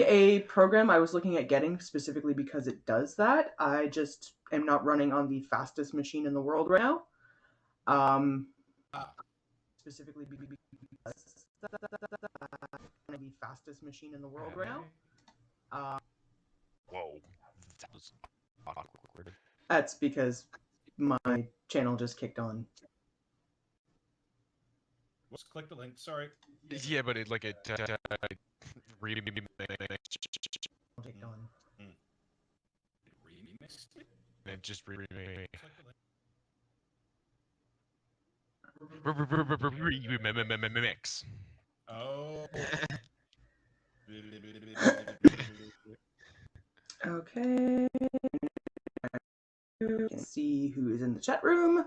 actually a program I was looking at getting specifically because it does that. I just am not running on the fastest machine in the world right now. Um, specifically because the fastest machine in the world right now. Whoa, that was awkward. That's because my channel just kicked on. Let's click the link. Sorry. Yeah, but it remixed Kicked on. Remixed it? and just remix. Click the link. Mix. Oh. Okay. You can see who is in the chat room.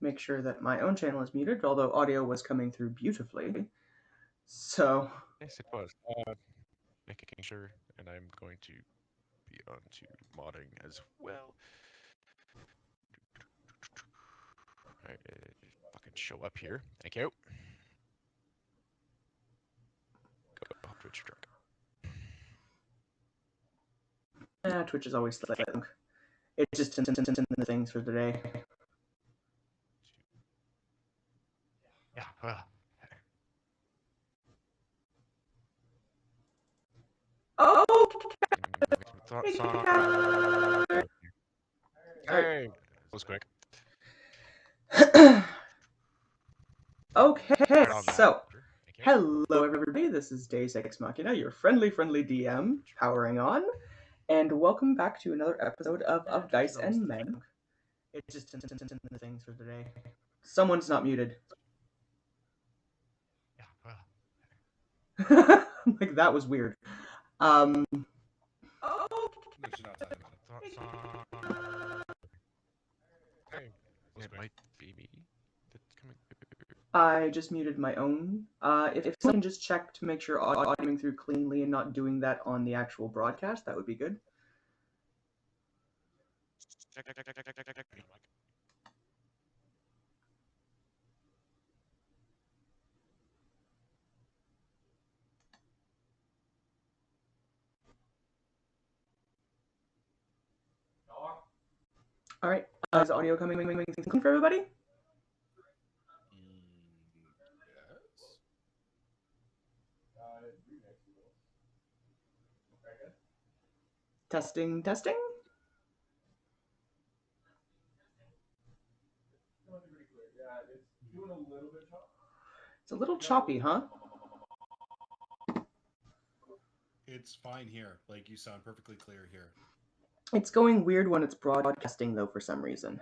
Make sure that my own channel is muted, although audio was coming through beautifully. So. Yes, it was. Making sure, and I'm going to be on to modding as well. Alright, fucking show up here. Thank you. Go Twitch truck. Twitch is always like it's just in the things for the day. Yeah. Oh. Hey, that was quick. Okay, so hello everybody, this is Deus Ex Machina, your friendly DM, powering on, and welcome back to another episode of Dice and Men. It's just in the things for the day. Someone's not muted. Like, that was weird. Oh. It might be me that's coming. I just muted my own. If someone can just check to make sure audio coming through cleanly and not doing that on the actual broadcast, that would be good. All right, is audio coming for everybody? Testing. It's a little choppy, huh? It's fine here. Like, you sound perfectly clear here. It's going weird when it's broadcasting, though, for some reason.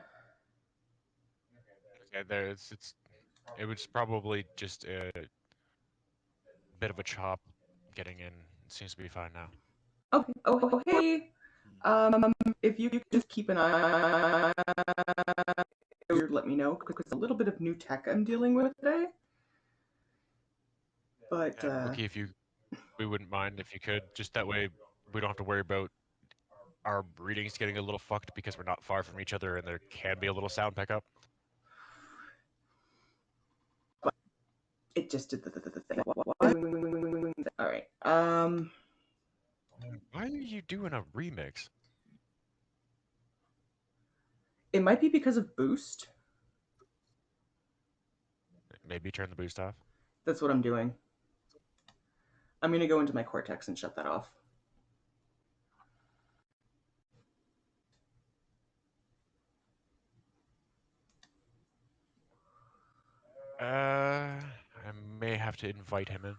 Okay, it was probably just a bit of a chop getting in. It seems to be fine now. Okay. Oh, hey. If you could just keep an eye, let me know, because it's a little bit of new tech I'm dealing with today. But Wookie, we wouldn't mind if you could. Just that way, we don't have to worry about our readings getting a little fucked because we're not far from each other, and there can be a little sound pickup. But it just did the thing. All right. Why are you doing a remix? It might be because of boost. Maybe turn the boost off. That's what I'm doing. I'm gonna go into my Cortex and shut that off. I may have to invite him in.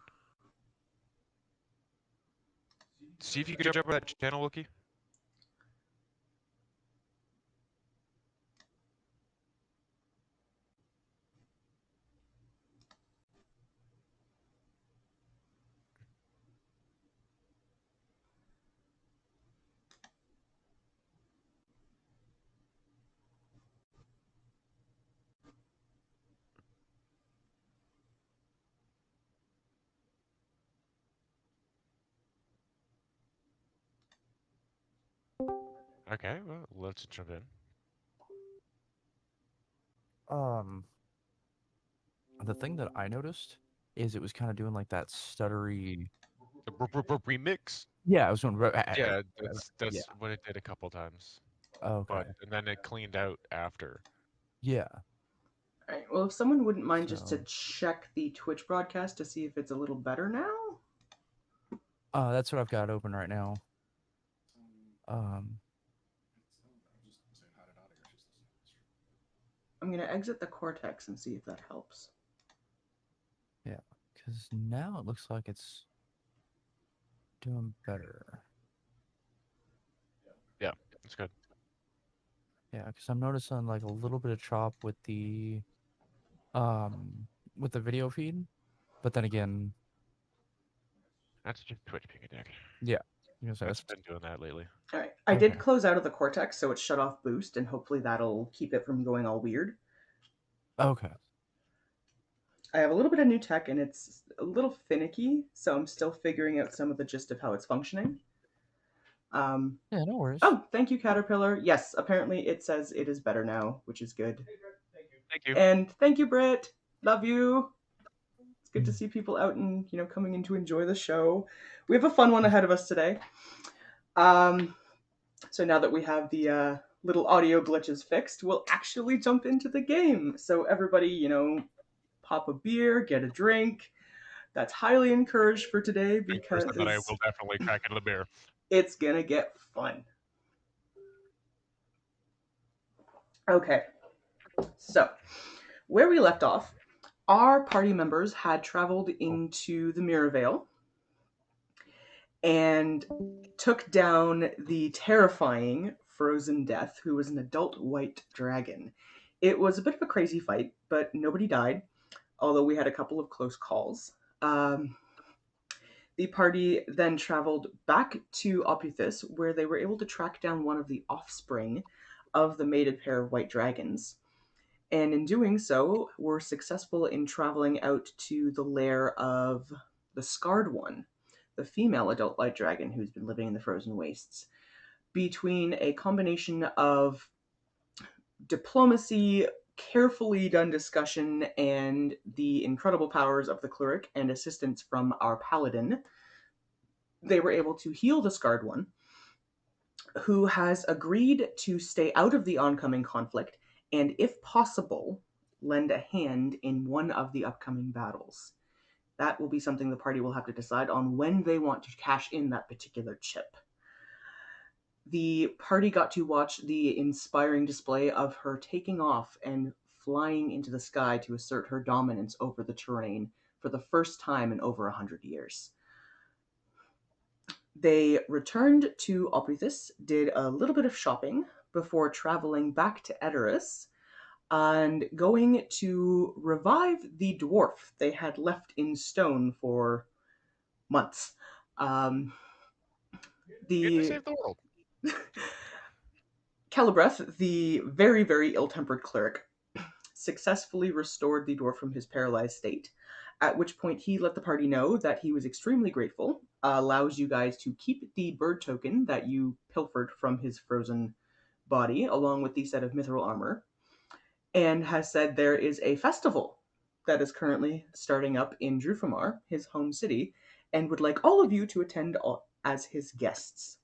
See if you could jump on that channel, Wookie. Okay, well, let's jump in. the thing that I noticed is it was kind of doing like that stuttery. The remix. Yeah, I was doing. Yeah, Yeah. that's what it did a couple times, Okay. and then it cleaned out after. Yeah. All right. Well, if someone wouldn't mind just to So, check the Twitch broadcast to see if it's a little better now. that's what I've got open right now. Um, I'm gonna exit the Cortex and see if that helps. yeah, because now it looks like it's doing better. Yeah, it's good. Yeah, because I'm noticing like a little bit of chop um with the video feed, but then again, That's just Twitch being a dick. yeah, you know, so That's that's been doing that lately. All right. I okay. did close out of the Cortex, so it shut off boost, and hopefully that'll keep it from going all weird. Okay. I have a little bit of new tech, and it's a little finicky, so I'm still figuring out some of the gist of how it's functioning. Yeah, no worries. Oh, thank you, Caterpillar. Yes, apparently it says it is better now, which is good. Thank you. And thank you, Britt. Love you. It's good to see people out and coming in to enjoy the show. We have a fun one ahead of us today. So now that we have the little audio glitches fixed, we'll actually jump into the game. So everybody, pop a beer, get a drink. That's highly encouraged for today Person because that I will definitely crack into the beer. it's gonna get fun. Okay, so where we left off, our party members had traveled into the Mirror Vale and took down the terrifying Frozen Death, who was an adult white dragon. It was a bit of a crazy fight, but nobody died, although we had a couple of close calls. The party then traveled back to Opethus, where they were able to track down one of the offspring of the mated pair of white dragons. And in doing so, were successful in traveling out to the lair of the Scarred One, the female adult white dragon who's been living in the frozen wastes. Between a combination of diplomacy, carefully done discussion, and the incredible powers of the cleric and assistance from our paladin, they were able to heal the Scarred One, who has agreed to stay out of the oncoming conflict and, if possible, lend a hand in one of the upcoming battles. That will be something the party will have to decide on when they want to cash in that particular chip. The party got to watch the inspiring display of her taking off and flying into the sky to assert her dominance over the terrain for the first time in over 100 years. They returned to Opethus, did a little bit of shopping before traveling back to Edoras and going to revive the dwarf they had left in stone for months. They saved the world. Calibreth, the very, very ill-tempered cleric, successfully restored the dwarf from his paralyzed state, at which point he let the party know that he was extremely grateful, allows you guys to keep the bird token that you pilfered from his frozen body, along with the set of mithril armor, and has said there is a festival that is currently starting up in Drufomar, his home city, and would like all of you to attend as his guests.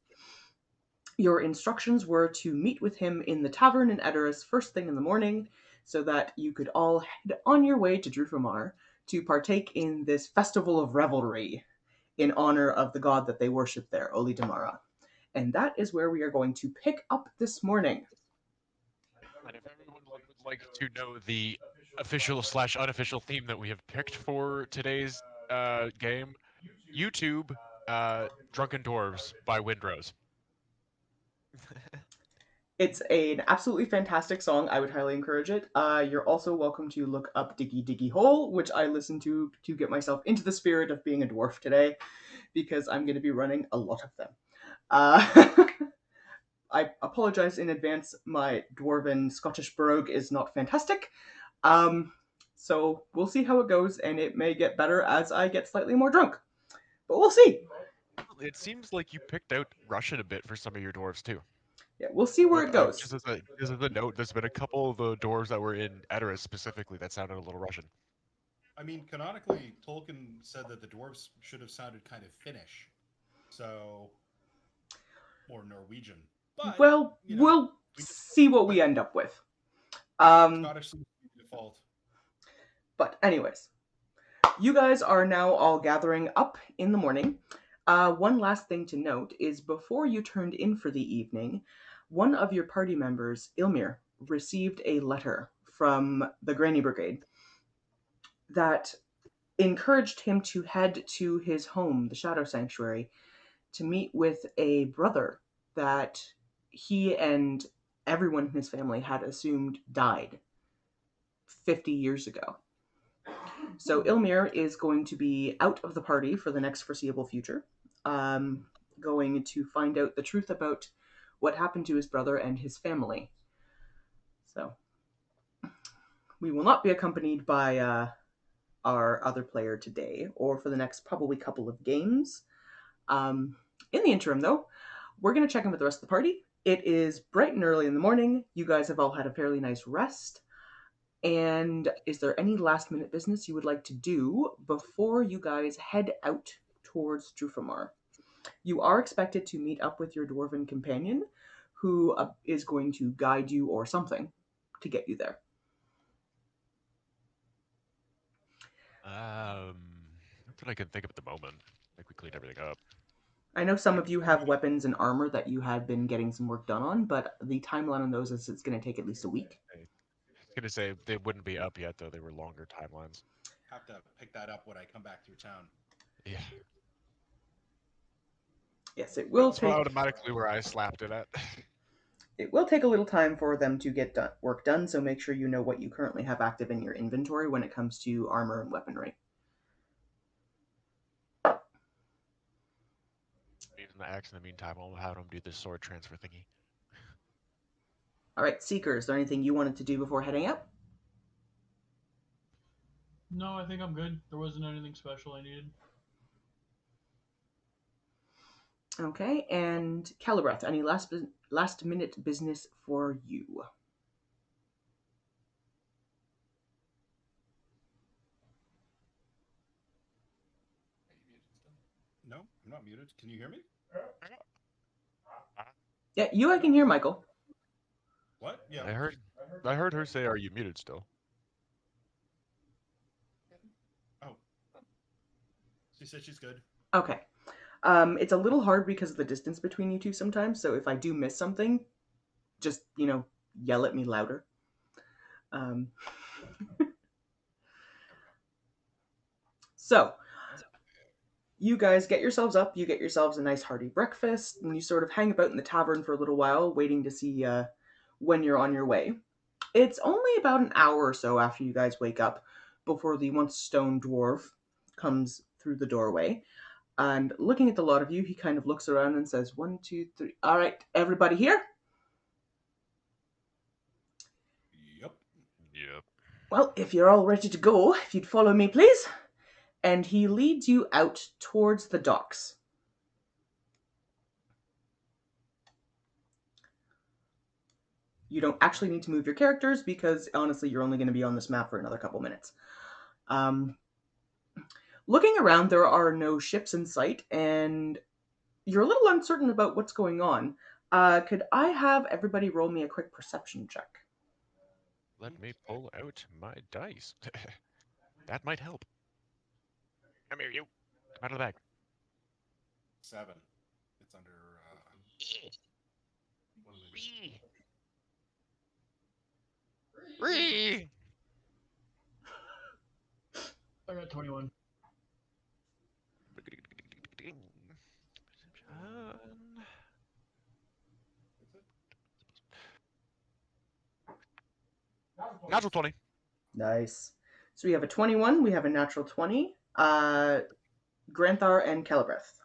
Your instructions were to meet with him in the tavern in Edoras first thing in the morning, so that you could all head on your way to Drufomar to partake in this festival of revelry in honor of the god that they worship there, Oli Damara. And that is where we are going to pick up this morning. And if everyone would like to know the official/unofficial theme that we have picked for today's game, YouTube, Drunken Dwarves by Windrose. It's an absolutely fantastic song. I would highly encourage it. You're also welcome to look up Diggy Diggy Hole, which I listened to get myself into the spirit of being a dwarf today, because I'm going to be running a lot of them. I apologize in advance. My dwarven Scottish brogue is not fantastic. So we'll see how it goes, and it may get better as I get slightly more drunk. But we'll see. It seems like you picked out Russian a bit for some of your dwarves too. Yeah, we'll see where it goes. Just as a note, there's been a couple of the dwarves that were in Edoras specifically that sounded a little Russian. I mean, canonically, Tolkien said that the dwarves should have sounded kind of Finnish, so or Norwegian. But Well, you know, we'll we just see what but we end up with. Um, Scottish seems to be the default. but anyways, you guys are now all gathering up in the morning. One last thing to note is before you turned in for the evening, one of your party members, Ilmir, received a letter from the Granny Brigade that encouraged him to head to his home, the Shadow Sanctuary, to meet with a brother that he and everyone in his family had assumed died 50 years ago. So Ilmir is going to be out of the party for the next foreseeable future, going to find out the truth about what happened to his brother and his family. So we will not be accompanied by our other player today, or for the next probably couple of games. In the interim, though, we're going to check in with the rest of the party. It is bright and early in the morning. You guys have all had a fairly nice rest. And is there any last minute business you would like to do before you guys head out towards Drufomar? You are expected to meet up with your dwarven companion, who is going to guide you or something to get you there. Not that I can think of at the moment. I think we cleaned everything up. I know some of you have weapons and armor that you had been getting some work done on, but the timeline on those is it's going to take at least a week. I was gonna say they wouldn't be up yet though. They were longer timelines. Have to pick that up when I come back through town. Yeah. Yes, it will That's take. automatically where I slapped it at. It will take a little time for them to get work done, so make sure you know what you currently have active in your inventory when it comes to armor and weaponry. Using the axe in the meantime, I'll have them do this sword transfer thingy. All right, Seeker, is there anything you wanted to do before heading out? No, I think I'm good. There wasn't anything special I needed. Okay, and Calibreth, any last minute business for you? No, I'm not muted. Can you hear me? Yeah, I can hear, Michael. What? Yeah. I heard her say, "Are you muted still?" Oh. She said she's good. Okay. It's a little hard because of the distance between you two sometimes, so if I do miss something, just, yell at me louder. So, you guys get yourselves up, you get yourselves a nice hearty breakfast, and you sort of hang about in the tavern for a little while, waiting to see when you're on your way. It's only about an hour or so after you guys wake up before the once stone dwarf comes through the doorway. And looking at the lot of you, he kind of looks around and says, 1, 2, 3. All right, everybody here? Yep. Yep. Well, if you're all ready to go, if you'd follow me, please. And he leads you out towards the docks. You don't actually need to move your characters because, honestly, you're only going to be on this map for another couple minutes. Looking around, there are no ships in sight, and you're a little uncertain about what's going on. Could I have everybody roll me a quick perception check? Let me pull out my dice. That might help. Come here, you. Come out of the bag. 7. It's under. One of these. Ree. I got 21. Natural 20. Nice. So we have a 21, we have a natural 20. Granthar and Calibreth.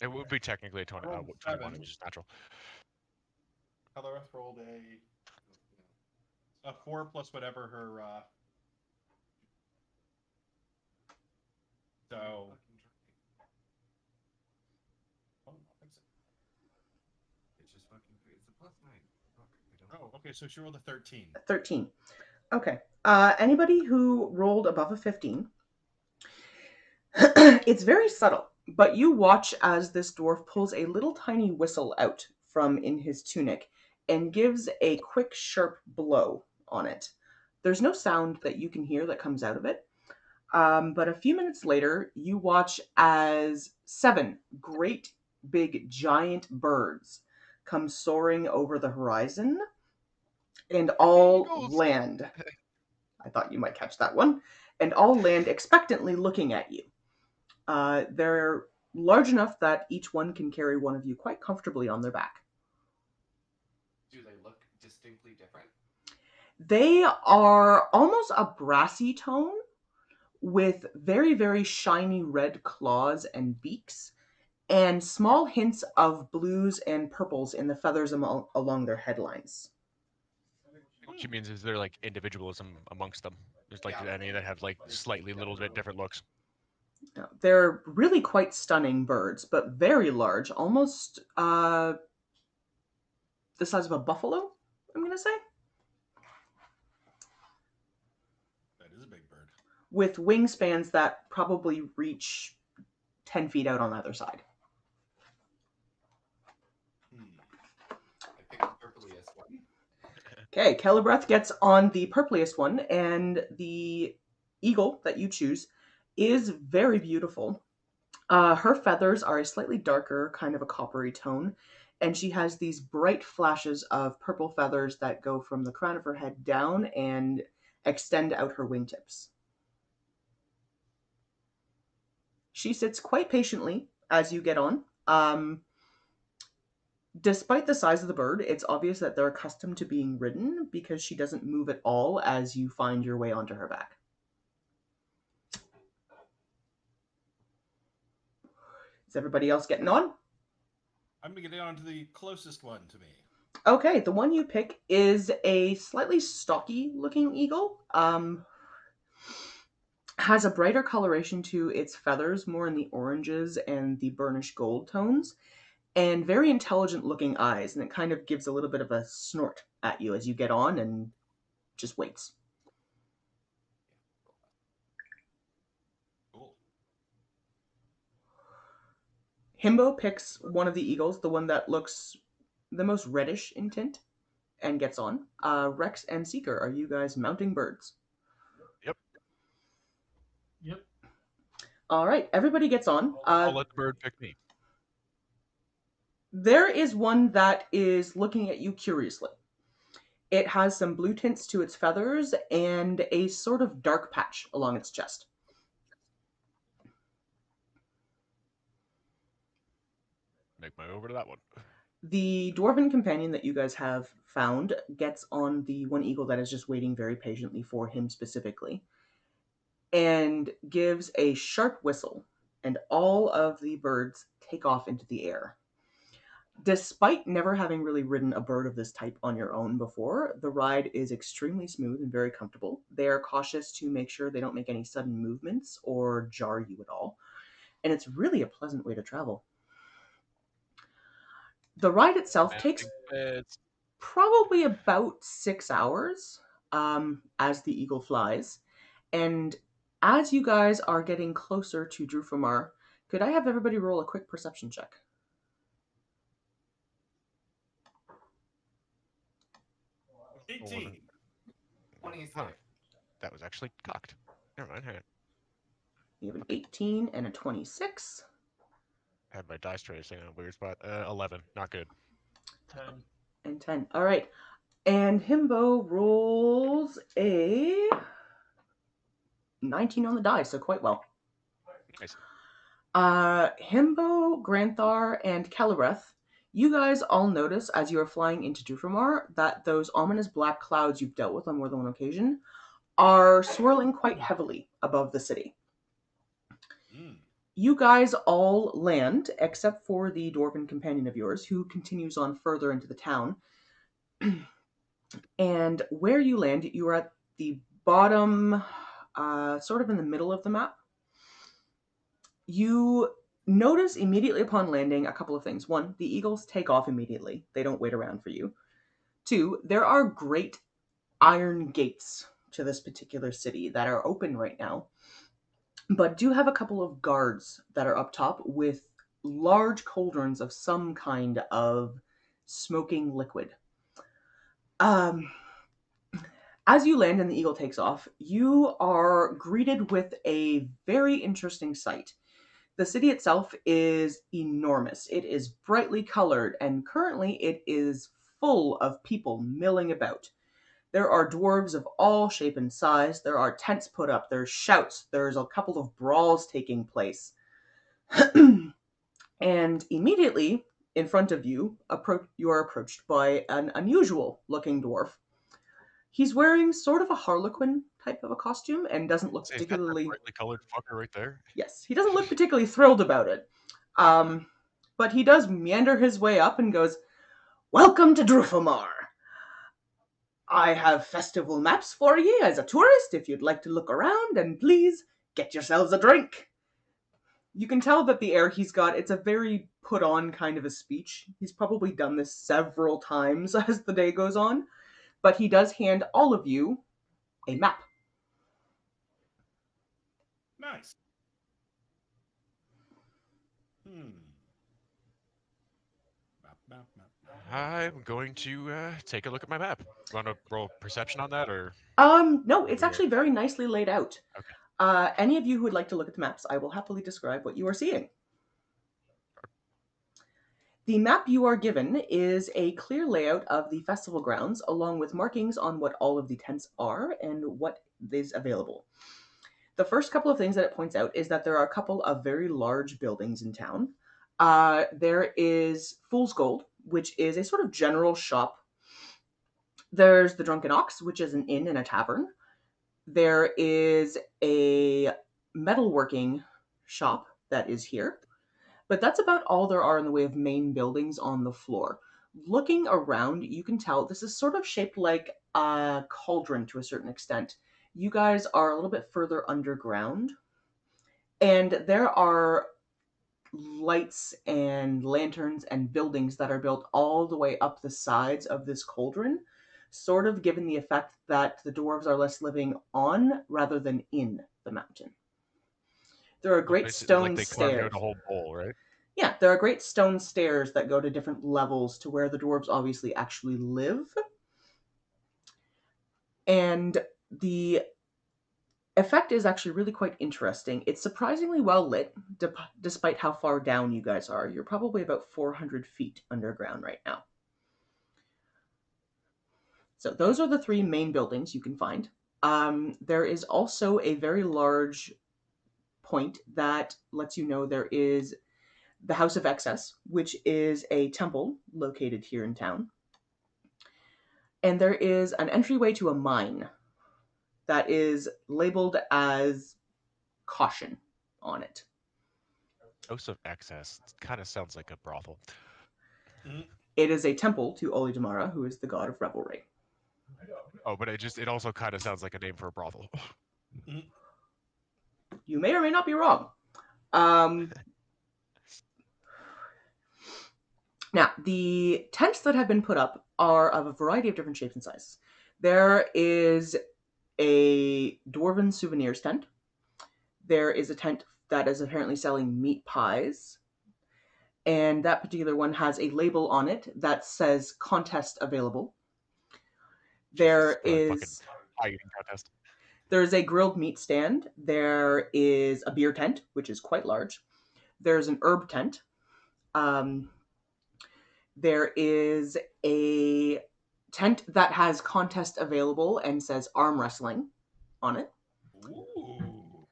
It would be technically a 20, 21, which is natural. Calibreth rolled a 4 plus whatever her. So. Oh, It's just fucking. It's a +9. Oh, okay. So she rolled a 13. 13. Okay. Anybody who rolled above a 15 It's very subtle, but you watch as this dwarf pulls a little tiny whistle out from in his tunic and gives a quick, sharp blow on it. There's no sound that you can hear that comes out of it. But a few minutes later, you watch as 7 great, big, giant birds come soaring over the horizon and all Eagles! land. I thought you might catch that one. And all land expectantly looking at you. They're large enough that each one can carry one of you quite comfortably on their back. Do they look distinctly different? They are almost a brassy tone with very, very shiny red claws and beaks, and small hints of blues and purples in the feathers along their headlines. What she means is there like individualism amongst them. There's like Yeah. any that have like slightly little bit different looks. They're really quite stunning birds, but very large, almost the size of a buffalo, I'm going to say. That is a big bird. With wingspans that probably reach 10 feet out on either side. I picked the purpliest one. Okay, Celebreth gets on the purpliest one, and the eagle that you choose is very beautiful. Her feathers are a slightly darker, kind of a coppery tone, and she has these bright flashes of purple feathers that go from the crown of her head down and extend out her wingtips. She sits quite patiently as you get on. Despite the size of the bird, it's obvious that they're accustomed to being ridden because she doesn't move at all as you find your way onto her back. Is everybody else getting on? I'm going to get on to the closest one to me. Okay, the one you pick is a slightly stocky looking eagle. Has a brighter coloration to its feathers, more in the oranges and the burnished gold tones, and very intelligent looking eyes, and it kind of gives a little bit of a snort at you as you get on and just waits. Cool. Himbo picks one of the eagles, the one that looks the most reddish in tint, and gets on. Rex and Seeker, are you guys mounting birds? Yep. Yep. All right, everybody gets on. I'll let the bird pick me. There is one that is looking at you curiously. It has some blue tints to its feathers and a sort of dark patch along its chest. Make my way over to that one. The dwarven companion that you guys have found gets on the one eagle that is just waiting very patiently for him specifically and gives a sharp whistle, and all of the birds take off into the air. Despite never having really ridden a bird of this type on your own before, the ride is extremely smooth and very comfortable. They are cautious to make sure they don't make any sudden movements or jar you at all, and it's really a pleasant way to travel. The ride itself takes probably about 6 hours as the eagle flies, and as you guys are getting closer to Drufomar, could I have everybody roll a quick perception check? 18. 26. Huh. That was actually cocked. Never mind. Hang on. You have an 18 and a 26. I had my dice tray sitting in a weird spot. 11. Not good. 10. And 10. All right. And Himbo rolls a 19 on the die, so quite well. Nice. Himbo, Granthar, and Celebreth, you guys all notice as you are flying into Drufomar that those ominous black clouds you've dealt with on more than one occasion are swirling quite heavily above the city. You guys all land, except for the dwarven companion of yours, who continues on further into the town. And where you land, you are at the bottom, sort of in the middle of the map. You notice immediately upon landing a couple of things. One, the eagles take off immediately. They don't wait around for you. Two, there are great iron gates to this particular city that are open right now. but do have a couple of guards that are up top with large cauldrons of some kind of smoking liquid. Um, as you land and the eagle takes off, you are greeted with a very interesting sight. The city itself is enormous. It is brightly colored, and currently it is full of people milling about. There are dwarves of all shape and size. There are tents put up. There's shouts. There's a couple of brawls taking place. And immediately in front of you, you are approached by an unusual looking dwarf. He's wearing sort of a harlequin type of a costume and doesn't look Say, is that particularly. brightly colored fucker right there? Yes, he doesn't look particularly thrilled about it. But he does meander his way up and goes, "Welcome to Drufomar. I have festival maps for ye as a tourist if you'd like to look around, and please get yourselves a drink." You can tell that the air he's got, it's a very put on kind of a speech. He's probably done this several times as the day goes on, but he does hand all of you a map. Nice. Map. I'm going to take a look at my map. Want to roll perception on that, or? No, it's actually very nicely laid out. Okay. Any of you who would like to look at the maps, I will happily describe what you are seeing. The map you are given is a clear layout of the festival grounds, along with markings on what all of the tents are and what is available. The first couple of things that it points out is that there are a couple of very large buildings in town. There is Fool's Gold, which is a sort of general shop. There's the Drunken Ox, which is an inn and a tavern. There is a metalworking shop that is here. But that's about all there are in the way of main buildings on the floor. Looking around, you can tell this is sort of shaped like a cauldron to a certain extent. You guys are a little bit further underground, and there are lights and lanterns and buildings that are built all the way up the sides of this cauldron, sort of given the effect that the dwarves are less living on rather than in the mountain. There are great stone like they carved stairs. out a whole bowl, right? Yeah, there are great stone stairs that go to different levels to where the dwarves obviously actually live. And the effect is actually really quite interesting. It's surprisingly well lit, despite how far down you guys are. You're probably about 400 feet underground right now. So those are the three main buildings you can find. There is also a very large point that lets you know there is the House of Excess, which is a temple located here in town. And there is an entryway to a mine that is labeled as caution on it. House of Excess kind of sounds like a brothel. It is a temple to Olidamara, who is the god of revelry. Oh, but it also kind of sounds like a name for a brothel. You may or may not be wrong. Now, the tents that have been put up are of a variety of different shapes and sizes. There is a dwarven souvenirs tent. There is a tent that is apparently selling meat pies. And that particular one has a label on it that says contest available. There is pie eating contest. There's a grilled meat stand. There is a beer tent, which is quite large. There's an herb tent. There is a tent that has contest available and says arm wrestling on it. Ooh.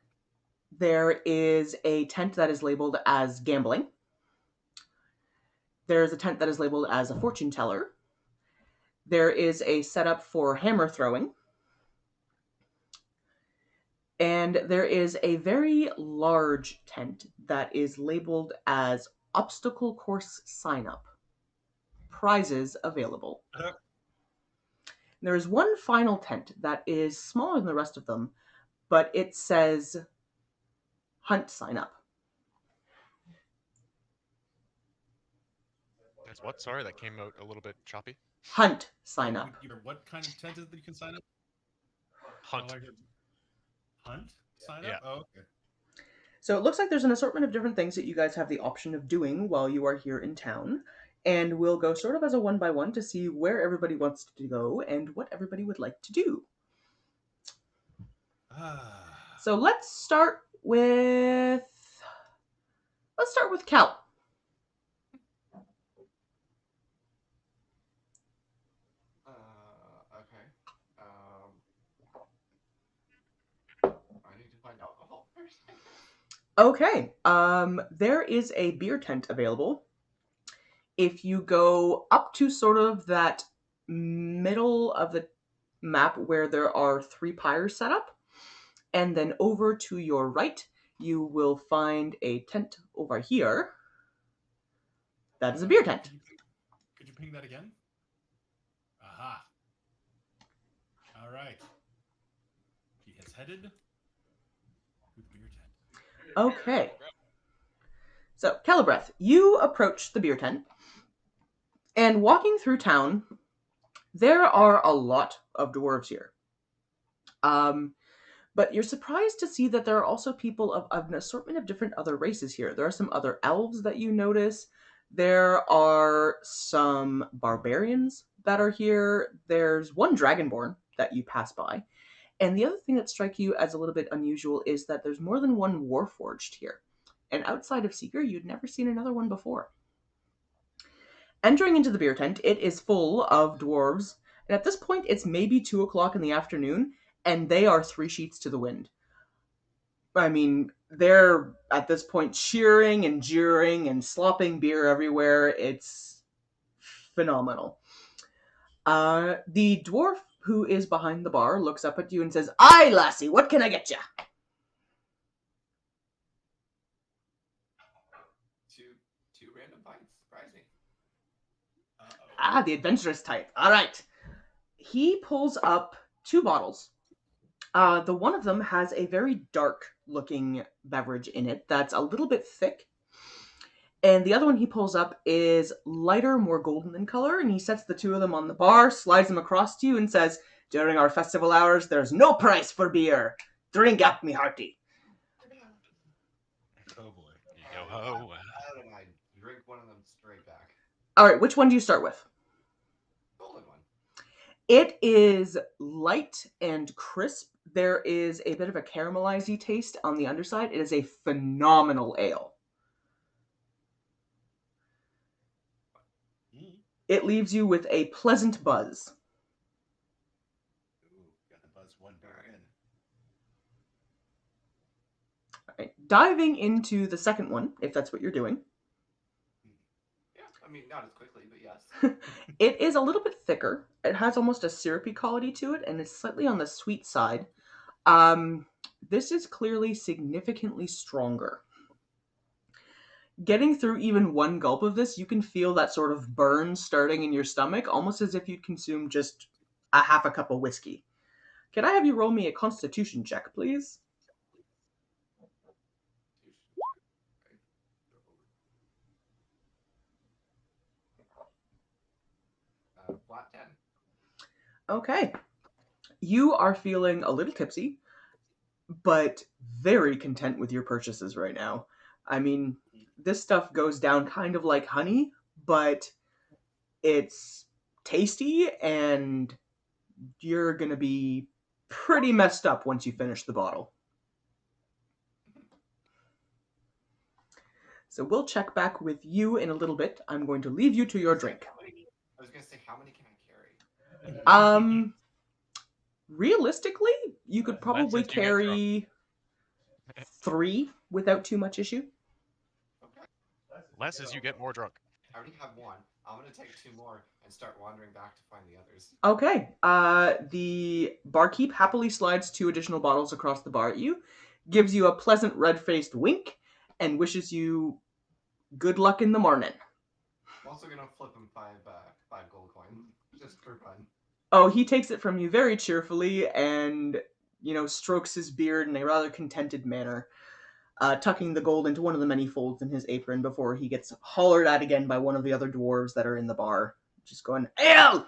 There is a tent that is labeled as gambling. There's a tent that is labeled as a fortune teller. There is a setup for hammer throwing. And there is a very large tent that is labeled as obstacle course sign up. Prizes available. There is one final tent that is smaller than the rest of them, but it says hunt sign up. That's what? Sorry, that came out a little bit choppy. Hunt sign up. What kind of tent is it that you can sign up? Hunt. Hunt? Sign up? Yeah. Oh, okay. So it looks like there's an assortment of different things that you guys have the option of doing while you are here in town. And we'll go sort of as a one by one to see where everybody wants to go and what everybody would like to do. So let's start with Cal. Okay. I need to find alcohol first. Okay. There is a beer tent available. If you go up to sort of that middle of the map where there are 3 pyres set up, and then over to your right, you will find a tent over here. That is a beer tent. Could you ping that again? Aha. All right. He has headed to the beer tent. Okay. So, Celebreth, you approach the beer tent, and walking through town, there are a lot of dwarves here. But you're surprised to see that there are also people of an assortment of different other races here. There are some other elves that you notice. There are some barbarians that are here. There's one dragonborn that you pass by. And the other thing that strikes you as a little bit unusual is that there's more than one warforged here. And outside of Seeker, you'd never seen another one before. Entering into the beer tent, it is full of dwarves. And at this point, it's maybe 2 o'clock in the afternoon, and they are 3 sheets to the wind. I mean, they're at this point cheering and jeering and slopping beer everywhere. It's phenomenal. The dwarf who is behind the bar looks up at you and says, "Aye, lassie, what can I get you?" Two random bites. Surprise me. Ah, the adventurous type. All right. He pulls up 2 bottles. The one of them has a very dark-looking beverage in it that's a little bit thick. And the other one he pulls up is lighter, more golden in color, and he sets the 2 of them on the bar, slides them across to you, and says, "During our festival hours, there's no price for beer. Drink up, me hearty." Oh boy. Yo ho. I don't mind. Drink one of them straight back. All right, which one do you start with? Golden one. It is light and crisp. There is a bit of a caramelized taste on the underside. It is a phenomenal ale. It leaves you with a pleasant buzz. Ooh, got the buzz one beer in. All right. Diving into the second one, if that's what you're doing. Yeah, I mean, not as quickly, but yes. It is a little bit thicker. It has almost a syrupy quality to it, and it's slightly on the sweet side. This is clearly significantly stronger. Getting through even one gulp of this, you can feel that sort of burn starting in your stomach, almost as if you'd consumed just a half a cup of whiskey. Can I have you roll me a constitution check, please? Flat 10. Okay. You are feeling a little tipsy, but very content with your purchases right now. I mean, this stuff goes down kind of like honey, but it's tasty, and you're going to be pretty messed up once you finish the bottle. So we'll check back with you in a little bit. I'm going to leave you to your drink. I was going to say, how many can I carry? Realistically, you could probably Less as you get carry 3 without too much issue. Okay. Less as you get more drunk. I already have 1. I'm going to take 2 more and start wandering back to find the others. Okay. The barkeep happily slides 2 additional bottles across the bar at you, gives you a pleasant red-faced wink, and wishes you good luck in the morning. I'm also going to flip him 5 gold coins, just for fun. Oh, he takes it from you very cheerfully and, strokes his beard in a rather contented manner, tucking the gold into one of the many folds in his apron before he gets hollered at again by one of the other dwarves that are in the bar, just going, "Ale!"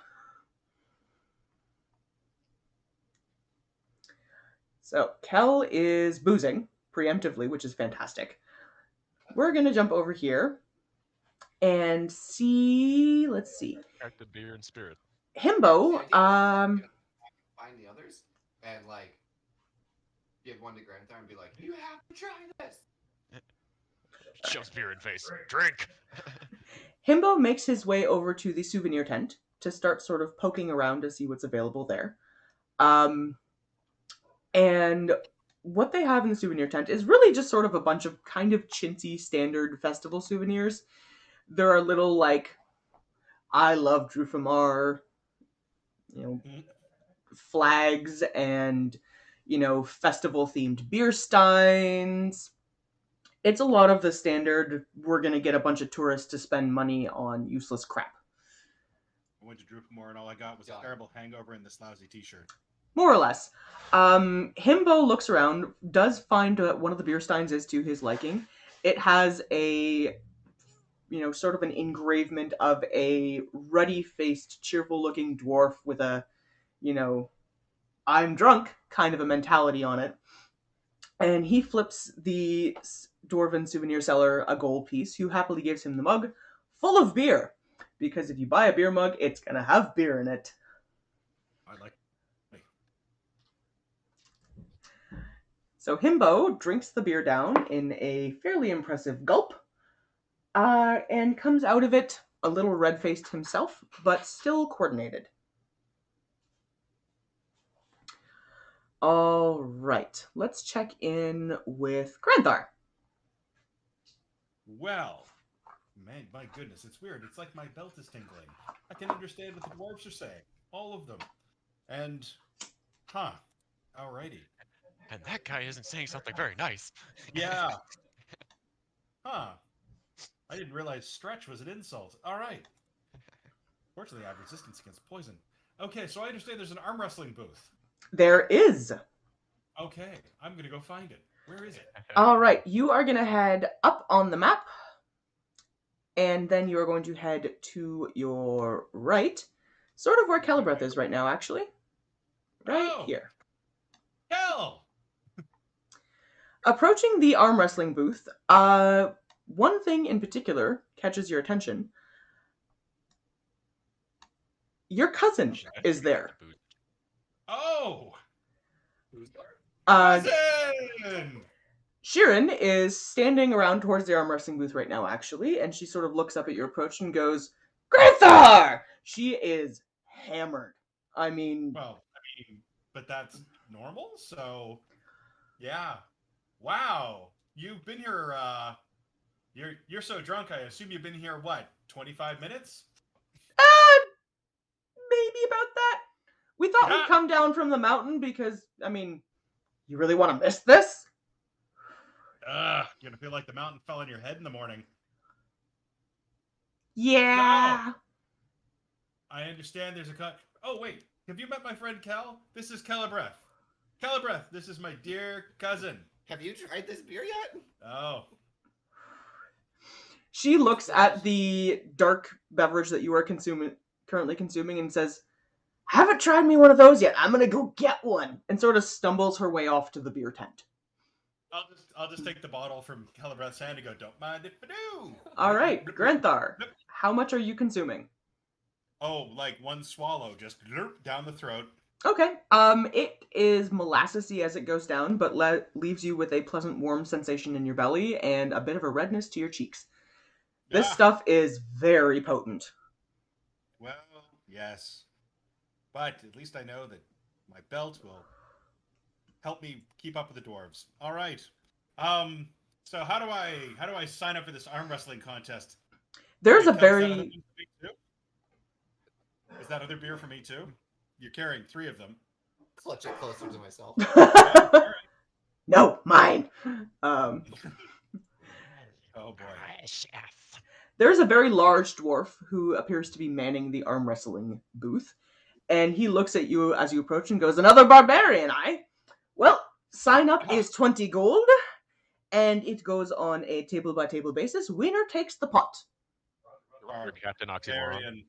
So, Kel is boozing preemptively, which is fantastic. We're going to jump over here and see, let's see. Crack the beer and spirit. Himbo, find the others and like give one to Grandthar and be like, "You have to try this." Shoves beer in face. Drink. Himbo makes his way over to the souvenir tent to start sort of poking around to see what's available there. And what they have in the souvenir tent is really just sort of a bunch of kind of chintzy standard festival souvenirs. There are little like I love Drufomar, flags and festival themed beer steins. It's a lot of the standard we're going to get a bunch of tourists to spend money on useless crap. I went to Drufomar and all I got was a terrible hangover and this lousy t-shirt. More or less. Himbo looks around, does find that one of the beer steins is to his liking. It has a, sort of an engravement of a ruddy-faced, cheerful-looking dwarf with a, I'm drunk kind of a mentality on it. And he flips the dwarven souvenir seller a gold piece, who happily gives him the mug full of beer. Because if you buy a beer mug, it's going to have beer in it. I like. So Himbo drinks the beer down in a fairly impressive gulp, and comes out of it a little red-faced himself, but still coordinated. All right, let's check in with Grandthar. Well, man, my goodness, it's weird. It's like my belt is tingling. I can understand what the dwarves are saying. All of them. And, alrighty. And that guy isn't saying something very nice. Yeah. I didn't realize stretch was an insult. All right. Fortunately, I have resistance against poison. Okay, so I understand there's an arm wrestling booth. There is. Okay, I'm going to go find it. Where is it? All right, you are going to head up on the map, and then you are going to head to your right, sort of where Celebreth is right now, actually. Right here. Hell! Approaching the arm wrestling booth, one thing in particular catches your attention. Your cousin is there. Oh! Who's there? Cousin! Shirin is standing around towards the arm wrestling booth right now, actually, and she sort of looks up at your approach and goes, Grandthar! She is hammered. Well, but that's normal, so yeah. Wow. You've been here, you're so drunk, I assume you've been here, what, 25 minutes? Maybe about that. We thought we'd come down from the mountain because, you really want to miss this? You're gonna feel like the mountain fell on your head in the morning. Yeah. So, I understand there's a cut. Oh, wait. Have you met my friend Cal? This is Celebreth. Celebreth, this is my dear cousin. Have you tried this beer yet? Oh. She looks at the dark beverage that you are currently consuming and says, haven't tried me one of those yet. I'm gonna go get one. And sort of stumbles her way off to the beer tent. I'll just take the bottle from Celebreth's hand and go, don't mind if I do. All right, Grandthar, how much are you consuming? Oh, like one swallow, just down the throat. Okay. It is molassesy as it goes down, but leaves you with a pleasant warm sensation in your belly and a bit of a redness to your cheeks. This stuff is very potent. Well, yes. But at least I know that my belt will help me keep up with the dwarves. All right. So how do I sign up for this arm wrestling contest? There's a Is very... Is that other beer for me too? You're carrying 3 of them. Clutch it closer to myself. No, mine. Oh boy. There's a very large dwarf who appears to be manning the arm wrestling booth. And he looks at you as you approach and goes, another barbarian, Well, sign up is 20 gold, and it goes on a table-by-table basis. Winner takes the pot. Captain Oxymoron.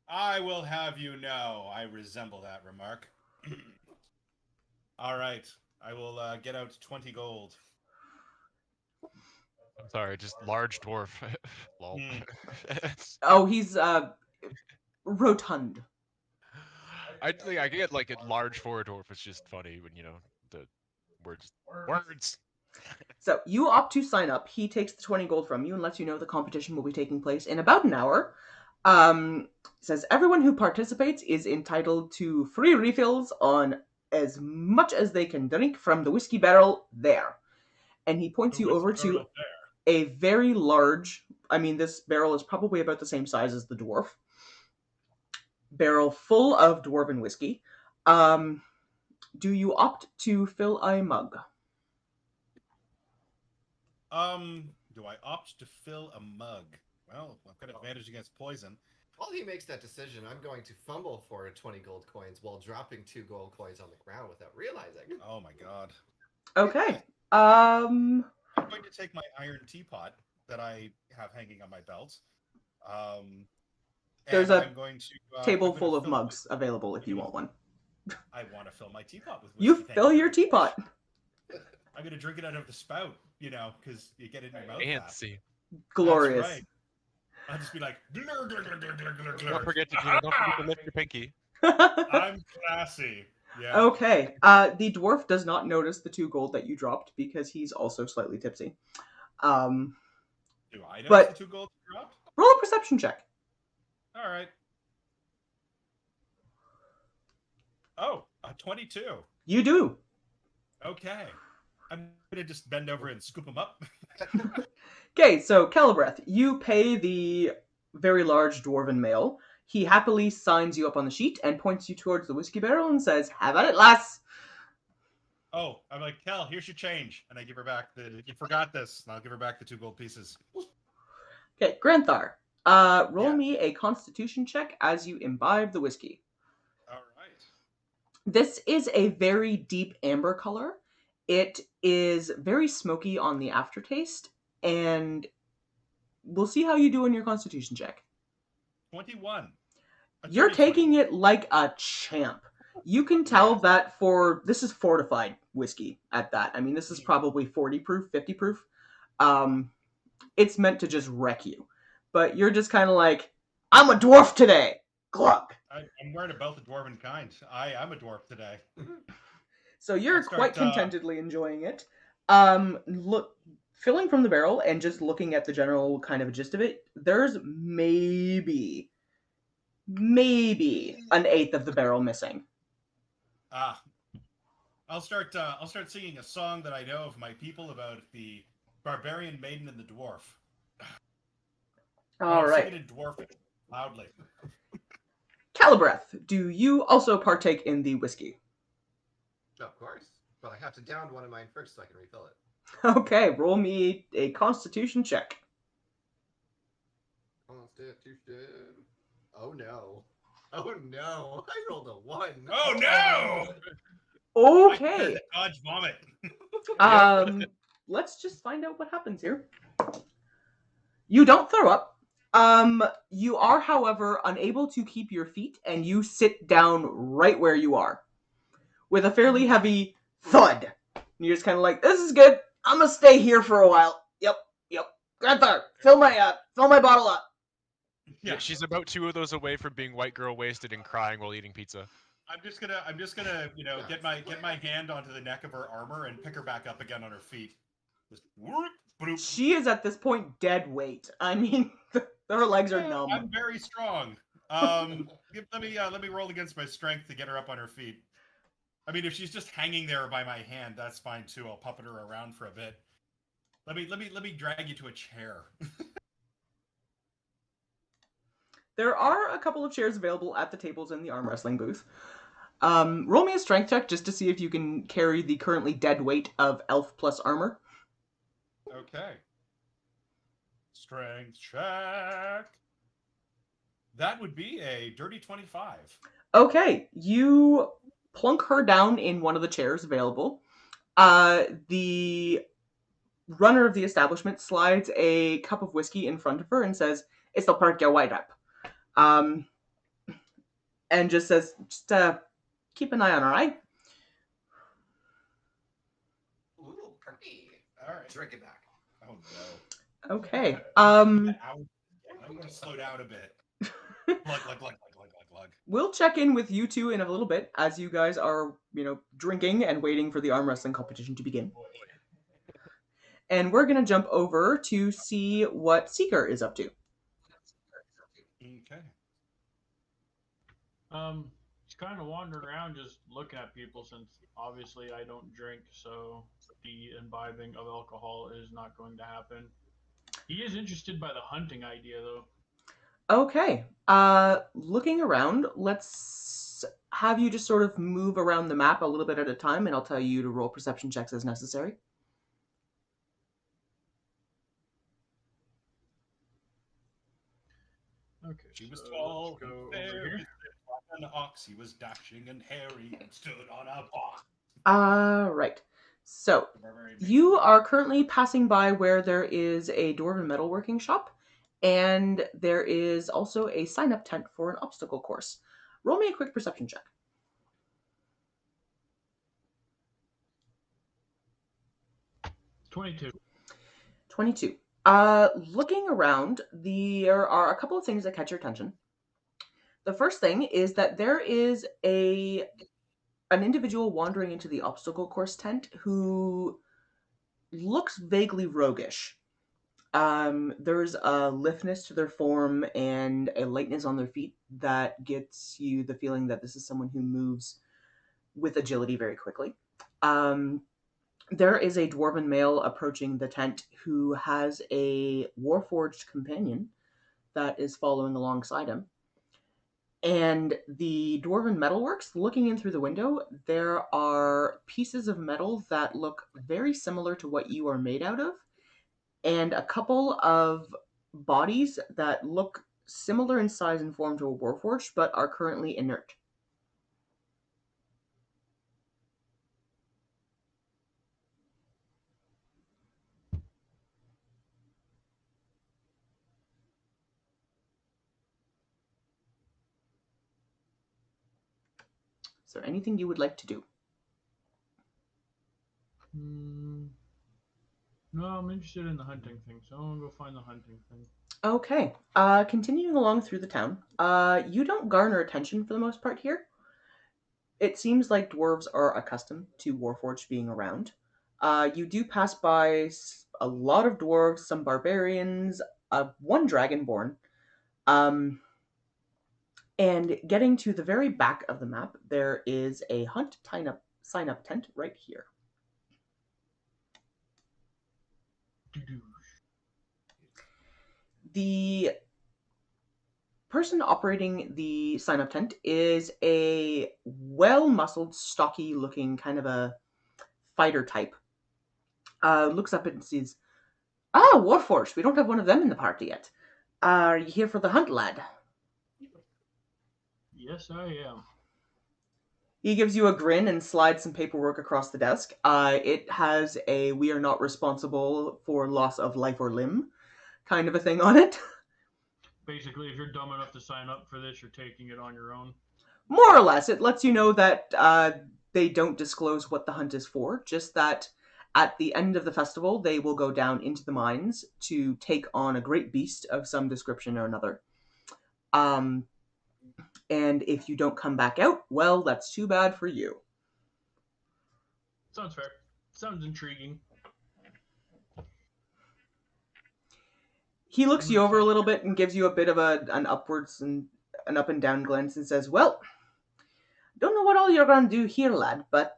I will have you know I resemble that remark. All right. I will get out 20 gold. I'm sorry, just large dwarf. Lol. Oh, he's rotund. I think I get like a large for a dwarf. It's just funny when the words. So you opt to sign up. He takes the 20 gold from you and lets you know the competition will be taking place in about an hour. Says everyone who participates is entitled to free refills on as much as they can drink from the whiskey barrel there. And he points you over to a very large, I mean, this barrel is probably about the same size as the dwarf. Barrel full of dwarven whiskey. Do you opt to fill a mug? Do I opt to fill a mug? Well, I've got advantage against poison. While he makes that decision, I'm going to fumble for 20 gold coins while dropping 2 gold coins on the ground without realizing. Oh my god. Okay. I'm going to take my iron teapot that I have hanging on my belt. There's and a I'm going to, table I'm gonna full of fill mugs available if you want one. I want to fill my teapot with whiskey. You thank fill your very much. teapot. I'm going to drink it out of the spout, because you get it in your mouth. Fancy. Glorious. That's right. I'll just be like, glur, glur, glur, glur, glur, glur, glur. Don't forget to lift your pinky. I'm classy. Yeah. Okay. The dwarf does not notice the 2 gold that you dropped because he's also slightly tipsy. Do I know but- the 2 gold you dropped? Roll a perception check. All right. Oh, a 22. You do. Okay. I'm going to just bend over and scoop them up. Okay, so Calibreth, you pay the very large dwarven male. He happily signs you up on the sheet and points you towards the whiskey barrel and says, "Have at it, lass." Oh, I'm like, Kel, here's your change. And I give her back you forgot this. And I'll give her back the 2 gold pieces. Okay, Granthar, roll Yeah. me a constitution check as you imbibe the whiskey. All right. This is a very deep amber color. It is very smoky on the aftertaste, and we'll see how you do in your constitution check. 21. A You're dirty taking 21. it like a champ. You can tell that this is fortified whiskey at that. I mean, this is probably 40 proof, 50 proof. It's meant to just wreck you. But you're just kind of like, I'm a dwarf today. Glug. I'm wearing a belt of dwarven kind. I'm a dwarf today. So you're I'll start, quite contentedly enjoying it. Look, filling from the barrel and just looking at the general kind of gist of it, there's maybe an eighth of the barrel missing. I'll start singing a song that I know of my people about the barbarian maiden and the dwarf. All I'll right. sing it in dwarf loudly. Calibreth, do you also partake in the whiskey? Of course. But I have to down one of mine first so I can refill it. Okay, roll me a constitution check. Constitution. Oh no. Oh no. I rolled a 1. Oh no! Okay. Dodge vomit. Let's just find out what happens here. You don't throw up. You are, however, unable to keep your feet, and you sit down right where you are with a fairly heavy thud. And you're just kind of like, this is good. I'm gonna stay here for a while. Yep. Grandpa, fill my bottle up. Yeah, she's about 2 of those away from being white girl wasted and crying while eating pizza. I'm just gonna, get my hand onto the neck of her armor and pick her back up again on her feet. Just whoop, bloop. She is at this point dead weight. I mean, her legs are numb. I'm very strong. Let me roll against my strength to get her up on her feet. I mean, if she's just hanging there by my hand, that's fine too. I'll puppet her around for a bit. Let me drag you to a chair. There are a couple of chairs available at the tables in the arm wrestling booth. Roll me a strength check just to see if you can carry the currently dead weight of elf plus armor. Okay. Strength check. That would be a dirty 25. Okay, you plunk her down in one of the chairs available. The runner of the establishment slides a cup of whiskey in front of her and says, "It'll perk your white up." And just says, keep an eye on her, right? All right. Drink it back. Oh no. Okay. I'm gonna slow down a bit. Glug. We'll check in with you two in a little bit as you guys are, drinking and waiting for the arm wrestling competition to begin. And we're going to jump over to see what Seeker is up to. Okay. Just kind of wandering around, just looking at people. Since obviously I don't drink, so the imbibing of alcohol is not going to happen. He is interested by the hunting idea, though. Okay. Looking around, let's have you just sort of move around the map a little bit at a time, and I'll tell you to roll perception checks as necessary. Okay. She was so tall let's go and fair, over here. like an ox. He was dashing and hairy and stood on a box. Right. So, you are currently passing by where there is a dwarven metalworking shop, and there is also a sign-up tent for an obstacle course. Roll me a quick perception check. 22. 22. Looking around, there are a couple of things that catch your attention. The first thing is that there is an individual wandering into the obstacle course tent who looks vaguely roguish. There's a litheness to their form and a lightness on their feet that gets you the feeling that this is someone who moves with agility very quickly. There is a dwarven male approaching the tent who has a warforged companion that is following alongside him. And the dwarven metalworks, looking in through the window, there are pieces of metal that look very similar to what you are made out of, and a couple of bodies that look similar in size and form to a warforged, but are currently inert. Is there anything you would like to do? No, I'm interested in the hunting thing, so I'm gonna go find the hunting thing. Okay. Continuing along through the town, you don't garner attention for the most part here. It seems like dwarves are accustomed to warforged being around. You do pass by a lot of dwarves, some barbarians, one dragonborn. And getting to the very back of the map, there is a hunt sign up tent right here. The person operating the sign up tent is a well-muscled, stocky-looking kind of a fighter type. Looks up and sees, Warforged, we don't have one of them in the party yet. Are you here for the hunt, lad? Yes, I am. He gives you a grin and slides some paperwork across the desk. It has a "we are not responsible for loss of life or limb" kind of a thing on it. Basically, if you're dumb enough to sign up for this, you're taking it on your own. More or less, it lets you know that they don't disclose what the hunt is for, just that at the end of the festival, they will go down into the mines to take on a great beast of some description or another. And if you don't come back out, well, that's too bad for you. Sounds fair. Sounds intriguing. He looks you over a little bit and gives you a bit of an upwards and an up and down glance and says, "Well, don't know what all you're going to do here, lad, but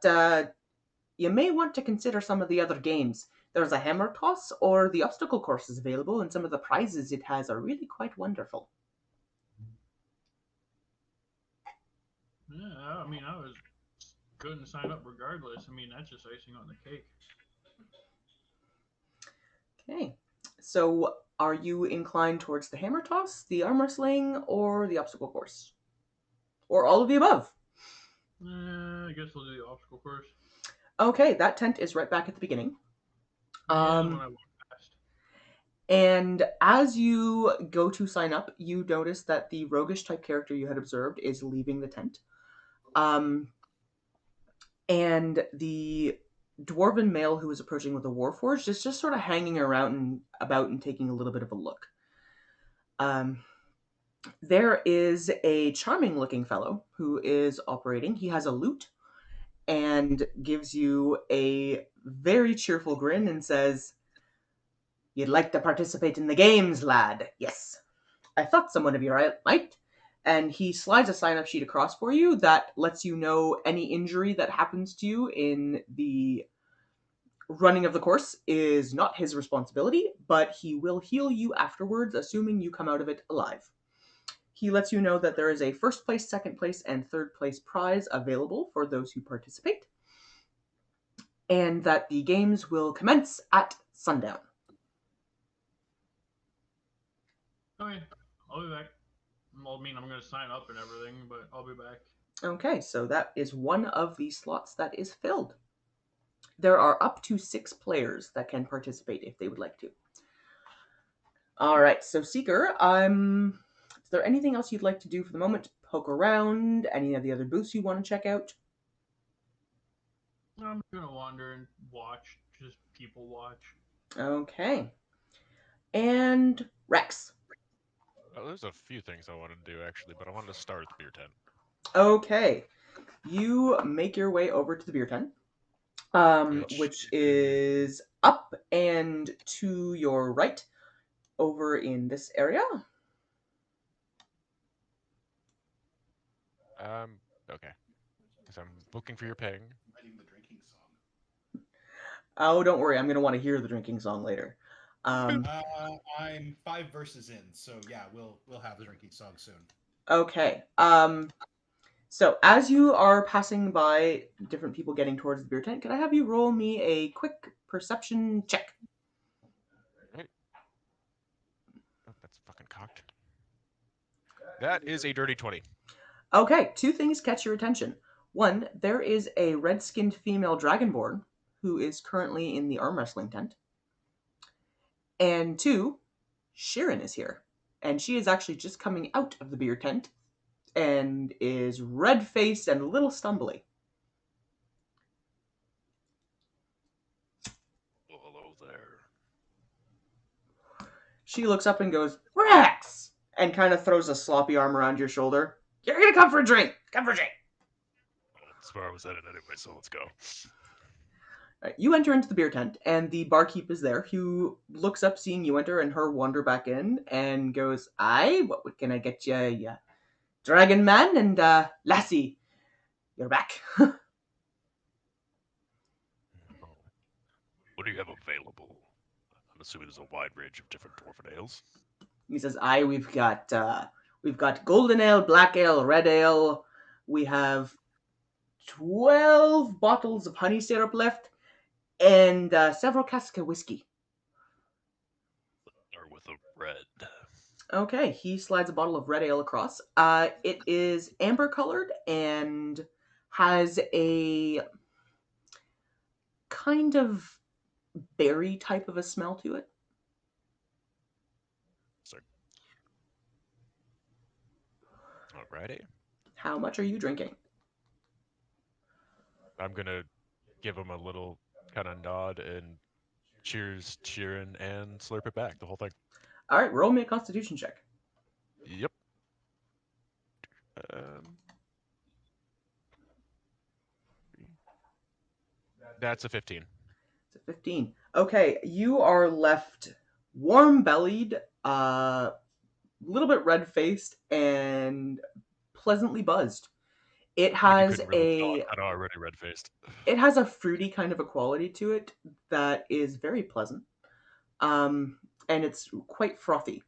you may want to consider some of the other games. There's a hammer toss or the obstacle course is available, and some of the prizes it has are really quite wonderful." Yeah, I mean, I was going to sign up regardless. I mean, that's just icing on the cake. Okay, so are you inclined towards the hammer toss, the arm wrestling, or the obstacle course? Or all of the above? I guess we'll do the obstacle course. Okay, that tent is right back at the beginning. Yeah, the one I walked past. And as you go to sign up, you notice that the roguish type character you had observed is leaving the tent. And the dwarven male who is approaching with a warforged is just sort of hanging around and about and taking a little bit of a look. There is a charming looking fellow who is operating. He has a lute and gives you a very cheerful grin and says, "You'd like to participate in the games, lad? Yes. I thought someone of you might." And he slides a sign-up sheet across for you that lets you know any injury that happens to you in the running of the course is not his responsibility, but he will heal you afterwards, assuming you come out of it alive. He lets you know that there is a first place, second place, and third place prize available for those who participate, and that the games will commence at sundown. Okay, I'll be back. Well, I mean, I'm gonna sign up and everything, but I'll be back. Okay, so that is one of the slots that is filled. There are up to 6 players that can participate if they would like to. All right, so Seeker, is there anything else you'd like to do for the moment? Poke around? Any of the other booths you want to check out? I'm gonna wander and watch, just people watch. Okay. And Rex. There's a few things I wanted to do actually, but I wanted to start at the beer tent. Okay. You make your way over to the beer tent, which is up and to your right over in this area. Okay. So I'm looking for your ping. Writing the drinking song. Oh, don't worry. I'm going to want to hear the drinking song later. I'm 5 verses in, so yeah, we'll have the drinking song soon. Okay. So as you are passing by different people getting towards the beer tent, could I have you roll me a quick perception check? Right. Oh, that's fucking cocked. That is a dirty 20. Okay, 2 things catch your attention. One, there is a red-skinned female dragonborn who is currently in the arm wrestling tent. And 2, Shirin is here. And she is actually just coming out of the beer tent and is red-faced and a little stumbly. Oh, hello there. She looks up and goes, "Rex!" and kind of throws a sloppy arm around your shoulder. "You're gonna come for a drink! Come for a drink!" Well, that's where I was headed anyway, so let's go. Right, you enter into the beer tent, and the barkeep is there, who looks up seeing you enter and her wander back in, and goes, "Aye, what can I get you, ya dragon man and lassie? You're back." Oh. What do you have available? I'm assuming there's a wide range of different dwarven ales. He says, "Aye, we've got golden ale, black ale, red ale. We have 12 bottles of honey syrup left, and several casks of whiskey." Or with a red. Okay, he slides a bottle of red ale across. It is amber colored and has a kind of berry type of a smell to it. Sorry. Alrighty. How much are you drinking? I'm gonna give him a little kind of nod and cheers, cheering, and slurp it back, the whole thing. All right, roll me a Constitution check. Yep. That's a 15. It's a 15. Okay, you are left warm-bellied, a little bit red-faced, and pleasantly buzzed. It has I know, already red-faced. It has a fruity kind of a quality to it that is very pleasant, and it's quite frothy.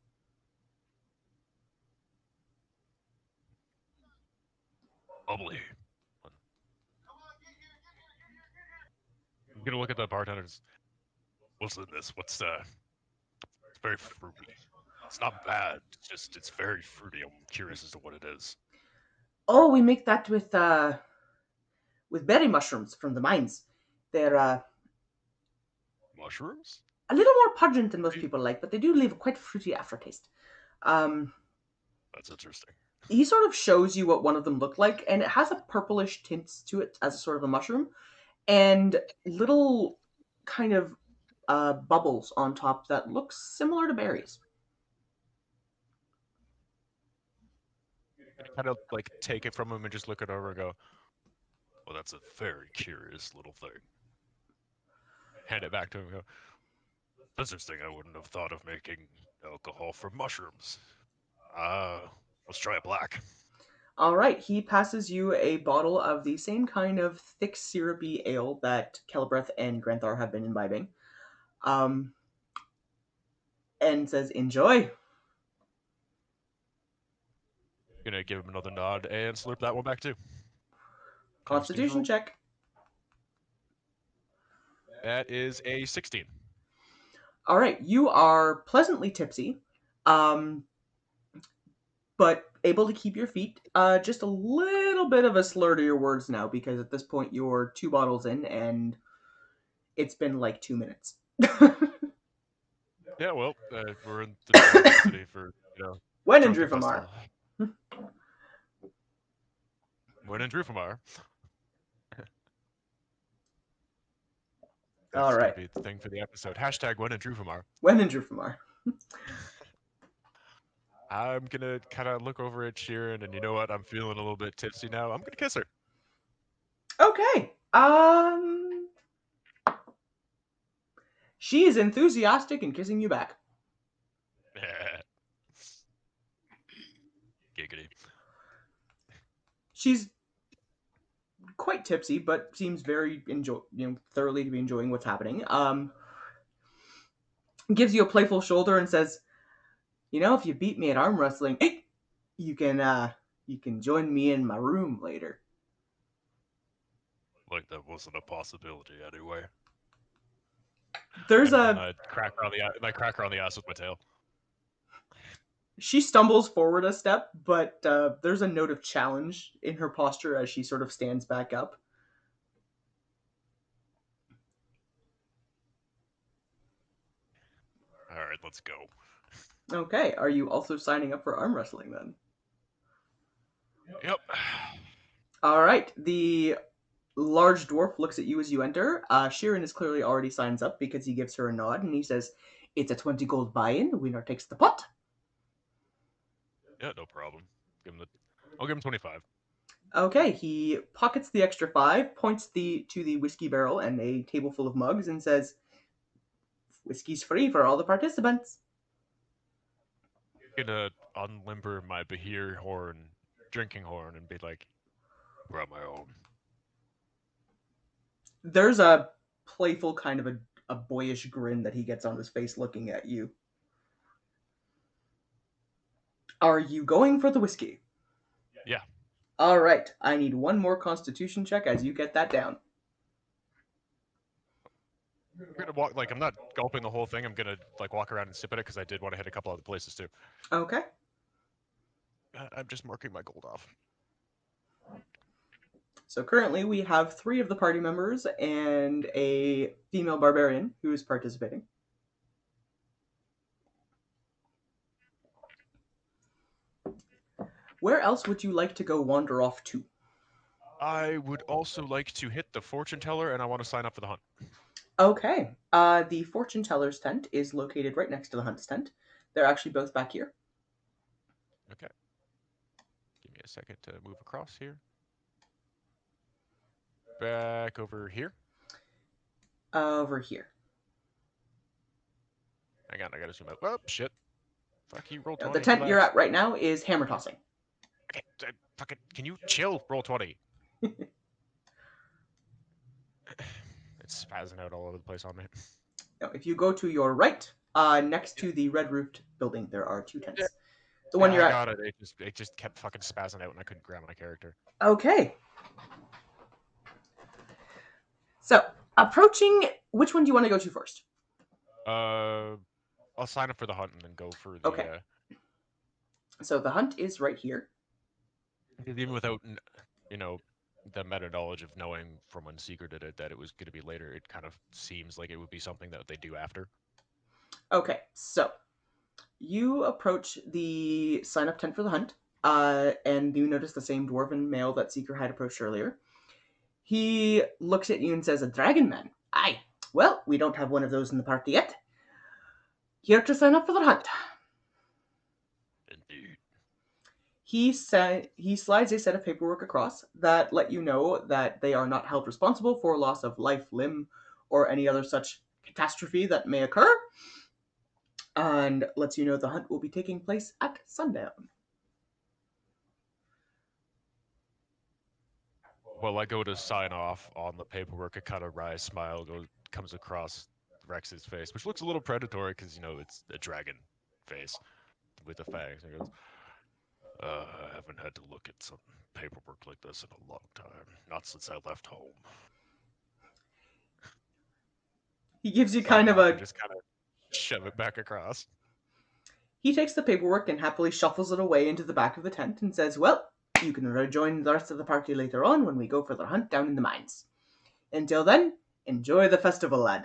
Bubbly. I'm gonna look at the bartenders. What's in this? It's very fruity. It's not bad. It's very fruity. I'm curious as to what it is. Oh, we make that with berry mushrooms from the mines. They're Mushrooms? a little more pungent than most people like, but they do leave a quite fruity aftertaste. That's interesting. He sort of shows you what one of them looked like, and it has a purplish tint to it as a sort of a mushroom, and little kind of bubbles on top that look similar to berries. Kind of like take it from him and just look it over and go, well, that's a very curious little thing. Hand it back to him and go, that's interesting. I wouldn't have thought of making alcohol from mushrooms. Let's try it black. All right, he passes you a bottle of the same kind of thick syrupy ale that Celebreth and Granthar have been imbibing, and says, "Enjoy." Gonna give him another nod and slurp that one back too. Constitution check. That is a 16. All right, you are pleasantly tipsy, but able to keep your feet. Just a little bit of a slur to your words now because at this point you're 2 bottles in and it's been like 2 minutes. Yeah, well, we're in the city for, When in drunken Drufomar. festival. When in Drufomar. That's All gonna right. be the thing for the episode. Hashtag when in Drufomar. When in Drufomar. I'm gonna kind of look over at Sheeran, and you know what? I'm feeling a little bit tipsy now. I'm gonna kiss her. Okay. She is enthusiastic in kissing you back. Giggity. She's quite tipsy, but seems very thoroughly to be enjoying what's happening. Gives you a playful shoulder and says, if you beat me at arm wrestling, you can join me in my room later. Like that wasn't a possibility anyway. There's I crack her on the ass with my tail. She stumbles forward a step, but there's a note of challenge in her posture as she sort of stands back up. All right, let's go. Okay, are you also signing up for arm wrestling then? Yep. All right, the large dwarf looks at you as you enter. Sheeran is clearly already signs up because he gives her a nod and he says, "It's a 20 gold buy-in. The winner takes the pot." Yeah, no problem. I'll give him 25. Okay, he pockets the extra 5, points to the whiskey barrel and a table full of mugs, and says, "Whiskey's free for all the participants." I'm gonna unlimber my Bahir drinking horn, and be like, brought my own. There's a playful kind of a boyish grin that he gets on his face looking at you. Are you going for the whiskey? Yeah. All right, I need one more constitution check as you get that down. I'm gonna walk, I'm not gulping the whole thing. I'm gonna walk around and sip at it because I did want to hit a couple other places too. Okay. I'm just marking my gold off. So currently we have 3 of the party members and a female barbarian who is participating. Where else would you like to go wander off to? I would also like to hit the fortune teller, and I want to sign up for the hunt. Okay. The fortune teller's tent is located right next to the hunt's tent. They're actually both back here. Okay. Give me a second to move across here. Back over here. Over here. Hang on, I gotta zoom out. Oh, shit. Fuck you, roll 20. The tent you're relax. at right now is hammer tossing. Okay, fucking, can you chill? Roll 20. It's spazzing out all over the place on me. Now, if you go to your right, next to the red roofed building, there are 2 tents. Yeah. The one you're I at. got it. It just kept fucking spazzing out, and I couldn't grab my character. Okay. So, approaching, which one do you want to go to first? I'll sign up for the hunt and then go for the. Okay. So the hunt is right here. Even without, the meta knowledge of knowing from when Seeker did it that it was going to be later, it kind of seems like it would be something that they do after. Okay, so you approach the sign up tent for the hunt, and you notice the same dwarven male that Seeker had approached earlier. He looks at you and says, "A dragon man? Aye. Well, we don't have one of those in the party yet. Here to sign up for the hunt." Indeed. He slides a set of paperwork across that let you know that they are not held responsible for loss of life, limb, or any other such catastrophe that may occur, and lets you know the hunt will be taking place at sundown. Well, I go to sign off on the paperwork. A kind of wry smile comes across Rex's face, which looks a little predatory because it's a dragon face with the fangs. And he goes, I haven't had to look at some paperwork like this in a long time. Not since I left home. He gives you Sign kind of off a and just kind of shove it back across. He takes the paperwork and happily shuffles it away into the back of the tent and says, "Well, you can rejoin the rest of the party later on when we go for the hunt down in the mines. Until then, enjoy the festival, lad."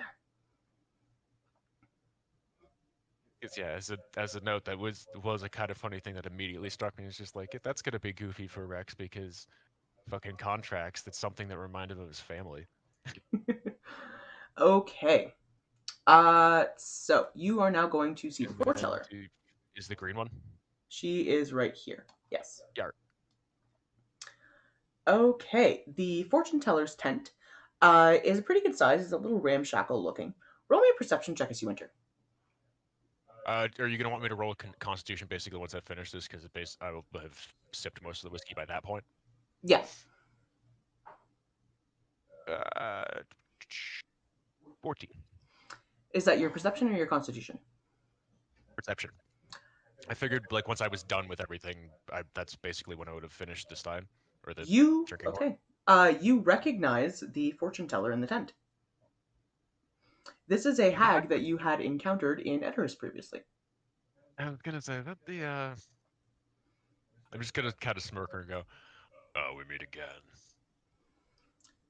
Yeah, as a note, that was a kind of funny thing that immediately struck me. It's just like, that's gonna be goofy for Rex because fucking contracts. That's something that reminded him of his family. Okay. So you are now going to see the And then foreteller. Is the green one? She is right here. Yes. Yeah. Okay. The fortune teller's tent is a pretty good size. It's a little ramshackle looking. Roll me a perception check as you enter. Are you gonna want me to roll a Constitution basically once I finish this? Because I will have sipped most of the whiskey by that point. Yeah. 14. Is that your perception or your constitution? Perception. I figured like once I was done with everything, that's basically when I would have finished this time, or the drinking horn. Okay. You recognize the fortune teller in the tent. This is a hag that you had encountered in Edoras previously. I was gonna say that I'm just gonna kind of smirk her and go, "Oh, we meet again."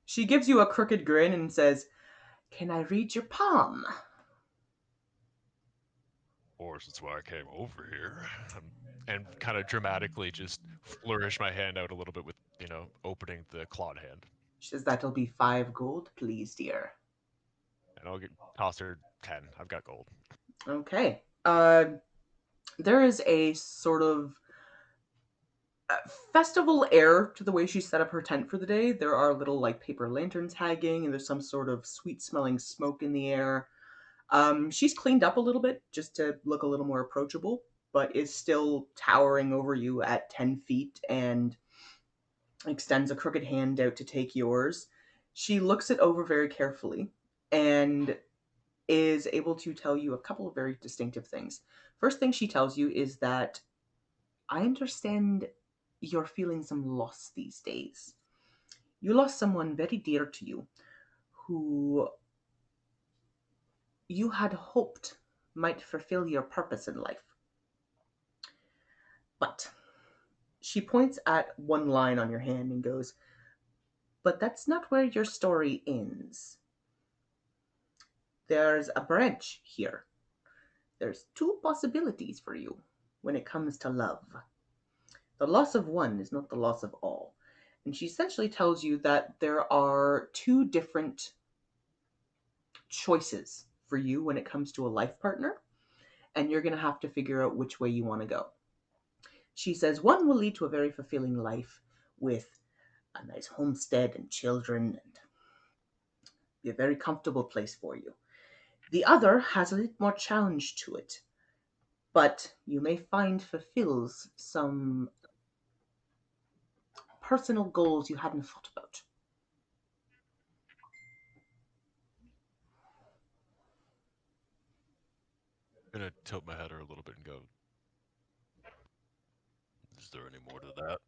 She gives you a crooked grin and says, "Can I read your palm?" Of course, that's why I came over here. And kind of dramatically just flourish my hand out a little bit with, opening the clawed hand. She says, "That'll be 5 gold, please, dear." And I'll toss her 10. I've got gold. Okay. There is a sort of festival air to the way she set up her tent for the day. There are little like paper lanterns hanging, and there's some sort of sweet smelling smoke in the air. She's cleaned up a little bit just to look a little more approachable, but is still towering over you at 10 feet and extends a crooked hand out to take yours. She looks it over very carefully and is able to tell you a couple of very distinctive things. First thing she tells you is that, "I understand you're feeling some loss these days. You lost someone very dear to you who you had hoped might fulfill your purpose in life. But," she points at one line on your hand and goes, "but that's not where your story ends. There's a branch here. There's 2 possibilities for you when it comes to love. The loss of one is not the loss of all." And she essentially tells you that there are 2 different choices for you when it comes to a life partner, and you're going to have to figure out which way you want to go. She says one will lead to a very fulfilling life with a nice homestead and children and be a very comfortable place for you. The other has a little more challenge to it, but you may find fulfills some personal goals you hadn't thought about. I'm gonna tilt my head a little bit and go, "Is there any more to that?"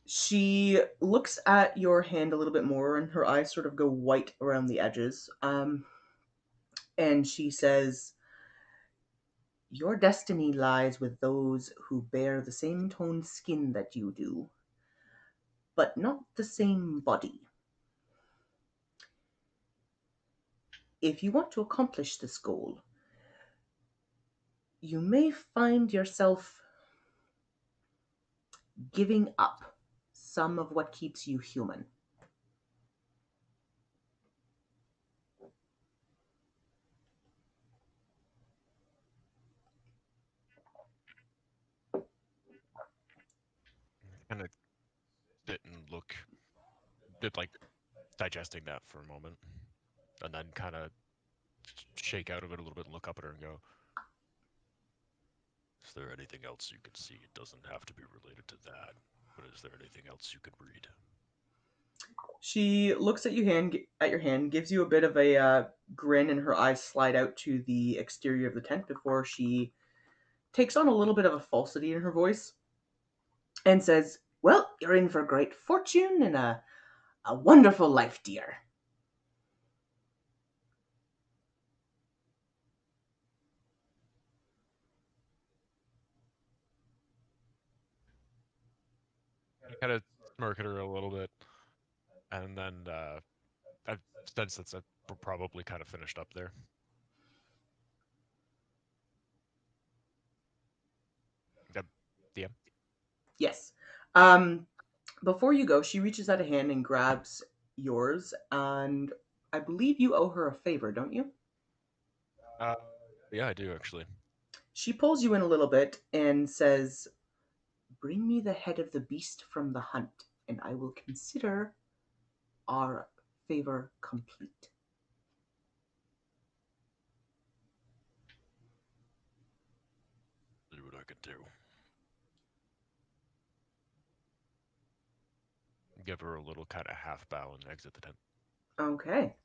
She looks at your hand a little bit more, and her eyes sort of go white around the edges. And she says, "Your destiny lies with those who bear the same toned skin that you do, but not the same body. If you want to accomplish this goal, you may find yourself giving up some of what keeps you human. Kind of sit and look, bit like digesting that for a moment, and then kind of shake out of it a little bit and look up at her and go, "Is there anything else you can see? It doesn't have to be related to that, but is there anything else you could read?" She looks at your hand, gives you a bit of a grin, and her eyes slide out to the exterior of the tent before she takes on a little bit of a falsity in her voice and says, "Well, you're in for great fortune and a wonderful life, dear." I kind of smirk at her a little bit, and then I sense that we're probably kind of finished up there. DM. Yes. Before you go, she reaches out a hand and grabs yours, and I believe you owe her a favor, don't you? Yeah, I do actually. She pulls you in a little bit and says, "Bring me the head of the beast from the hunt, and I will consider our favor complete." See what I can do. Give her a little kind of half bow and exit the tent. Okay.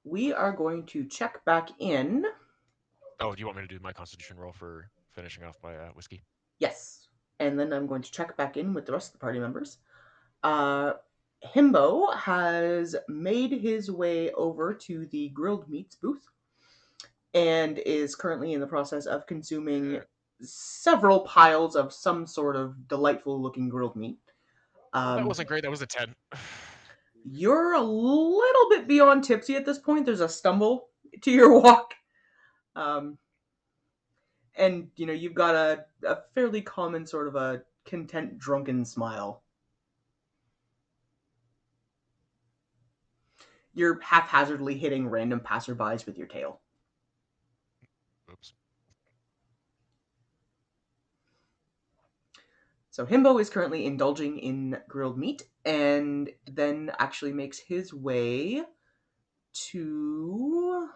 We are going to check back in. Oh, do you want me to do my constitution roll for finishing off my whiskey? Yes. And then I'm going to check back in with the rest of the party members. Himbo has made his way over to the grilled meats booth and is currently in the process of consuming several piles of some sort of delightful looking grilled meat. That wasn't great. That was a 10. You're a little bit beyond tipsy at this point. There's a stumble to your walk. And, you've got a fairly common sort of a content drunken smile. You're haphazardly hitting random passerbys with your tail. Oops. So Himbo is currently indulging in grilled meat and then actually makes his way to...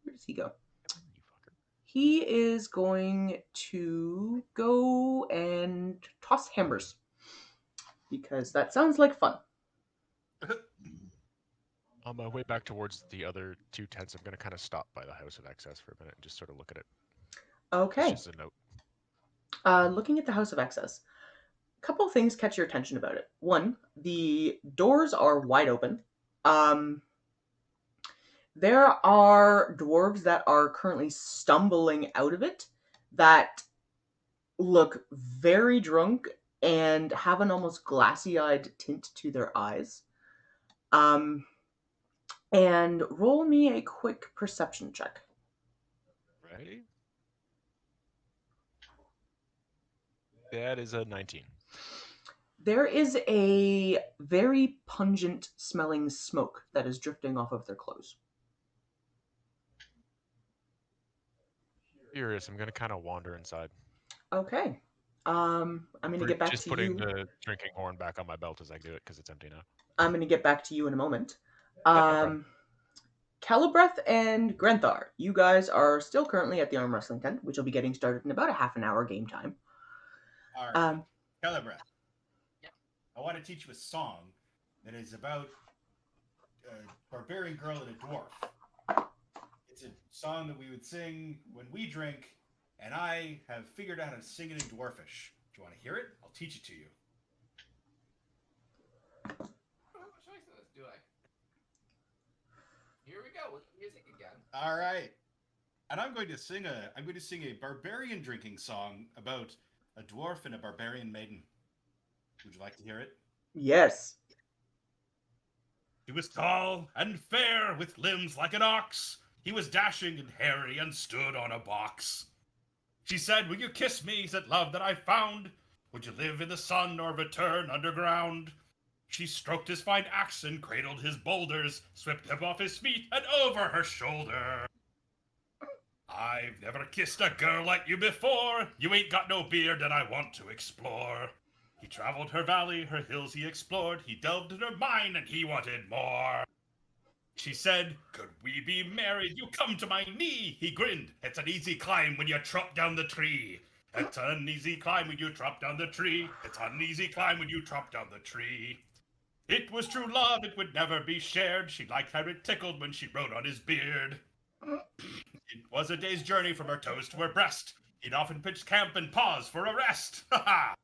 Where does he go? You fucker. He is going to go and toss hammers because that sounds like fun. On my way back towards the other two tents, I'm going to kind of stop by the House of Excess for a minute and just sort of look at it. Okay. It's just a note. Looking at the House of Excess, a couple of things catch your attention about it. One, the doors are wide open. There are dwarves that are currently stumbling out of it that look very drunk and have an almost glassy-eyed tint to their eyes. And roll me a quick perception check. Ready? That is a 19. There is a very pungent smelling smoke that is drifting off of their clothes. Curious, I'm going to kind of wander inside. Okay. I'm going to get back just to putting you. the drinking horn back on my belt as I do it because it's empty now. I'm going to get back to you in a moment. No problem. Calibreth and Grenthar, you guys are still currently at the arm wrestling tent, which will be getting started in about a half an hour game time. All right. Calibreth. Yeah. I want to teach you a song that is about a barbarian girl and a dwarf. It's a song that we would sing when we drink, and I have figured out how to sing it in dwarfish. Do you want to hear it? I'll teach it to you. I don't have a choice in this, do I? Here we go with music again. All right. And I'm going to sing a barbarian drinking song about a dwarf and a barbarian maiden. Would you like to hear it? Yes. He was tall and fair, with limbs like an ox. He was dashing and hairy and stood on a box. She said, "Will you kiss me?" said love that I found. Would you live in the sun or return underground? She stroked his fine axe and cradled his boulders, swept them off his feet and over her shoulder. I've never kissed a girl like you before. You ain't got no beard and I want to explore. He traveled her valley, her hills he explored. He delved in her mine and he wanted more. She said, could we be married? You come to my knee. He grinned. It's an easy climb when you trot down the tree. It's an easy climb when you trot down the tree. It's an easy climb when you trot down the tree. It was true love, it would never be shared. She liked how it tickled when she rode on his beard. It was a day's journey from her toes to her breast. He'd often pitched camp and pause for a rest. Ha ha!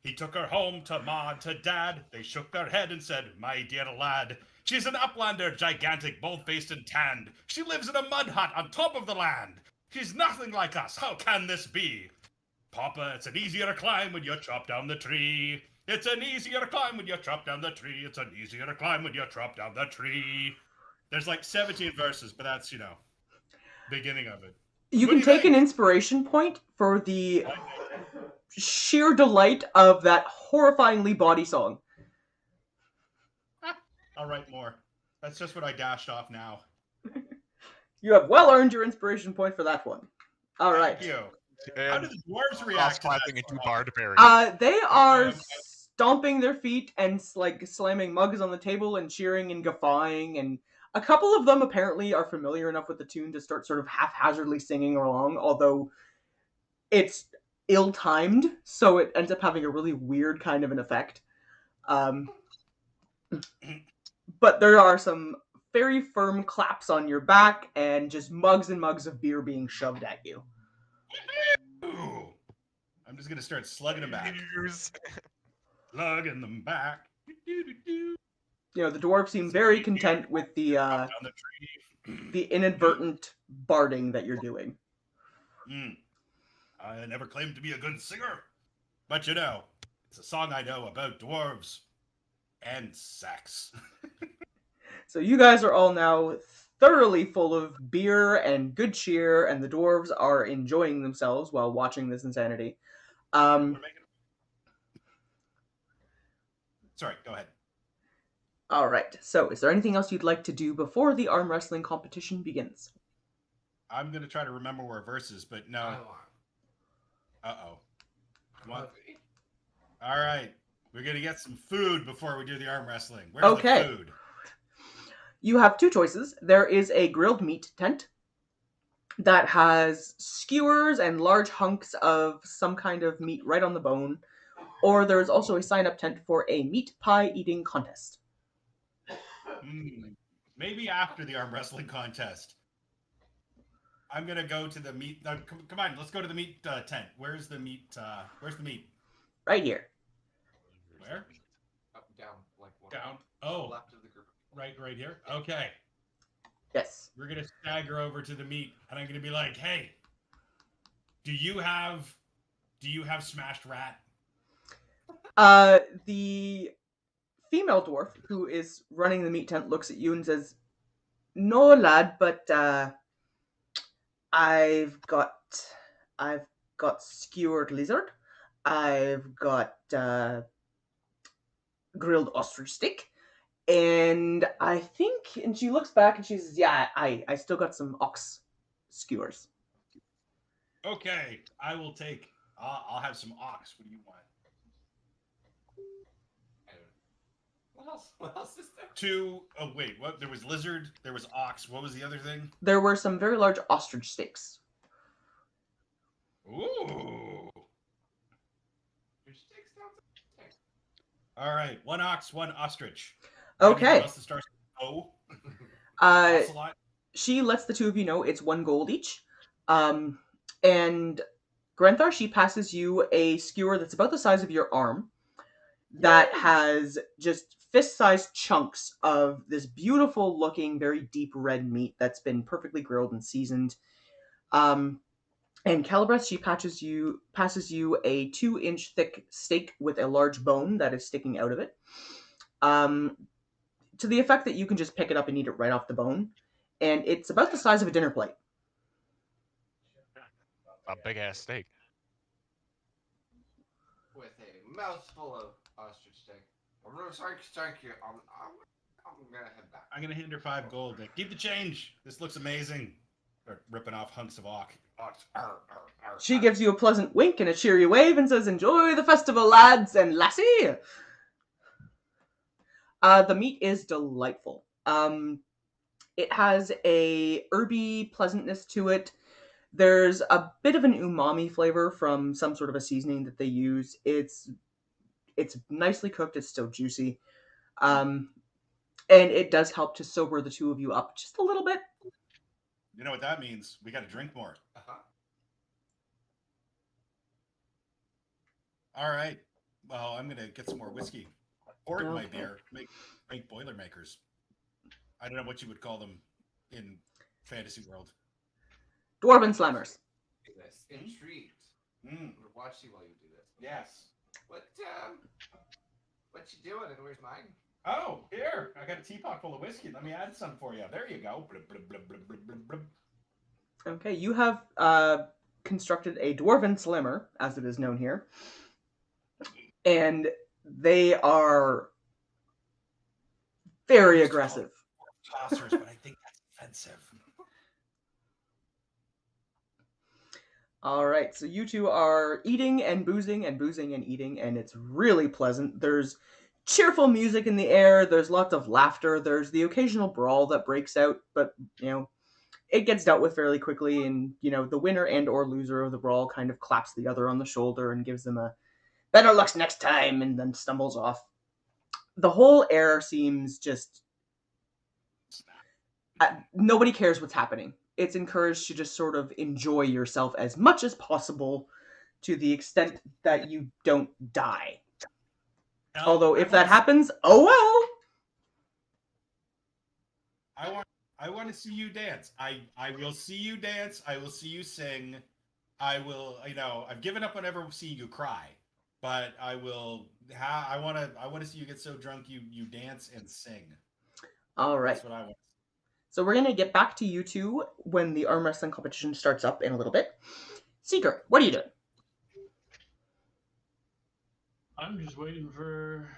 He took her home to Ma and to Dad. They shook their head and said, my dear lad, she's an uplander, gigantic, bold-faced and tanned. She lives in a mud hut on top of the land. She's nothing like us. How can this be? Papa, it's an easier climb when you chop down the tree. It's an easier climb when you chop down the tree. It's an easier climb when you chop down the tree. There's like 17 verses, but that's, beginning of it. You What can do you take an think? inspiration point for the sheer delight of that horrifyingly bawdy song. I'll write more. That's just what I dashed off now. You have well earned your inspiration point for that one. All right. Thank you. How And do the dwarves react to that? cross-clapping into Bardberry. They are am- stomping their feet and like slamming mugs on the table and cheering and guffawing, and a couple of them apparently are familiar enough with the tune to start sort of haphazardly singing along, although it's ill-timed, so it ends up having a really weird kind of an effect. But there are some very firm claps on your back and just mugs and mugs of beer being shoved at you. Ooh. I'm just gonna start slugging them back. Cheers. Slugging them back. You know, the dwarves seem very content with the Down the tree. the inadvertent barding that you're doing. I never claimed to be a good singer, but it's a song I know about dwarves and sex. So you guys are all now thoroughly full of beer and good cheer, and the dwarves are enjoying themselves while watching this insanity. Sorry, go ahead. All right. So, is there anything else you'd like to do before the arm wrestling competition begins? I'm gonna try to remember where verse is, but no. Uh-oh. Come on. All right. We're gonna get some food before we do the arm wrestling. Where's Okay. the food? You have two choices. There is a grilled meat tent that has skewers and large hunks of some kind of meat right on the bone, or there is also a sign-up tent for a meat pie eating contest. Maybe after the arm wrestling contest. I'm gonna go to the meat. Come on, let's go to the meat tent. Where's the meat? Where's the meat? Right here. Where? Up, down, like one. Down. Oh, Left of the group. right here. Okay. Yes. We're gonna stagger over to the meat, and I'm gonna be like, "Hey, do you have smashed rat?" The female dwarf who is running the meat tent looks at you and says, "No, lad, but I've got skewered lizard. I've got grilled ostrich steak, and I think." And she looks back and she says, "Yeah, I still got some ox skewers." Okay, I will take. I'll have some ox. What do you want? I don't know. What else is there? Oh wait, what? There was lizard. There was ox. What was the other thing? There were some very large ostrich steaks. Ooh. Your steak sounds like All right, one ox, one ostrich. Okay. Anything else that starts with O? Ocelot? She lets the two of you know it's 1 gold each. And Grenthar, she passes you a skewer that's about the size of your arm that has just fist-sized chunks of this beautiful looking, very deep red meat that's been perfectly grilled and seasoned. And Calabreth, she passes you a 2-inch thick steak with a large bone that is sticking out of it. To the effect that you can just pick it up and eat it right off the bone. And it's about the size of a dinner plate. A big ass steak. with a mouthful of ostrich steak. I'm really sorry, thank you. I'm gonna head back. I'm gonna hand her 5 gold. Keep the change. This looks amazing. Start ripping off hunks of auk. She gives you a pleasant wink and a cheery wave and says, "Enjoy the festival, lads and lassie." The meat is delightful. It has a herby pleasantness to it. There's a bit of an umami flavor from some sort of a seasoning that they use. It's nicely cooked. It's still juicy. And it does help to sober the two of you up just a little bit. You know what that means? We got to drink more. All right. Well, I'm gonna get some more whiskey. Pour it in my beer. Make Boilermakers. I don't know what you would call them in fantasy world. Dwarven slammers. This intrigued. Mm. I'm gonna watch you while you do this. Yes. What you doing? And where's mine? Oh, here. I got a teapot full of whiskey. Let me add some for you. There you go. Blub, blub, blub, blub, blub, blub. Okay, you have constructed a dwarven slammer, as it is known here. And they are very aggressive. Tossers, but I think that's offensive. All right, so you two are eating and boozing and boozing and eating, and it's really pleasant. There's cheerful music in the air. There's lots of laughter. There's the occasional brawl that breaks out, but, it gets dealt with fairly quickly, and, the winner and or loser of the brawl kind of claps the other on the shoulder and gives them a better luck next time, and then stumbles off. The whole air seems just... nobody cares what's happening. It's encouraged to just sort of enjoy yourself as much as possible to the extent that you don't die. No, Although, if that happens, oh well! I want to see you dance. I will see you dance. I will see you sing. I will, I've given up on ever seeing you cry, but I will. I want to see you get so drunk you dance and sing. All right. That's what I want. So we're gonna get back to you two when the arm wrestling competition starts up in a little bit. Seeker, what are you doing? I'm just waiting for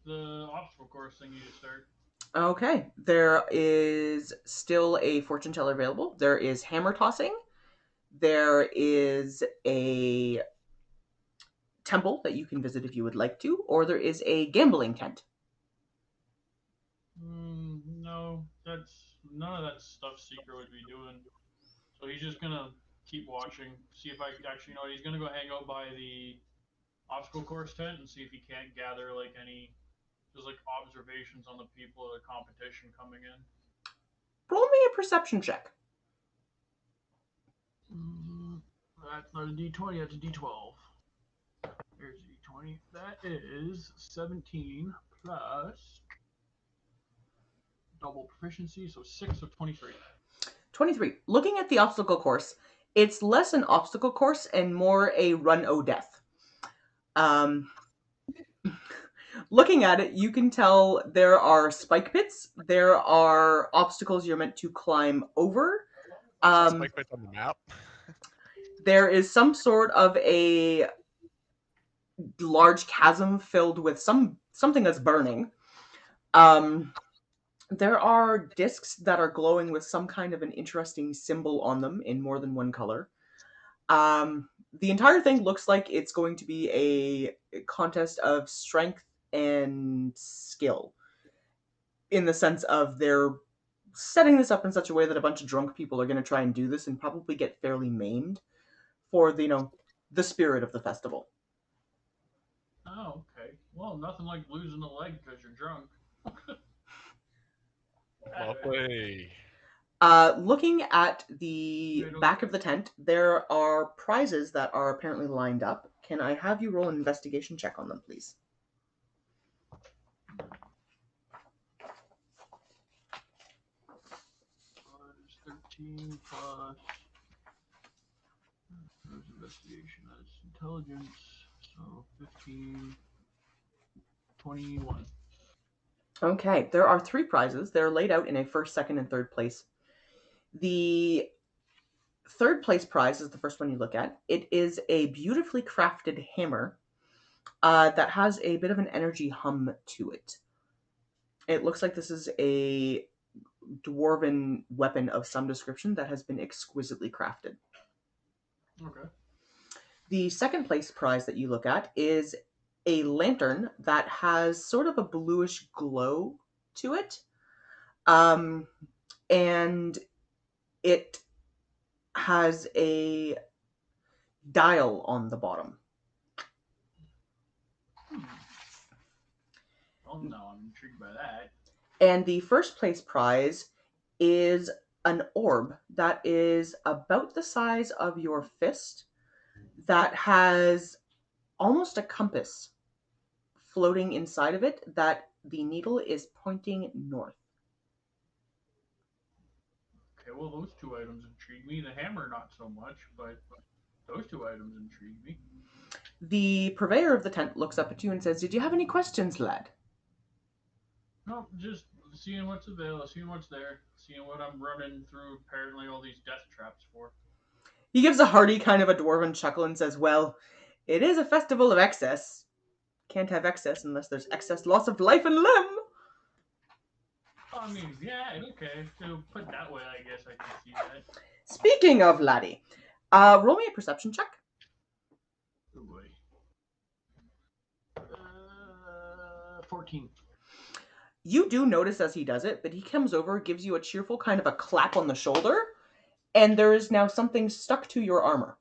the obstacle course thingy to start. Okay, there is still a fortune teller available. There is hammer tossing. There is a temple that you can visit if you would like to, or there is a gambling tent. No, that's none of that stuff Seeker would be doing. So he's just gonna keep watching, see if I actually know. He's gonna go hang out by the obstacle course tent and see if he can't gather any just observations on the people of the competition coming in. Roll me a perception check. That's not a D20, that's a D12. There's a D20. That is 17 plus double proficiency, so 6 of 23. 23. Looking at the obstacle course, it's less an obstacle course and more a run-o-death. Looking at it, you can tell there are spike pits. There are obstacles you're meant to climb over. Spike pits on the map. There is some sort of a large chasm filled with something that's burning. There are discs that are glowing with some kind of an interesting symbol on them in more than one color. The entire thing looks like it's going to be a contest of strength and skill, in the sense of they're setting this up in such a way that a bunch of drunk people are going to try and do this and probably get fairly maimed for the spirit of the festival. Oh, okay. Well, nothing like losing a leg because you're drunk. Lovely. Looking at the back of the tent, there are prizes that are apparently lined up. Can I have you roll an investigation check on them, please? 13 plus investigation, that's intelligence, so 15, 21. Okay, there are 3 prizes. They're laid out in a first, second, and third place. The third place prize is the first one you look at. It is a beautifully crafted hammer that has a bit of an energy hum to it. It looks like this is a dwarven weapon of some description that has been exquisitely crafted. Okay. The second place prize that you look at is a lantern that has sort of a bluish glow to it. And it has a dial on the bottom. Well, no, I'm intrigued by that. And the first place prize is an orb that is about the size of your fist that has almost a compass floating inside of it that the needle is pointing north. Okay, well, those two items intrigue me. The hammer, not so much, but those two items intrigue me. The purveyor of the tent looks up at you and says, "Did you have any questions, lad?" No, just seeing what's available, seeing what's there, seeing what I'm running through apparently all these death traps for. He gives a hearty kind of a dwarven chuckle and says, "Well, it is a festival of excess. Can't have excess unless there's excess loss of life and limb." I mean, yeah, okay. So put it that way, I guess I can see that. Speaking of laddie, roll me a perception check. Oh boy. 14. You do notice as he does it, but he comes over, gives you a cheerful kind of a clap on the shoulder, and there is now something stuck to your armor.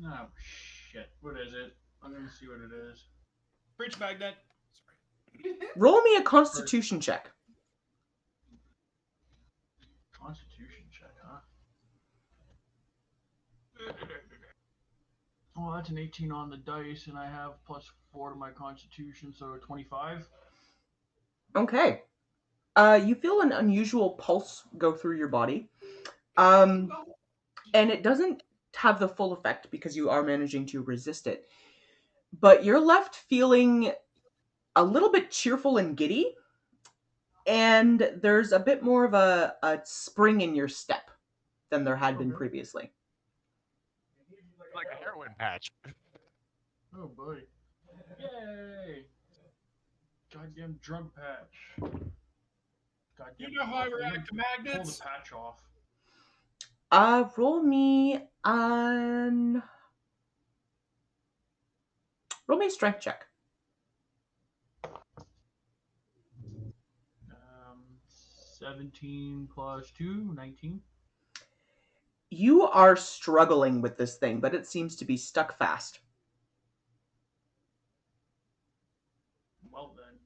Oh, shit. What is it? I'm going to see what it is. Breach magnet. Sorry. Roll me a constitution check. Constitution check, huh? Well, that's an 18 on the dice, and I have +4 to my constitution, so 25. Okay. You feel an unusual pulse go through your body. And it doesn't have the full effect because you are managing to resist it. But you're left feeling a little bit cheerful and giddy. And there's a bit more of a spring in your step than there had been previously. Like a heroin patch. Oh boy. Yay! Goddamn drug patch. Goddamn. You know how I react to Pull magnets? the patch off. Roll me a strength check. 17 plus 2, 19. You are struggling with this thing, but it seems to be stuck fast. Well then,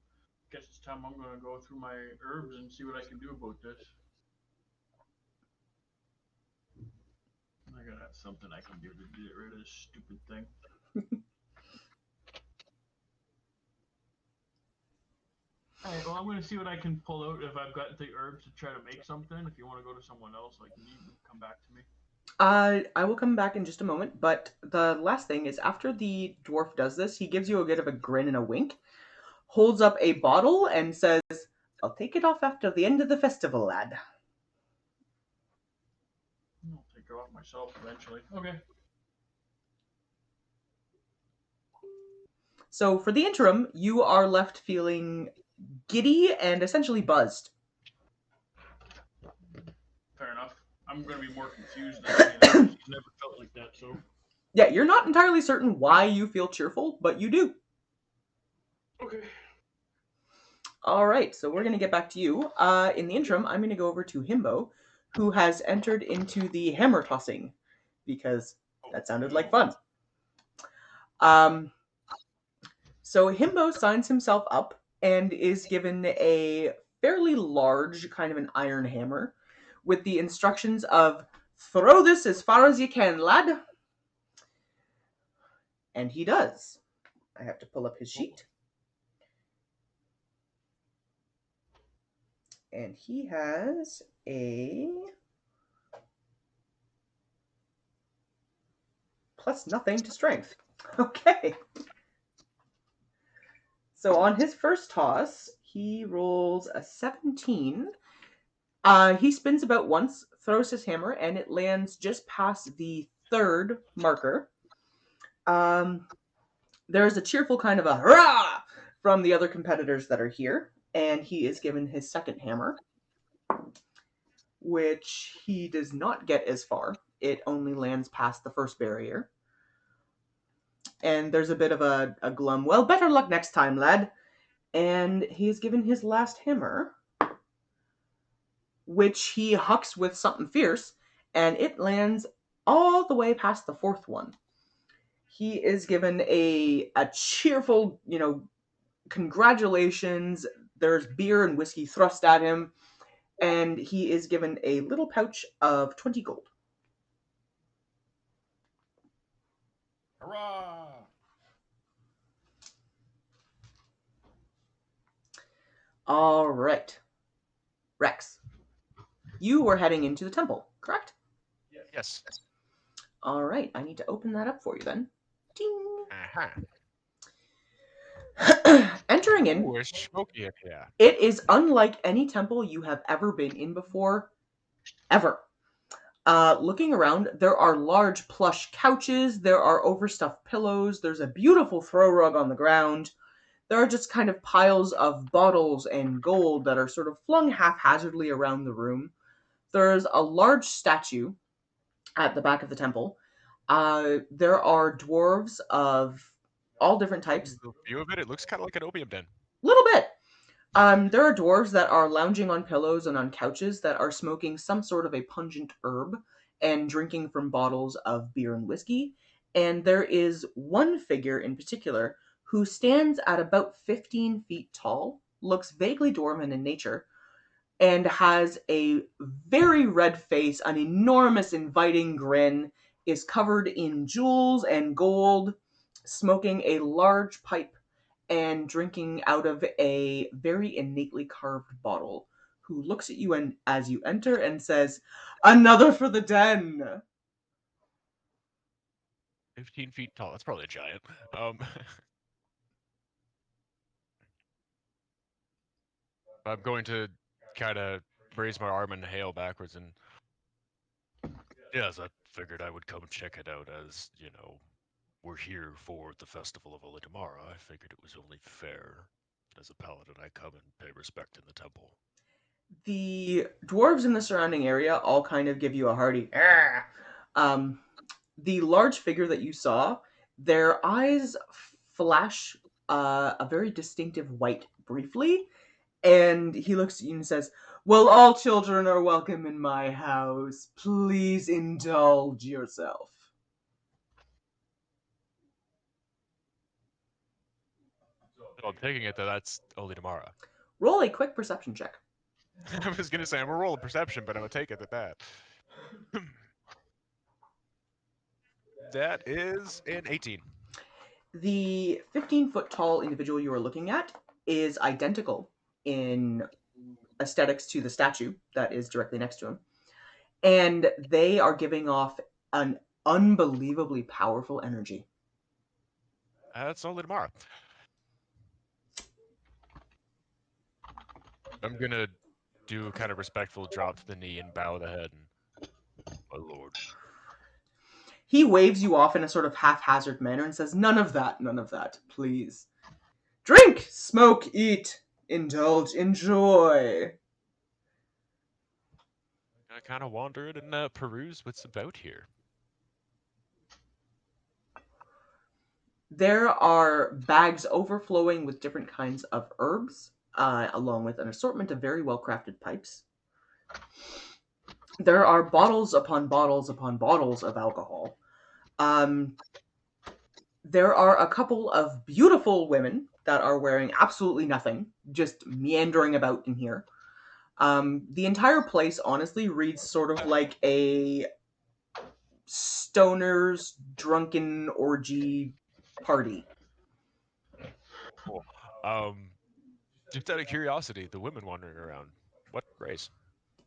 guess it's time I'm gonna go through my herbs and see what I can do about this. I gotta have something I can do to get rid of this stupid thing. Alright, well I'm gonna see what I can pull out if I've got the herbs to try to make something. If you want to go to someone else, like you can come back to me. I will come back in just a moment, but the last thing is after the dwarf does this, he gives you a bit of a grin and a wink, holds up a bottle and says, "I'll take it off after the end of the festival, lad." I'll take it off myself eventually. Okay. So for the interim, you are left feeling giddy and essentially buzzed. Fair enough. I'm gonna be more confused than anything. I've never felt like that, so. Yeah, you're not entirely certain why you feel cheerful, but you do. Okay. All right, so we're going to get back to you. In the interim, I'm going to go over to Himbo, who has entered into the hammer tossing, because that sounded like fun. So Himbo signs himself up and is given a fairly large kind of an iron hammer with the instructions of, "Throw this as far as you can, lad." And he does. I have to pull up his sheet. And he has a plus nothing to strength. Okay. So on his first toss, he rolls a 17. He spins about once, throws his hammer, and it lands just past the third marker. there's a cheerful kind of a hurrah from the other competitors that are here, and he is given his second hammer, which he does not get as far. It only lands past the first barrier. And there's a bit of a glum, well, better luck next time, lad. And he is given his last hammer, which he hucks with something fierce, and it lands all the way past the fourth one. He is given a cheerful, congratulations. There's beer and whiskey thrust at him, and he is given a little pouch of 20 gold. Hurrah! All right. Rex, you were heading into the temple, correct? Yes. All right, I need to open that up for you then. Ding. Entering in, Ooh, it's smoky in here. it is unlike any temple you have ever been in before, ever. Looking around, there are large plush couches, there are overstuffed pillows, there's a beautiful throw rug on the ground. There are just kind of piles of bottles and gold that are sort of flung haphazardly around the room. There's a large statue at the back of the temple. There are dwarves of all different types. The view of it looks kind of like an opium den. Little bit. There are dwarves that are lounging on pillows and on couches that are smoking some sort of a pungent herb and drinking from bottles of beer and whiskey. And there is one figure in particular who stands at about 15 feet tall, looks vaguely dwarven in nature, and has a very red face, an enormous inviting grin, is covered in jewels and gold, smoking a large pipe and drinking out of a very innately carved bottle, who looks at you and as you enter and says, "Another for the den." 15 feet tall. That's probably a giant. I'm going to kind of raise my arm and hail backwards and... Yes, I figured I would come check it out as, we're here for the Festival of Olitamara. I figured it was only fair as a paladin I come and pay respect in the temple. The dwarves in the surrounding area all kind of give you a hearty "Arr!" The large figure that you saw, their eyes flash a very distinctive white briefly, and he looks at you and says, "Well, all children are welcome in my house. Please indulge yourself." So I'm taking it that that's Olitamara. Roll a quick perception check. I was going to say, I'm going to roll a perception, but I'm going to take it at that. That is an 18. The 15-foot tall individual you are looking at is identical in aesthetics to the statue that is directly next to him. And they are giving off an unbelievably powerful energy. That's Olitamara. I'm going to do a kind of respectful drop to the knee and bow the head. And, my lord. He waves you off in a sort of haphazard manner and says, none of that, please. Drink, smoke, eat, indulge, enjoy." I kind of wander in and peruse what's about here. There are bags overflowing with different kinds of herbs, along with an assortment of very well-crafted pipes. There are bottles upon bottles upon bottles of alcohol. There are a couple of beautiful women that are wearing absolutely nothing, just meandering about in here. The entire place, honestly, reads sort of like a stoner's drunken orgy party. Cool. Just out of curiosity, the women wandering around, what race?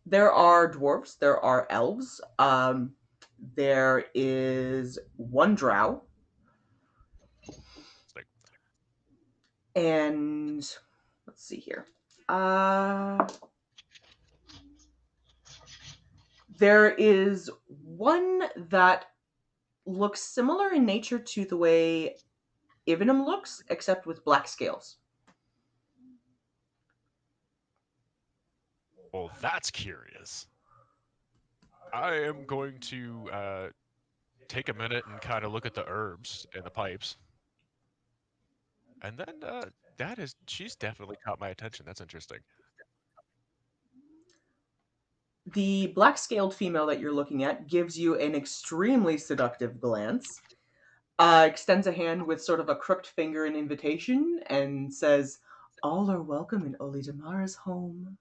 There are dwarves, there are elves, there is one drow, and let's see here. There is one that looks similar in nature to the way Ivanum looks, except with black scales. Well, that's curious. I am going to take a minute and kind of look at the herbs and the pipes. And then she's definitely caught my attention. That's interesting. The black scaled female that you're looking at gives you an extremely seductive glance, extends a hand with sort of a crooked finger in invitation, and says, "All are welcome in Olidamara's home."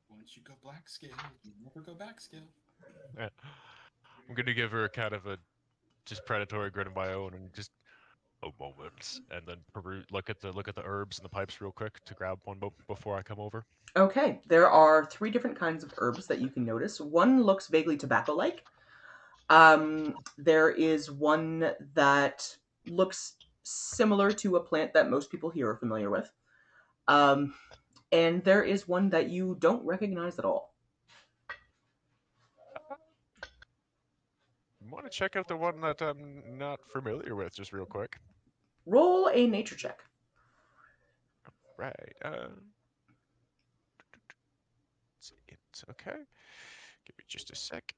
Once you go black scale, you never go back scale. Yeah. I'm gonna give her kind of a just predatory grin of my own and just a moment, and then look at the herbs and the pipes real quick to grab one before I come over. Okay, there are 3 different kinds of herbs that you can notice. One looks vaguely tobacco-like. There is one that looks similar to a plant that most people here are familiar with. Um, and there is one that you don't recognize at all. Want to check out the one that I'm not familiar with, just real quick. Roll a nature check. Right. It's okay. Give me just a sec.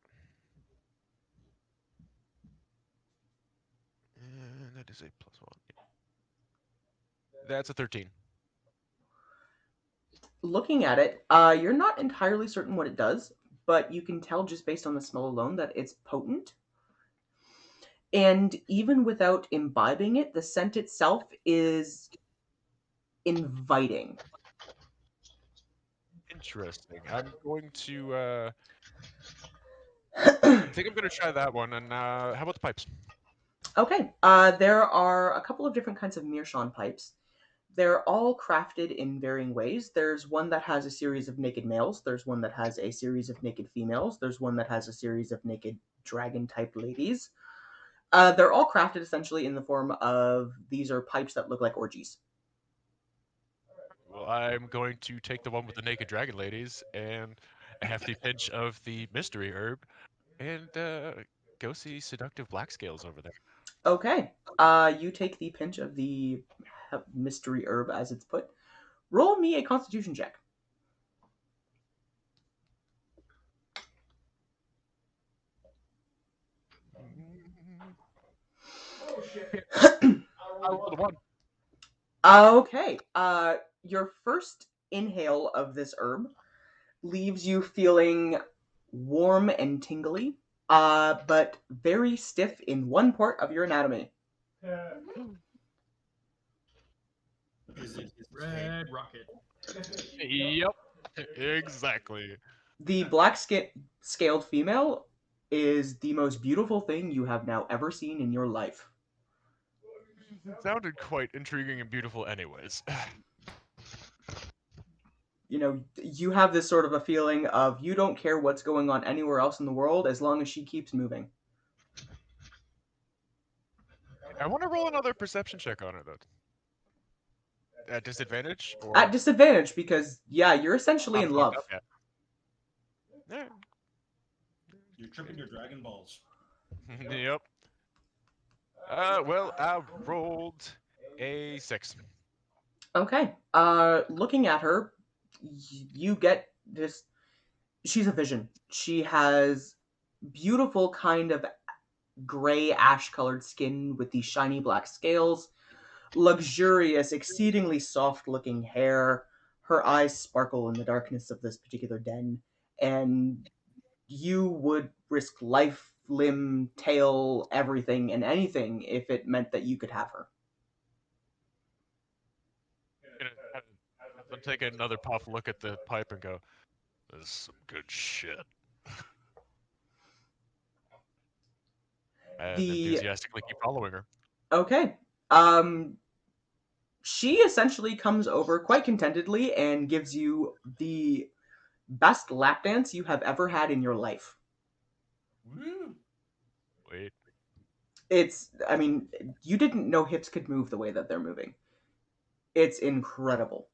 And that is a +1. That's a 13. Looking at it, you're not entirely certain what it does, but you can tell just based on the smell alone that it's potent. And even without imbibing it, the scent itself is inviting. Interesting. I'm going to. I think I'm going to try that one. And how about the pipes? Okay, there are a couple of different kinds of meerschaum pipes. They're all crafted in varying ways. There's one that has a series of naked males. There's one that has a series of naked females. There's one that has a series of naked dragon-type ladies. They're all crafted essentially in the form of these are pipes that look like orgies. Well, I'm going to take the one with the naked dragon ladies and a hefty pinch of the mystery herb and go see seductive black scales over there. Okay, you take the pinch of the mystery herb, as it's put. Roll me a Constitution check. I rolled a 1. Okay, your first inhale of this herb leaves you feeling warm and tingly, but very stiff in one part of your anatomy. Is it Red rocket. Yep, exactly. The black scaled female is the most beautiful thing you have now ever seen in your life. It sounded quite intriguing and beautiful, anyways. You know, you have this sort of a feeling of you don't care what's going on anywhere else in the world as long as she keeps moving. I want to roll another perception check on it, though. At disadvantage? Or... At disadvantage, because, yeah, you're essentially in love. Yeah. You're tripping your Dragon Balls. Yep. Well, I rolled a 6. Okay. Looking at her, you get this. She's a vision. She has beautiful kind of gray ash colored skin with these shiny black scales, luxurious, exceedingly soft looking hair. Her eyes sparkle in the darkness of this particular den, and you would risk life, limb, tail, everything and anything if it meant that you could have her. I'll take another puff, look at the pipe, and go, "This is some good shit." And enthusiastically keep following her. Okay. She essentially comes over quite contentedly and gives you the best lap dance you have ever had in your life. Woo! Wait. I mean, you didn't know hips could move the way that they're moving. It's incredible.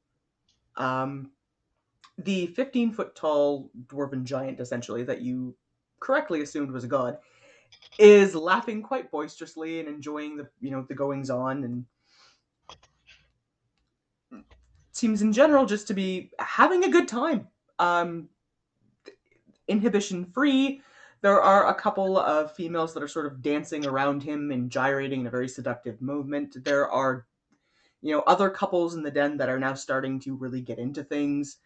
The 15-foot tall dwarven giant, essentially, that you correctly assumed was a god, is laughing quite boisterously and enjoying the goings on, and seems in general just to be having a good time. Um, Inhibition free. There are a couple of females that are sort of dancing around him and gyrating in a very seductive movement. There are, other couples in the den that are now starting to really get into things.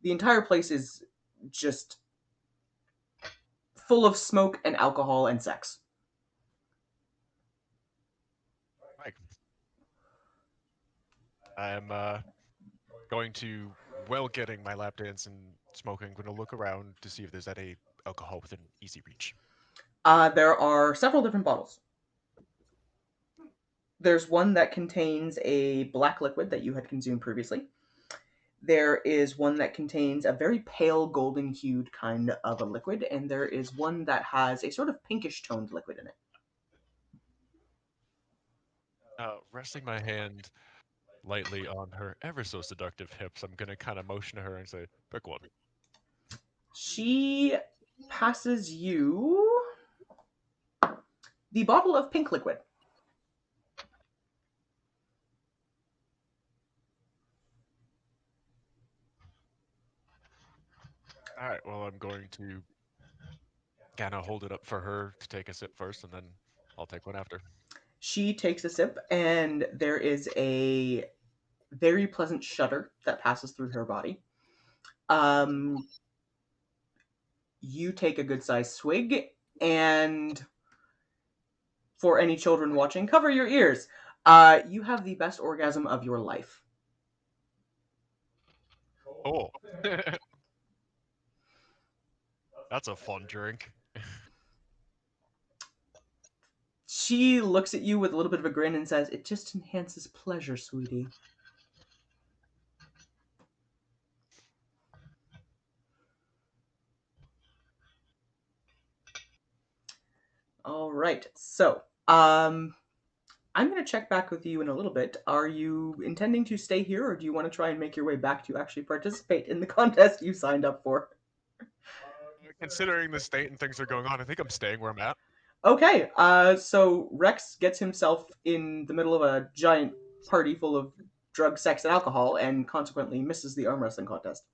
The entire place is just full of smoke and alcohol and sex. Mike. I'm going to, while getting my lap dance and smoking, going to look around to see if there's any alcohol within easy reach. There are several different bottles. There's one that contains a black liquid that you had consumed previously. There is one that contains a very pale golden hued kind of a liquid, and there is one that has a sort of pinkish toned liquid in it. Resting my hand lightly on her ever so seductive hips, I'm going to kind of motion to her and say, pick one. She passes you the bottle of pink liquid. All right, well, I'm going to kind of hold it up for her to take a sip first, and then I'll take one after. She takes a sip, and there is a very pleasant shudder that passes through her body. You take a good-sized swig, and for any children watching, cover your ears. You have the best orgasm of your life. Oh. That's a fun drink. She looks at you with a little bit of a grin and says, "It just enhances pleasure, sweetie." All right. So, I'm going to check back with you in a little bit. Are you intending to stay here, or do you want to try and make your way back to actually participate in the contest you signed up for? Considering the state and things are going on, I think I'm staying where I'm at. Okay. So Rex gets himself in the middle of a giant party full of drugs, sex, and alcohol, and consequently misses the arm wrestling contest.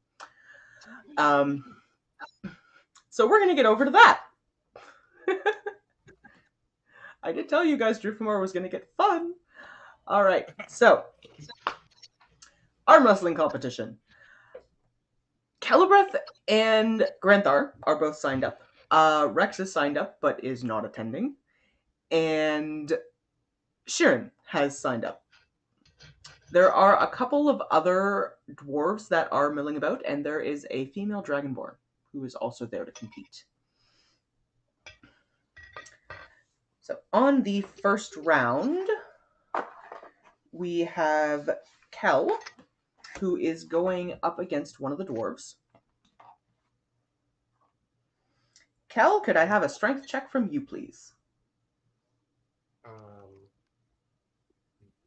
So we're going to get over to that. I did tell you guys Drufomar was going to get fun. All right, so arm wrestling competition. Calibreth and Granthar are both signed up. Rex is signed up but is not attending. And Sheeran has signed up. There are a couple of other dwarves that are milling about, and there is a female dragonborn who is also there to compete. So on the first round, we have Kel, who is going up against one of the dwarves. Kel, could I have a strength check from you, please?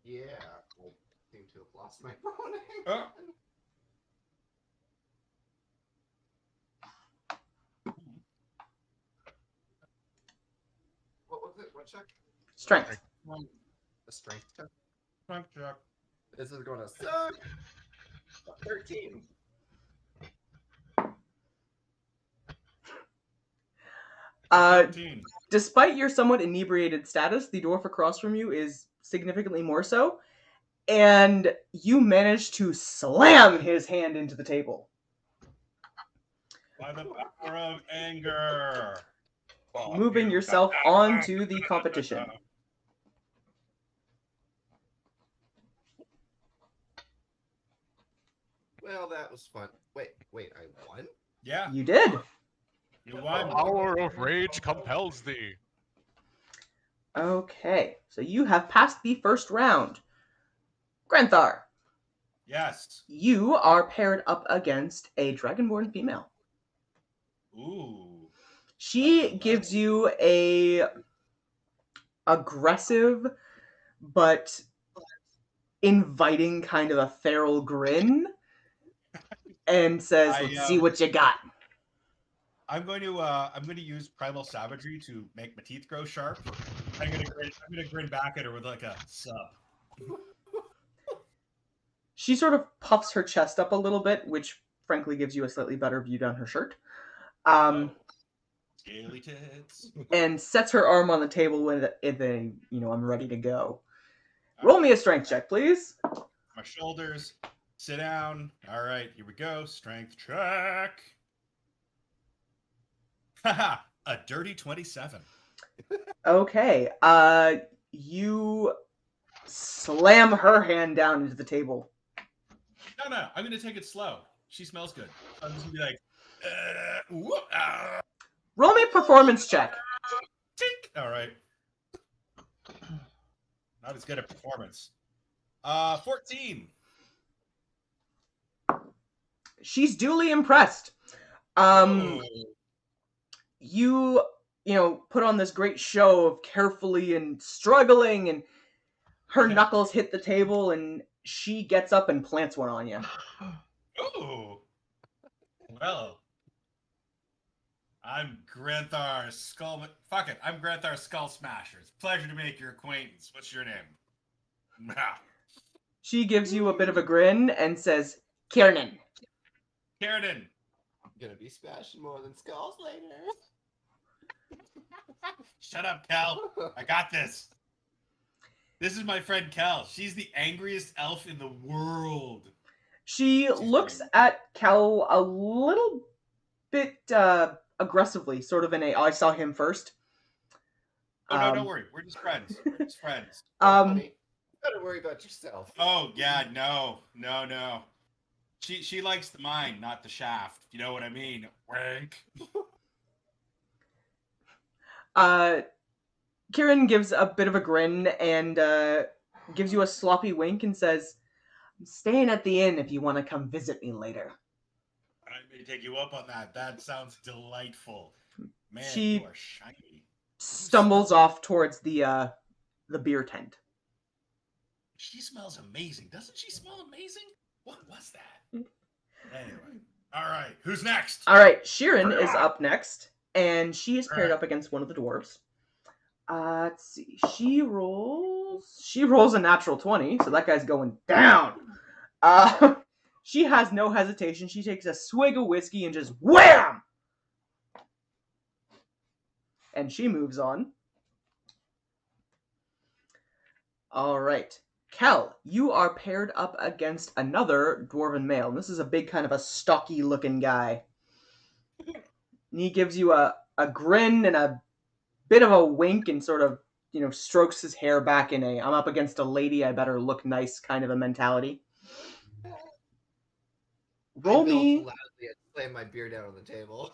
Yeah. I seem to have lost my phone. What was it? What check? Strength. The strength check. Drunk check. This is going to suck. 13. Uh, 13. Despite your somewhat inebriated status, the dwarf across from you is significantly more so, and you manage to slam his hand into the table. By the power of anger. Moving yourself onto the competition. Well, that was fun. Wait, I won? Yeah, You did. you The won. power of rage compels thee. Okay, so you have passed the first round. Granthar, Yes. you are paired up against a dragonborn female. Ooh. She gives you a aggressive but inviting kind of a feral grin and says, I, "Let's see what you got." I'm going to use primal savagery to make my teeth grow sharp. I'm gonna grin back at her with like a sup. She sort of puffs her chest up a little bit, which frankly gives you a slightly better view down her shirt. Scaly tits. And sets her arm on the table with a, I'm ready to go. Roll me a strength check, please. My shoulders. Sit down. All right, here we go. Strength check. Haha, a dirty 27. Okay. You slam her hand down into the table. No, I'm gonna take it slow. She smells good. I'm just gonna be like, Roll me a performance check. tink. All right. Not as good at performance. 14. She's duly impressed. Ooh. You put on this great show of carefully and struggling, and her knuckles hit the table, and she gets up and plants one on you. Ooh. Well, I'm Granthar Skull. Fuck it, I'm Granthar Skull Smasher. It's a pleasure to make your acquaintance. What's your name? She gives you a bit of a grin and says, Kiernan. Kiernan. I'm gonna be smashing more than skulls later. Shut up, Kel. I got this. This is my friend Kel. She's the angriest elf in the world. She looks at Kel a little bit aggressively, sort of in a I saw him first. Oh, no, don't worry. We're just friends. We're just friends. Honey, you better worry about yourself. Oh, yeah, no. She likes the mind, not the shaft. You know what I mean? Wank. Kieran gives a bit of a grin and gives you a sloppy wink and says, I'm staying at the inn if you want to come visit me later. I may take you up on that. That sounds delightful. Man, She you are shiny. stumbles off towards the beer tent. She smells amazing. Doesn't she smell amazing? What was that? Anyway. All right. Who's next? All right. Sheeran is up next, and she is paired up against one of the dwarves. Let's see. She rolls a natural 20, so that guy's going down. She has no hesitation. She takes a swig of whiskey and just wham! And she moves on. All right. Kel, you are paired up against another dwarven male. This is a big, kind of a stocky looking guy. And he gives you a grin and a bit of a wink and sort of, strokes his hair back in a I'm up against a lady, I better look nice kind of a mentality. Roll me loudly and slam my beer down on the table.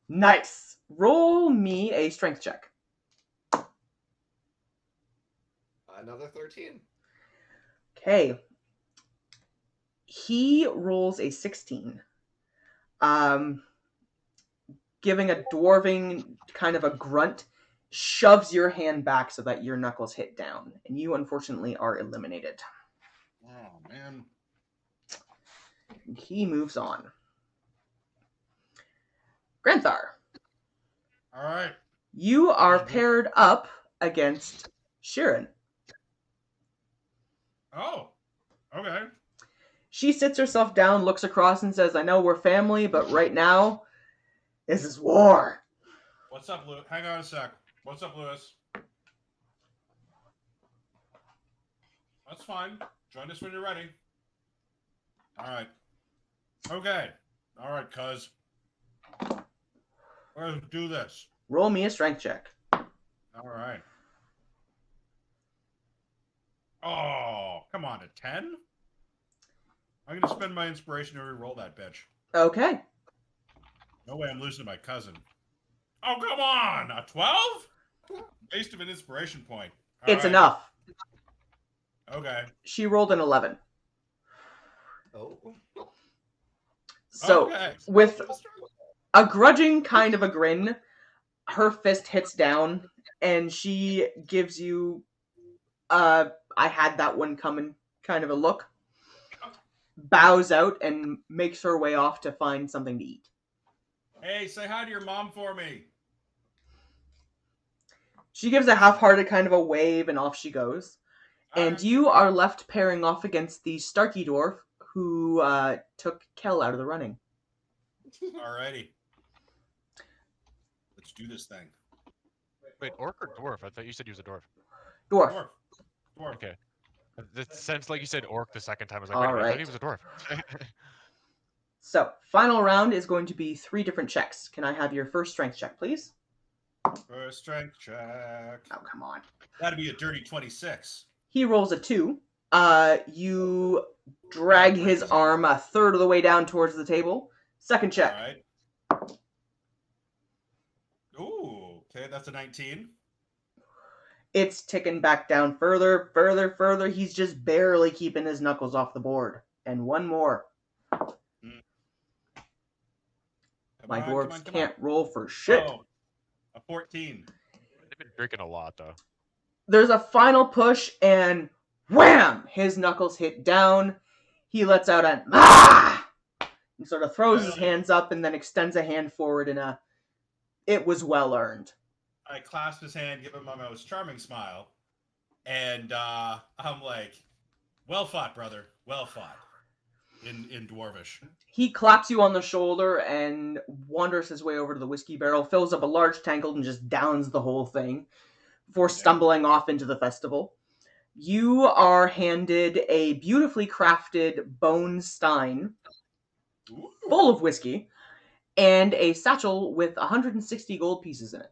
nice. Roll me a strength check. Another 13. Okay. He rolls a 16. Giving a dwarving kind of a grunt, shoves your hand back so that your knuckles hit down, and you unfortunately are eliminated. Oh, man. He moves on. Granthar. All right. You are paired up against Sheeran. Oh, okay. She sits herself down, looks across, and says, I know we're family, but right now, this is war. What's up, Lewis? Hang on a sec. What's up, Lewis? That's fine. Join us when you're ready. All right. Okay. All right, cuz. Let's do this. Roll me a strength check. All right. Oh, come on, a 10? I'm going to spend my inspiration to re-roll that bitch. Okay. No way I'm losing to my cousin. Oh, come on! A 12? Waste of an inspiration point. All It's right. enough. Okay. She rolled an 11. Oh. So, Okay. with a grudging kind of a grin, her fist hits down, and she gives you I had that one coming kind of a look, bows out, and makes her way off to find something to eat. Hey, say hi to your mom for me. She gives a half-hearted kind of a wave, and off she goes. And Alright. you are left pairing off against the Starky Dwarf, who took Kel out of the running. Alrighty. Let's do this thing. Wait, orc or dwarf? I thought you said he was a dwarf. Dwarf. Dwarf. Dwarf. Okay. It sounds like you said orc the second time. I was like, All wait a minute, I thought right. he was a dwarf. So, final round is going to be 3 different checks. Can I have your first strength check, please? First strength check. Oh, come on. That'd be a dirty 26. He rolls a 2. You drag his arm a third of the way down towards the table. Second check. Alright. Ooh, okay, that's a 19. It's ticking back down further, further, further. He's just barely keeping his knuckles off the board. And one more. My dwarves can't roll for shit. Oh, a 14. They've been drinking a lot, though. There's a final push, and wham! His knuckles hit down. He lets out an ah! And sort of throws his hands up and then extends a hand forward in a, it was well earned. I clasp his hand, give him my most charming smile, and I'm like, well fought, brother. Well fought. In Dwarvish. He claps you on the shoulder and wanders his way over to the whiskey barrel, fills up a large tankard, and just downs the whole thing before stumbling off into the festival. You are handed a beautifully crafted bone stein full of whiskey and a satchel with 160 gold pieces in it.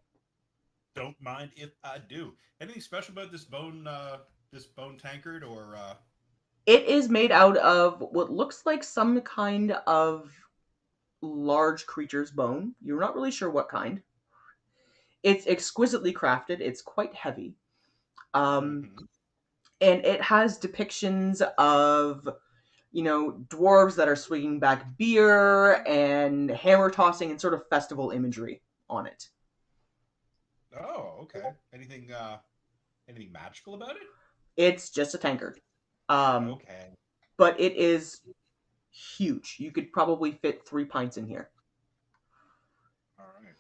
Don't mind if I do. Anything special about this bone tankard, or It is made out of what looks like some kind of large creature's bone. You're not really sure what kind. It's exquisitely crafted. It's quite heavy. And it has depictions of, dwarves that are swinging back beer and hammer tossing and sort of festival imagery on it. Oh, okay. Anything magical about it? It's just a tankard. Okay. But it is huge. You could probably fit 3 pints in here. All right.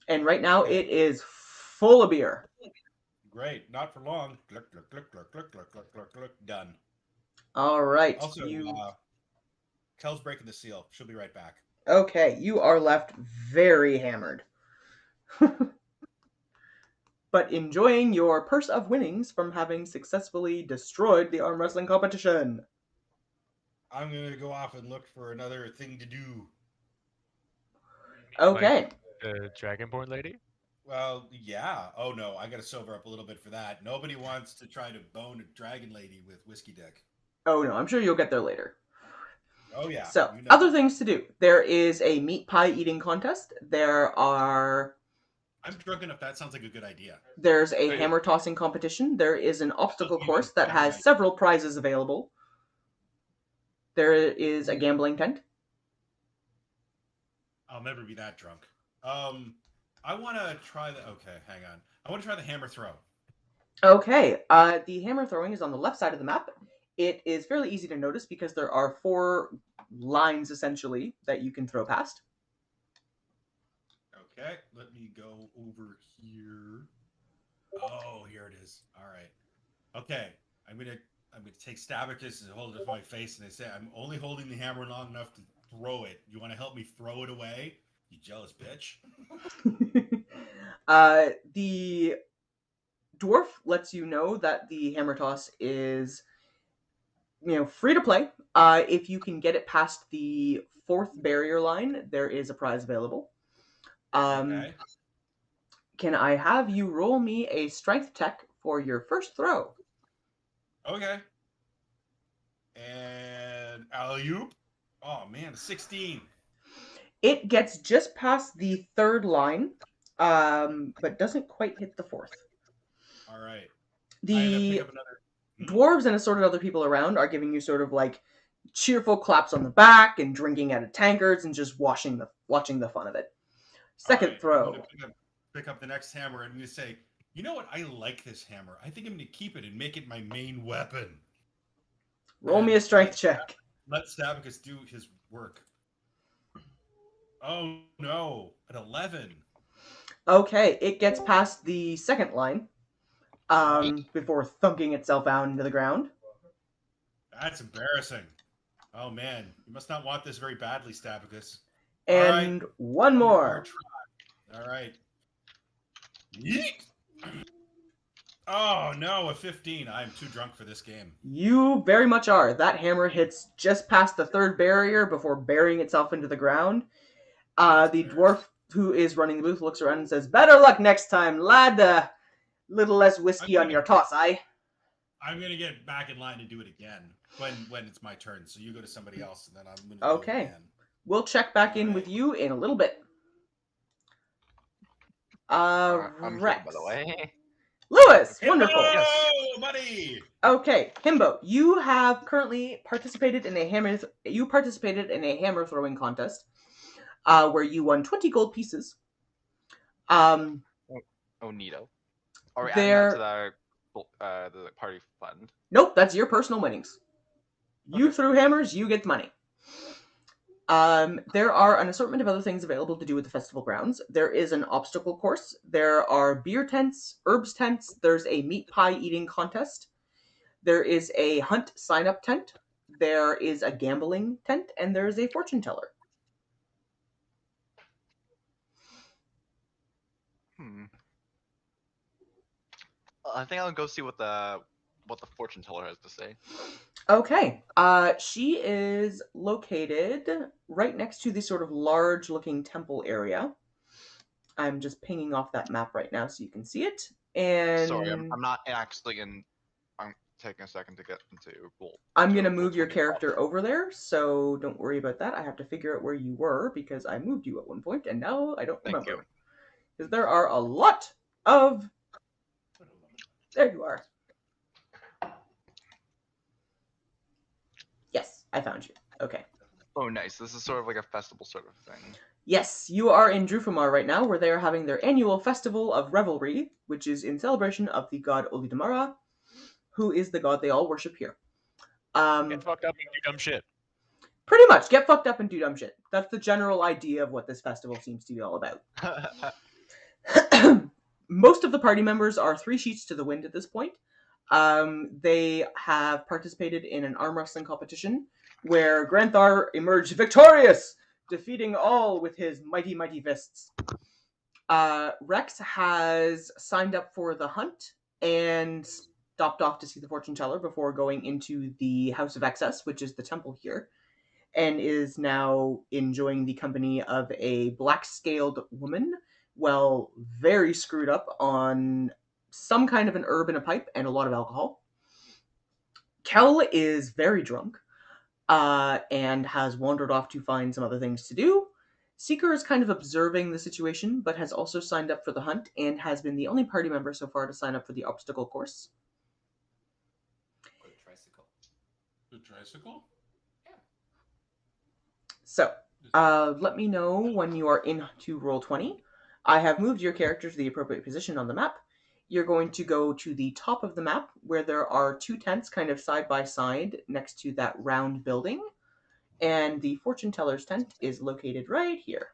And right now it is full of beer. Great. Not for long. Gluck, gluck, gluck, gluck, gluck, gluck, gluck, gluck, gluck. Done. All right. Also, Kel's breaking the seal. She'll be right back. Okay, you are left very hammered. But enjoying your purse of winnings from having successfully destroyed the arm wrestling competition. I'm going to go off and look for another thing to do. Okay. Like the Dragonborn lady? Well, yeah. Oh, no. I got to sober up a little bit for that. Nobody wants to try to bone a dragon lady with whiskey dick. Oh, no. I'm sure you'll get there later. Oh, yeah. So, other things to do. There is a meat pie eating contest. I'm drunk enough. That sounds like a good idea. There's a hammer tossing competition. There is an obstacle course that has several prizes available. There is a gambling tent. I'll never be that drunk. I want to try the... Okay, hang on. I want to try the hammer throw. Okay. The hammer throwing is on the left side of the map. It is fairly easy to notice because there are 4 lines, essentially, that you can throw past. Okay, let me go over here. Oh, here it is. All right. Okay, I'm gonna take Stabicus and hold it to my face, and I say, I'm only holding the hammer long enough to throw it. You want to help me throw it away? You jealous bitch. The dwarf lets you know that the hammer toss is, free to play. If you can get it past the 4th barrier line, there is a prize available. Okay. Can I have you roll me a strength check for your first throw? Okay. And alley-oop. Oh, man, 16. It gets just past the 3rd line, but doesn't quite hit the 4th. All right. The dwarves and assorted other people around are giving you sort of like cheerful claps on the back and drinking out of tankards and just watching the fun of it. Second throw. I'm going to pick up the next hammer and I'm going to say, you know what? I like this hammer. I think I'm going to keep it and make it my main weapon. Roll me a strength check. Let Stabicus do his work. Oh no, an 11. Okay, it gets past the second line before thunking itself out into the ground. That's embarrassing. Oh man, you must not want this very badly, Stabicus. And one more. Try. All right. Yeet! Oh no, a 15. I'm too drunk for this game. You very much are. That hammer hits just past the third barrier before burying itself into the ground. The dwarf who is running the booth looks around and says, "Better luck next time, lad. Little less whiskey on your toss, eh?" I'm gonna get back in line to do it again when it's my turn. So you go to somebody else, and then I'm gonna do it Okay. again. We'll check back in with you in a little bit. I'm here, Rex. by the way. Lewis, Himbo, wonderful. Yes. buddy. Okay, Himbo, you have currently participated in a hammer. You participated in a hammer throwing contest, where you won 20 gold pieces. Oh, neato. Are we adding that to the party fund? Nope, that's your personal winnings. You threw hammers, you get the money. There are an assortment of other things available to do with the festival grounds. There is an obstacle course. There are beer tents, herbs tents. There's a meat pie eating contest. There is a hunt sign-up tent. There is a gambling tent, and there's a fortune teller. I think I'll go see what the fortune teller has to say. Okay. She is located right next to the sort of large-looking temple area. I'm just pinging off that map right now so you can see it. And Sorry, I'm not actually in. I'm taking a second to get into Roll. I'm going to move your character over there, so don't worry about that. I have to figure out where you were because I moved you at one point, and now I don't Thank you. remember. Because there are a lot of... There you are. Yes, I found you. Okay. Oh, nice. This is sort of like a festival sort of thing. Yes, you are in Drufomar right now, where they are having their annual festival of revelry, which is in celebration of the god Olidamara, who is the god they all worship here. Get fucked up and do dumb shit. Pretty much, get fucked up and do dumb shit. That's the general idea of what this festival seems to be all about. Most of the party members are 3 sheets to the wind at this point. They have participated in an arm wrestling competition where Granthar emerged victorious, defeating all with his mighty, mighty fists. Rex has signed up for the hunt and stopped off to see the fortune teller before going into the House of Excess, which is the temple here, and is now enjoying the company of a black-scaled woman, well, very screwed up on some kind of an herb in a pipe and a lot of alcohol. Kel is very drunk and has wandered off to find some other things to do. Seeker is kind of observing the situation, but has also signed up for the hunt and has been the only party member so far to sign up for the obstacle course. Or the tricycle. The tricycle? So, let me know when you are into Roll20. I have moved your character to the appropriate position on the map. You're going to go to the top of the map where there are 2 tents kind of side by side next to that round building. And the fortune teller's tent is located right here.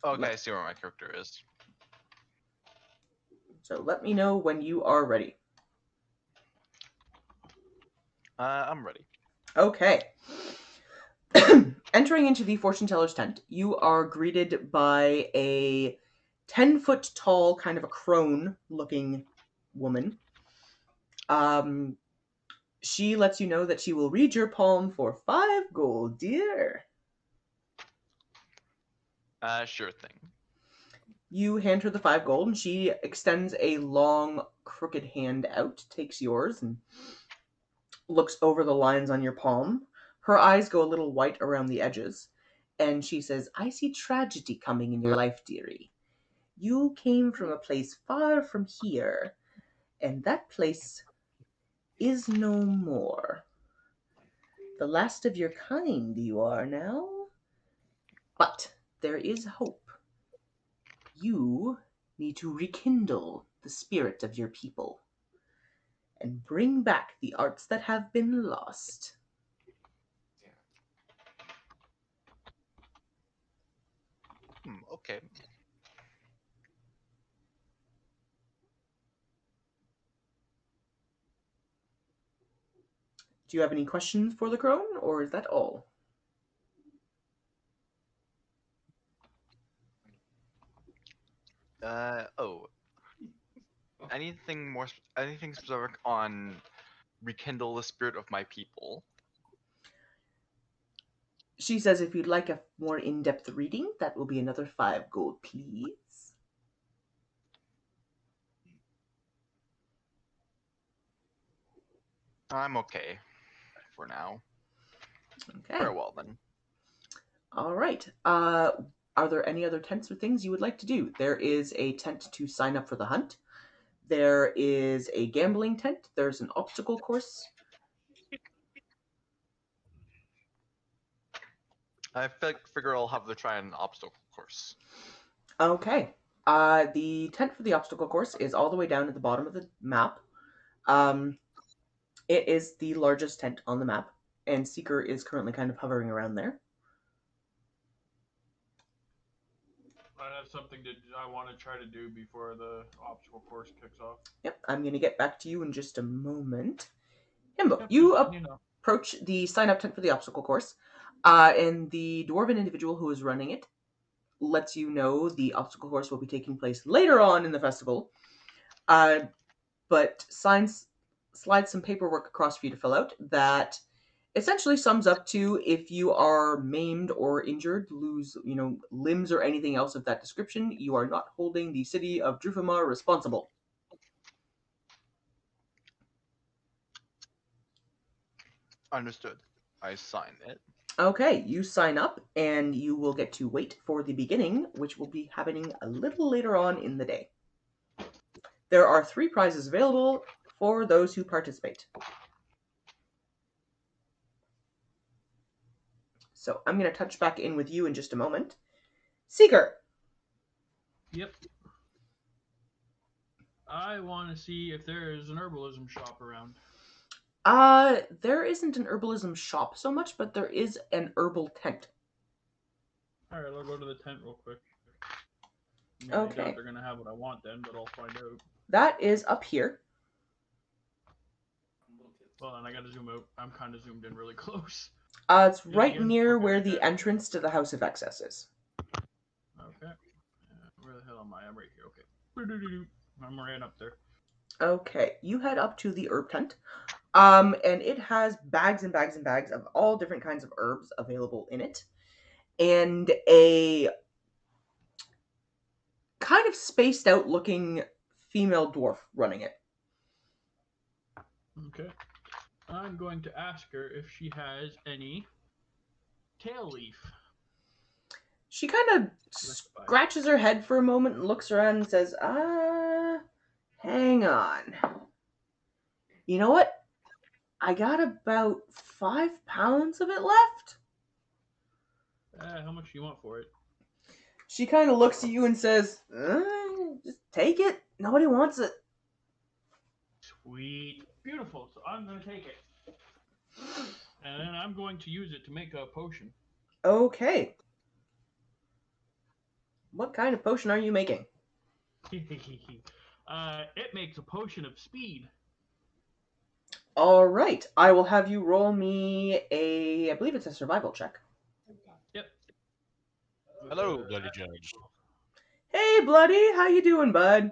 Okay, I see where my character is. So let me know when you are ready. I'm ready. Okay. Entering into the fortune teller's tent, you are greeted by a 10-foot tall, kind of a crone-looking woman. She lets you know that she will read your palm for 5 gold, dear. Sure thing. You hand her the 5 gold, and she extends a long, crooked hand out, takes yours, and looks over the lines on your palm. Her eyes go a little white around the edges, and she says, "I see tragedy coming in your life, dearie. You came from a place far from here, and that place is no more. The last of your kind you are now. But there is hope. You need to rekindle the spirit of your people and bring back the arts that have been lost. Okay. Do you have any questions for the crone, or is that all? Oh. Anything specific on rekindle the spirit of my people? She says if you'd like a more in-depth reading, that will be another 5 gold, please. I'm okay for now. Okay. Very well then. All right. Are there any other tents or things you would like to do? There is a tent to sign up for the hunt. There is a gambling tent. There's an obstacle course. I figure I'll have to try an obstacle course. Okay. The tent for the obstacle course is all the way down at the bottom of the map. It is the largest tent on the map, and Seeker is currently kind of hovering around there. That's something that I want to try to do before the obstacle course kicks off. Yep, I'm going to get back to you in just a moment. Himbo, you approach the sign-up tent for the obstacle course, and the dwarven individual who is running it lets you know the obstacle course will be taking place later on in the festival, but slides some paperwork across for you to fill out that essentially sums up to if you are maimed or injured, lose limbs or anything else of that description, you are not holding the city of Drufomar responsible. Understood. I sign it. Okay, you sign up, and you will get to wait for the beginning, which will be happening a little later on in the day. There are 3 prizes available for those who participate. So I'm going to touch back in with you in just a moment. Seeker! Yep. I want to see if there is an herbalism shop around. There isn't an herbalism shop so much, but there is an herbal tent. Alright, I'll go to the tent real quick. I Okay. doubt they're going to have what I want then, but I'll find out. That is up here. Well, then I got to zoom out. I'm kind of zoomed in really close. It's right near where the entrance to the House of Excess is. Okay. Where the hell am I? I'm right here. Okay. I'm right up there. Okay, you head up to the herb tent. And it has bags and bags and bags of all different kinds of herbs available in it. And a kind of spaced out looking female dwarf running it. Okay. I'm going to ask her if she has any tail leaf. She kind of scratches her head for a moment and looks around and says, hang on. You know what? I got about 5 pounds of it left. How much do you want for it? She kind of looks at you and says, just take it. Nobody wants it. Sweet. Beautiful. So I'm going to take it. And then I'm going to use it to make a potion. Okay. What kind of potion are you making? It makes a potion of speed. All right. I will have you roll me I believe it's a survival check. Yep. Hello, Bloody Judge. Hey, Bloody. How you doing, bud?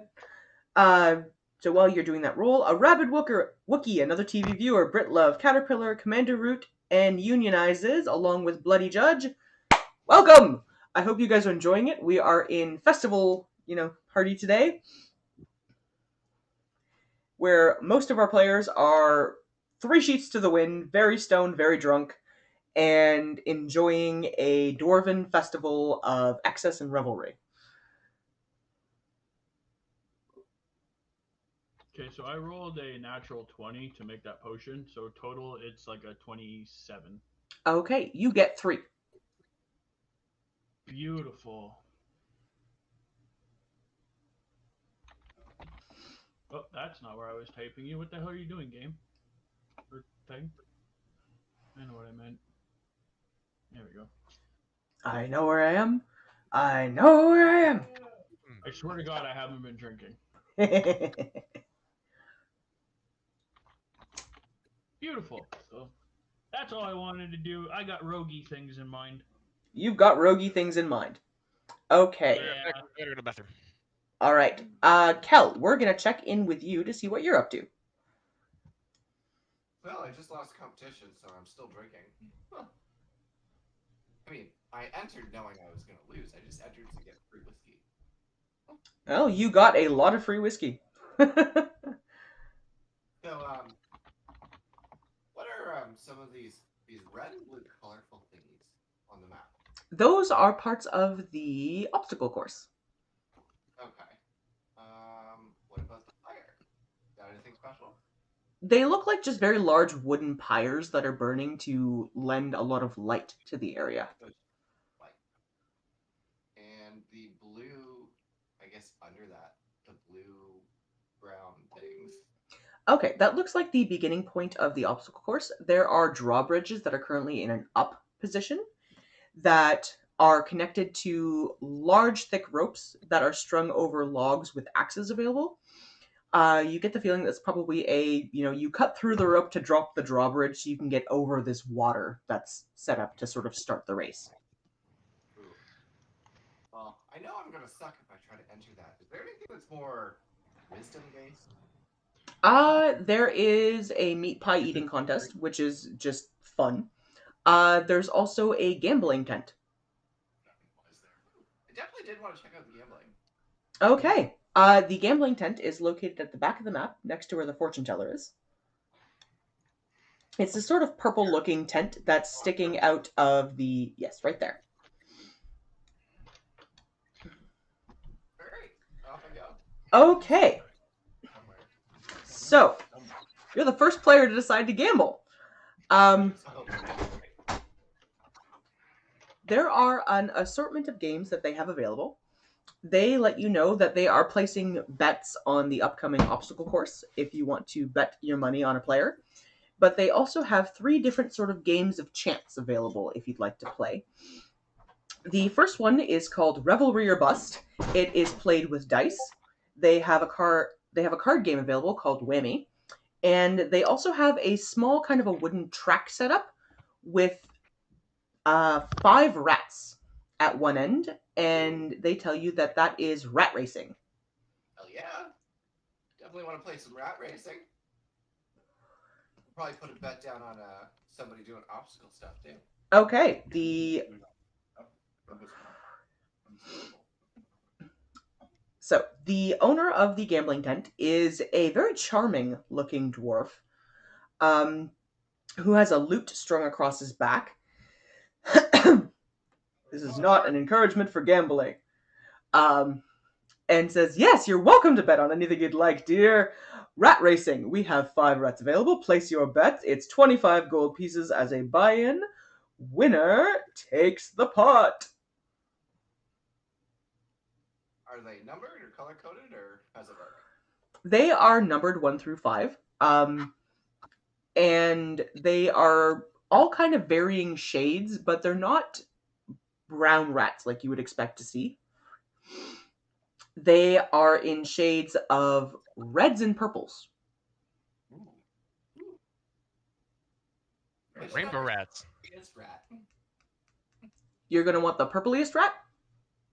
So while you're doing that roll, a rabid Wookie, another TV viewer, Britlove, Caterpillar, Commander Root, and Unionizes, along with Bloody Judge. Welcome! I hope you guys are enjoying it. We are in festival, party today, where most of our players are 3 sheets to the wind, very stoned, very drunk, and enjoying a dwarven festival of excess and revelry. Okay, so I rolled a natural 20 to make that potion, so total it's like a 27. Okay, you get 3. Beautiful. that's not where I was typing you. What the hell are you doing, game? Or thing? I know what I meant. There we go. I know where I am. I know where I am. I swear to God, I haven't been drinking. Beautiful. So that's all I wanted to do. I got roguey things in mind. You've got roguey things in mind. Okay. Yeah. I gotta go to the bathroom. All right. Kel, we're going to check in with you to see what you're up to. Well, I just lost a competition, so I'm still drinking. Huh. I mean, I entered knowing I was going to lose. I just entered to get free whiskey. Well, you got a lot of free whiskey. So, what are some of these red and blue colorful thingies on the map? Those are parts of the obstacle course. Okay. What about the fire? Got anything special? They look like just very large wooden pyres that are burning to lend a lot of light to the area. Light. And the blue, I guess under that, the blue-brown things. Okay, that looks like the beginning point of the obstacle course. There are drawbridges that are currently in an up position that are connected to large, thick ropes that are strung over logs with axes available. You get the feeling that's probably you cut through the rope to drop the drawbridge so you can get over this water that's set up to sort of start the race. Ooh. Well, I know I'm going to suck if I try to enter that. Is there anything that's more wisdom-based? There is a meat pie eating contest, which is just fun. There's also a gambling tent. I definitely did want to check out the gambling. Okay. The gambling tent is located at the back of the map, next to where the fortune teller is. It's this sort of purple-looking tent that's sticking out of the... Yes, right there. Alright, off I go. Okay. So, you're the first player to decide to gamble. There are an assortment of games that they have available. They let you know that they are placing bets on the upcoming obstacle course if you want to bet your money on a player. But they also have 3 different sort of games of chance available if you'd like to play. The first one is called Revelry or Bust. It is played with dice. They have a card game available called Whammy. And they also have a small kind of a wooden track setup with 5 rats at one end, and they tell you that that is rat racing. Hell yeah. Definitely want to play some rat racing. Probably put a bet down on somebody doing obstacle stuff too. Okay, So, the owner of the gambling tent is a very charming looking dwarf who has a lute strung across his back. This is not an encouragement for gambling. And says, yes, you're welcome to bet on anything you'd like, dear. Rat racing. We have 5 rats available. Place your bet. It's 25 gold pieces as a buy-in. Winner takes the pot. Are they numbered or color-coded, or how's it work? They are numbered 1 through 5. And they are all kind of varying shades, but they're not brown rats like you would expect to see. They are in shades of reds and purples. Rainbow rats. Rat. You're going to want the purpliest rat?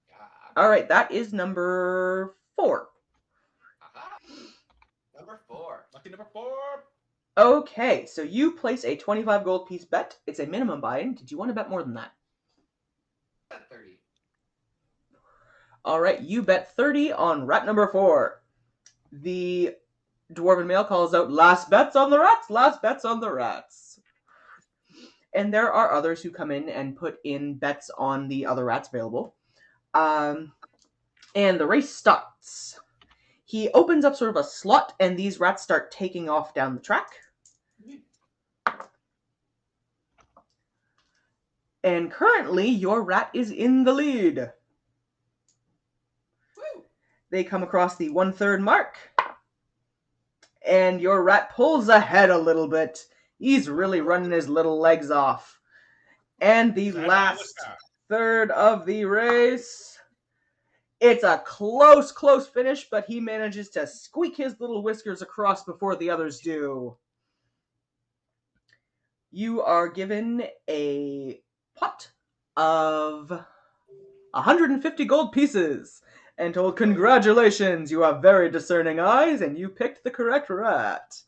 Yeah. All right, that is number 4. Aha. Number 4. Lucky number 4. Okay, so you place a 25 gold piece bet. It's a minimum buy-in. Did you want to bet more than that? Bet 30. All right, you bet 30 on rat number 4. The dwarven male calls out, last bets on the rats, last bets on the rats. And there are others who come in and put in bets on the other rats available. And the race starts. He opens up sort of a slot, and these rats start taking off down the track. And currently, your rat is in the lead. Woo! They come across the 1/3 mark. And your rat pulls ahead a little bit. He's really running his little legs off. And the Stand by last Liska. third of the race. It's a close finish, but he manages to squeak his little whiskers across before the others do. You are given a pot of 150 gold pieces and told, congratulations, you have very discerning eyes and you picked the correct rat.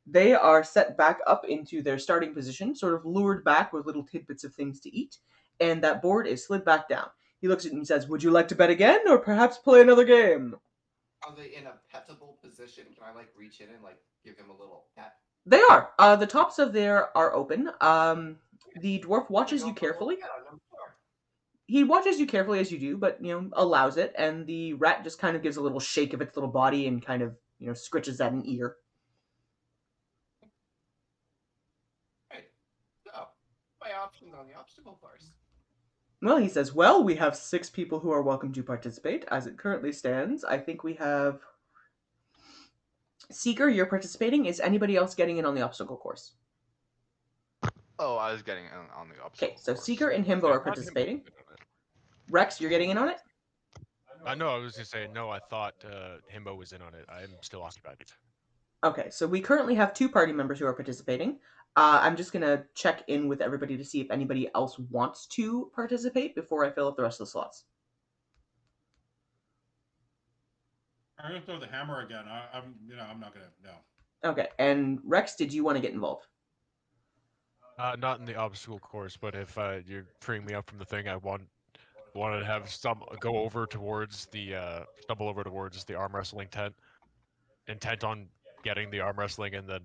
They are set back up into their starting position, sort of lured back with little tidbits of things to eat, and that board is slid back down. He looks at it and says, would you like to bet again or perhaps play another game? Are they in a petable position? Can I reach in and give him a little pet? They are. The tops of there are open. The dwarf watches you carefully. He watches you carefully as you do, but allows it, and the rat just kind of gives a little shake of its little body and kind of scritches at an ear. Right. So, my options on the obstacle course. Well, he says, well, we have 6 people who are welcome to participate. As it currently stands, I think we have... Seeker, you're participating. Is anybody else getting in on the obstacle course? Oh, I was getting on the obstacle. Okay, so course. Seeker and Himbo are participating. Rex, you're getting in on it? No, I was going to say, no, I thought Himbo was in on it. I'm still occupied. Okay, so we currently have 2 party members who are participating. I'm just going to check in with everybody to see if anybody else wants to participate before I fill up the rest of the slots. I'm gonna throw the hammer again. I'm not gonna. No. Okay, and Rex, did you want to get involved? Not in the obstacle course, but if you're freeing me up from the thing, I wanted to have some go over towards the stumble over towards the arm wrestling tent, intent on getting the arm wrestling, and then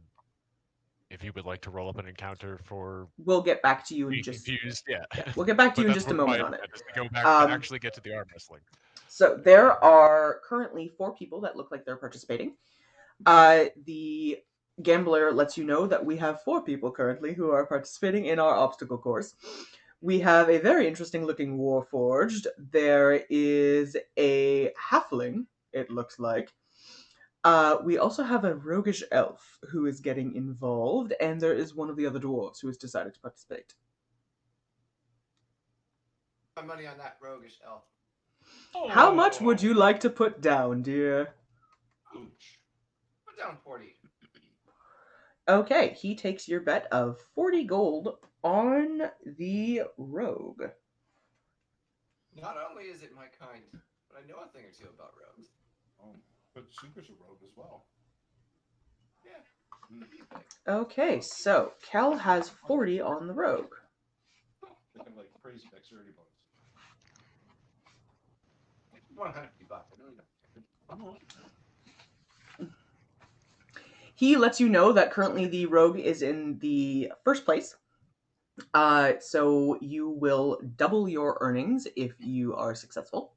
if you would like to roll up an encounter for We'll get back to you in being just... confused, yeah. We'll get back to But you in that's just a what my moment on it. intent is to go back to actually get to the arm wrestling. So there are currently 4 people that look like they're participating. The gambler lets you know that we have 4 people currently who are participating in our obstacle course. We have a very interesting looking Warforged. There is a halfling, it looks like. We also have a roguish elf who is getting involved, and there is one of the other dwarves who has decided to participate. My money on that roguish elf. How much would you like to put down, dear? Ouch. Put down 40. Okay, he takes your bet of 40 gold on the rogue. Not only is it my kind, but I know a thing or two about rogues. But Seeker's a rogue as well. Yeah. Okay, so Kel has 40 on the rogue. They can crazy dexterity bonus. 150 bucks. I really don't. He lets you know that currently the rogue is in the first place. So you will double your earnings if you are successful.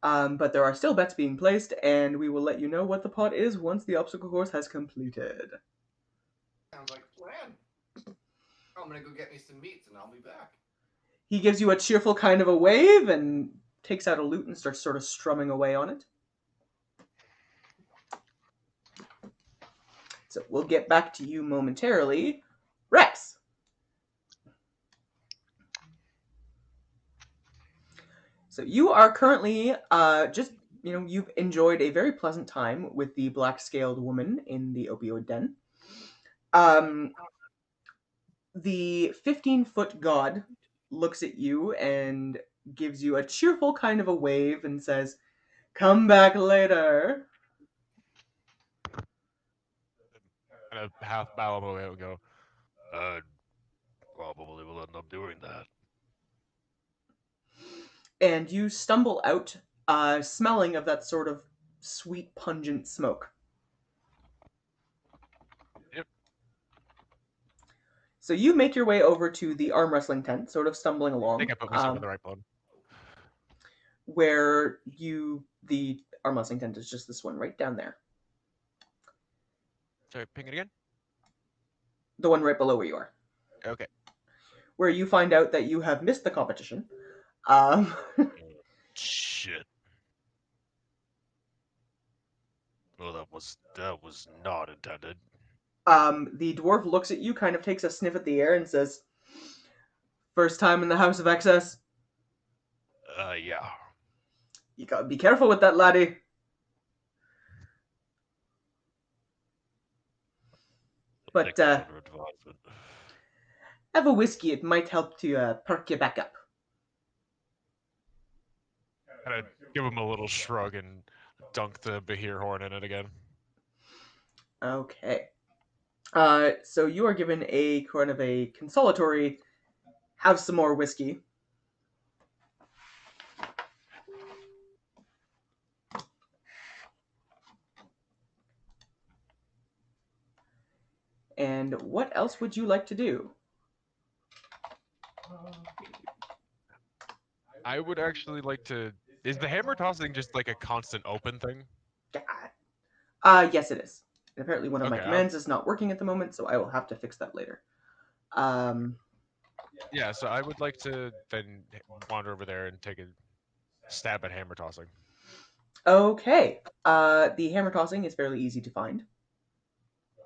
But there are still bets being placed, and we will let you know what the pot is once the obstacle course has completed. Sounds like a plan. I'm gonna go get me some meats and I'll be back. He gives you a cheerful kind of a wave and takes out a lute and starts sort of strumming away on it. So we'll get back to you momentarily. Rex! So you are currently you've enjoyed a very pleasant time with the black-scaled woman in the opioid den. The 15-foot god looks at you and gives you a cheerful kind of a wave and says, come back later. Kind of half bow away and go, probably will end up doing that. And you stumble out, smelling of that sort of sweet, pungent smoke. Yep. So you make your way over to the arm wrestling tent, sort of stumbling along. I think I put myself in the right one. Where the arm wrestling tent is just this one right down there. Sorry, ping it again? The one right below where you are. Okay. Where you find out that you have missed the competition. Shit. Well, that was not intended. The dwarf looks at you, kind of takes a sniff at the air, and says, "First time in the House of Excess? Yeah. You gotta be careful with that, laddie." But, have a whiskey. It might help to perk you back up. Kind of give him a little shrug and dunk the Behir horn in it again. Okay. So you are given a kind of a consolatory, have some more whiskey. And what else would you like to do? I would actually like to. Is the hammer tossing just like a constant open thing? Yes, it is. And apparently one of my Okay, commands is not working at the moment, so I will have to fix that later. Yeah, so I would like to then wander over there and take a stab at hammer tossing. Okay. The hammer tossing is fairly easy to find.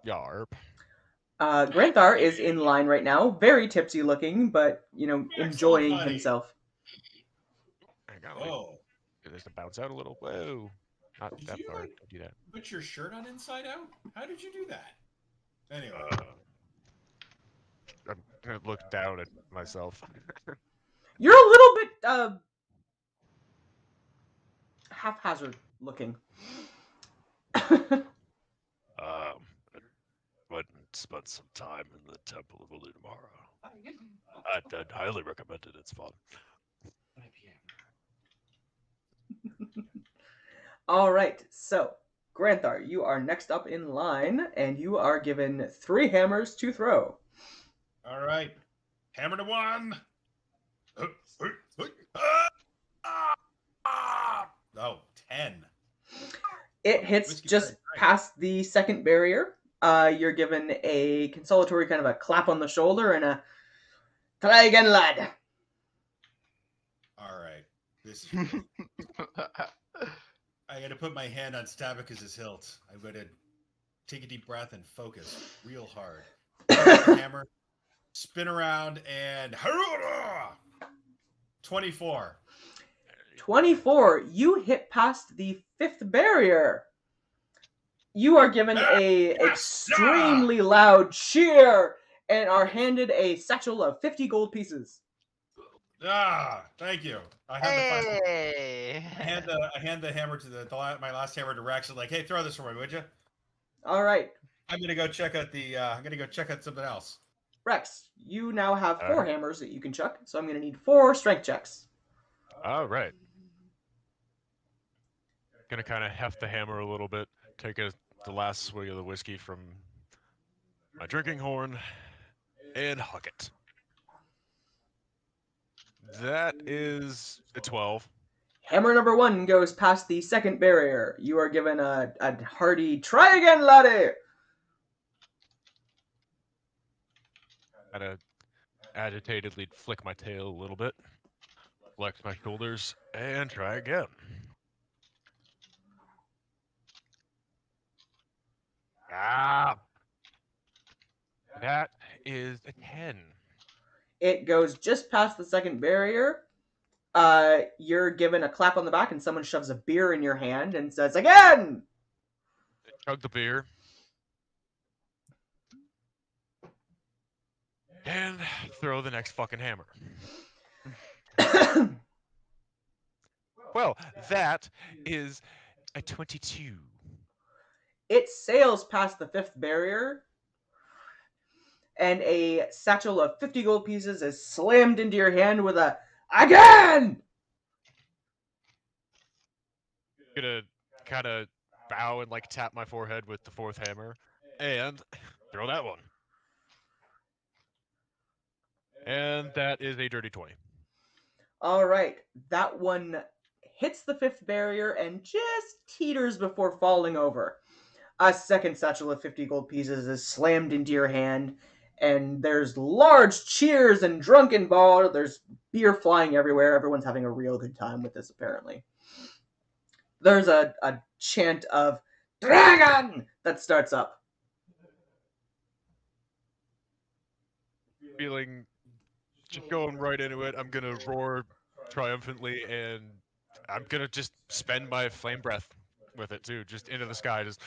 Yarp. Granthar is in line right now, very tipsy looking, but, enjoying buddy. himself. I got Whoa. get this to bounce out a little. Whoa. Not Did that you, far. like, Don't do that. Put your shirt on inside out? How did you do that? Anyway. I'm gonna look down at myself. You're a little bit, haphazard looking. Went and spent some time in the Temple of Illuminara. I'd highly recommend it. It's fun. All right, so Granthar, you are next up in line, and you are given 3 hammers to throw. All right. Hammer to 1. Oh, 10. It hits Whiskey just Red, right. past the second barrier. You're given a consolatory kind of a clap on the shoulder and a try again, lad. All right. This. I got to put my hand on Stabicus's hilt. I'm going to take a deep breath and focus real hard. Hammer, spin around, and 24. 24. You hit past the 5th barrier. You are given a extremely loud cheer and are handed a satchel of 50 gold pieces. Thank you. I hand the hammer to my last hammer to Rex. And like, hey, throw this for me, would you? All right. I'm gonna go check out something else. Rex, you now have 4 hammers that you can chuck, so I'm gonna need 4 strength checks. All right. Gonna kind of heft the hammer a little bit. Take the last swig of the whiskey from my drinking horn and hug it. That is a 12. Hammer number 1 goes past the 2nd barrier. You are given a hearty try again, laddie. Kind of agitatedly flick my tail a little bit, flex my shoulders, and try again. That is a 10. It goes just past the 2nd barrier. You're given a clap on the back and someone shoves a beer in your hand and says, again! Chug the beer. And throw the next fucking hammer. Well, that is a 22. It sails past the 5th barrier, and a satchel of 50 gold pieces is slammed into your hand with a, again! I'm gonna kind of bow and like tap my forehead with the 4th hammer, and throw that one. And that is a dirty 20. All right, that one hits the 5th barrier and just teeters before falling over. A second satchel of 50 gold pieces is slammed into your hand, and there's large cheers and drunken ball. There's beer flying everywhere. Everyone's having a real good time with this, apparently. There's a chant of, dragon that starts up. Feeling, just going right into it. I'm gonna roar triumphantly, and I'm gonna just spend my flame breath with it too, just into the sky, just.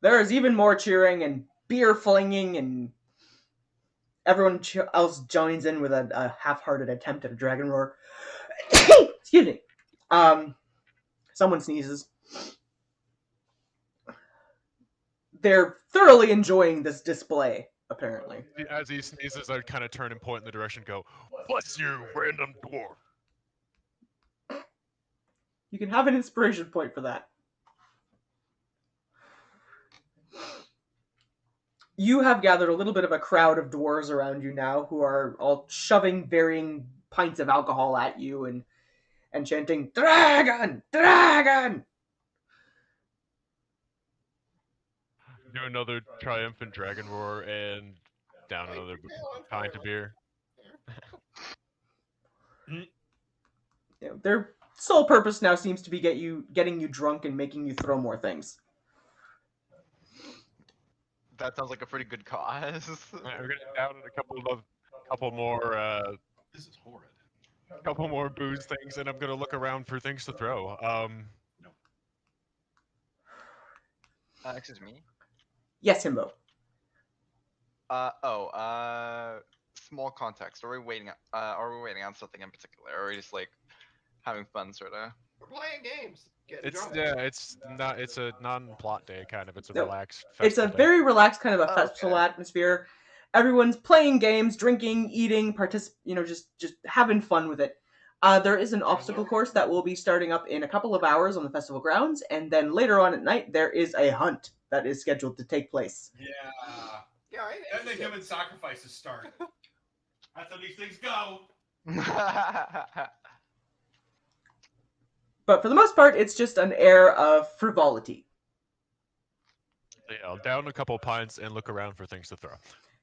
There is even more cheering and beer flinging, and everyone else joins in with a half-hearted attempt at a dragon roar. Excuse me. Someone sneezes. They're thoroughly enjoying this display, apparently. As he sneezes, I kind of turn and point in the direction and go, "Bless you, random dwarf." You can have an inspiration point for that. You have gathered a little bit of a crowd of dwarves around you now who are all shoving varying pints of alcohol at you and chanting, "Dragon! Dragon!" Do another triumphant dragon roar and down another pint of beer. Their sole purpose now seems to be getting you drunk and making you throw more things. That sounds like a pretty good cause. We're gonna down a couple more This is horrid. couple more booze things, and I'm gonna look around for things to throw. Excuse me. Yes, Himbo. Small context. Are we waiting on something in particular? Or are we just like having fun, sort of? We're playing games. Getting It's drunk. it's a non-plot day kind of. It's a No, relaxed. It's a festival day. very relaxed kind of a Oh, festival okay. atmosphere. Everyone's playing games, drinking, eating, just having fun with it. There is an obstacle course that will be starting up in a couple of hours on the festival grounds, and then later on at night there is a hunt that is scheduled to take place. Yeah. Yeah, right. Then the human sacrifices start. That's how these things go. But for the most part, it's just an air of frivolity. Yeah, I'll down a couple pints and look around for things to throw.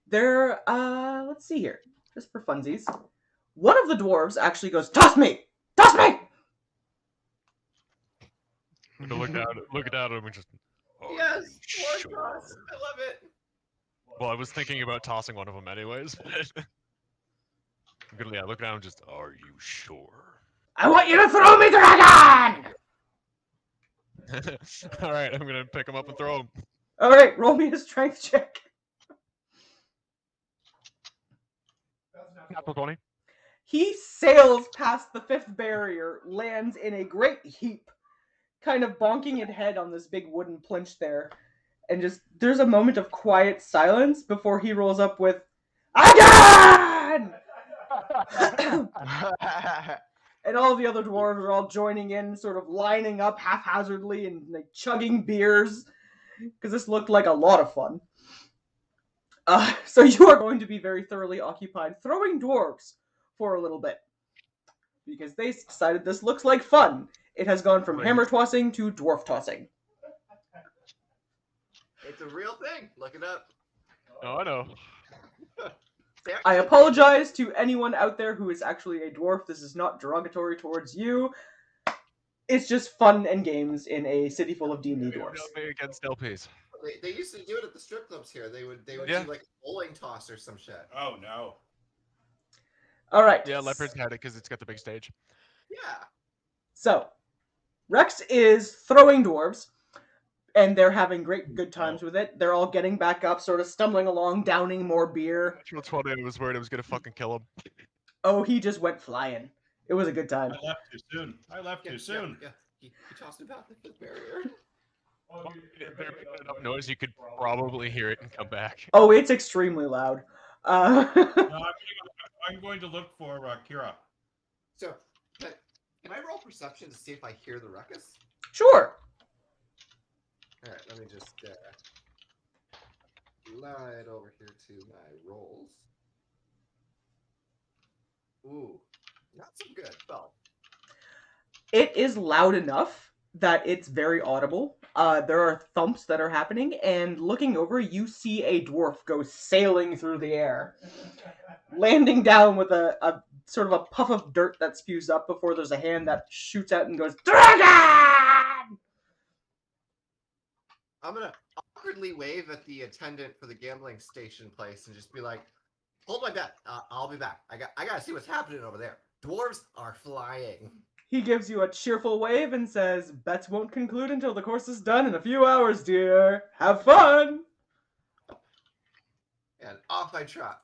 There, let's see here, just for funsies. One of the dwarves actually goes, "Toss me! Toss me!" I'm gonna look down at him and just. "Oh, Yes, sure." more cross. I love it. Well, I was thinking about tossing one of them anyways. But I'm gonna look down and just. "Are you sure?" "I want you to throw me, dragon!" All right, I'm gonna pick him up and throw him. All right, roll me a strength check. Natural 20. He sails past the fifth barrier, lands in a great heap, kind of bonking his head on this big wooden plinch there, and just there's a moment of quiet silence before he rolls up with, "Again!" And all the other dwarves are all joining in, sort of lining up haphazardly and like chugging beers, because this looked like a lot of fun. So you are going to be very thoroughly occupied throwing dwarves for a little bit, because they decided this looks like fun. It has gone from hammer tossing to dwarf tossing. It's a real thing. Look it up. Oh, I know. I apologize to anyone out there who is actually a dwarf. This is not derogatory towards you. It's just fun and games in a city full of D&D dwarves. Nothing against LPs. They used to do it at the strip clubs here. They would Yeah. do like a bowling toss or some shit. Oh no. All right. Yeah, Leopard's had it because it's got the big stage. Yeah. So, Rex is throwing dwarves, and they're having good times with it. They're all getting back up, sort of stumbling along, downing more beer. Natural 20, I was worried I was gonna fucking kill him. Oh, he just went flying. It was a good time. I left too soon. Yeah. He tossed about the fifth barrier. They're making enough noise you could probably hear it and come back. Oh, it's extremely loud. No, I'm going to look for Kira. So, can I roll perception to see if I hear the ruckus? Sure. All right, let me just slide over here to my rolls. Ooh, not so good. Well, It is loud enough that it's very audible. There are thumps that are happening, and looking over, you see a dwarf go sailing through the air, landing down with a sort of a puff of dirt that spews up before there's a hand that shoots out and goes, "Dragon!" I'm gonna awkwardly wave at the attendant for the gambling station place and just be like, "Hold my bet. I'll be back. I gotta see what's happening over there. Dwarves are flying." He gives you a cheerful wave and says, "Bets won't conclude until the course is done in a few hours, dear. Have fun!" And off I trot.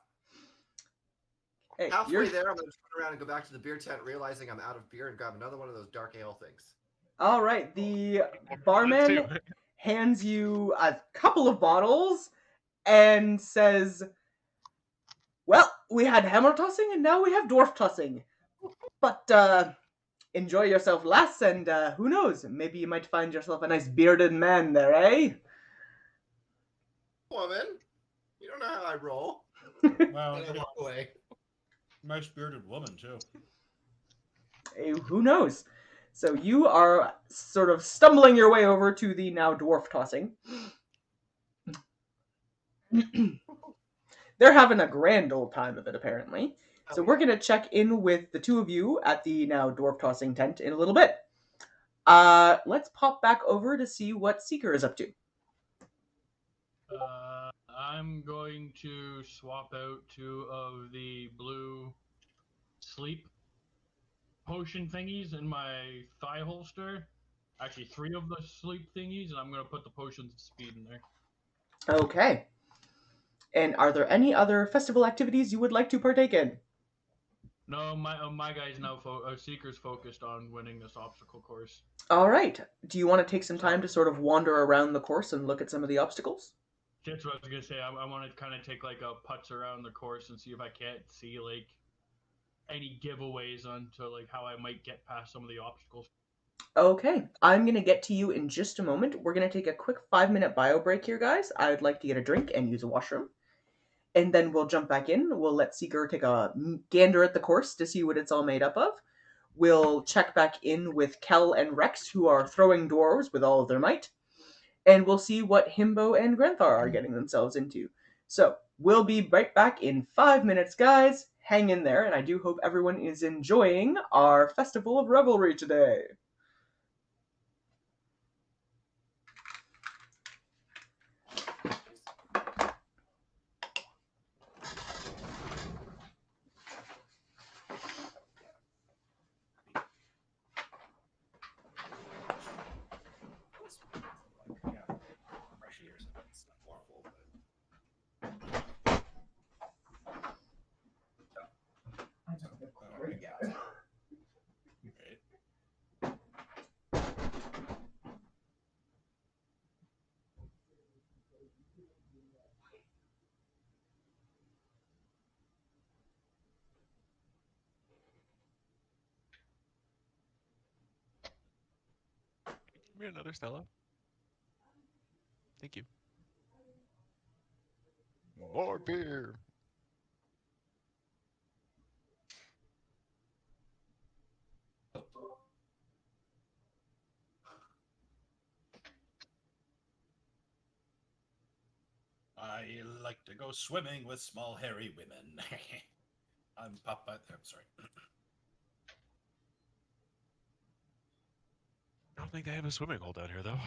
Hey, Halfway there, I'm gonna turn around and go back to the beer tent, realizing I'm out of beer, and grab another one of those dark ale things. All right, the barman hands you a couple of bottles and says, "Well, we had hammer tossing and now we have dwarf tossing. But enjoy yourself, lass, and who knows, maybe you might find yourself a nice bearded man there, eh?" Woman, you don't know how I roll. Well, And I walk away. nice bearded woman too. Hey, who knows? So you are sort of stumbling your way over to the now dwarf tossing. They're having a grand old time of it, apparently. So we're going to check in with the two of you at the now dwarf tossing tent in a little bit. Let's pop back over to see what Seeker is up to. I'm going to swap out 2 of the blue sleep potion thingies in my thigh holster. Actually, 3 of the sleep thingies, and I'm going to put the potions of speed in there. Okay. And are there any other festival activities you would like to partake in? No, my guy's now Seeker's focused on winning this obstacle course. All right. Do you want to take some time to sort of wander around the course and look at some of the obstacles? That's what I was gonna say. I want to kind of take like a putz around the course and see if I can't see like any giveaways onto like how I might get past some of the obstacles. Okay, I'm going to get to you in just a moment. We're going to take a quick 5-minute bio break here, guys. I would like to get a drink and use a washroom. And then we'll jump back in. We'll let Seeker take a gander at the course to see what it's all made up of. We'll check back in with Kel and Rex, who are throwing dwarves with all of their might. And we'll see what Himbo and Granthar are getting themselves into. So, we'll be right back in 5 minutes, guys. Hang in there, and I do hope everyone is enjoying our Festival of Revelry today. Give me another Stella. Thank you. More beer. I like to go swimming with small hairy women. I'm Papa. I'm sorry. I don't think they have a swimming hole down here, though.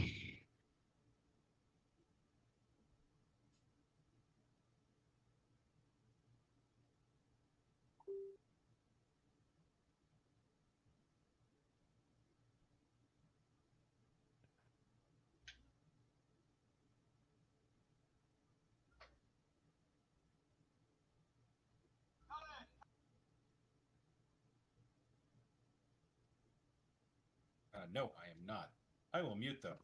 No, I am not. I will mute them.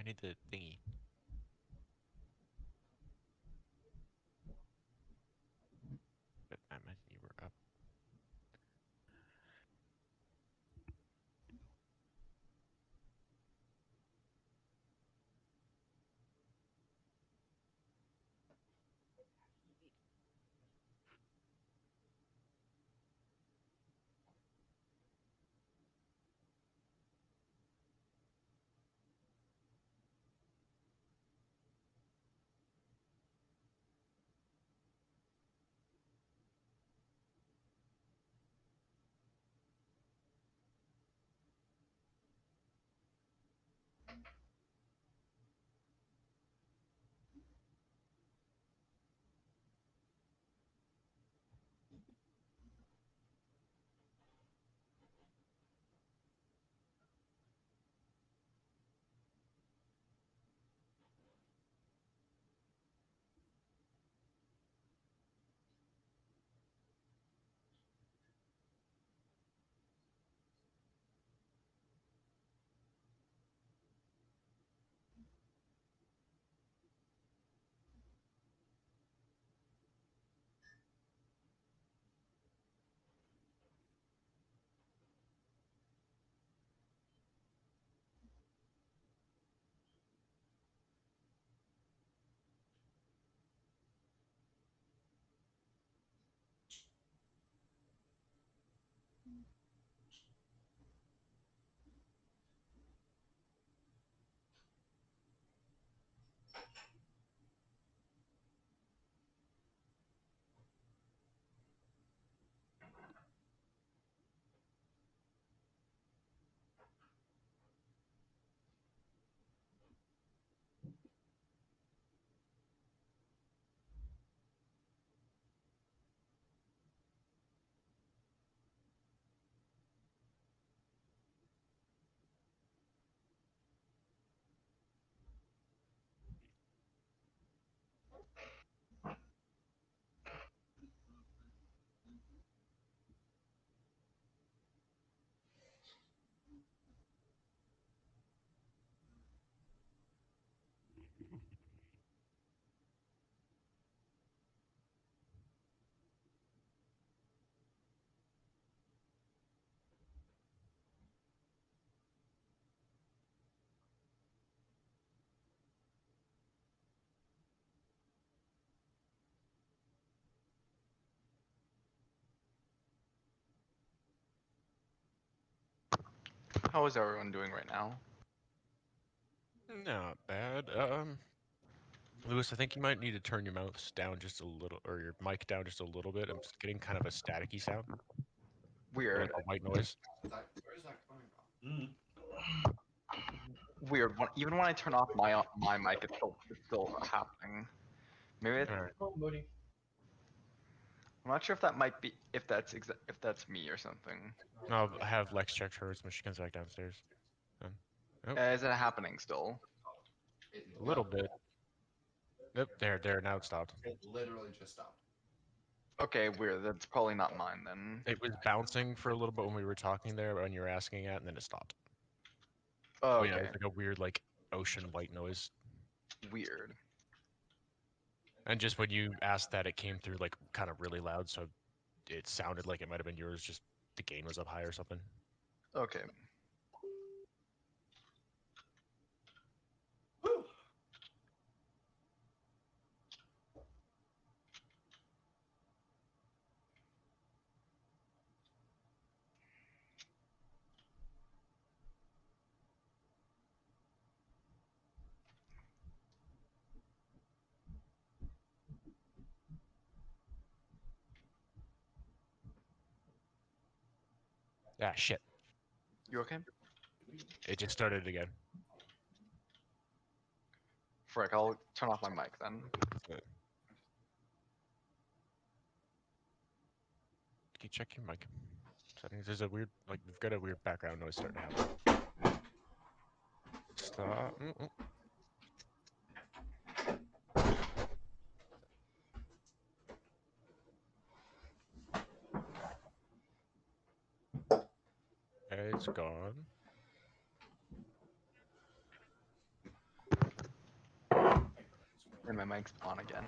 I need the thingy. But I imagine you were up. How is everyone doing right now? Not bad. Lewis, I think you might need to turn your mouse down just a little, or your mic down just a little bit. I'm just getting kind of a staticky sound, or Weird. like a white noise. Where is that coming from? Weird. Even when I turn off my mic, it's still happening. Maybe All right. Oh, buddy. I'm not sure if that might be if that's me or something. I'll have Lex check hers when she comes back downstairs. Oh, Is it happening still? a little bit. Yep, there. Now it stopped. It literally just stopped. Okay, weird. That's probably not mine then. It was bouncing for a little bit when we were talking there, when you were asking it, and then it stopped. Oh, Oh yeah, it okay. was like a weird, like ocean white noise. Weird. And just when you asked that, it came through like kind of really loud, so it sounded like it might have been yours. Just the gain was up high or something. Okay. Ah, shit. You okay? It just started again. Frick, I'll turn off my mic then. Can you check your mic? Settings. There's a weird, like, we've got a weird background noise starting to happen. Stop. Okay, it's gone. And my mic's on again.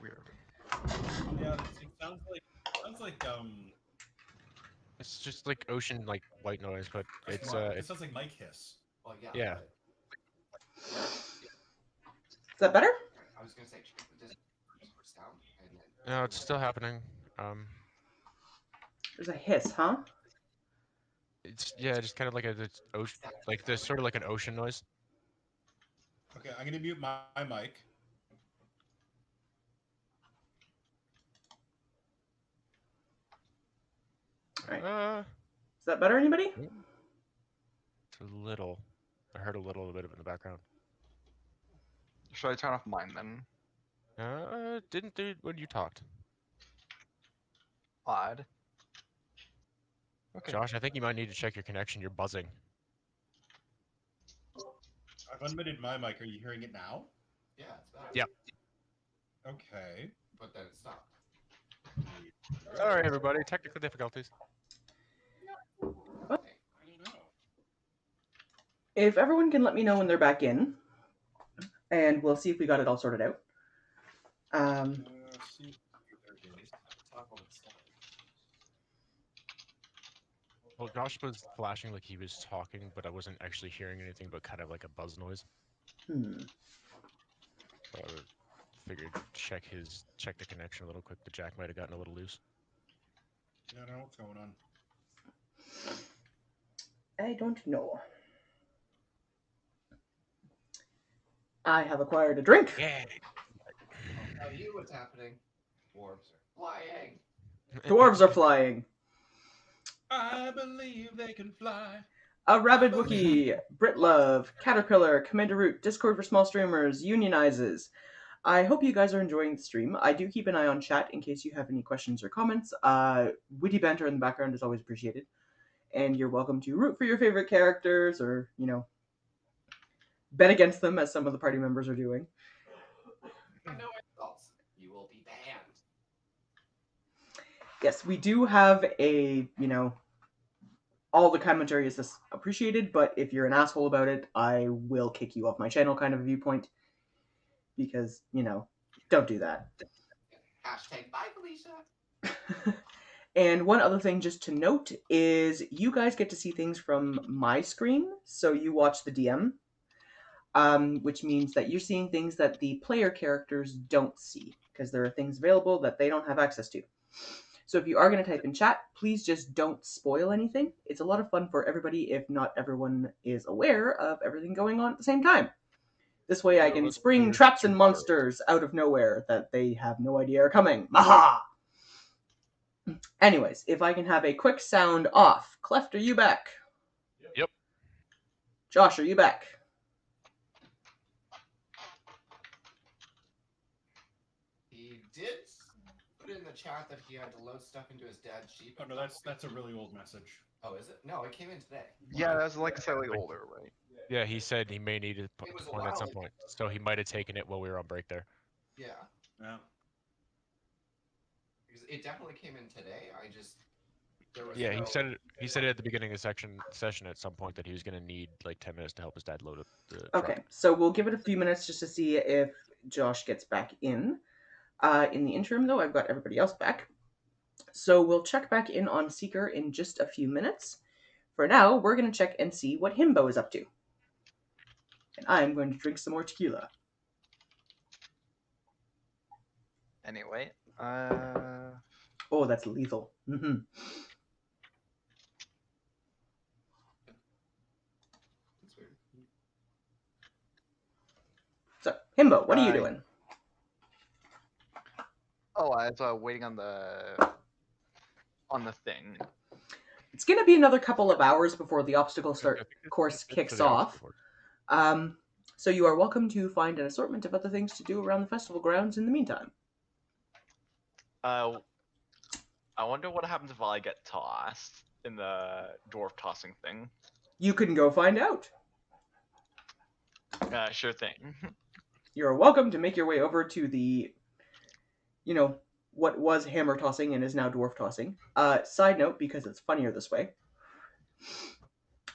Weird. Yeah, it sounds like It's just like ocean, like white noise, but it's it sounds like mic hiss. Well, yeah. Yeah. But Is that better? I was gonna say check the Discord for sound, and then. no, it's still happening. There's a hiss, huh? It's just kind of like it's ocean, like there's sort of like an ocean noise. Okay, I'm gonna mute my mic. Alright. Is that better, anybody? It's a little. I heard a little bit of it in the background. Should I turn off mine then? Didn't do it when you talked. Odd. Okay. Josh, I think you might need to check your connection. You're buzzing. I've unmuted my mic. Are you hearing it now? Yeah, it's better. Yep. Okay. But then it stopped. Sorry, everybody. Technical difficulties. Okay. I don't know. If everyone can let me know when they're back in, and we'll see if we got it all sorted out. See, there it is. Talk about stuff. Well, Josh was flashing like he was talking, but I wasn't actually hearing anything but kind of like a buzz noise. So I figured check the connection a little quick. The jack might have gotten a little loose. Yeah, I don't know what's going on. I don't know. I have acquired a drink. Yeah. I'll tell you what's happening. Dwarves are flying. Dwarves are flying. I believe they can fly. A Rabid Wookie, Britlove, Caterpillar, Commander Root, Discord for Small Streamers, Unionizes. I hope you guys are enjoying the stream. I do keep an eye on chat in case you have any questions or comments. Witty banter in the background is always appreciated. And you're welcome to root for your favorite characters or, bet against them as some of the party members are doing. No insults. You will be banned. Yes, we do have a, all the commentary is appreciated, but if you're an asshole about it, I will kick you off my channel kind of a viewpoint. Because, don't do that. Hashtag bye, Felicia. And one other thing just to note is you guys get to see things from my screen, so you watch the DM, which means that you're seeing things that the player characters don't see, because there are things available that they don't have access to. So if you are going to type in chat, please just don't spoil anything. It's a lot of fun for everybody if not everyone is aware of everything going on at the same time. This way I can spring traps and monsters out of nowhere that they have no idea are coming. Maha! Anyways, if I can have a quick sound off. Cleft, are you back? Yep. Josh, are you back? He did put in the chat that he had to load stuff into his dad's sheep. Oh no, that's a really old message. Oh, is it? No, it came in today. Yeah, that's like slightly older, right? Yeah, he said he may need it It was a point at while some ago. point, so he might have taken it while we were on break there. Yeah. Yeah. Because it definitely came in today. There was Yeah, no... he said it at the beginning of the session at some point that he was going to need like 10 minutes to help his dad load up the Okay, truck. so we'll give it a few minutes just to see if Josh gets back in. In the interim, though, I've got everybody else back. So we'll check back in on Seeker in just a few minutes. For now, we're going to check and see what Himbo is up to. And I'm going to drink some more tequila. Anyway, Oh, that's lethal. Mm-hmm. That's weird. So, Himbo, what are you doing? Oh, I was waiting on the thing. It's going to be another couple of hours before the obstacle course It's for kicks the off. obstacle course. So you are welcome to find an assortment of other things to do around the festival grounds in the meantime. I wonder what happens if I get tossed in the dwarf tossing thing. You can go find out. Sure thing. You're welcome to make your way over to the, what was hammer tossing and is now dwarf tossing. Side note, because it's funnier this way,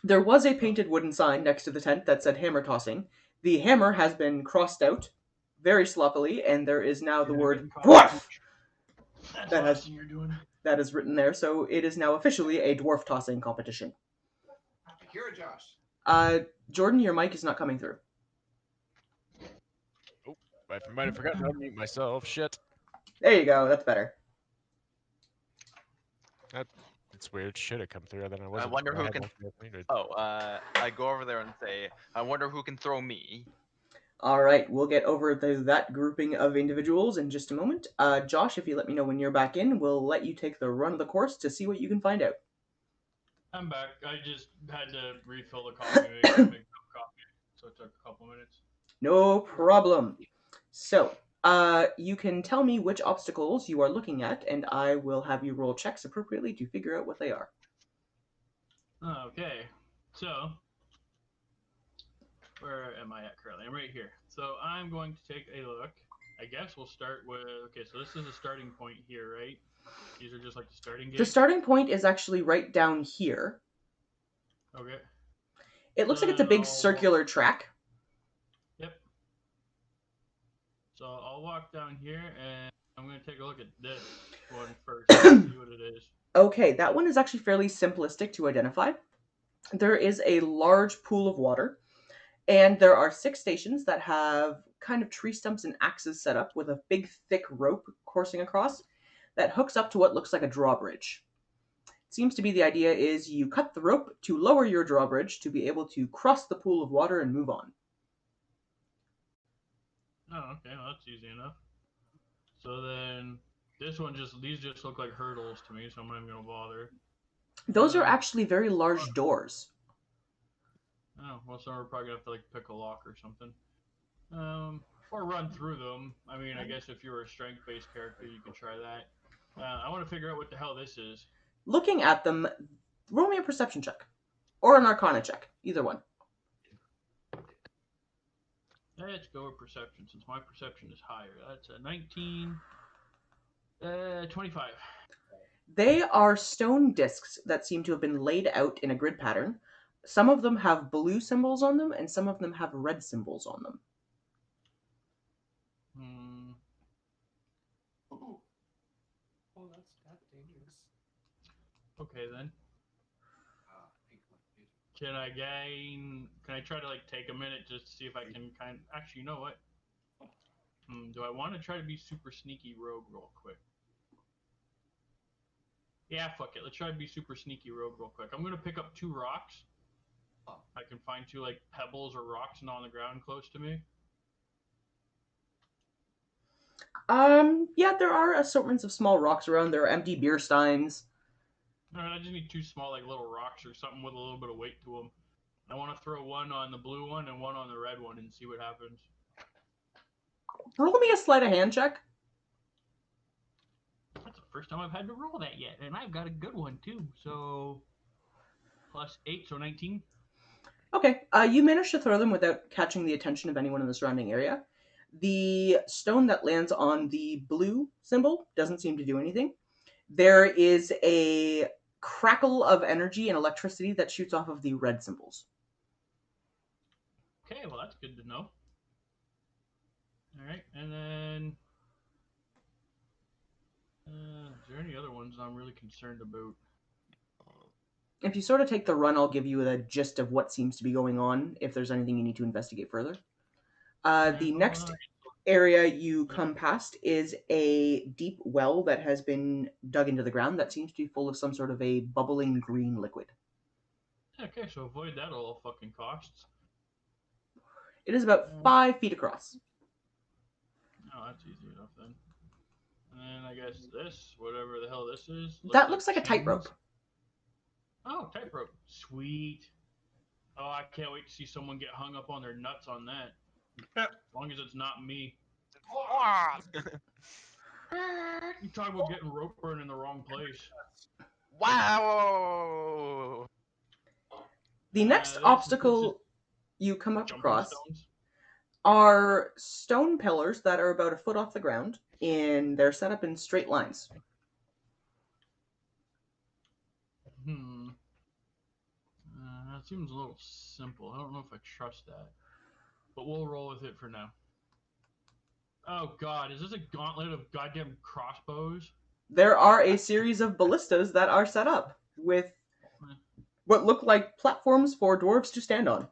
there was a painted wooden sign next to the tent that said hammer tossing. The hammer has been crossed out very sloppily, and there is now the word dwarf That's that has awesome you're doing. that is written there. So it is now officially a dwarf tossing competition. Here, Josh. Jordan, your mic is not coming through. Oh, I might have forgotten to unmute myself. Shit. There you go. That's better. It's weird. Should have come through. Then I wasn't. wonder who I can- wasn't muted. Oh, I go over there and say, I wonder who can throw me. All right, we'll get over to that grouping of individuals in just a moment. Josh, if you let me know when you're back in, we'll let you take the run of the course to see what you can find out. I'm back. I just had to refill the coffee, make coffee, so it took a couple minutes. No problem. So, you can tell me which obstacles you are looking at, and I will have you roll checks appropriately to figure out what they are. Okay, so where am I at currently? I'm right here. So I'm going to take a look. I guess we'll start with, okay, so this is a starting point here, right? These are just like the starting gates? The starting point is actually right down here. Okay. It looks like it's a big circular track. Yep. So I'll walk down here, and I'm going to take a look at this one first, see what it is. Okay, that one is actually fairly simplistic to identify. There is a large pool of water, and there are 6 stations that have kind of tree stumps and axes set up with a big, thick rope coursing across that hooks up to what looks like a drawbridge. It seems to be the idea is you cut the rope to lower your drawbridge to be able to cross the pool of water and move on. Oh, okay, well, that's easy enough. So then, these just look like hurdles to me, so I'm not even going to bother. Those are actually very large doors. Oh, well, so we're probably going to have to, like, pick a lock or something. Or run through them. I mean, I guess if you were a strength-based character, you could try that. I want to figure out what the hell this is. Looking at them, roll me a perception check. Or an arcana check. Either one. Let's go with perception, since my perception is higher. That's a 19. 25. They are stone discs that seem to have been laid out in a grid pattern. Some of them have blue symbols on them, and some of them have red symbols on them. Ooh. Oh, that's dangerous. Okay, then. Can I try to, like, take a minute just to see if I can actually, you know what? Do I want to try to be super sneaky rogue real quick? Yeah, fuck it. Let's try to be super sneaky rogue real quick. I'm going to pick up 2 rocks. I can find 2, like, pebbles or rocks not on the ground close to me. Yeah, there are assortments of small rocks around. There are empty beer steins. Alright, I just need 2 small, like, little rocks or something with a little bit of weight to them. I want to throw one on the blue one and one on the red one and see what happens. Roll me a sleight of hand check. That's the first time I've had to roll that yet, and I've got a good one, too. So, plus 8, so 19. Okay, you manage to throw them without catching the attention of anyone in the surrounding area. The stone that lands on the blue symbol doesn't seem to do anything. There is a crackle of energy and electricity that shoots off of the red symbols. Okay, well, that's good to know. Alright, and then... is there any other ones I'm really concerned about? If you sort of take the run, I'll give you the gist of what seems to be going on, if there's anything you need to investigate further. The next area you come past is a deep well that has been dug into the ground that seems to be full of some sort of a bubbling green liquid. Okay, so avoid that at all fucking costs. It is about 5 feet across. Oh, that's easy enough then. And then I guess this, whatever the hell this is. That looks like a tightrope. Oh, tightrope. Sweet. Oh, I can't wait to see someone get hung up on their nuts on that. As long as it's not me. You talk about getting rope burn in the wrong place. Wow! The next This is obstacle you come up jumping across stones. are stone pillars that are about a foot off the ground, and they're set up in straight lines. That seems a little simple. I don't know if I trust that. But we'll roll with it for now. Oh god, is this a gauntlet of goddamn crossbows? There are a series of ballistas that are set up with what look like platforms for dwarves to stand on.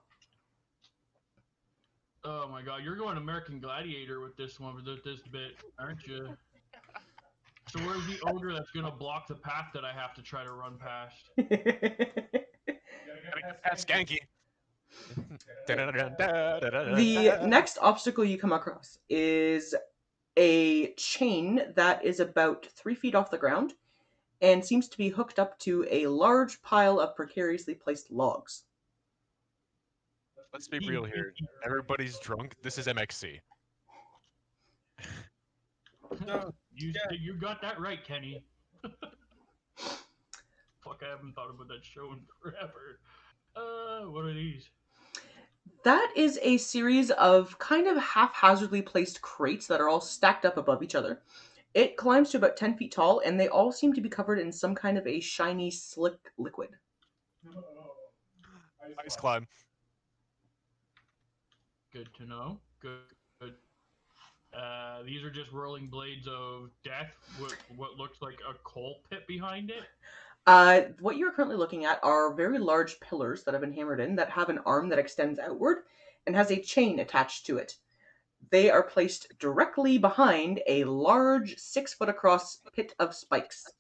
Oh my god, you're going American Gladiator with this one, with this bit, aren't you? So where's the ogre that's gonna block the path that I have to try to run past? That's skanky. The next obstacle you come across is a chain that is about 3 feet off the ground and seems to be hooked up to a large pile of precariously placed logs. Let's be real here. Everybody's drunk. This is MXC. You got that right, Kenny. Fuck, I haven't thought about that show in forever. What are these? That is a series of kind of haphazardly placed crates that are all stacked up above each other. It climbs to about 10 feet tall, and they all seem to be covered in some kind of a shiny, slick liquid. Ice climb. Good to know. Good. These are just rolling blades of death with what looks like a coal pit behind it. What you're currently looking at are very large pillars that have been hammered in that have an arm that extends outward and has a chain attached to it. They are placed directly behind a large 6 foot across pit of spikes.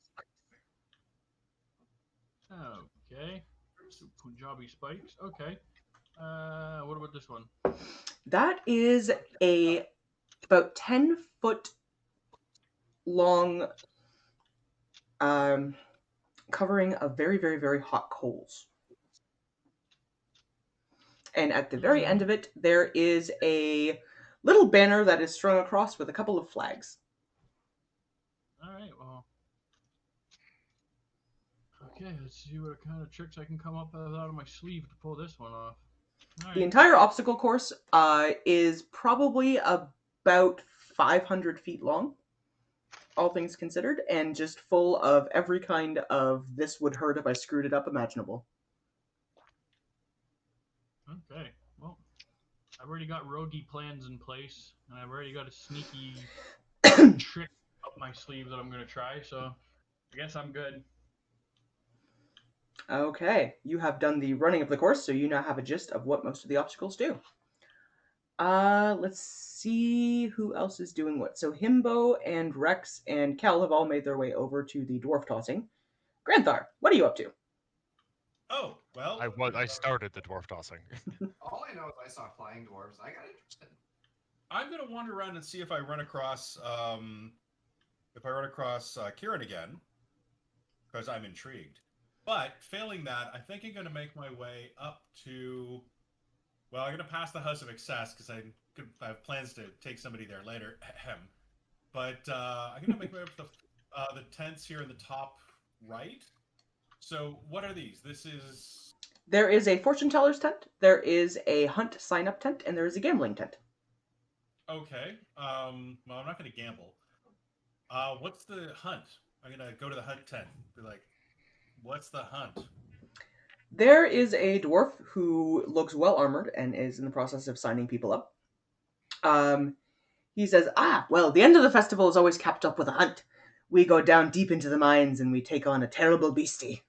Okay. So Punjabi spikes. Okay. What about this one? That is a about 10 foot long covering of very, very, very hot coals. And at the very end of it, there is a little banner that is strung across with a couple of flags. Alright, well. Okay, let's see what kind of tricks I can come up with out of my sleeve to pull this one off. All The right. entire obstacle course is probably about 500 feet long, all things considered, and just full of every kind of this would hurt if I screwed it up imaginable. Okay, well, I've already got roguey plans in place, and I've already got a sneaky trick up my sleeve that I'm going to try, so I guess I'm good. Okay, you have done the running of the course, so you now have a gist of what most of the obstacles do. Let's see who else is doing what. So Himbo and Rex and Kel have all made their way over to the dwarf tossing. Granthar, what are you up to? Oh, well. I started the dwarf tossing. All I know is I saw flying dwarves. I got interested. I'm gonna wander around and see if I run across Kieran again, because I'm intrigued. But failing that, I think I'm gonna make my way up to. Well, I'm gonna pass the House of Excess because I have plans to take somebody there later. But I'm gonna make my way up to the tents here in the top right. So what are these? There is a fortune teller's tent, there is a hunt sign-up tent, and there is a gambling tent. Okay. Well, I'm not going to gamble. What's the hunt? I'm going to go to the hunt tent. Be like, what's the hunt? There is a dwarf who looks well armored and is in the process of signing people up. He says, well, the end of the festival is always capped up with a hunt. We go down deep into the mines and we take on a terrible beastie.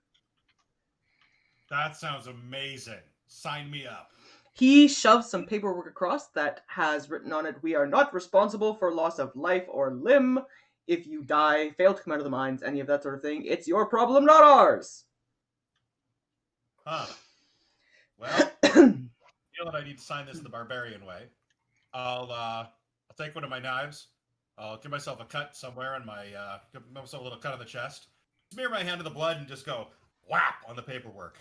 That sounds amazing. Sign me up. He shoves some paperwork across that has written on it, we are not responsible for loss of life or limb. If you die, fail to come out of the mines, any of that sort of thing, it's your problem, not ours. Huh. Well, I feel that I need to sign this the barbarian way. I'll take one of my knives. I'll give myself a cut somewhere on my, give myself a little cut on the chest. Smear my hand in the blood and just go whap on the paperwork.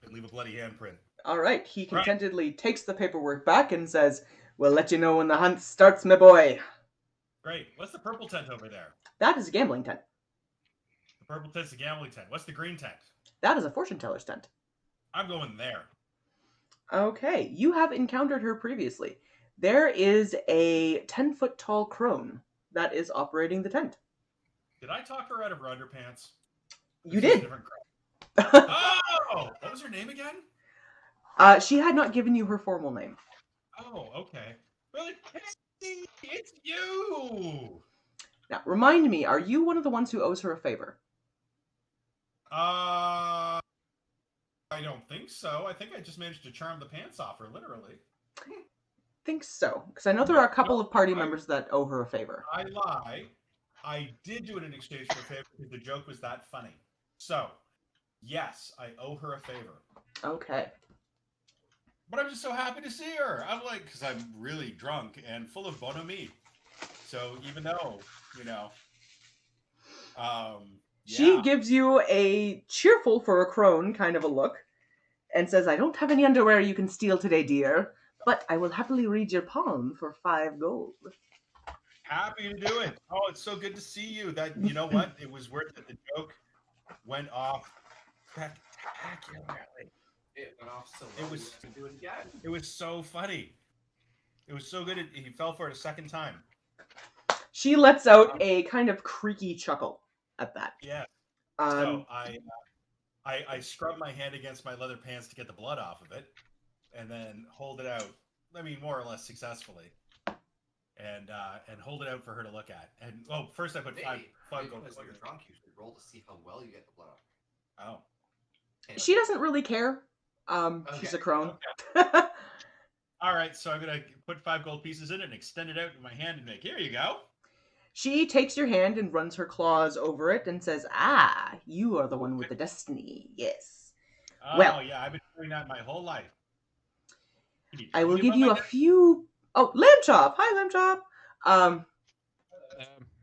And leave a bloody handprint. All right, he contentedly takes the paperwork back and says, we'll let you know when the hunt starts, my boy. Great. What's the purple tent over there? That is a gambling tent. The purple tent's the gambling tent. What's the green tent? That is a fortune teller's tent. I'm going there. Okay, you have encountered her previously. There is a 10-foot tall crone that is operating the tent. Did I talk her out of her underpants? You This is a did. different crone. Oh! What was her name again? She had not given you her formal name. Oh, okay. Well, it's you! Now, remind me, are you one of the ones who owes her a favor? I don't think so. I think I just managed to charm the pants off her, literally. Think so, because I know there are a couple of party members that owe her a favor. I lie. I did do it in exchange for a favor because the joke was that funny. So, yes, I owe her a favor. Okay. But I'm just so happy to see her. I'm like, because I'm really drunk and full of bonhomie. So even though, She gives you a cheerful for a crone kind of a look and says, I don't have any underwear you can steal today, dear, but I will happily read your palm for 5 gold. Happy to do it. Oh, it's so good to see you. That, you know what? It was worth it. The joke went off spectacularly. It went off so It well, was- you can do it again. It was so funny. It was so good. He fell for it a second time. She lets out a kind of creaky chuckle at that. Yeah. Um, So I scrub my hand against my leather pants to get the blood off of it, and then hold it out. I mean, more or less successfully, and hold it out for her to look at. And first I put five gold. When you're drunk, you should roll to see how well you get the blood off. Oh. she doesn't really care. She's a Okay. crone. All right, so I'm gonna put 5 gold pieces in it and extend it out in my hand and make. Here you go. She takes your hand and runs her claws over it and says, "Ah, you are the one with the destiny. Yes. Oh Well. yeah, I've been doing that my whole life. Can I tell will me give about you my a few." Oh, Lamb Chop. Hi, Lamb Chop.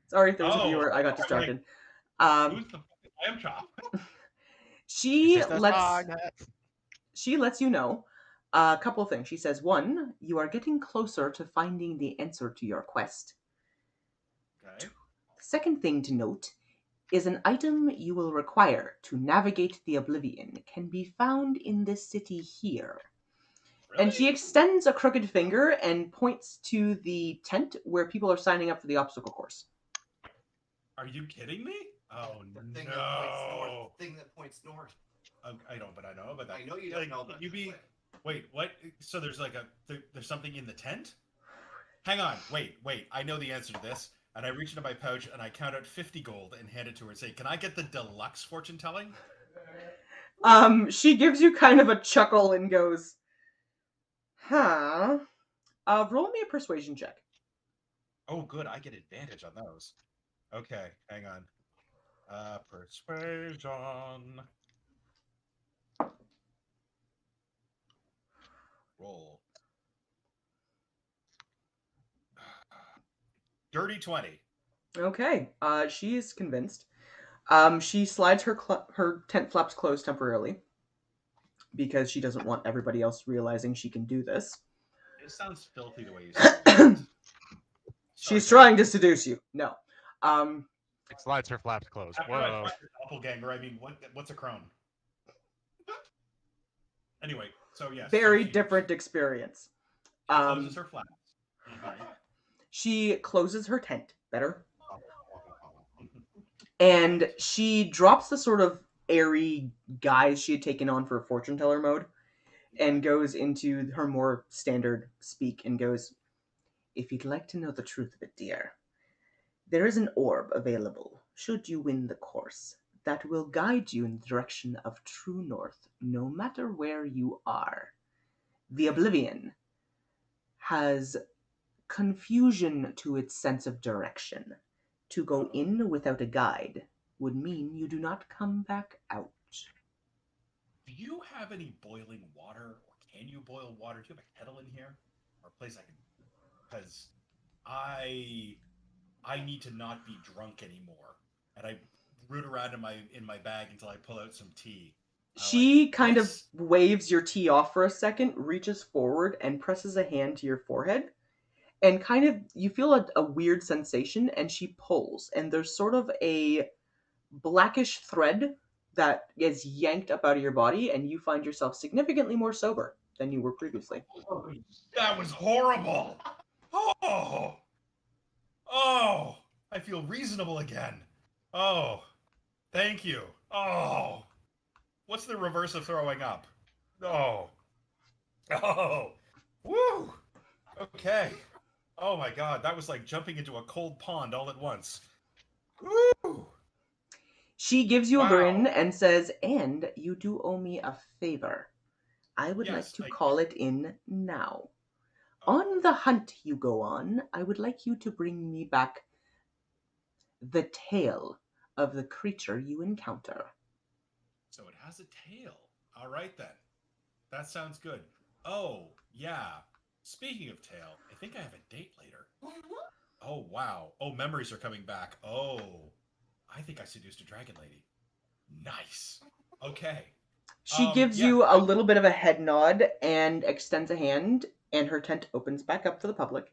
Sorry if there was a viewer. I got okay. distracted. Who's the lamb chop? She lets you know a couple of things. She says, 1, you are getting closer to finding the answer to your quest. Okay. The second thing to note is an item you will require to navigate the Oblivion can be found in this city here. Really? And she extends a crooked finger and points to the tent where people are signing up for the obstacle course. Are you kidding me? Oh The thing no! that points north. The thing that points north. I don't, but I know about that. I know you don't know, but Wait, what? So there's like there's something in the tent? Hang on, wait. I know the answer to this. And I reach into my pouch and I count out 50 gold and hand it to her and say, "Can I get the deluxe fortune telling?" She gives you kind of a chuckle and goes, "Huh? Roll me a persuasion check." Oh, good. I get advantage on those. Okay, hang on. Persuasion. Roll. Dirty 20. Okay. She is convinced. She slides her tent flaps closed temporarily because she doesn't want everybody else realizing she can do this. It sounds filthy the way you say it. She's trying to seduce you. No. It slides her flaps closed. After I Whoa. find your doppelganger, I mean, what's a crone? Anyway, so yes. Very so she different experience. Closes her flaps. She closes her tent. Better. And she drops the sort of airy guise she had taken on for fortune teller mode and goes into her more standard speak and goes, "If you'd like to know the truth of it, dear, there is an orb available, should you win the course, that will guide you in the direction of true north, no matter where you are. The Oblivion has confusion to its sense of direction. To go in without a guide would mean you do not come back out." Do you have any boiling water, or can you boil water? Do you have a kettle in here, or a place I can? Because I need to not be drunk anymore, and I root around in my bag until I pull out some tea. She kind of waves your tea off for a second, reaches forward, and presses a hand to your forehead, and kind of you feel a weird sensation, and she pulls, and there's sort of a blackish thread that is yanked up out of your body, and you find yourself significantly more sober than you were previously. Oh, that was horrible. Oh, oh, I feel reasonable again. Oh, thank you. Oh, what's the reverse of throwing up? Oh, oh, woo. Okay. Oh my God, that was like jumping into a cold pond all at once. Woo. She gives you a Wow. grin and says, "And you do owe me a favor. I would like Yes, to I- call it in now. Oh, On the hunt you go on, I would like you to bring me back the tail of the creature you encounter." so it has a tail. All right then. That sounds good. Oh, yeah. Speaking of tail, I think I have a date later. Oh, wow. Oh, memories are coming back. Oh, I think I seduced a dragon lady. Nice. Okay. She gives yeah. you a little bit of a head nod and extends a hand, and her tent opens back up for the public.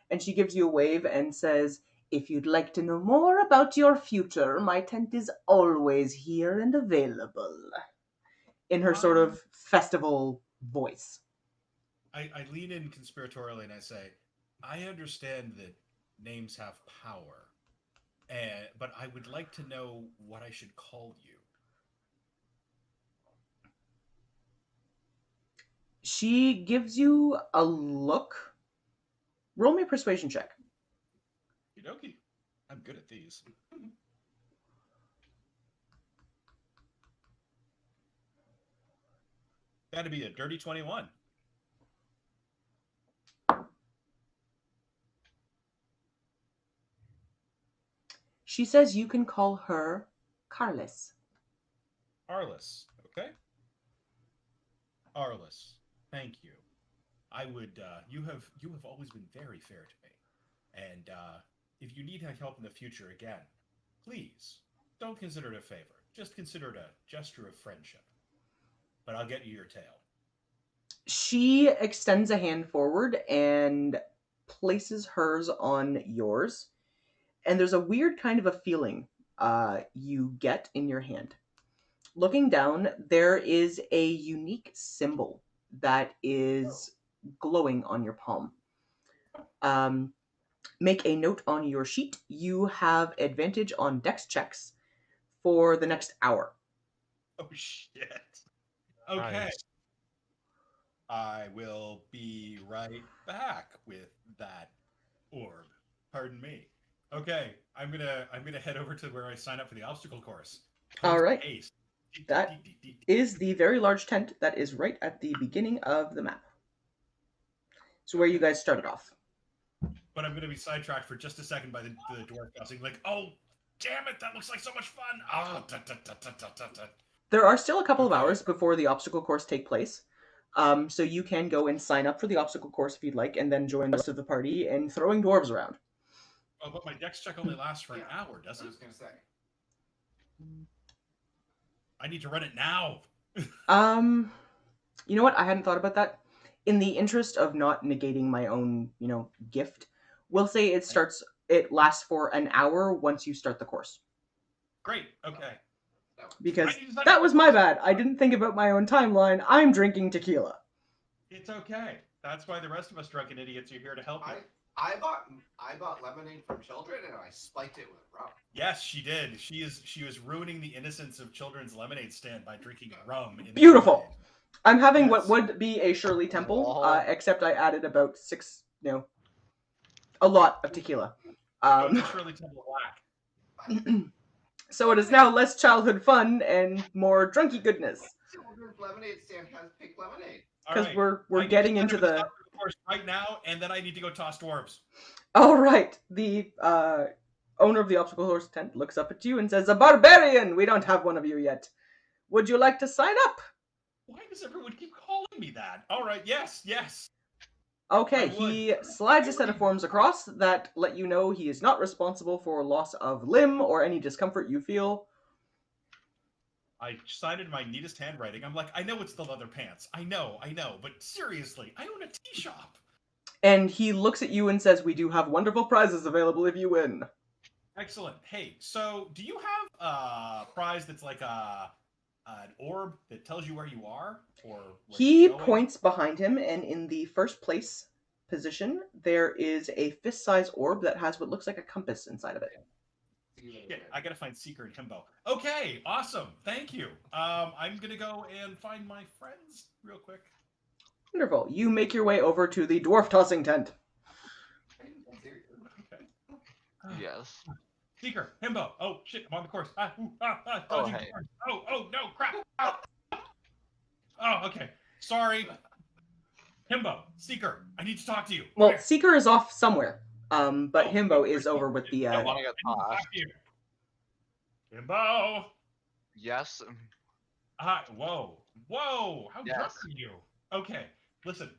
And she gives you a wave and says, "If you'd like to know more about your future, my tent is always here and available." In her sort of festival voice. I lean in conspiratorially and I say, I understand that names have power, but I would like to know what I should call you. She gives you a look. Roll me a persuasion check. Okie. I'm good at these. That'd be a dirty 21. She says you can call her Carlis. Arliss, okay? Arliss, thank you. I would. You have always been very fair to me, and if you need help in the future again, please don't consider it a favor. Just consider it a gesture of friendship. But I'll get you your tail. She extends a hand forward and places hers on yours, and there's a weird kind of a feeling you get in your hand. Looking down, there is a unique symbol that is glowing on your palm. Make a note on your sheet. You have advantage on dex checks for the next hour. Oh shit. Okay. Nice. I will be right back with that orb. Pardon me. Okay, I'm gonna head over to where I sign up for the obstacle course. All right. Haste. That is the very large tent that is right at the beginning of the map. So where you guys started off. But I'm gonna be sidetracked for just a second by the dwarf bouncing. Like, oh, damn it, that looks like so much fun. Oh, There are still a couple of Okay. hours before the obstacle course take place. So you can go and sign up for the obstacle course if you'd like, and then join the rest of the party in throwing dwarves around. Oh, but my dex check only lasts for an hour, doesn't I it? was gonna say. I need to run it now. You know what? I hadn't thought about that. In the interest of not negating my own, gift, we'll say it lasts for an hour once you start the course. Great. Okay. Because I need to sign that up was for my this. bad. I didn't think about my own timeline. I'm drinking tequila. It's okay. That's why the rest of us drunken idiots are here to help you. I bought lemonade from children and I spiked it with rum. Yes, she did. She was ruining the innocence of children's lemonade stand by drinking rum. In Beautiful. lemonade. I'm having Yes. what would be a Shirley Temple, Wow. except I added about a lot of tequila. Oh, it's a Shirley Temple Black. So it is now less childhood fun and more drunky goodness. Children's lemonade stand has pink lemonade. Because All we're I getting need to into sign up for the... this obstacle course right now, and then I need to go toss dwarves. All right. The owner of the obstacle course tent looks up at you and says, "A barbarian! We don't have one of you yet. Would you like to sign up?" Why does everyone keep calling me that? All right, yes. Okay, I would. he slides a set of forms across that let you know he is not responsible for loss of limb or any discomfort you feel. I cited my neatest handwriting. I'm like, I know it's the leather pants. I know. But seriously, I own a tea shop. And he looks at you and says, "We do have wonderful prizes available if you win." Excellent. Hey, so do you have a prize that's like an orb that tells you where you are or where He you're going? points behind him, and in the first place position, there is a fist-sized orb that has what looks like a compass inside of it. Yeah, I gotta find Seeker and Himbo. Okay, awesome. Thank you. I'm gonna go and find my friends real quick. Wonderful. You make your way over to the dwarf tossing tent. Okay. Yes. Seeker, Himbo. Oh shit, I'm on the course. Dodging Oh, the hey. course. Oh no, crap. Oh, okay. Sorry. Himbo, Seeker, I need to talk to you. Well, Okay. Seeker is off somewhere, but Oh, Himbo where's is over with Seeker? the. I want to get I need to talk tossed. to you. Himbo. Yes. Whoa. How Yes. drunk are you? Okay, listen.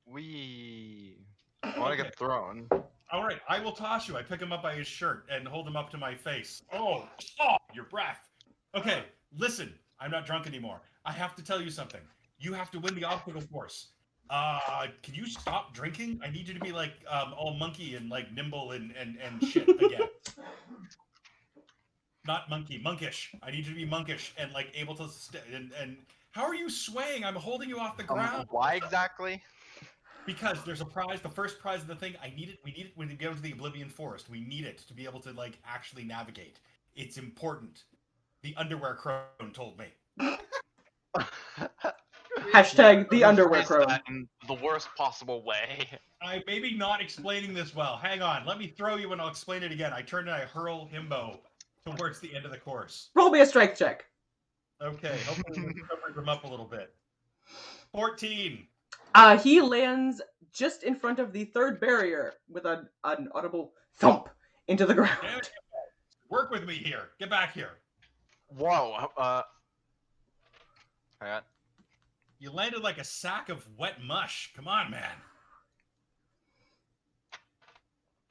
We. I want to Okay. get thrown. All right, I will toss you. I pick him up by his shirt and hold him up to my face. Oh, your breath. Okay, listen. I'm not drunk anymore. I have to tell you something. You have to win the obstacle course. Can you stop drinking? I need you to be like all monkey and like nimble and shit again. Not monkey, monkish. I need you to be monkish and like able to and how are you swaying? I'm holding you off the ground. Why exactly? Because there's a prize, the first prize of the thing. We need it when we go to the Oblivion Forest. We need it to be able to like actually navigate. It's important. The underwear crone told me. Hashtag the Let me underwear phrase crone. that in the worst possible way. I maybe not explaining this well. Hang on, let me throw you and I'll explain it again. I turn and I hurl Himbo towards the end of the course. Roll me a strength check. Okay, hopefully we'll cover him up a little bit. 14. He lands just in front of the third barrier with an audible thump into the ground. Damn it, work with me here. Get back here. Whoa. Hang on. You landed like a sack of wet mush. Come on, man.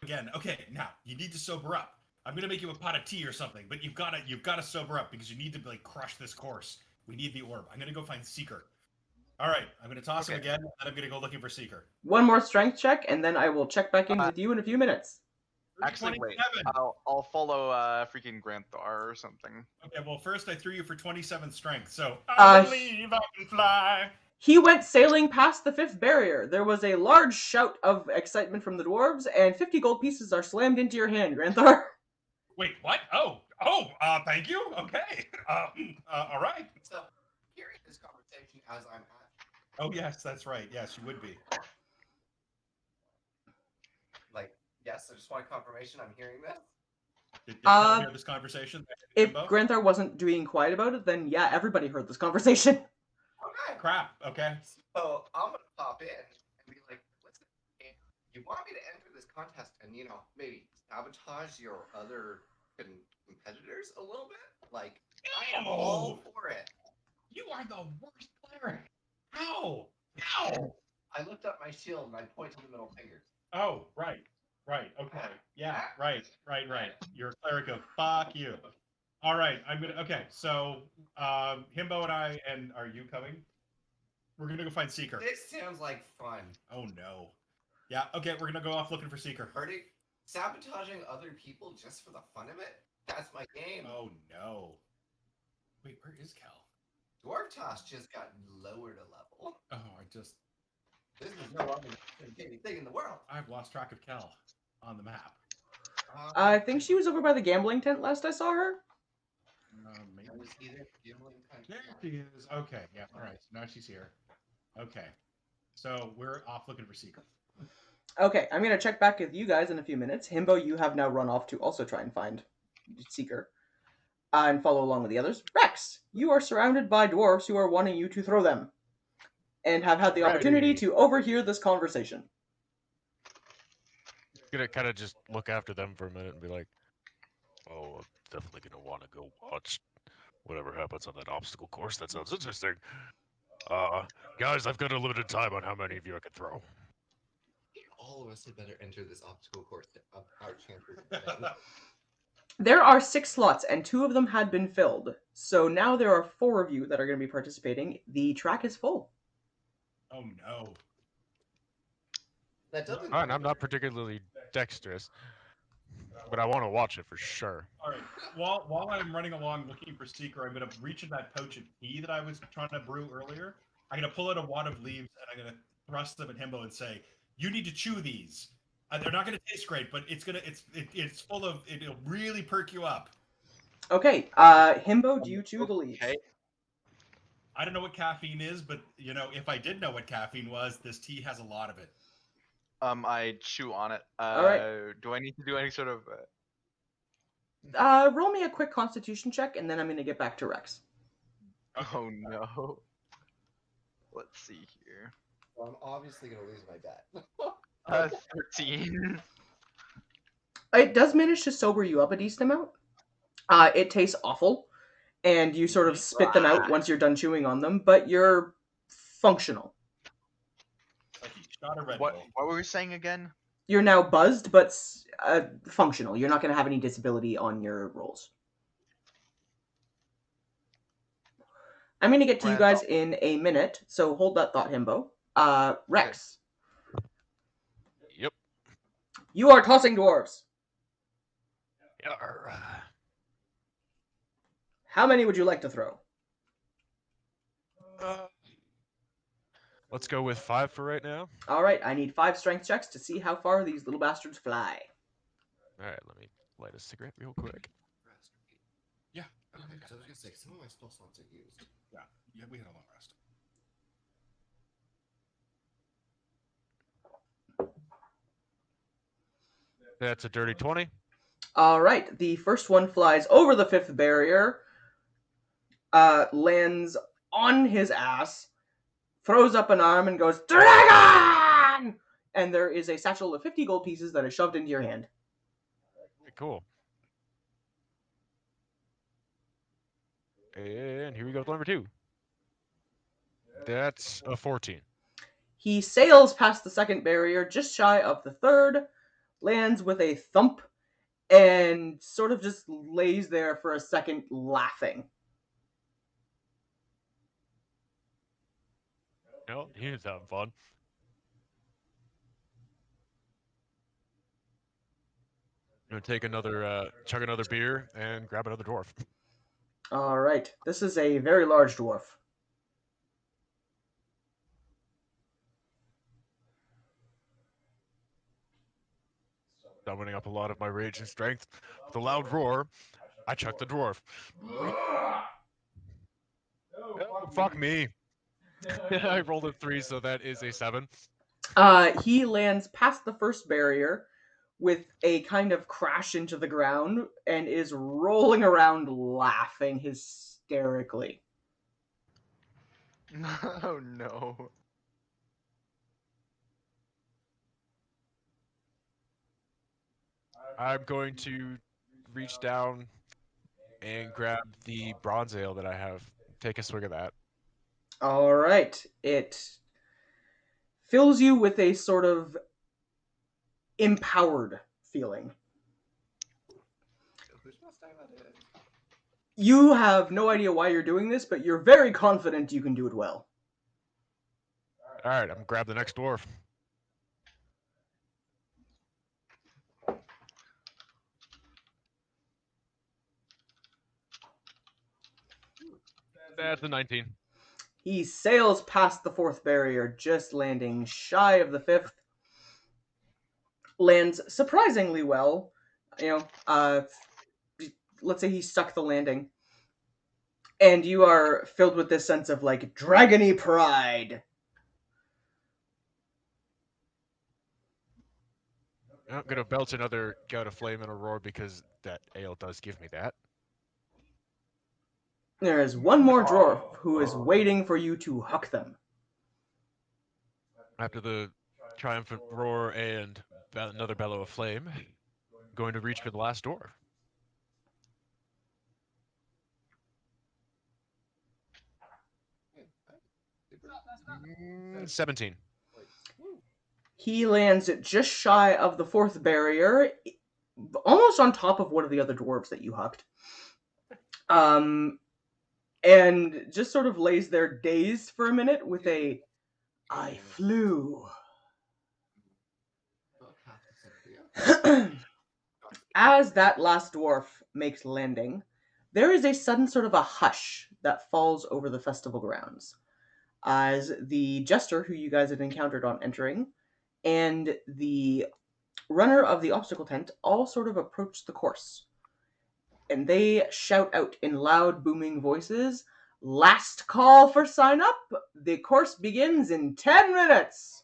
Again, okay, now you need to sober up. I'm gonna make you a pot of tea or something, but you've gotta sober up because you need to like crush this course. We need the orb. I'm gonna go find Seeker. All right, I'm gonna toss him again, and I'm gonna go looking for Seeker. One more strength check, and then I will check back in with you in a few minutes. Actually, wait. 27. I'll follow freaking Granthar or something. Okay, well, first I threw you for 27 strength, so I Uh, believe I can fly. He went sailing past the fifth barrier. There was a large shout of excitement from the dwarves, and 50 gold pieces are slammed into your hand, Granthar. Wait, what? Thank you. Okay. All right. So, hearing this conversation as I'm at. Oh yes, that's right. Yes, you would be. Like, yes, I just want confirmation I'm hearing this. Did Kel hear this conversation? If Himbo? Granthar wasn't being quiet about it, then yeah, everybody heard this conversation. Okay. Crap. Okay. So I'm gonna pop in and be like, listen, you want me to enter this contest and maybe sabotage your other competitors a little bit? Like, I am all for it. You are the worst player. How? How? I lift up my shield and I point to the middle fingers. Oh, right. Okay. Yeah. Right. You're a cleric of fuck you. All right. Okay. So, Himbo and are you coming? We're gonna go find Seeker. This sounds like fun. Oh no. Yeah. Okay. We're gonna go off looking for Seeker. Sabotaging other people just for the fun of it? That's my game. Oh no. Wait, where is Kel? Dwarf Toss just got lowered a level. Oh, This is no longer anything in the world. I've lost track of Kel on the map. I think she was over by the gambling tent last I saw her. Maybe. Was either gambling tent. There she is. Okay. Yeah. All right. So now she's here. Okay. So we're off looking for Seeker. Okay, I'm going to check back with you guys in a few minutes. Himbo, you have now run off to also try and find Seeker and follow along with the others. Rex, you are surrounded by dwarves who are wanting you to throw them and have had the opportunity to overhear this conversation. Gonna kind of just look after them for a minute and be like, "Oh, I'm definitely gonna want to go watch whatever happens on that obstacle course. That sounds interesting." Guys, I've got a limited time on how many of you I can throw. All of us had better enter this obstacle course to up our chances. There are 6 slots, and 2 of them had been filled. So now there are 4 of you that are going to be participating. The track is full. Oh no. That doesn't. Fine, I'm not particularly dexterous, but I want to watch it for sure. All right. While I'm running along looking for Seeker, I'm gonna reach in that pouch of tea that I was trying to brew earlier. I'm gonna pull out a wad of leaves and I'm gonna thrust them at Himbo and say, "You need to chew these. They're not gonna taste great, but it's full of. It'll really perk you up." Okay, Himbo, do you chew the leaves? Okay. I don't know what caffeine is, but if I did know what caffeine was, this tea has a lot of it. I chew on it. right. Do I need to do any sort of? Roll me a quick Constitution check, and then I'm gonna get back to Rex. Oh no. Let's see here. Well, I'm obviously gonna lose my bet. 13. It does manage to sober you up a decent amount. It tastes awful, and you sort of spit them out once you're done chewing on them, but you're functional. Like you shot a Red What Bull. were we saying again? You're now buzzed, but functional. You're not going to have any disability on your rolls. I'm going to get to you guys in a minute, so hold that thought, Himbo. Rex. Yep. You are tossing dwarves. Yarr. How many would you like to throw? Let's go with 5 for right now. All right, I need 5 strength checks to see how far these little bastards fly. All right, let me light a cigarette real quick. Yeah. Okay, so I was gonna say some of my spell slots are used. Yeah, we had a long rest. That's a dirty 20. All right, the first one flies over the 5th barrier, lands on his ass, throws up an arm and goes, "Dragon!" And there is a satchel of 50 gold pieces that is shoved into your hand. Cool. And here we go with number 2. That's a 14. He sails past the 2nd barrier, just shy of the 3rd, lands with a thump, and sort of just lays there for a second laughing. No, he was having fun. I'm gonna take another, chug another beer, and grab another dwarf. All right, this is a very large dwarf. Summoning up a lot of my rage and strength. With a loud roar, I chuck the dwarf. Oh, fuck me. I rolled a 3, so that is a 7. He lands past the 1st barrier with a kind of crash into the ground and is rolling around laughing hysterically. Oh no. I'm going to reach down and grab the bronze ale that I have. Take a swig of that. All right. It fills you with a sort of empowered feeling. You have no idea why you're doing this, but you're very confident you can do it well. All right, I'm gonna grab the next dwarf. That's a 19. He sails past the 4th barrier, just landing shy of the 5th. Lands surprisingly well. Let's say he stuck the landing. And you are filled with this sense of, like, dragony pride. I'm gonna belch another gout of flame and a roar because that ale does give me that. There is one more dwarf who is waiting for you to huck them. After the triumphant roar and another bellow of flame, I'm going to reach for the last dwarf. 17. He lands just shy of the 4th barrier, almost on top of one of the other dwarves that you hucked. And just sort of lays there dazed for a minute with a, "I flew." As that last dwarf makes landing, there is a sudden sort of a hush that falls over the festival grounds as the jester who you guys had encountered on entering and the runner of the obstacle tent all sort of approach the course. And they shout out in loud, booming voices, "Last call for sign up! The course begins in 10 minutes!"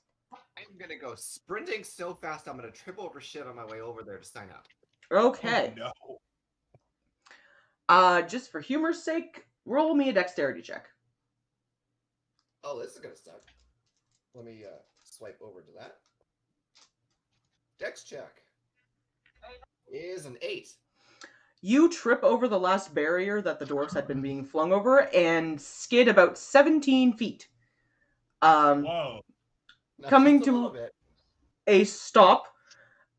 I'm gonna go sprinting so fast I'm gonna trip over shit on my way over there to sign up. Okay. Oh, no. Just for humor's sake, roll me a dexterity check. Oh, this is gonna suck. Let me swipe over to that. Dex check is an 8. You trip over the last barrier that the dwarves had been being flung over and skid about 17 feet. Whoa. Not Coming just a to- little bit. A stop.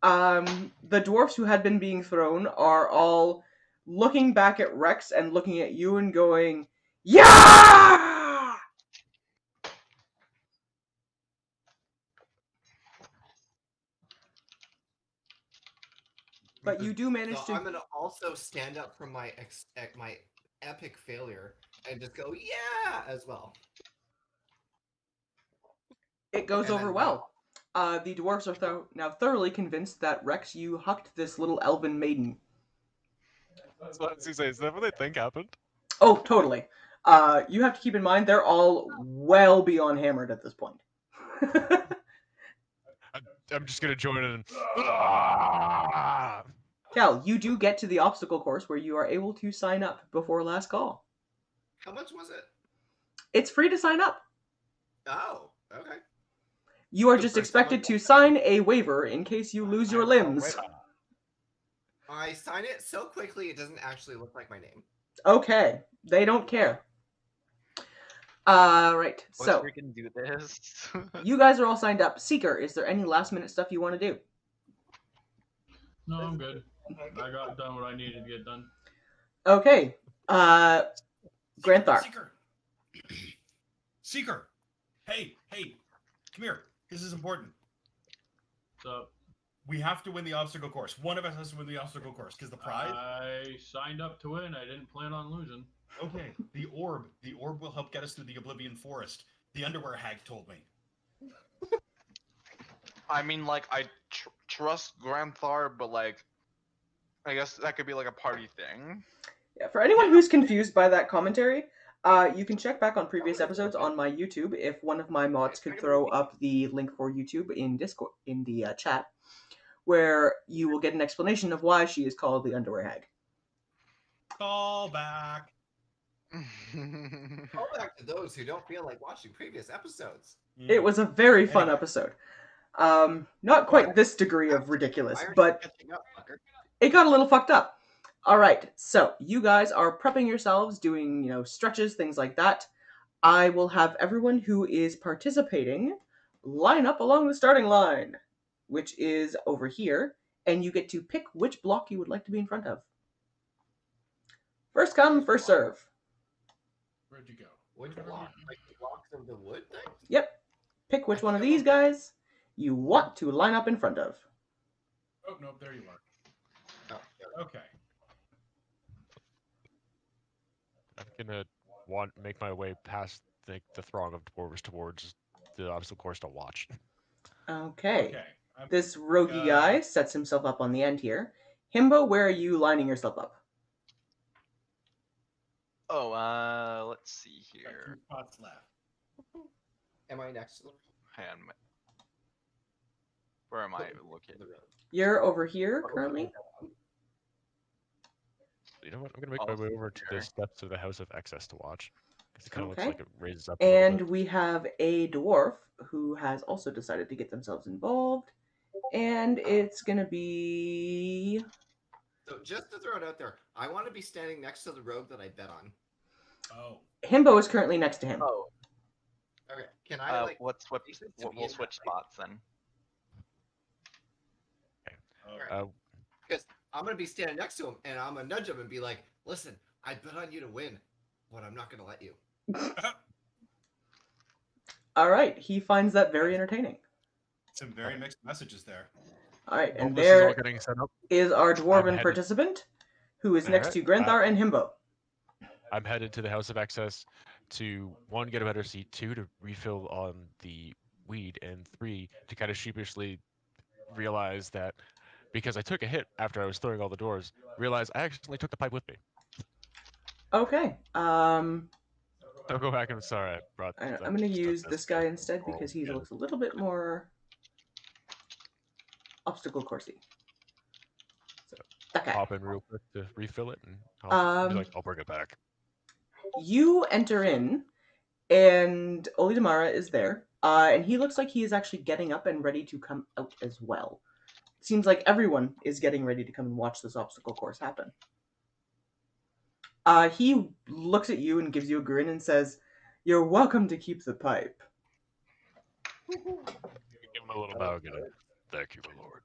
The dwarfs who had been being thrown are all looking back at Rex and looking at you and going, "Yeah!" But you do manage So to. I'm gonna also stand up from my my epic failure and just go yeah as well. It goes And over then well. The dwarves are now thoroughly convinced that Rex, you hucked this little elven maiden. So what I was gonna say, is that what they think happened? Oh, totally. You have to keep in mind they're all well beyond hammered at this point. I'm just gonna join in. Ah! Cal, you do get to the obstacle course where you are able to sign up before last call. How much was it? It's free to sign up. Oh, okay. You are The just first time expected I've to done sign a waiver in case you lose your limbs. I sign it so quickly it doesn't actually look like my name. Okay, they don't care. Right, Let's so freaking do this. you guys are all signed up. Seeker, is there any last minute stuff you want to do? No, I'm good. I got done what I needed to get done. Okay, Granthar. Seeker. Seeker. Hey, come here. This is important. So We have to win the obstacle course. One of us has to win the obstacle course because the prize. I signed up to win. I didn't plan on losing. Okay, the orb. The orb will help get us through the Oblivion Forest. The underwear hag told me. I mean, like, I trust Granthar, but like, I guess that could be like a party thing. Yeah, for anyone who's confused by that commentary, you can check back on previous episodes on my YouTube. If one of my mods could throw up the link for YouTube in Discord in the chat, where you will get an explanation of why she is called the underwear hag. Call back. Call back to those who don't feel like watching previous episodes. It was a very fun episode. Not quite this degree of ridiculous, Why aren't you but catching up, fucker? it got a little fucked up. All right, so you guys are prepping yourselves, doing, stretches, things like that. I will have everyone who is participating line up along the starting line, which is over here, and you get to pick which block you would like to be in front of. First come, first serve. Where'd you go? Which block? Like the blocks of the wood thing? Yep. Pick which one of these guys you want to line up in front of. Oh no, there you are. Oh, yeah. Okay. I'm gonna make my way past the throng of dwarves towards the obstacle course to watch. Okay. I'm- This roguey guy sets himself up on the end here. Himbo, where are you lining yourself up? Oh, let's see got here. 2 spots left. Am I next to the Hang on. Where am I located? road? You're over here currently. You know what? I'm gonna make my way over to the steps of the House of Excess to watch. Because it kind of Okay. looks like it raises up. A little And bit. we have a dwarf who has also decided to get themselves involved. And it's going to be... So just to throw it out there, I want to be standing next to the rogue that I bet on. Oh. Himbo is currently next to him. Oh, Okay, can I let's switch. face it to be We'll in switch that light? spots then. Okay. Because I'm gonna be standing next to him, and I'm gonna nudge him and be like, "Listen, I bet on you to win, but I'm not gonna let you." All right. He finds that very entertaining. Some very mixed messages there. All right, While and this is all there getting set up, is our dwarven headed- participant, who is next Alright, to Granthar and Himbo. I'm headed to the House of Excess to 1, get a better seat, 2, to refill on the weed, and 3, to kind of sheepishly realize that because I took a hit after I was throwing all the doors, realize I actually took the pipe with me. Okay. Don't go back and sorry, I brought. I'm going to use this guy instead because he looks a little bit more obstacle coursey. So that guy. Hop in real quick to refill it, and I'll bring it back. You enter in, and Olidamara is there, and he looks like he is actually getting up and ready to come out as well. It seems like everyone is getting ready to come and watch this obstacle course happen. He looks at you and gives you a grin and says, "You're welcome to keep the pipe." Give him a little bow, get it. Thank you, my lord.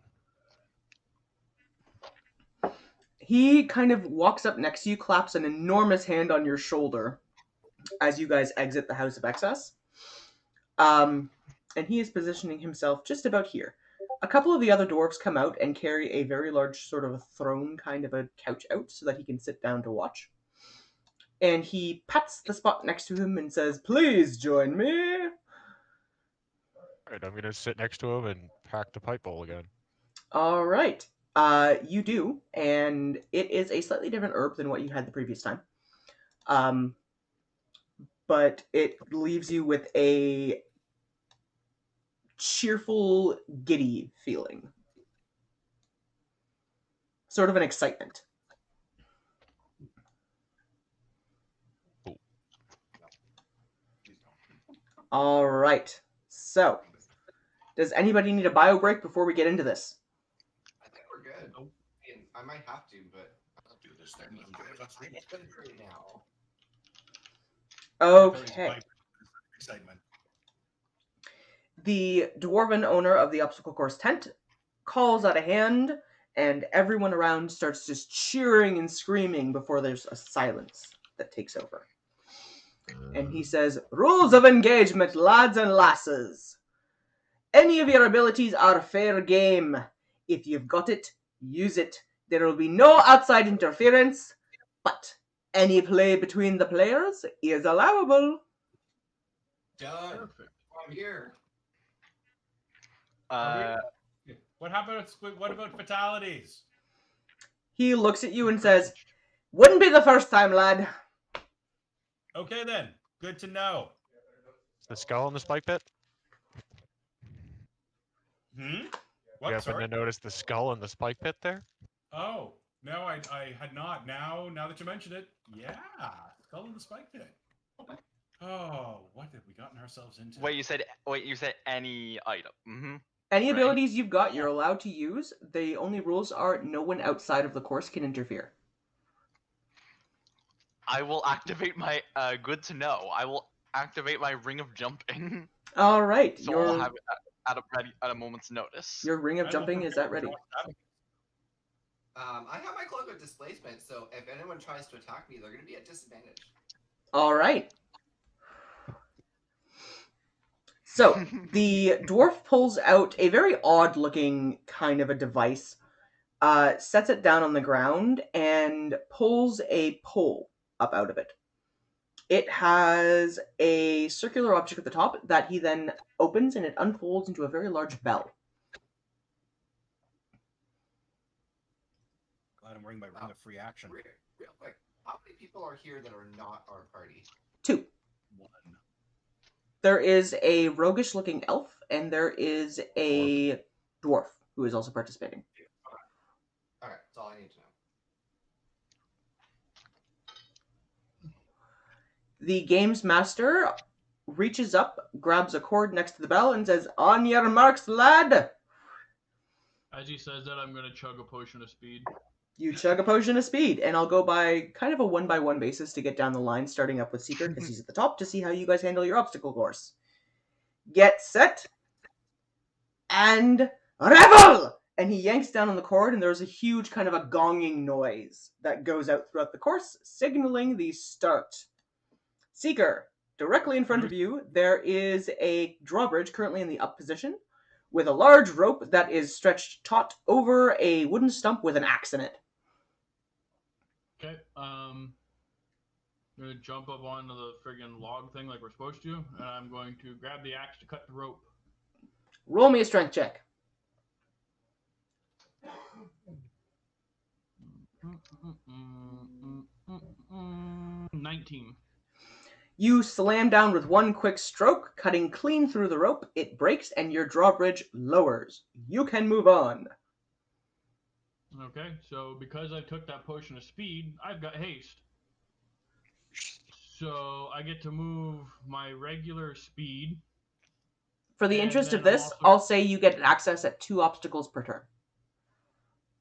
He kind of walks up next to you, claps an enormous hand on your shoulder as you guys exit the House of Excess. And he is positioning himself just about here. A couple of the other dwarves come out and carry a very large sort of a throne, kind of a couch out, so that he can sit down to watch. And he pats the spot next to him and says, "Please join me." Alright, I'm gonna sit next to him and pack the pipe bowl again. All right. You do, and it is a slightly different herb than what you had the previous time. But it leaves you with a cheerful, giddy feeling. Sort of an excitement. All right. So, does anybody need a bio break before we get into this? I think we're good. I mean, I might have to, but I'll do this thing. It's good for now. Okay. Excitement. The dwarven owner of the obstacle course tent calls out a hand, and everyone around starts just cheering and screaming before there's a silence that takes over. And he says, "Rules of engagement, lads and lasses. Any of your abilities are fair game. If you've got it, use it. There will be no outside interference, but any play between the players is allowable." Done. Perfect. I'm here. What about fatalities? He looks at you and says, "Wouldn't be the first time, lad." Okay then. Good to know. The skull in the spike pit? What? You happen Sorry? to notice the skull in the spike pit there? Oh, no, I had not. Now that you mention it, yeah, skull in the spike pit. Oh, what have we gotten ourselves into? Wait, you said any item. Mm-hmm. Any Right. abilities you've got, you're allowed to use. The only rules are no one outside of the course can interfere. I will activate my good to know. I will activate my ring of jumping. All right, So I'll have it at a moment's notice. your ring of jumping is that ready? I have my cloak of displacement, so if anyone tries to attack me, they're going to be at disadvantage. All right. So the dwarf pulls out a very odd-looking kind of a device, sets it down on the ground, and pulls a pole up out of it. It has a circular object at the top that he then opens, and it unfolds into a very large bell. Glad I'm wearing my ring of free action. Real quick, how many people are here that are not our party? 2. 1. There is a roguish-looking elf, and there is a dwarf who is also participating. Alright, that's all I need to know. The games master reaches up, grabs a cord next to the bell, and says, "On your marks, lad!" As he says that, I'm going to chug a potion of speed. You chug a potion of speed, and I'll go by kind of a one-by-one basis to get down the line, starting up with Seeker, because he's at the top, to see how you guys handle your obstacle course. Get set, and revel! And he yanks down on the cord, and there's a huge kind of a gonging noise that goes out throughout the course, signaling the start. Seeker, directly in front of you, there is a drawbridge currently in the up position, with a large rope that is stretched taut over a wooden stump with an axe in it. Okay. I'm gonna jump up onto the friggin' log thing like we're supposed to, and I'm going to grab the axe to cut the rope. Roll me a strength check. 19. You slam down with one quick stroke, cutting clean through the rope. It breaks and your drawbridge lowers. You can move on. Okay, so because I took that potion of speed, I've got haste. So I get to move my regular speed. For the And interest of then I'm this, also- I'll say you get access at 2 obstacles per turn.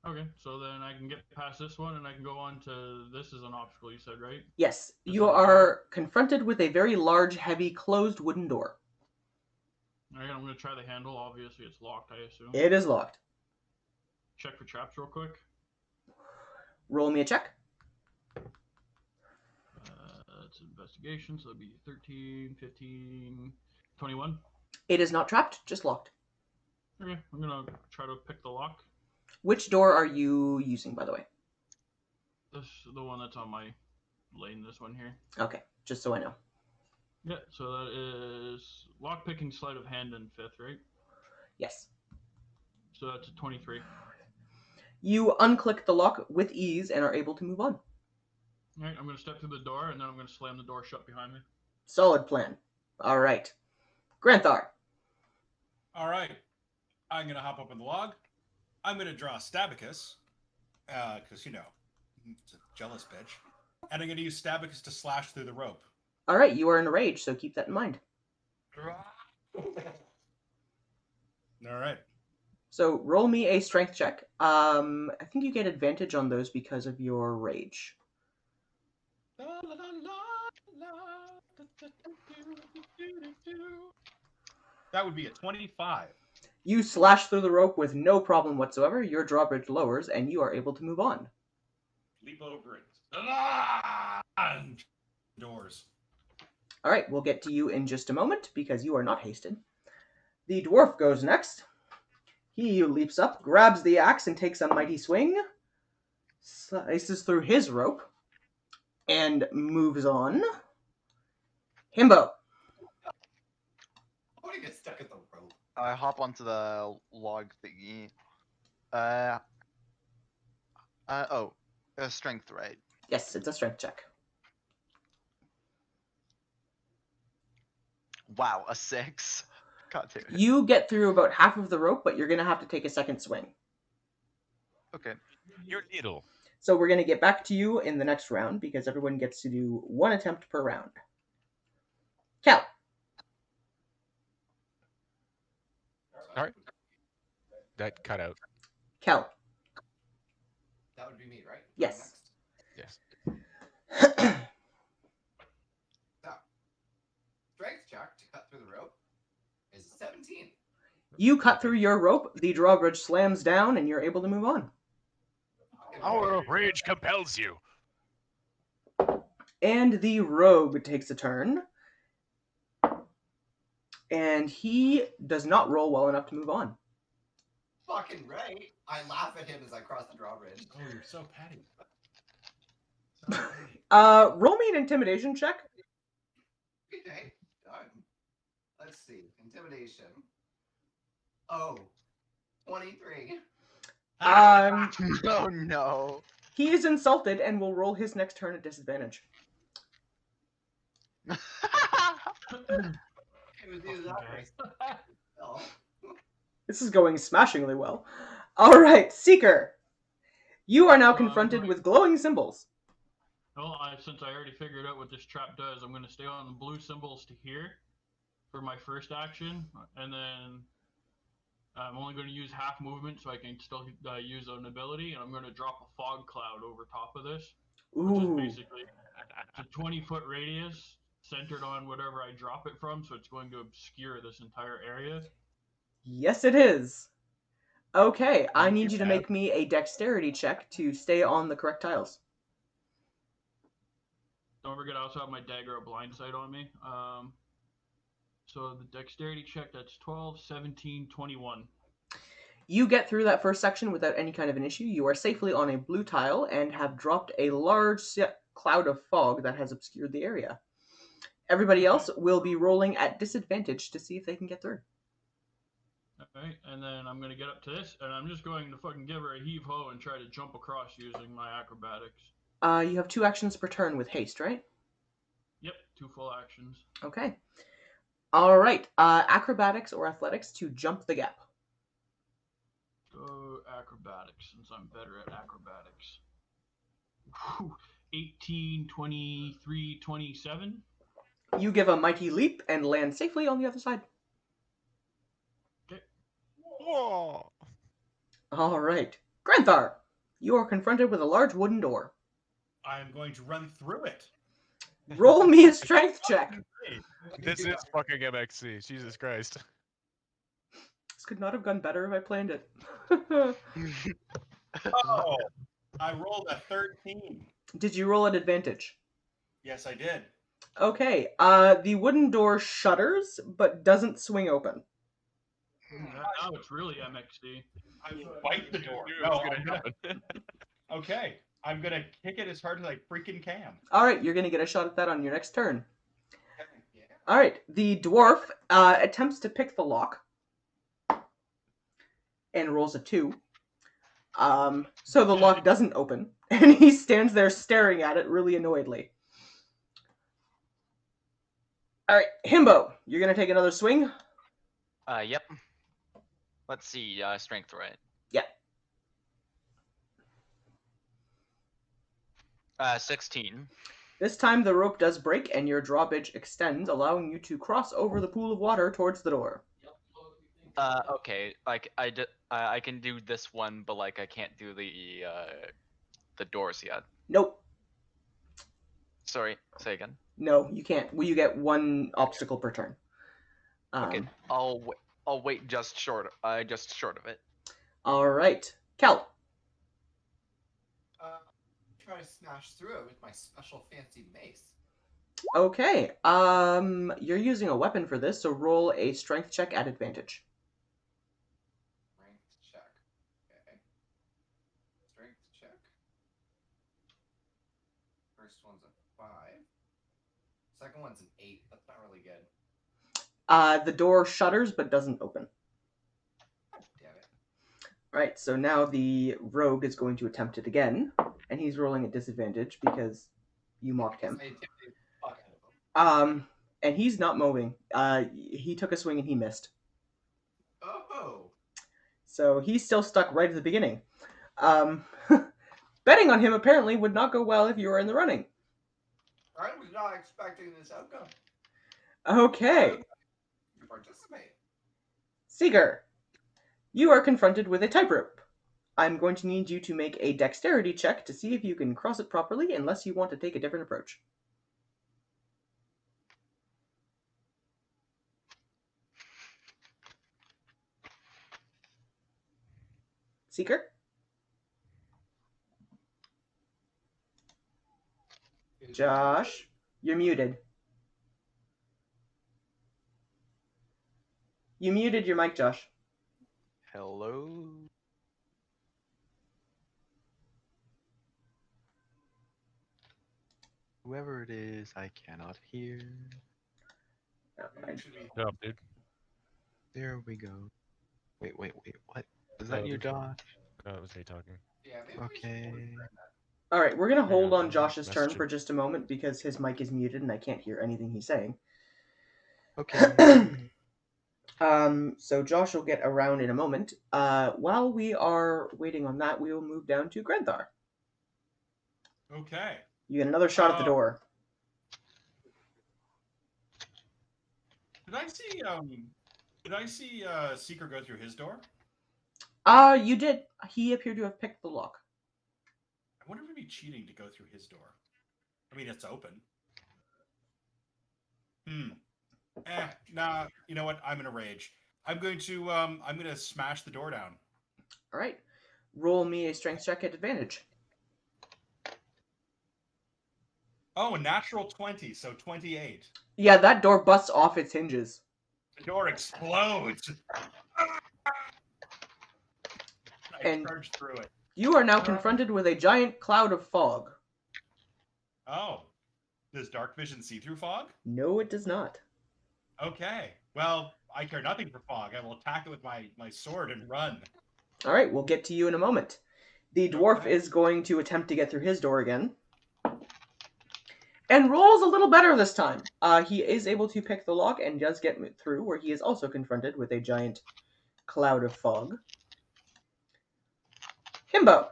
Okay, so then I can get past this one and I can go on to this is an obstacle you said, right? Yes, This you on the are confronted with a very large, heavy, closed wooden door. Alright, I'm gonna try the handle. Obviously it's locked, I assume. It is locked. Check for traps real quick. Roll me a check. It's investigation, so it'd be 13, 15, 21. It is not trapped, just locked. Okay, I'm gonna try to pick the lock. Which door are you using, by the way? This the one that's on my lane, this one here. Okay, just so I know. Yeah, so that is lock picking, sleight of hand, and 5th, right? Yes. So that's a 23. You unclick the lock with ease and are able to move on. Alright, I'm gonna step through the door and then I'm gonna slam the door shut behind me. Solid plan. All right. Granthar. All right. I'm going to hop up on the log. I'm going to draw Stabicus, because, you know, it's a jealous bitch. And I'm going to use Stabicus to slash through the rope. All right, you are in a rage, so keep that in mind. All right. So roll me a strength check. I think you get advantage on those because of your rage. That would be a 25. You slash through the rope with no problem whatsoever. Your drawbridge lowers, and you are able to move on. Leap over it. Doors. All right, we'll get to you in just a moment because you are not hasted. The dwarf goes next. He leaps up, grabs the axe, and takes a mighty swing. Slices through his rope and moves on. Himbo. I want to get stuck at the rope. I hop onto the log thingy. Strength, right? Yes, it's a strength check. Wow, a 6. God damn it. You get through about half of the rope, but you're going to have to take a second swing. Okay. Your needle. So we're going to get back to you in the next round because everyone gets to do 1 attempt per round. Cal. Sorry? That cut out. Cal. That would be me, right? Yes. Yes. So, strength check to cut through the rope is 17. You cut through your rope, the drawbridge slams down, and you're able to move on. Power of rage compels you. And the rogue takes a turn. And he does not roll well enough to move on. Fucking right. I laugh at him as I cross the drawbridge. Oh, you're so petty. So petty. Roll me an intimidation check. Okay, done. Let's see. Intimidation. Oh, 23. Oh no. He is insulted and will roll his next turn at disadvantage. It was either that or oh. This is going smashingly well. All right, Seeker. You are now confronted right. with glowing symbols. Well, since I already figured out what this trap does, I'm going to stay on the blue symbols to here for my first action, and then I'm only going to use half movement so I can still use an ability, and I'm going to drop a fog cloud over top of this, which Ooh. is basically it's a 20-foot radius centered on whatever I drop it from, so it's going to obscure this entire area. Yes, it is. Okay, I Thank need you, you to Pat. make me a dexterity check to stay on the correct tiles. Don't forget, I also have my dagger of blind sight on me. So the dexterity check, that's 12, 17, 21. You get through that first section without any kind of an issue. You are safely on a blue tile and have dropped a large cloud of fog that has obscured the area. Everybody else will be rolling at disadvantage to see if they can get through. Alright, and then I'm going to get up to this, and I'm just going to fucking give her a heave-ho and try to jump across using my acrobatics. You have 2 actions per turn with haste, right? Yep, 2 full actions. Okay. All right. Acrobatics or athletics to jump the gap. Go acrobatics, since I'm better at acrobatics. Whew. 18, 23, 27. You give a mighty leap and land safely on the other side. Okay. Whoa. All right. Granthar, you are confronted with a large wooden door. I'm going to run through it. Roll me a strength check. This is fucking MXC. Jesus Christ. This could not have gone better if I planned it. Oh, I rolled a 13. Did you roll at advantage? Yes, I did. Okay. The wooden door shudders but doesn't swing open. Now it's really MXD. I will bite the door. Knew it No, was gonna I'm gonna, happen. okay. I'm gonna kick it as hard as I freaking can. All right, you're gonna get a shot at that on your next turn. Yeah. All right, the dwarf attempts to pick the lock and rolls a 2. So the lock doesn't open, and he stands there staring at it really annoyedly. All right, Himbo, you're gonna take another swing. Yep. Let's see, strength, right? Yeah. 16. This time the rope does break, and your drawbridge extends, allowing you to cross over the pool of water towards the door. Okay, like I can do this one, but like I can't do the doors yet. Nope. Sorry, say again. No, you can't. Well, you get 1 obstacle per turn. Okay, I'll wait just short of it. All right, Kel. Try to smash through it with my special fancy mace. Okay. You're using a weapon for this, so roll a strength check at advantage. Strength check. Okay. Strength check. First one's a 5. Second one's an 8. That's not really good. The door shudders but doesn't open. Damn it. Right, so now the rogue is going to attempt it again, and he's rolling at disadvantage because you mocked him. I intimidated the fuck out of him. And he's not moving. He took a swing and he missed. Oh. So he's still stuck right at the beginning. Betting on him apparently would not go well if you were in the running. I was not expecting this outcome. Okay. You participate. Seeger, you are confronted with a tightrope. I'm going to need you to make a dexterity check to see if you can cross it properly, unless you want to take a different approach. Seeker? Josh, you're muted. You muted your mic, Josh. Hello. Whoever it is, I cannot hear. Up, dude. There we go. Wait, what? Is that you, Josh? No, it was me talking. Yeah, maybe Okay. All right, we're going to hold on Josh's turn message for just a moment because his mic is muted and I can't hear anything he's saying. Okay. So Josh will get around in a moment. While we are waiting on that, we will move down to Granthar. Okay. You get another shot at the door. Did I see Seeker go through his door? You did. He appeared to have picked the lock. I wonder if it'd be cheating to go through his door. I mean, it's open. Nah, you know what? I'm in a rage. I'm going to smash the door down. All right. Roll me a strength check at advantage. Oh, a natural 20, so 28. Yeah, that door busts off its hinges. The door explodes. I And- charge through it. You are now confronted with a giant cloud of fog. Oh. Does dark vision see through fog? No, it does not. Okay. Well, I care nothing for fog. I will attack it with my sword and run. All right, we'll get to you in a moment. The dwarf Okay. is going to attempt to get through his door again. And rolls a little better this time. He is able to pick the lock and does get through, where he is also confronted with a giant cloud of fog. Himbo,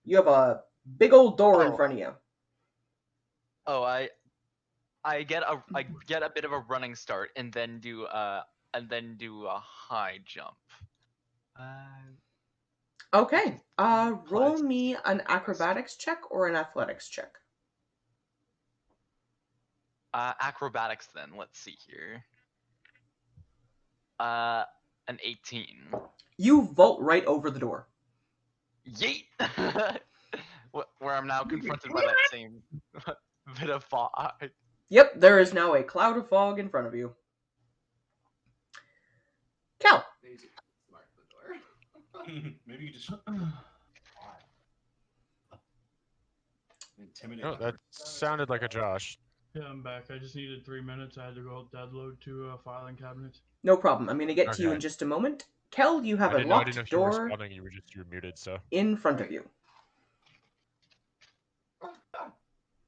you have a big old door in Oh. front of you. Oh, I get a bit of a running start and then do a high jump. Okay, roll Plus- me an acrobatics check or an athletics check. Acrobatics then. Let's see here. An 18. You vault right over the door. Yeet! Where I'm now confronted by that same bit of fog. Yep, there is now a cloud of fog in front of you. Cal. Maybe you smart the door. Maybe you just intimidate. Oh, that sounded like a Josh. Yeah, I'm back. I just needed 3 minutes. I had to go download to filing cabinets. No problem. I'm going to get to you Okay. in just a moment. Kel, you have I a didn't know locked if you were door responding. You were muted. So in front of you.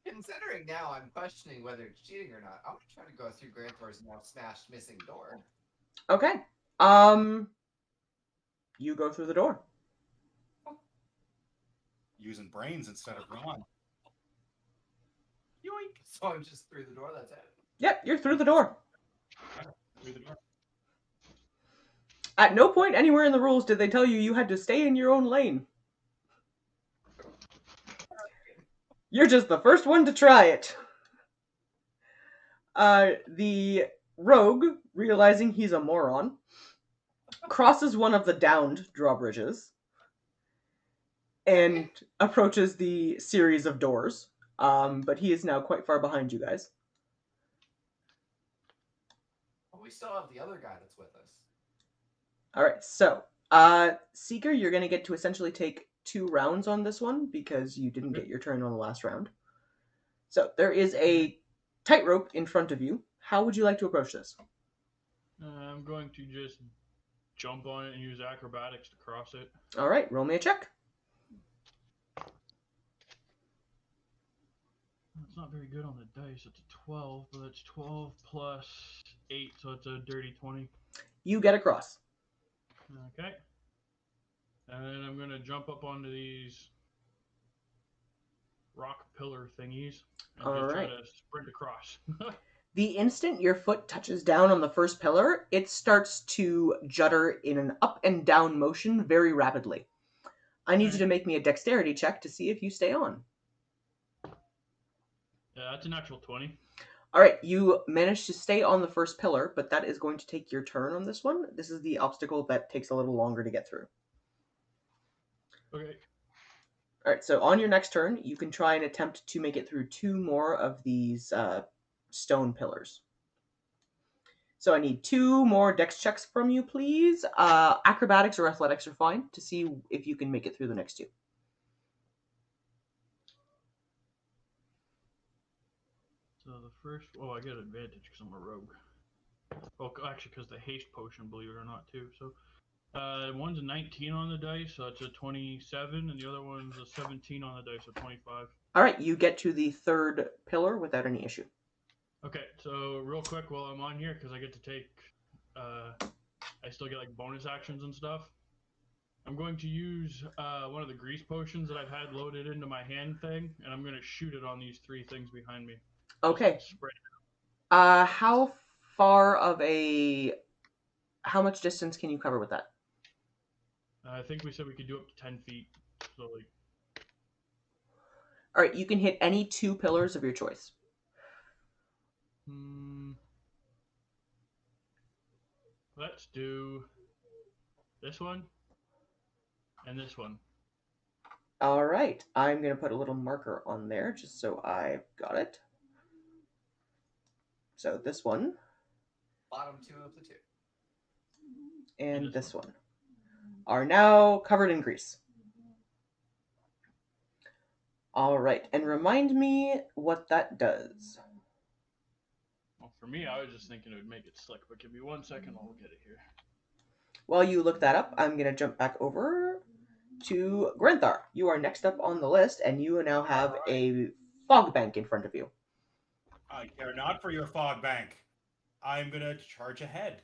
Considering now, I'm questioning whether it's cheating or not. I'm gonna try to go through Grantor's now smashed missing door. Okay. You go through the door. Using brains instead of Ron. Yoink! So I'm just through the door. That's it. Yep, you're through the door. Through the door. At no point anywhere in the rules did they tell you you had to stay in your own lane. You're just the first one to try it. The rogue, realizing he's a moron, crosses one of the downed drawbridges and approaches the series of doors. But he is now quite far behind you guys. But we still have the other guy that's with us. All right, so Seeker, you're going to get to essentially take 2 rounds on this one because you didn't get your turn on the last round. So there is a tightrope in front of you. How would you like to approach this? I'm going to just jump on it and use acrobatics to cross it. All right, roll me a check. It's not very good on the dice. It's a 12, but it's 12 plus 8, so it's a dirty 20. You get across. Okay. And then I'm going to jump up onto these rock pillar thingies and All just right. try to sprint across. The instant your foot touches down on the first pillar, it starts to judder in an up and down motion very rapidly. I need you to make me a dexterity check to see if you stay on. Yeah, that's an actual 20. All right, you managed to stay on the first pillar, but that is going to take your turn on this one. This is the obstacle that takes a little longer to get through. Okay. All right, so on your next turn, you can try and attempt to make it through 2 more of these stone pillars. So I need 2 more dex checks from you, please. Acrobatics or athletics are fine to see if you can make it through the next 2. So the first, I get advantage because I'm a rogue. Well, actually, because the haste potion, believe it or not, too. So, one's a 19 on the dice, so it's a 27, and the other one's a 17 on the dice, so 25. All right, you get to the 3rd pillar without any issue. Okay, so real quick while I'm on here, because I get to take, I still get like bonus actions and stuff. I'm going to use one of the grease potions that I've had loaded into my hand thing, and I'm going to shoot it on these 3 things behind me. Okay. Spread. How far of how much distance can you cover with that? I think we said we could do up to 10 feet. So like. All right, you can hit any 2 pillars of your choice. Let's do this one and this one. All right, I'm going to put a little marker on there just so I've got it. So this one. Bottom 2 of the 2. and this this one are now covered in grease. All right, and remind me what that does. Well, for me, I was just thinking it would make it slick, but give me 1 second, I'll get it here. While you look that up, I'm going to jump back over to Grenthar. You are next up on the list, and you now have a fog bank in front of you. I care not for your fog bank. I'm gonna charge ahead.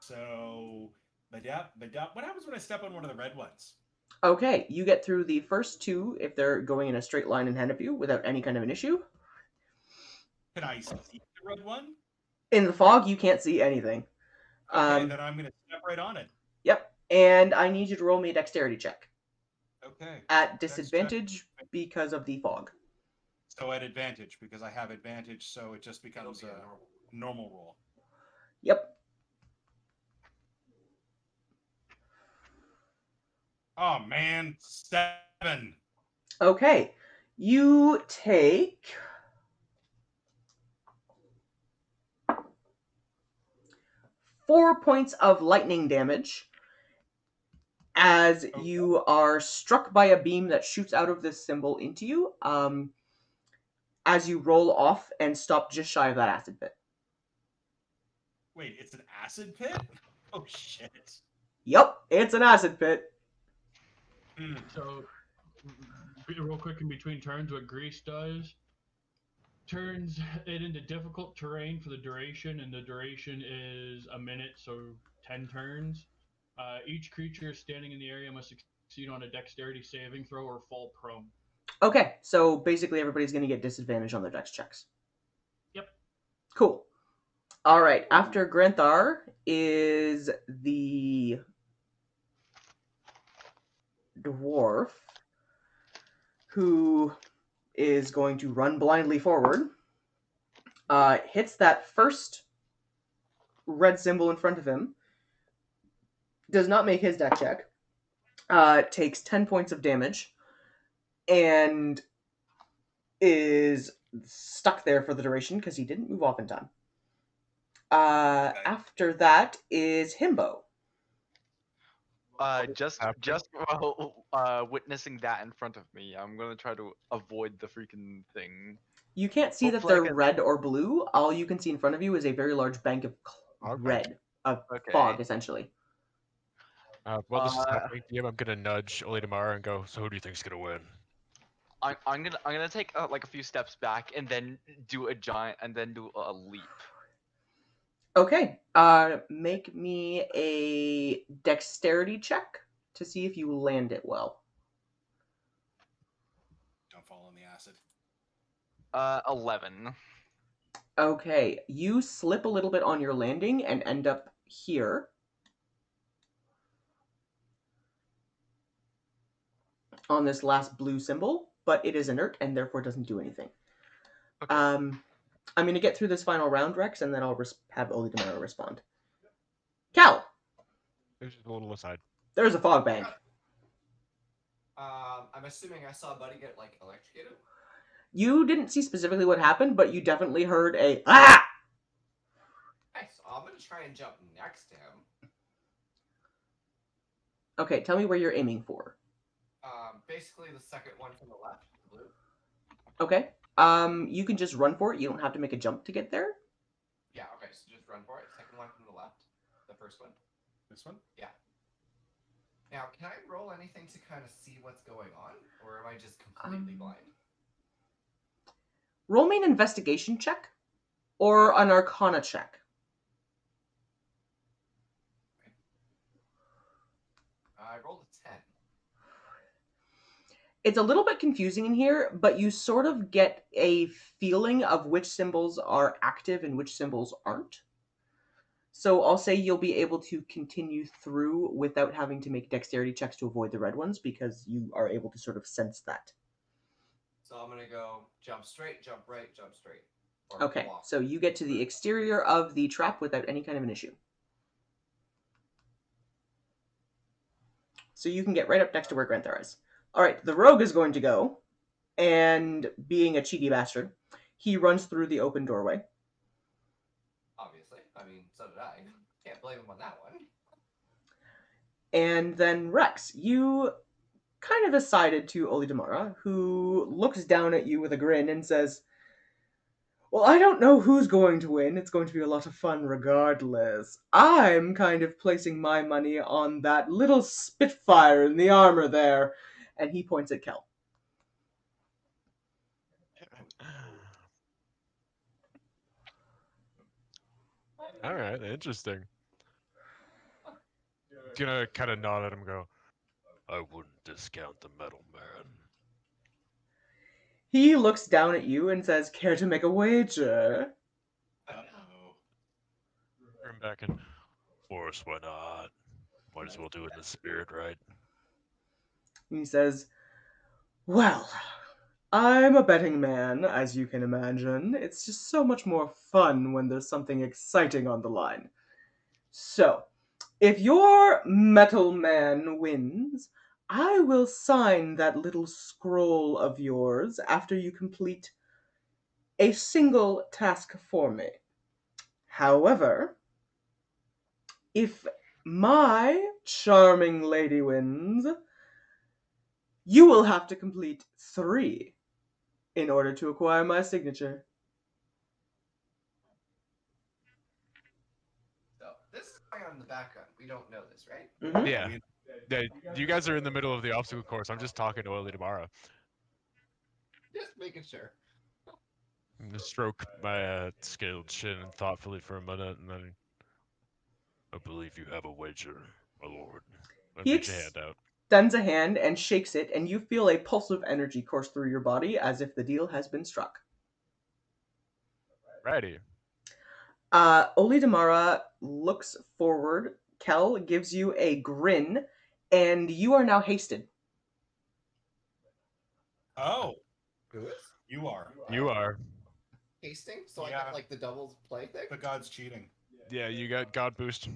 So, what happens when I step on one of the red ones? Okay, you get through the first two if they're going in a straight line in front of you without any kind of an issue. Can I see the red one? In the fog, you can't see anything. Okay, then I'm gonna step right on it. Yep, and I need you to roll me a dexterity check. Okay. At disadvantage because of the fog. So at advantage, because I have advantage, so it just becomes a normal roll. Yep. Oh man, 7. Okay, you take 4 points of lightning damage as you are struck by a beam that shoots out of this symbol into you as you roll off and stop just shy of that acid pit. Wait, it's an acid pit? Oh shit. Yep, it's an acid pit. So, real quick in between turns, what Grease does turns it into difficult terrain for the duration, and the duration is a minute, so 10 turns. Each creature standing in the area must succeed on a dexterity saving throw or fall prone. Okay, so basically everybody's going to get disadvantage on their dex checks. Yep. Cool. All right, after Grenthar is the dwarf who is going to run blindly forward. Hits that first red symbol in front of him. Does not make his dex check. Takes 10 points of damage. And is stuck there for the duration because he didn't move off in time. After that is Himbo. Just witnessing that in front of me, I'm gonna try to avoid the freaking thing. You can't see that Hopefully I they're can- red or blue. All you can see in front of you is a very large bank of red, of fog, essentially. While this is happening, DM, I'm gonna nudge Oledamar and go, so who do you think's gonna win? I'm gonna take like a few steps back and then do a giant and then do a leap. Okay. Make me a dexterity check to see if you land it well. Don't fall in the acid. 11. Okay, you slip a little bit on your landing and end up here. On this last blue symbol, but it is inert and therefore doesn't do anything. Okay. I'm going to get through this final round, Rex, and then I'll have Oledamara respond. Cal! There's just a little aside. There's a fog bank. I'm assuming I saw Buddy get, like, electrocuted? You didn't see specifically what happened, but you definitely heard a ah! Nice. I'm gonna try and jump next to him. Okay, tell me where you're aiming for. Basically the second one from the left, the blue. Okay. You can just run for it. You don't have to make a jump to get there. Yeah, okay, so just run for it. Second one from the left. The first one. This one? Yeah. Now, can I roll anything to kind of see what's going on? Or am I just completely blind? Roll me an investigation check or an arcana check. I rolled a 10. It's a little bit confusing in here, but you sort of get a feeling of which symbols are active and which symbols aren't. So I'll say you'll be able to continue through without having to make dexterity checks to avoid the red ones because you are able to sort of sense that. So I'm going to go jump straight, jump right, jump straight. Or Okay, walk. so you get to the exterior of the trap without any kind of an issue. So you can get right up next to where Granthar is. All right, the rogue is going to go, and being a cheeky bastard, he runs through the open doorway. Obviously. I mean, so did I. Can't blame him on that one. And then Rex, you kind of decided to Olidamara, who looks down at you with a grin and says, "Well, I don't know who's going to win. It's going to be a lot of fun regardless. I'm kind of placing my money on that little Spitfire in the armor there." And he points at Kel. All right, interesting. Gonna kind of nod at him and go, I wouldn't discount the metal man. He looks down at you and says, "Care to make a wager?" Uh-oh. Grim back in. Of course, why not? Might as well do it in the spirit, right? He says, "Well, I'm a betting man, as you can imagine. It's just so much more fun when there's something exciting on the line. So, if your metal man wins, I will sign that little scroll of yours after you complete a single task for me. However, if my charming lady wins, you will have to complete 3 in order to acquire my signature." So this is going on in the background. We don't know this, right? Mhm. Yeah. Yeah, you guys are in the middle of the obstacle course. I'm just talking to Oily tomorrow. Just making sure. Stroke my scaled chin thoughtfully for a minute, and then I believe you have a wager, my lord. And He reach a hand out. extends a hand and shakes it, and you feel a pulse of energy course through your body as if the deal has been struck. Righty. Olidamara looks forward. Kel gives you a grin, and you are now hasted. Oh, Who is? you are. You are. Hasting? So I Yeah. got like the doubles play thing? The god's cheating. Yeah, you got God boost.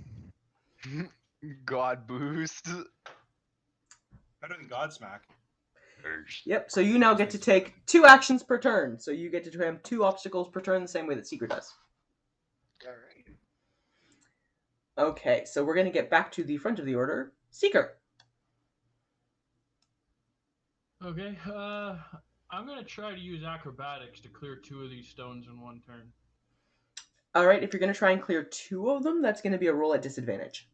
God boost. Better than Godsmack. Yep, so you now get to take 2 actions per turn. So you get to attempt 2 obstacles per turn the same way that Seeker does. Alright. Okay, so we're going to get back to the front of the order. Seeker. Okay, I'm gonna try to use acrobatics to clear 2 of these stones in 1 turn. Alright, if you're going to try and clear 2 of them, that's going to be a roll at disadvantage.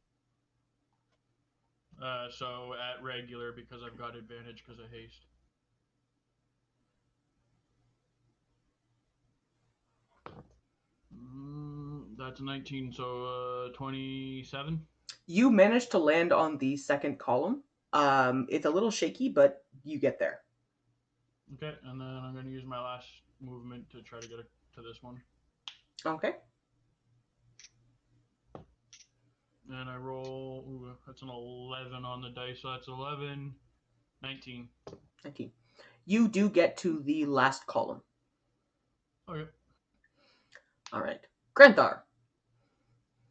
So at regular because I've got advantage because of haste. That's 19, so 27. You manage to land on the second column. It's a little shaky, but you get there. Okay, and then I'm going to use my last movement to try to get to this one. Okay. And I roll, that's an 11 on the dice, so that's 11, 19. 19. You do get to the last column. Okay. Alright. Granthar.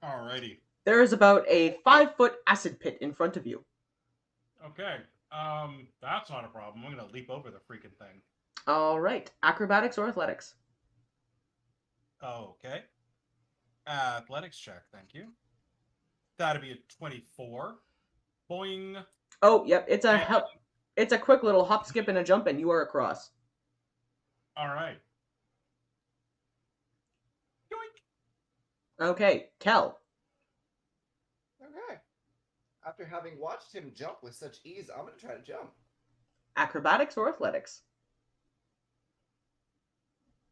Alrighty. There is about a 5-foot acid pit in front of you. Okay. That's not a problem. I'm gonna leap over the freaking thing. Alright. Acrobatics or athletics? Okay. Athletics check, thank you. That'd be a 24. Boing. Oh, yep. It's a And- it's a quick little hop, skip, and a jump, and you are across. Alright. Yoink. Okay. Kel. Okay. After having watched him jump with such ease, I'm gonna try to jump. Acrobatics or athletics?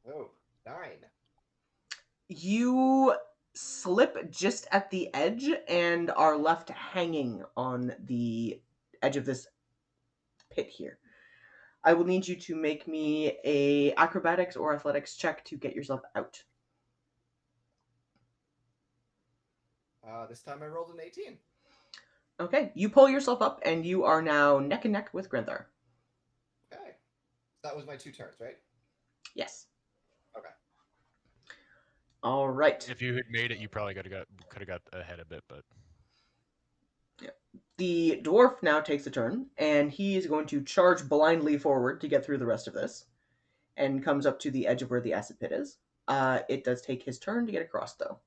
Oh, 9. You slip just at the edge and are left hanging on the edge of this pit here. I will need you to make me a acrobatics or athletics check to get yourself out. This time I rolled an 18. Okay, you pull yourself up and you are now neck and neck with Granthar. Okay. That was my 2 turns, right? Yes. Okay. All right. If you had made it, you probably could have got ahead a bit, but The dwarf now takes a turn, and he is going to charge blindly forward to get through the rest of this, and comes up to the edge of where the acid pit is. It does take his turn to get across, though.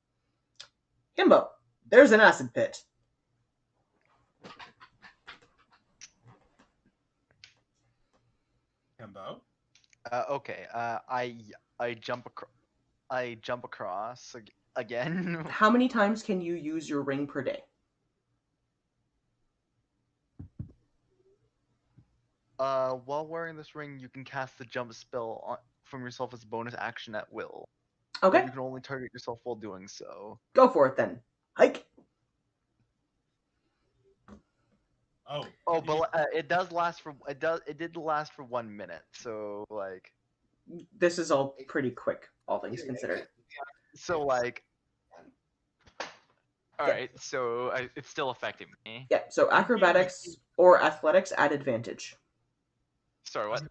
Himbo, there's an acid pit. Kimbo. Okay. I jump across again. How many times can you use your ring per day? While wearing this ring, you can cast the jump spell from yourself as a bonus action at will. Okay, But you can only target yourself while doing so. go for it then. Hike. Oh. Oh, you- but it did last for 1 minute. So like, This is all pretty quick, all things considered. so like, all Yeah. right. So it's still affecting me. Yeah, so acrobatics or athletics at advantage. Sorry, what?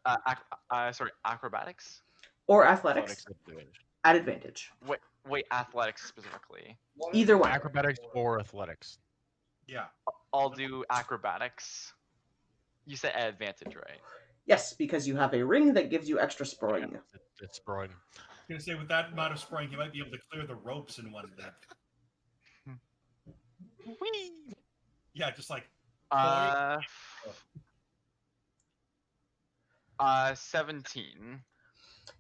Sorry, acrobatics. Or athletics advantage. at advantage. Wait, athletics specifically. Either one. Acrobatics or athletics. Yeah. I'll do acrobatics. You said at advantage, right? Yes, because you have a ring that gives you extra spring. It's sprung. I was gonna say with that amount of spraying, you might be able to clear the ropes in one lift. Whee! Yeah, just like 17.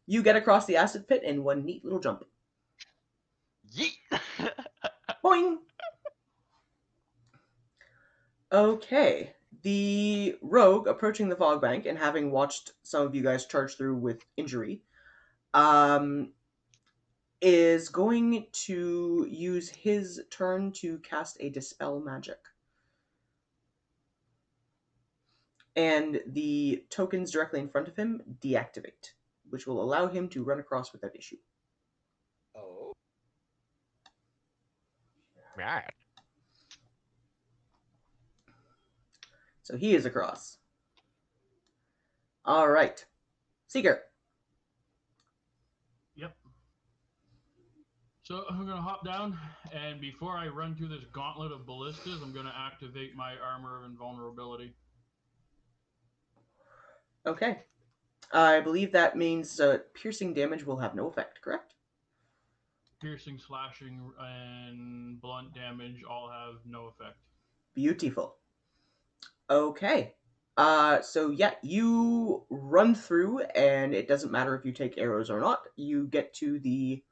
You get across the acid pit in one neat little jump. Yeet! Boing! Okay. The rogue approaching the fog bank and having watched some of you guys charge through with injury, is going to use his turn to cast a dispel magic. And the tokens directly in front of him deactivate, which will allow him to run across without issue. Oh. Yeah. So he is across. All right. Seeker. Yep. So I'm gonna hop down, and before I run through this gauntlet of ballistas, I'm gonna activate my armor of invulnerability. Okay. I believe that means piercing damage will have no effect, correct? Piercing, slashing, and blunt damage all have no effect. Beautiful. Okay. So yeah, you run through, and it doesn't matter if you take arrows or not. You get to the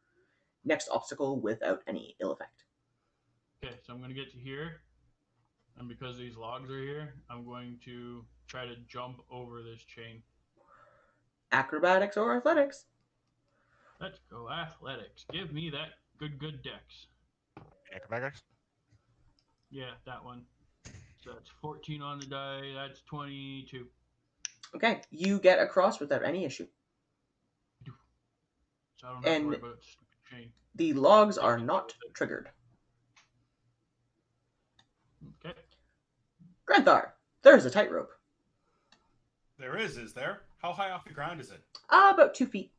next obstacle without any ill effect. Okay, so I'm gonna get to here, and because these logs are here, I'm going to try to jump over this chain. Acrobatics or athletics? Let's go athletics. Give me that good dex. Acrobatics. Yeah, that one. So that's 14 on the die. That's 22. Okay, you get across without any issue. So I don't have to And worry about the stupid chain. the logs are not triggered. Okay. Granthar, there's a tightrope. there is there? How high off the ground is it? About 2 feet.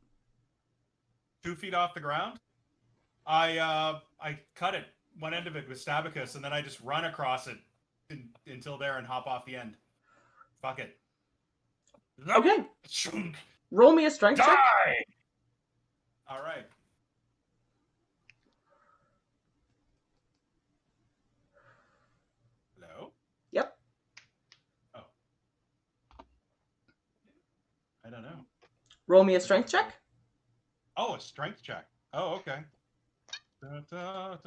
2 feet off the ground? I cut it, one end of it with Stabicus, and then I just run across it until there and hop off the end. Fuck it. Okay, Chunk. roll me a strength check. Die! All right. Hello? Yep. Oh. I don't know. Roll me a strength check. Oh, a strength check. Oh, okay. To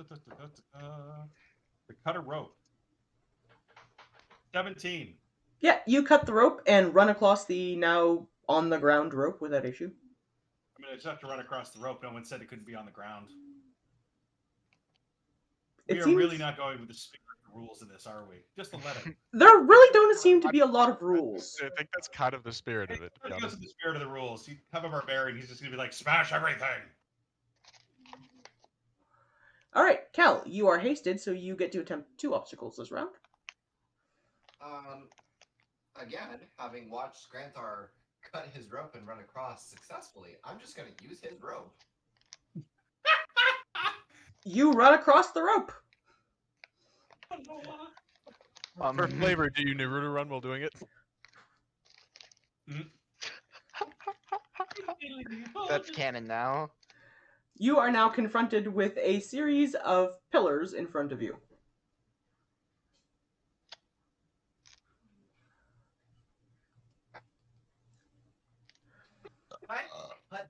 cut a rope. 17. Yeah, you cut the rope and run across the now on the ground rope without issue. I mean, I just have to run across the rope. No one said it couldn't be on the ground. It We are seems really not going with the spirit of the rules in this, are we? Just to let it. there really don't seem to be a lot of rules. I think that's kind of the spirit of it, to be Let's go honest. to the spirit of the rules. You have a barbarian, he's just gonna be like, smash everything. All right, Cal, you are hasted, so you get to attempt 2 obstacles this round. Again, having watched Granthar cut his rope and run across successfully, I'm just gonna use his rope. You run across the rope. For flavor, do you Naruto run while doing it? That's canon now. You are now confronted with a series of pillars in front of you.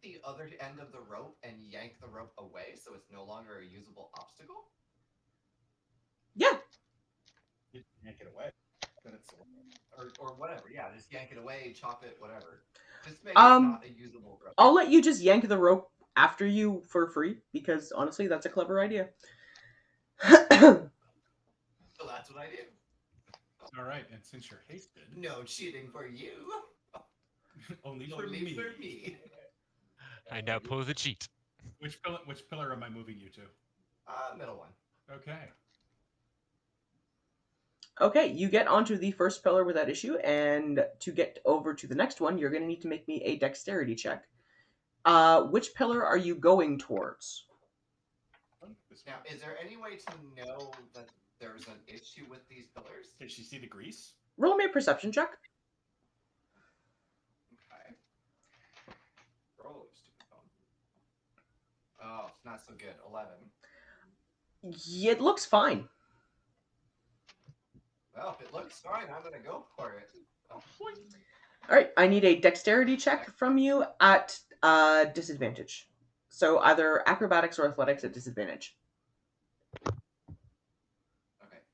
the other end of the rope and yank the rope away so it's no longer a usable obstacle? Yeah. You can't get away. Then it's Or whatever, yeah, just yank it away, chop it, whatever. Just make it Um, not a usable rope. I'll let you just yank the rope after you for free because honestly, that's a clever idea. So that's what I do. all right. And since you're hasted, No cheating for you. only for Only me. for me. I now pose a cheat. Which pillar am I moving you to? Middle one. Okay. Okay, you get onto the first pillar without issue, and to get over to the next one, you're going to need to make me a dexterity check. Which pillar are you going towards? Now, is there any way to know that there's an issue with these pillars? Did she see the grease? Roll me a perception check. Okay. Roll, stupid phone. Oh, it's not so good. 11. It looks fine. Well, if it looks fine, I'm gonna go for it. Oh, All right, I need a dexterity check from you at disadvantage. So either acrobatics or athletics at disadvantage. okay,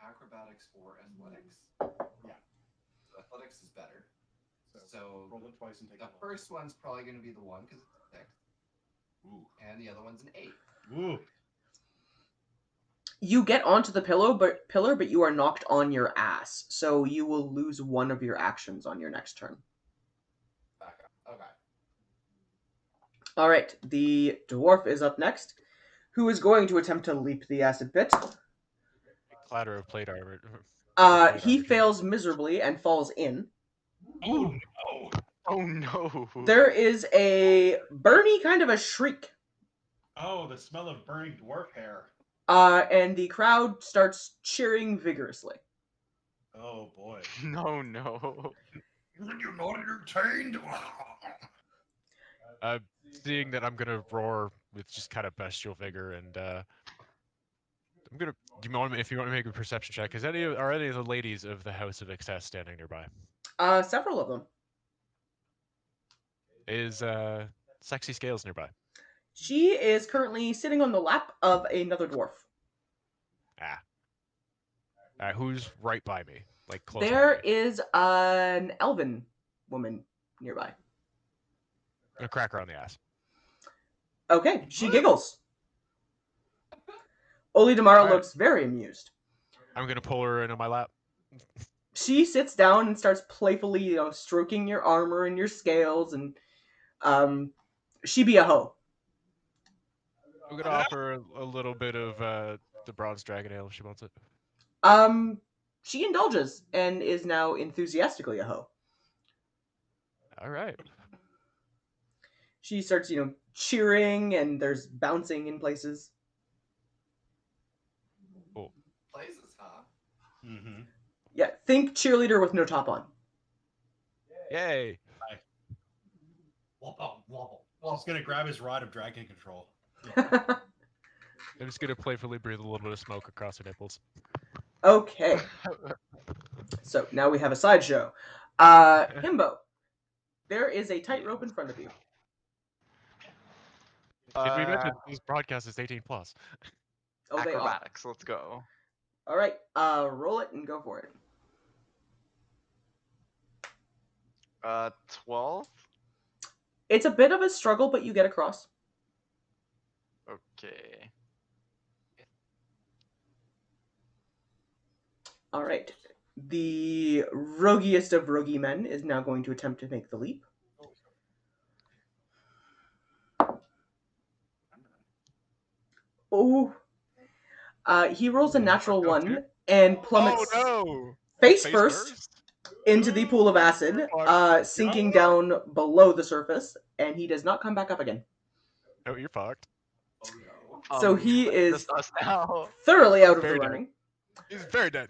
acrobatics or athletics? Yeah. So athletics is better. So roll it twice and take the a roll. first one's probably gonna be the one because it's a 6, Ooh. and the other one's an 8. Ooh. You get onto the pillar, but you are knocked on your ass, so you will lose one of your actions on your next turn. Back up. Okay. All right, the dwarf is up next, who is going to attempt to leap the acid pit. Clatter of plate armor. He fails miserably and falls in. Oh no. Oh no. There is a Bernie kind of a shriek, Oh, the smell of burning dwarf hair. and the crowd starts cheering vigorously. Oh boy. No, no. You're not entertained. Seeing that I'm gonna roar with just kind of bestial vigor, and I'm gonna. If you want to make a perception check, are any of the ladies of the House of Excess standing nearby? Several of them. Is Sexy Scales nearby? She is currently sitting on the lap of another dwarf. Who's right by me? Like close There by me? is an elven woman nearby. I'm gonna crack her on the ass. Okay, she giggles. Oli Damara Alright. looks very amused. I'm gonna pull her into my lap. She sits down and starts playfully, stroking your armor and your scales, and she be a hoe. I'm gonna offer a little bit of the bronze dragon ale if she wants it. She indulges and is now enthusiastically a hoe. All right. She starts, cheering, and there's bouncing in places. Cool. Places, huh? Mm-hmm. Yeah, think cheerleader with no top on. Yay! Wobble, wobble. He's gonna grab his rod of dragon control. I'm just gonna playfully breathe a little bit of smoke across her nipples. Okay. So now we have a sideshow. Himbo, there is a tightrope in front of you. Did we mention this broadcast is 18 plus? Oh, they are. Acrobatics, let's go. All right, roll it and go for it. 12? It's a bit of a struggle, but you get across. Okay. All right. The roguiest of roguey men is now going to attempt to make the leap. Oh. He rolls a natural one and plummets face first into the pool of acid, sinking down below the surface, and he does not come back up again. Oh, you're fucked. Oh no. So he is Just us now. thoroughly out of the Very dead. running. He's very dead.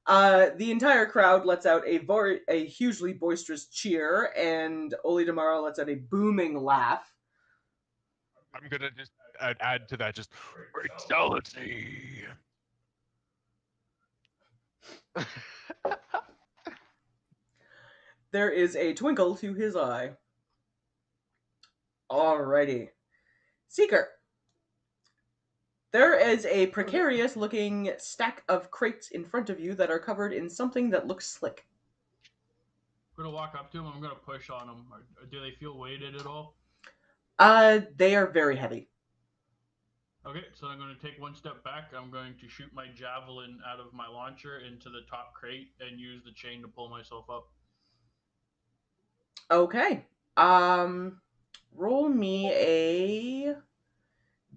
The entire crowd lets out a hugely boisterous cheer, and Oli Damara lets out a booming laugh. I'm gonna just add to that just fatality. There is a twinkle to his eye. Alrighty. Seeker. There is a precarious looking stack of crates in front of you that are covered in something that looks slick. I'm gonna walk up to them. I'm gonna push on them. Do they feel weighted at all? They are very heavy. Okay, so I'm going to take one step back. I'm going to shoot my javelin out of my launcher into the top crate and use the chain to pull myself up. Okay. Roll me a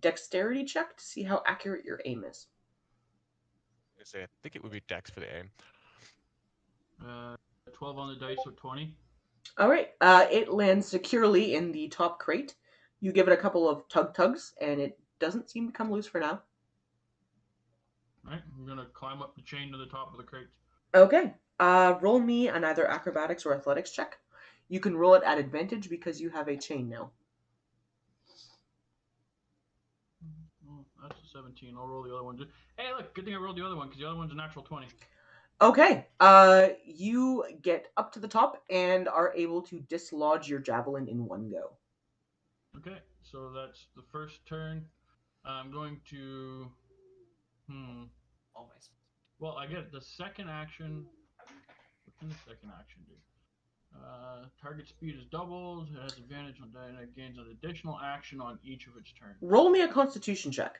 dexterity check to see how accurate your aim is. I think it would be Dex for the aim. 12 on the dice, so 20. All right. It lands securely in the top crate. You give it a couple of tugs, and it doesn't seem to come loose for now. All right, I'm going to climb up the chain to the top of the crate. Okay. Roll me an either acrobatics or athletics check. You can roll it at advantage because you have a chain now. Oh, that's a 17. I'll roll the other one. Hey, look, good thing I rolled the other one because the other one's a natural 20. Okay. You get up to the top and are able to dislodge your javelin in one go. Okay, so that's the first turn. I'm going to... Always. Well, I get the second action. What can the second action do? Target speed is doubled. It has advantage on die and it gains an additional action on each of its turns. Roll me a constitution check.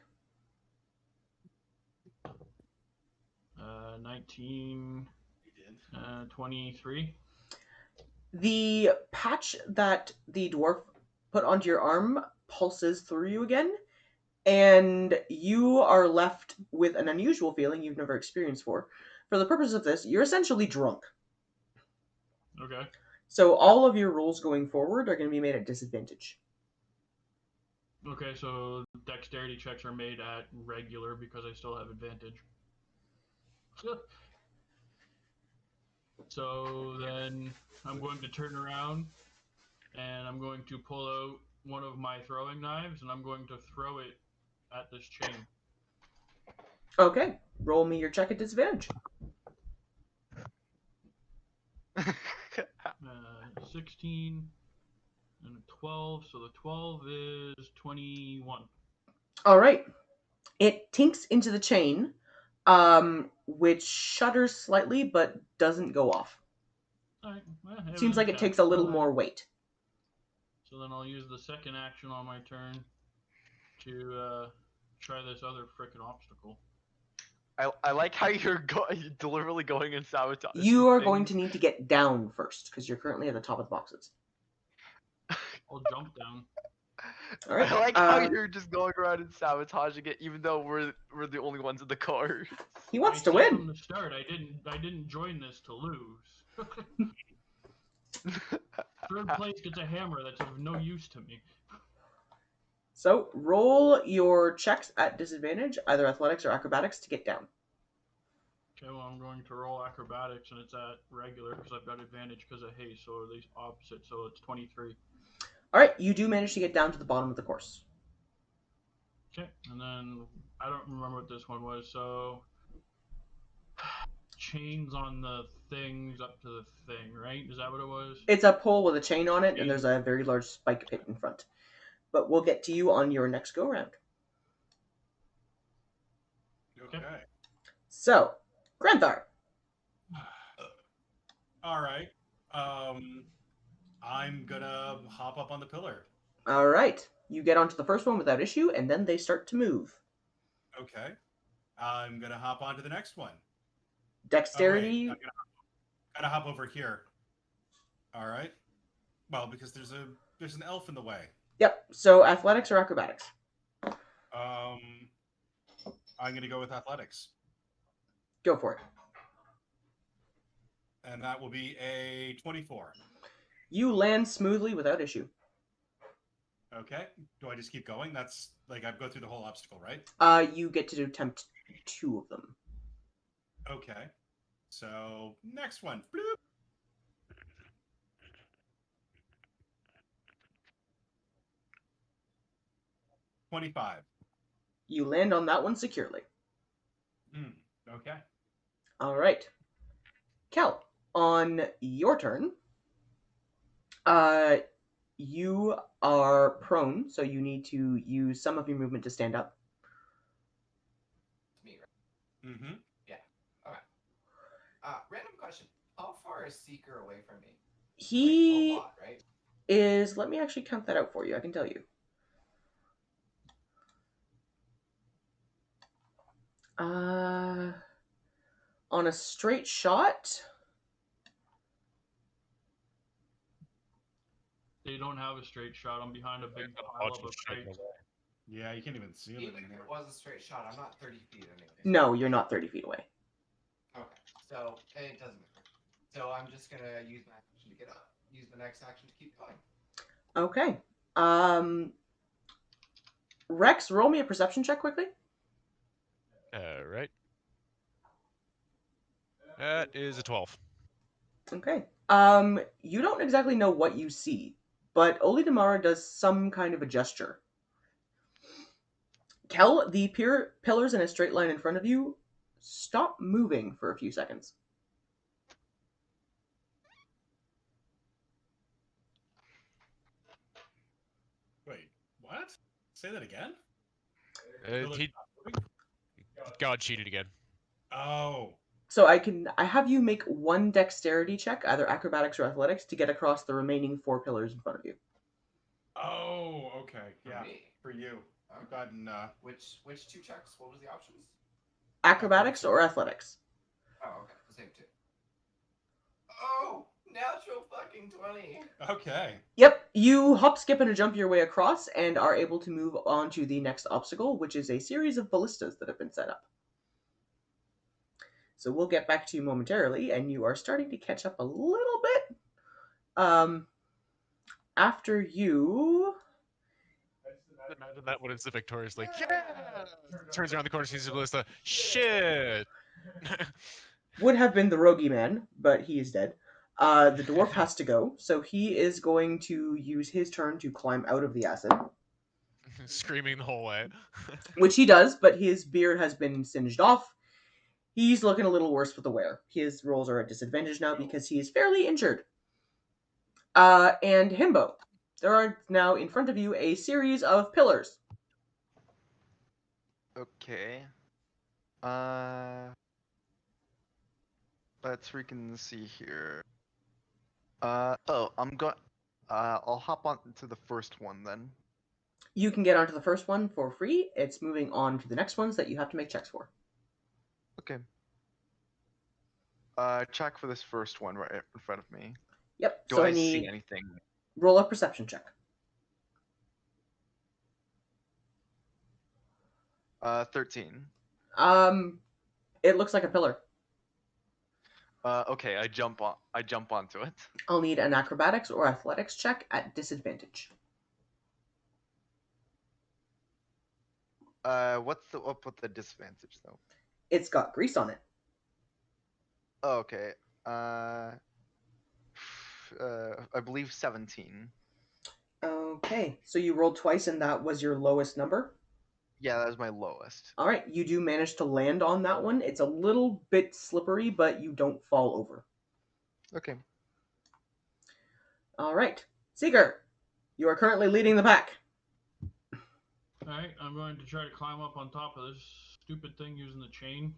19, You did. 23. The patch that the dwarf put onto your arm pulses through you again, and you are left with an unusual feeling you've never experienced before. For the purpose of this, you're essentially drunk. Okay. So all of your rolls going forward are going to be made at disadvantage. Okay, so dexterity checks are made at regular because I still have advantage. So then I'm going to turn around and I'm going to pull out one of my throwing knives and I'm going to throw it at this chain. Okay, roll me your check at disadvantage. 16 and a 12, so the 12 is 21. All right. It tinks into the chain, which shudders slightly but doesn't go off. All right. Well, Seems like it takes a little more weight. So then I'll use the second action on my turn to try this other frickin' obstacle. I like how you're deliberately going and sabotage. You are going to need to get down first because you're currently at the top of the boxes. I'll jump down. All right. I like how you're just going around and sabotaging it, even though we're the only ones in the car. He wants I to said win. From the start, I didn't join this to lose. Third place gets a hammer that's of no use to me. So roll your checks at disadvantage, either athletics or acrobatics, to get down. Okay, well I'm going to roll acrobatics and it's at regular because I've got advantage because of haste, so at least opposite, so it's 23. All right, you do manage to get down to the bottom of the course. Okay, and then I don't remember what this one was, so chains on the things up to the thing, right? Is that what it was? It's a pole with a chain on it, and there's a very large spike pit in front. But we'll get to you on your next go round. Okay. So, Granthar. All right. I'm gonna hop up on the pillar. All right, you get onto the first one without issue, and then they start to move. Okay. I'm gonna hop onto the next one. Dexterity. Oh, wait, gotta hop over here. All right. Well, because there's an elf in the way. Yep. So athletics or acrobatics? I'm gonna go with athletics, Go for it. and that will be a 24. You land smoothly without issue. Okay. Do I just keep going? That's like I go through the whole obstacle, right? You get to attempt 2 of them. Okay. So next one. Bloop. $25. You land on that one securely. Okay. All right. Kel, on your turn, you are prone, so you need to use some of your movement to stand up. It's me, right? Mm-hmm. Okay. Random question. How far is Seeker away from me? Like, a He lot, right? is. Let me actually count that out for you. I can tell you. On a straight shot, They don't have a straight shot. I'm behind a big There's a pile bunch up of of shit in crates. the way. Yeah, you can't even see them Even if anymore. it was a straight shot, I'm not 30 feet anyway. no, you're not 30 feet away. Okay. So it doesn't matter. So I'm just gonna use my action to get up. Use the next action to keep going. Okay. Rex, roll me a perception check quickly. Right. That is a 12. Okay. You don't exactly know what you see, but Oli Damara does some kind of a gesture. Kel, the pillars in a straight line in front of you stop moving for a few seconds. Wait, what? Say that again? He God cheated again. Oh. So I have you make one dexterity check, either acrobatics or athletics, to get across the remaining 4 pillars in front of you. Oh, okay. For Yeah, me. for you. I've gotten, Which two checks? What was the options? Acrobatics or athletics? Oh, okay. The same two. Oh, natural fucking 20. Okay. Yep, you hop, skip, and a jump your way across and are able to move on to the next obstacle, which is a series of ballistas that have been set up. So we'll get back to you momentarily, and you are starting to catch up a little bit. After you... Imagine that when it's the victorious, like, yeah! Turns around the corner, sees the ballista. Shit! would have been the Rogie man, but he is dead. The dwarf has to go, so he is going to use his turn to climb out of the acid, Screaming the whole way. which he does, but his beard has been singed off. He's looking a little worse for the wear. His rolls are at disadvantage now because he is fairly injured. And Himbo, there are now in front of you a series of pillars. Okay. Let's freaking see here. I'm going. I'll hop on to the first one then. You can get onto the first one for free. It's moving on to the next ones that you have to make checks for. Okay. Check for this first one right in front of me. Yep. Do so I I see need anything? roll a perception check. 13. It looks like a pillar. Okay, I jump onto it. I'll need an acrobatics or athletics check at disadvantage. What's up with the disadvantage though? It's got grease on it. Oh, okay. I believe 17. Okay, so you rolled twice and that was your lowest number? Yeah, that was my lowest. Alright, you do manage to land on that one. It's a little bit slippery, but you don't fall over. Okay. Alright, Seeker, you are currently leading the pack. Alright, I'm going to try to climb up on top of this stupid thing using the chain.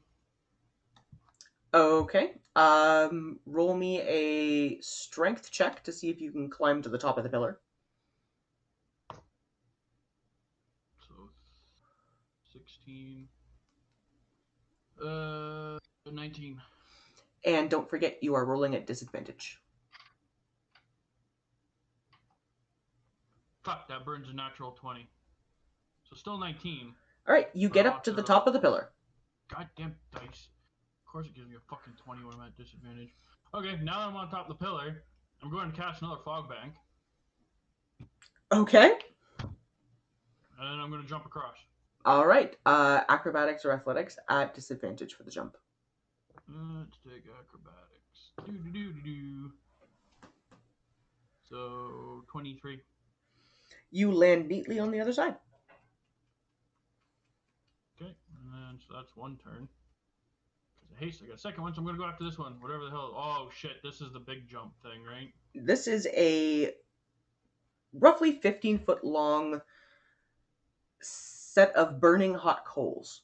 Okay, roll me a strength check to see if you can climb to the top of the pillar. So 16. 19. And don't forget, you are rolling at disadvantage. Fuck, that burns a natural 20. So still 19. Alright, you get up to the top of the pillar. Goddamn dice. Of course it gives me a fucking 20 when I'm at disadvantage. Okay, now that I'm on top of the pillar, I'm going to cast another fog bank. Okay. And then I'm going to jump across. Alright, acrobatics or athletics at disadvantage for the jump. Let's take acrobatics. Do. So 23. You land neatly on the other side. Okay, and then so that's one turn. Because of haste, I got a second one, so I'm gonna go after this one. Whatever the hell. Oh shit, this is the big jump thing, right? This is a roughly 15-foot long set of burning hot coals.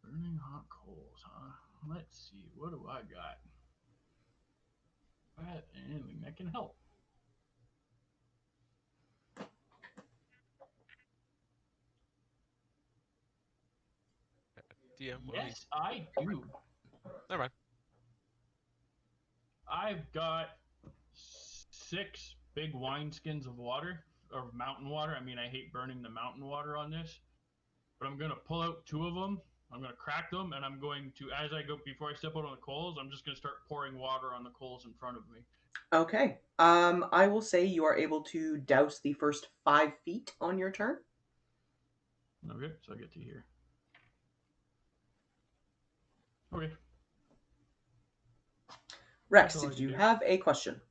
Burning hot coals, huh? Let's see. What do I got? Anything that can help. DM, Yes, I do. Never mind. I've got 6 big wineskins of water, or mountain water. I mean, I hate burning the mountain water on this, but I'm gonna pull out 2 of them. I'm gonna crack them, and I'm going to, as I go, before I step out on the coals, I'm just gonna start pouring water on the coals in front of me. Okay. I will say you are able to douse the first 5 feet on your turn. Okay, so I get to here. Okay. Rex, That's all I did can you do. have a question?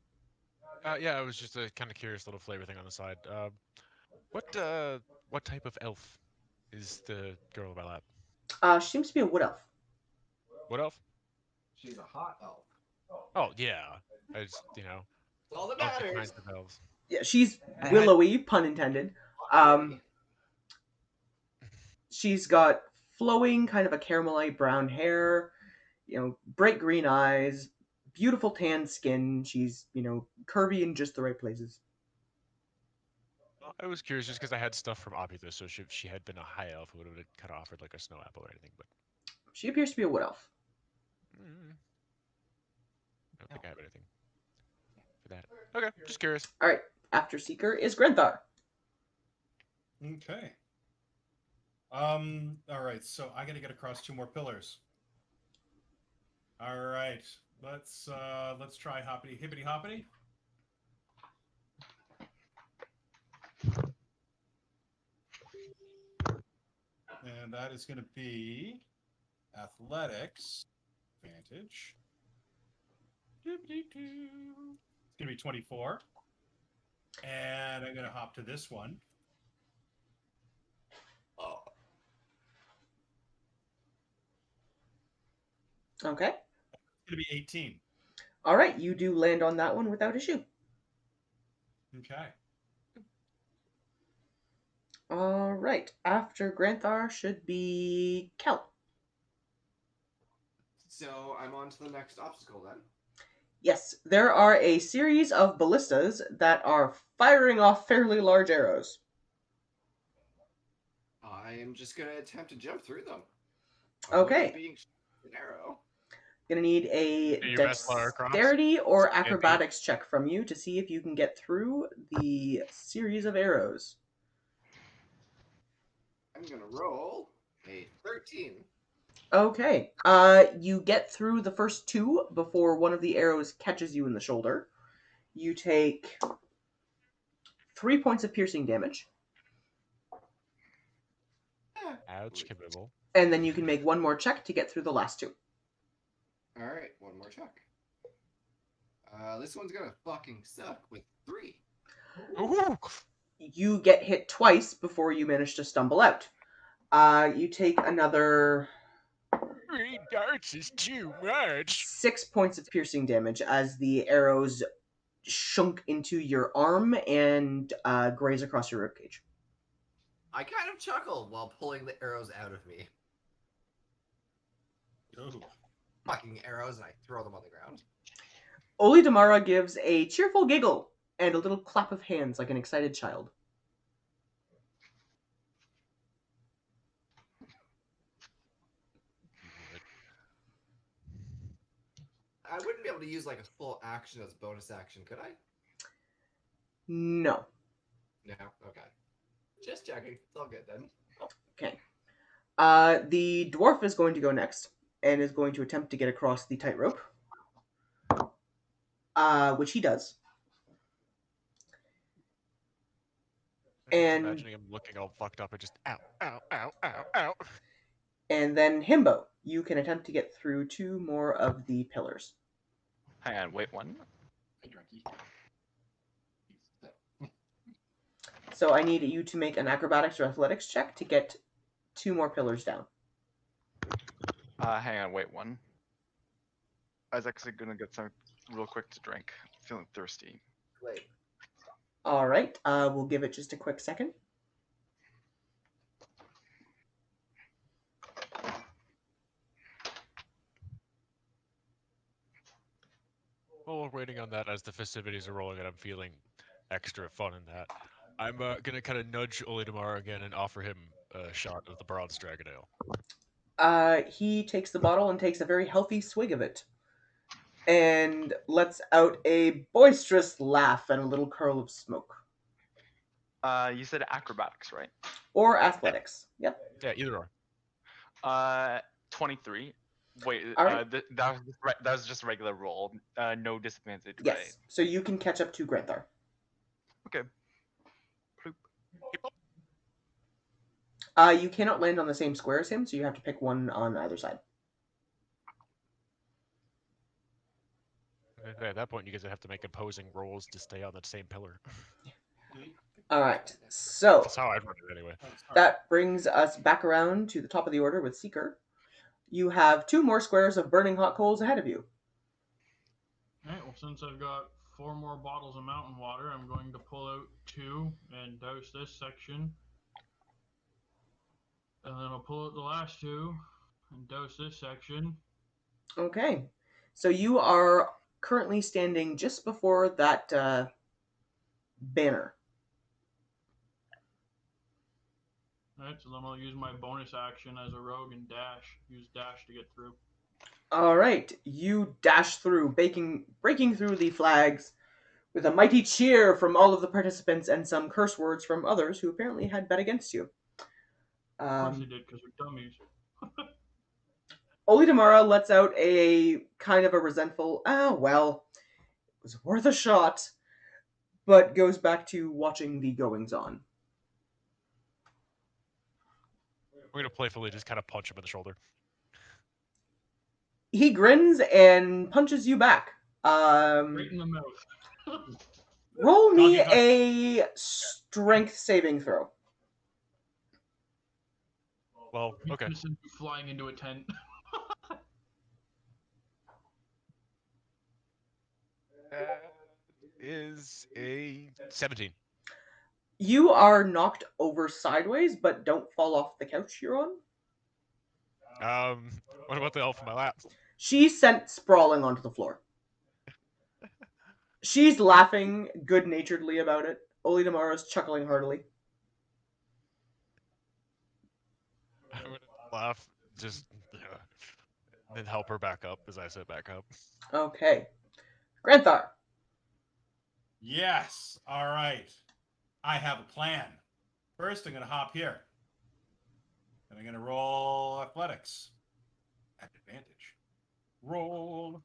Yeah, I was just a kind of curious little flavor thing on the side. What type of elf is the girl in my lap? She seems to be a wood elf. What elf? She's a hot elf. Oh yeah, I just That's all that I like the matters. kinds of elves. Yeah, she's I had- willowy, pun intended. She's got flowing, kind of a caramelite brown hair, bright green eyes, beautiful tan skin. She's, curvy in just the right places. I was curious just because I had stuff from Opulus, so if she had been a high elf, it would have kind of offered like a snow apple or anything. But She appears to be a wood elf. I don't think I have anything for that. Okay, just curious. All right, after Seeker is Grenthar. Okay. All right. So I got to get across 2 more pillars. All right. Let's try hoppity hippity hoppity. And that is going to be athletics advantage. It's going to be 24. And I'm going to hop to this one. Oh. Okay. It's going to be 18. All right, you do land on that one without issue. Okay. All right, after Granthar should be Kel. So I'm on to the next obstacle then. Yes, there are a series of ballistas that are firing off fairly large arrows. I am just going to attempt to jump through them. Okay. Being an arrow. Gonna need a Do your best, Lara Croft. dexterity or Stand acrobatics check from you to see if you can get through the series of arrows. I'm going to roll a 13. Okay. You get through the first 2 before one of the arrows catches you in the shoulder. You take 3 points of piercing damage, Ouch, Kibibble. and then you can make 1 more check to get through the last 2. All right, 1 more check. This one's going to fucking suck with 3. Ooh. You get hit twice before you manage to stumble out. You take another 3 darts is too much. 6 points of piercing damage as the arrows shunk into your arm and graze across your ribcage. I kind of chuckle while pulling the arrows out of me. Ooh. Fucking arrows, and I throw them on the ground. Oli Damara gives a cheerful giggle and a little clap of hands like an excited child. I wouldn't be able to use like a full action as bonus action, could I? No. No? Okay. Just checking. It's all good then. Okay. The dwarf is going to go next and is going to attempt to get across the tightrope, which he does. And imagining him looking all fucked up and just ow, ow, ow, ow, ow. And then Himbo, you can attempt to get through 2 more of the pillars. Hang on, wait one. So I need you to make an acrobatics or athletics check to get 2 more pillars down. Hang on, wait one. I was actually gonna get some real quick to drink. Feeling thirsty. Wait. All right. We'll give it just a quick second. While we're waiting on that, as the festivities are rolling and I'm feeling extra fun in that, I'm gonna kind of nudge Oledamar again and offer him a shot of the Bronze Dragon Ale. He takes the bottle and takes a very healthy swig of it, and lets out a boisterous laugh and a little curl of smoke. You said acrobatics, right? Or athletics. Yep. Yeah, either or. 23. Wait, All right. that was just a regular roll. No disadvantage, Yes. right? So you can catch up to Granthar. Okay. You cannot land on the same square as him, so you have to pick one on either side. Okay, at that point, you guys have to make opposing rolls to stay on that same pillar. All right. So That's how I'd run it anyway. that brings us back around to the top of the order with Seeker. You have 2 more squares of burning hot coals ahead of you. Alright, well, since I've got 4 more bottles of mountain water, I'm going to pull out 2 and douse this section. And then I'll pull out the last 2 and douse this section. Okay. So you are currently standing just before that banner. Alright, so then I'll use my bonus action as a rogue and dash. Use dash to get through. All right. You dash through, breaking through the flags with a mighty cheer from all of the participants and some curse words from others who apparently had bet against you. Of course they did, because they're dummies. Oledamara lets out a kind of a resentful, well, it was worth a shot, but goes back to watching the goings-on. We're gonna playfully just kind of punch him in the shoulder. He grins and punches you back. Right in the mouth. Roll me a strength saving throw. Well, okay. Innocent flying into a tent. Is a 17. You are knocked over sideways, but don't fall off the couch you're on. What about the elf in my lap? She's sent sprawling onto the floor. She's laughing good-naturedly about it. Oledamara's chuckling heartily. I'm gonna laugh, just then help her back up as I sit back up. Okay. Granthar. Yes. All right. I have a plan. First, I'm going to hop here. And I'm going to roll athletics. At advantage. Roll.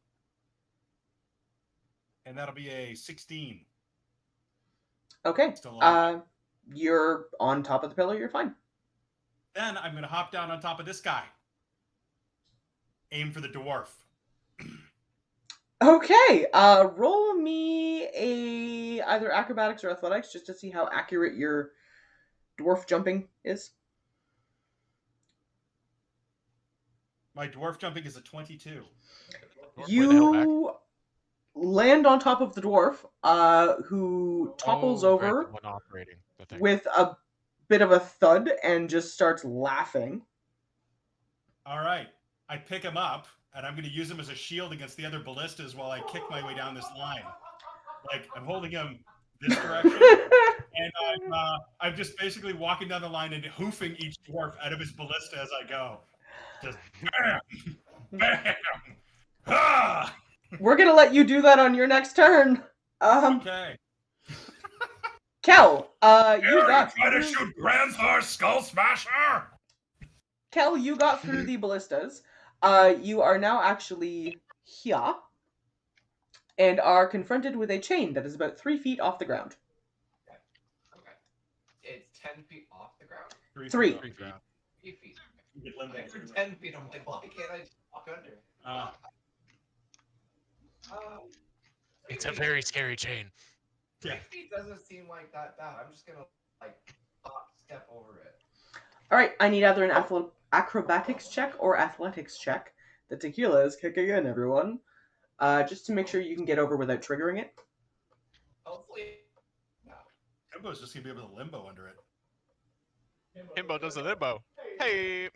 And that'll be a 16. Okay. Still on. You're on top of the pillar. You're fine. Then I'm going to hop down on top of this guy. Aim for the dwarf. Okay. Roll me either acrobatics or athletics just to see how accurate your dwarf jumping is. My dwarf jumping is a 22. You land on top of the dwarf, who topples over right, the one operating the thing. with a bit of a thud and just starts laughing. All right. I pick him up, and I'm going to use him as a shield against the other ballistas while I kick my way down this line. Like, I'm holding him this direction, and I'm just basically walking down the line and hoofing each dwarf out of his ballista as I go. Just bam! Bam! Ah! We're gonna let you do that on your next turn. Okay. Kel, you got try to shoot Granthar's Skull Smasher! Kel, you got through the ballistas. You are now actually here and are confronted with a chain that is about 3 feet off the ground. Okay. It's 10 feet off the ground? 3. 3 feet. 3 feet. You get Okay, limited. for 10 feet, I'm like, why can't I just walk under? It's a very scary chain. 3 feet doesn't seem like that bad. I'm just gonna, like, step over it. Alright, I need either an acrobatics check or athletics check. The tequila is kicking in, everyone. Just to make sure you can get over without triggering it. Hopefully. No. Himbo's just gonna be able to limbo under it. Himbo does a limbo. Hey.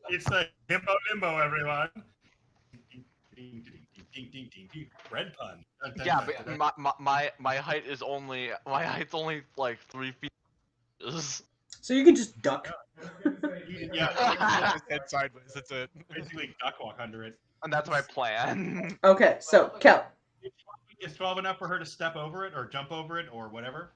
It's a himbo limbo, everyone. Red pun. Yeah, but my height is only height's only like 3 feet. So you can just duck. Yeah, His head sideways. That's it. basically duck walk under it. And that's my plan. Okay, so Kel, Is 12 enough for her to step over it or jump over it or whatever?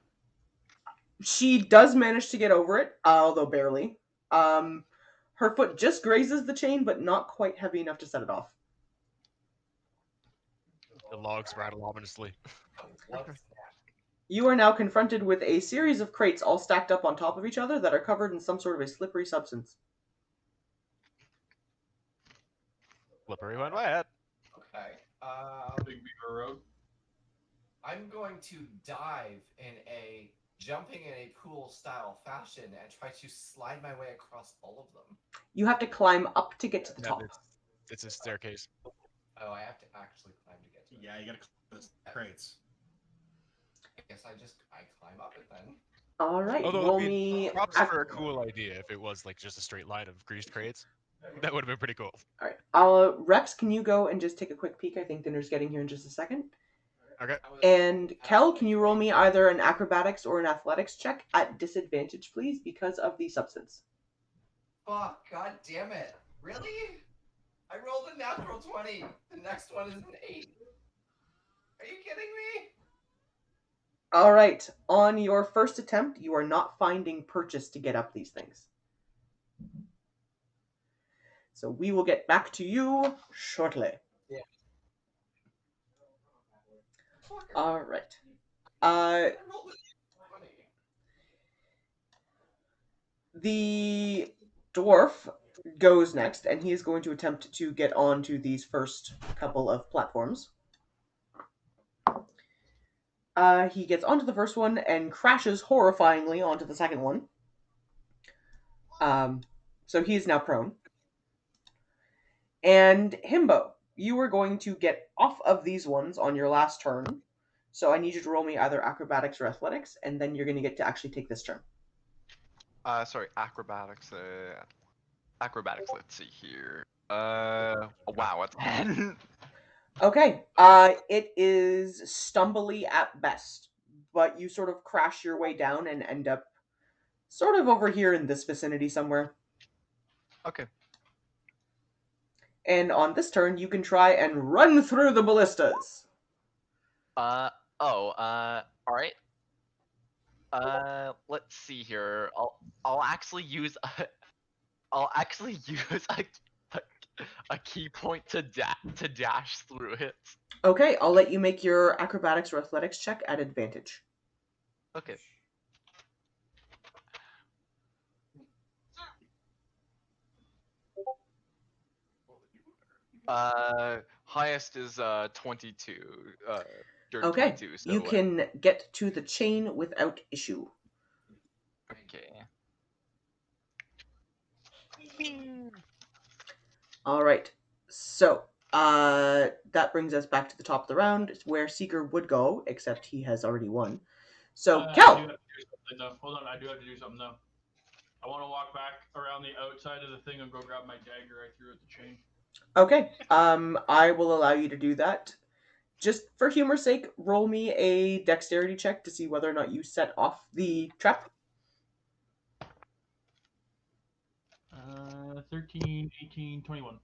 she does manage to get over it, although barely. Her foot just grazes the chain, but not quite heavy enough to set it off. The logs rattle ominously. You are now confronted with a series of crates all stacked up on top of each other that are covered in some sort of a slippery substance. Slippery when wet. Okay. Big Beaver Road. I'm going to dive in a jumping in a pool style fashion and try to slide my way across all of them. You have to climb up to get to the Yeah, top. it's a staircase. Oh, I have to actually climb to get to it. Yeah, you gotta close the crates. I guess I climb up it then. All right, Although, roll I mean, me. props for a cool idea if it was like just a straight line of greased crates. That would have been pretty cool. All right, Rex, can you go and just take a quick peek? I think dinner's getting here in just a second. Okay. And Kel, can you roll me either an acrobatics or an athletics check at disadvantage, please, because of the substance? Fuck, god damn it. Really? I rolled a natural 20. The next one is an 8. Are you kidding me? All right, on your first attempt, you are not finding purchase to get up these things. So we will get back to you shortly. Yeah. All right. I rolled a 20. The dwarf goes next, and he is going to attempt to get onto these first couple of platforms. He gets onto the first one and crashes horrifyingly onto the second one. So he is now prone. And Himbo, you are going to get off of these ones on your last turn. So I need you to roll me either acrobatics or athletics, and then you're going to get to actually take this turn. Sorry, acrobatics. Acrobatics. Let's see here. Wow, a 10. Okay. It is stumbly at best, but you sort of crash your way down and end up sort of over here in this vicinity somewhere. Okay. And on this turn, you can try and run through the ballistas. All right. Let's see here. I'll actually use a key point to dash through it. Okay, I'll let you make your acrobatics or athletics check at advantage. Okay. Highest is 22. Dirty Okay, 22, so you can get to the chain without issue. Okay. All right, so that brings us back to the top of the round, where Seeker would go, except he has already won. So, I Kel! do have to do something, though. Hold on, I do have to do something though. I want to walk back around the outside of the thing and go grab my dagger I threw at the chain. Okay, I will allow you to do that. Just for humor's sake, roll me a dexterity check to see whether or not you set off the trap. 13, 18, 21.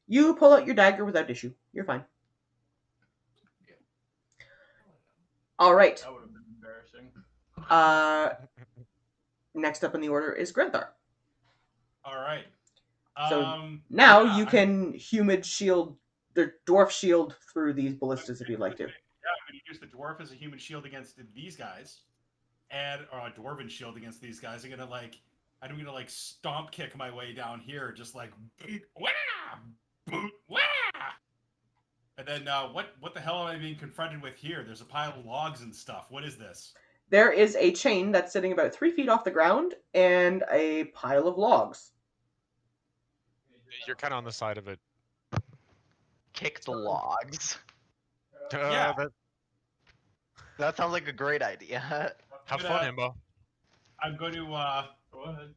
You pull out your dagger without issue. You're fine. All right. That would have been embarrassing. Next up in the order is Grenthar. All right. So now yeah, you can humid shield, the dwarf shield through these ballistas if you'd like to. Yeah, I'm going to use the dwarf as a human shield against these guys, or a dwarven shield against these guys. I'm gonna stomp kick my way down here, just like boot, wah, boot, wah. And then what the hell am I being confronted with here? There's a pile of logs and stuff. What is this? There is a chain that's sitting about 3 feet off the ground and a pile of logs. You're kind of on the side of it. Kick the logs. Yeah. That sounds like a great idea. Have fun, Himbo. I'm going to Go ahead.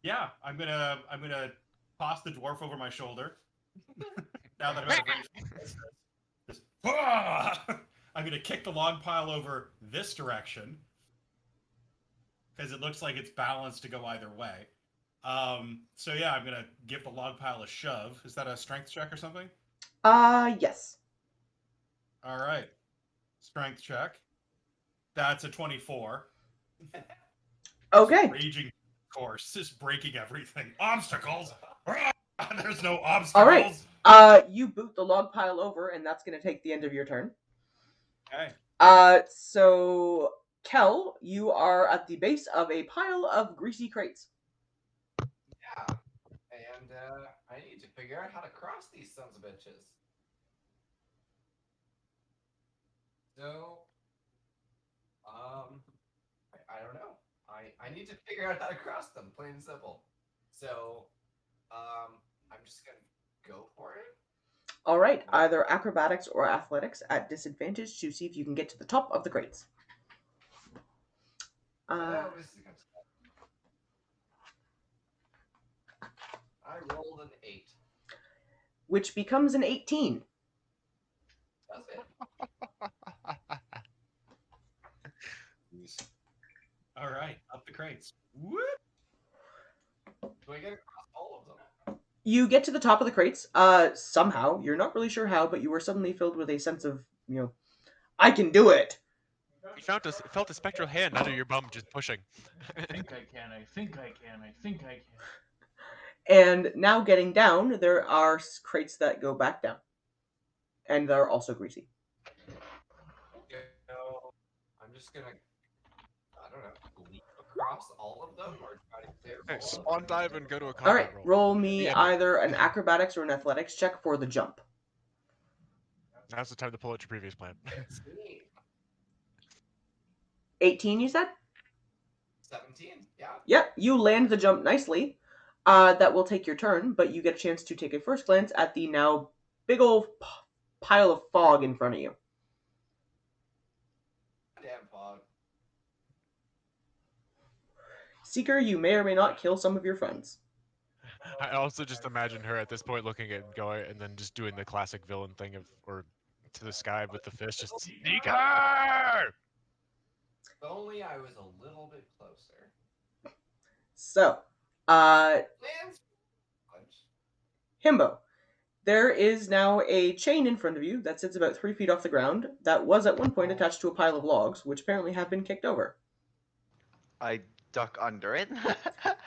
yeah, I'm gonna toss the dwarf over my shoulder. Now that I'm out of range, just, I'm gonna kick the log pile over this direction because it looks like it's balanced to go either way. So yeah, I'm gonna give the log pile a shove. Is that a strength check or something? Yes. All right, strength check. That's a 24. Okay. Raging course, just breaking everything. Obstacles. There's no obstacles. All right. You boot the log pile over, and that's going to take the end of your turn. Okay. So Kel, you are at the base of a pile of greasy crates. Yeah. And I need to figure out how to cross these sons of bitches. So, I don't know. I need to figure out how to cross them, plain and simple. So, I'm just gonna go for it. All right, either acrobatics or athletics at disadvantage to see if you can get to the top of the crates. Oh, this is gonna suck. I rolled an 8. Which becomes an 18. Does it? All right, up the crates. Whoop! Do I get across all of them? You get to the top of the crates. Somehow, you're not really sure how, but you were suddenly filled with a sense of, I can do it. You felt a spectral hand under your bum just pushing. I think I can. I think I can. I think I can. And now getting down, there are crates that go back down. And they're also greasy. So, I'm just gonna, I don't know, leap across all of them or try to clear Hey, all of spawn them? dive and go to a combat All right, roll. roll me The end. either an acrobatics or an athletics check for the jump. Now's the time to pull out your previous plan. 16. 18, you said? 17, yeah. Yep, you land the jump nicely. That will take your turn, but you get a chance to take a first glance at the now big old pile of fog in front of you. Damn fog. Seeker, you may or may not kill some of your friends. I also just imagine her at this point looking at going and then just doing the classic villain thing or to the sky with the fist, just sneak her! If only I was a little bit closer. So, Lands. Himbo, there is now a chain in front of you that sits about 3 feet off the ground that was at one point attached to a pile of logs, which apparently have been kicked over. I duck under it.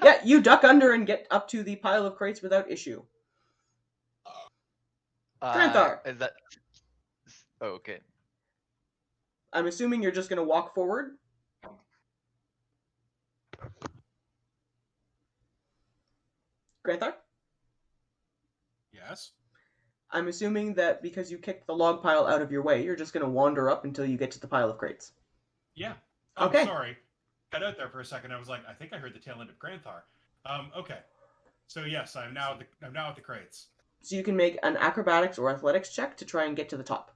Yeah, you duck under and get up to the pile of crates without issue. Granthar. Is that? Oh, okay. I'm assuming you're just going to walk forward. Granthar? Yes. I'm assuming that because you kicked the log pile out of your way, you're just going to wander up until you get to the pile of crates. Yeah. Oh, Okay. sorry. Cut out there for a second. I was like, I think I heard the tail end of Granthar. Okay. So yes, I'm now at the crates. So you can make an acrobatics or athletics check to try and get to the top.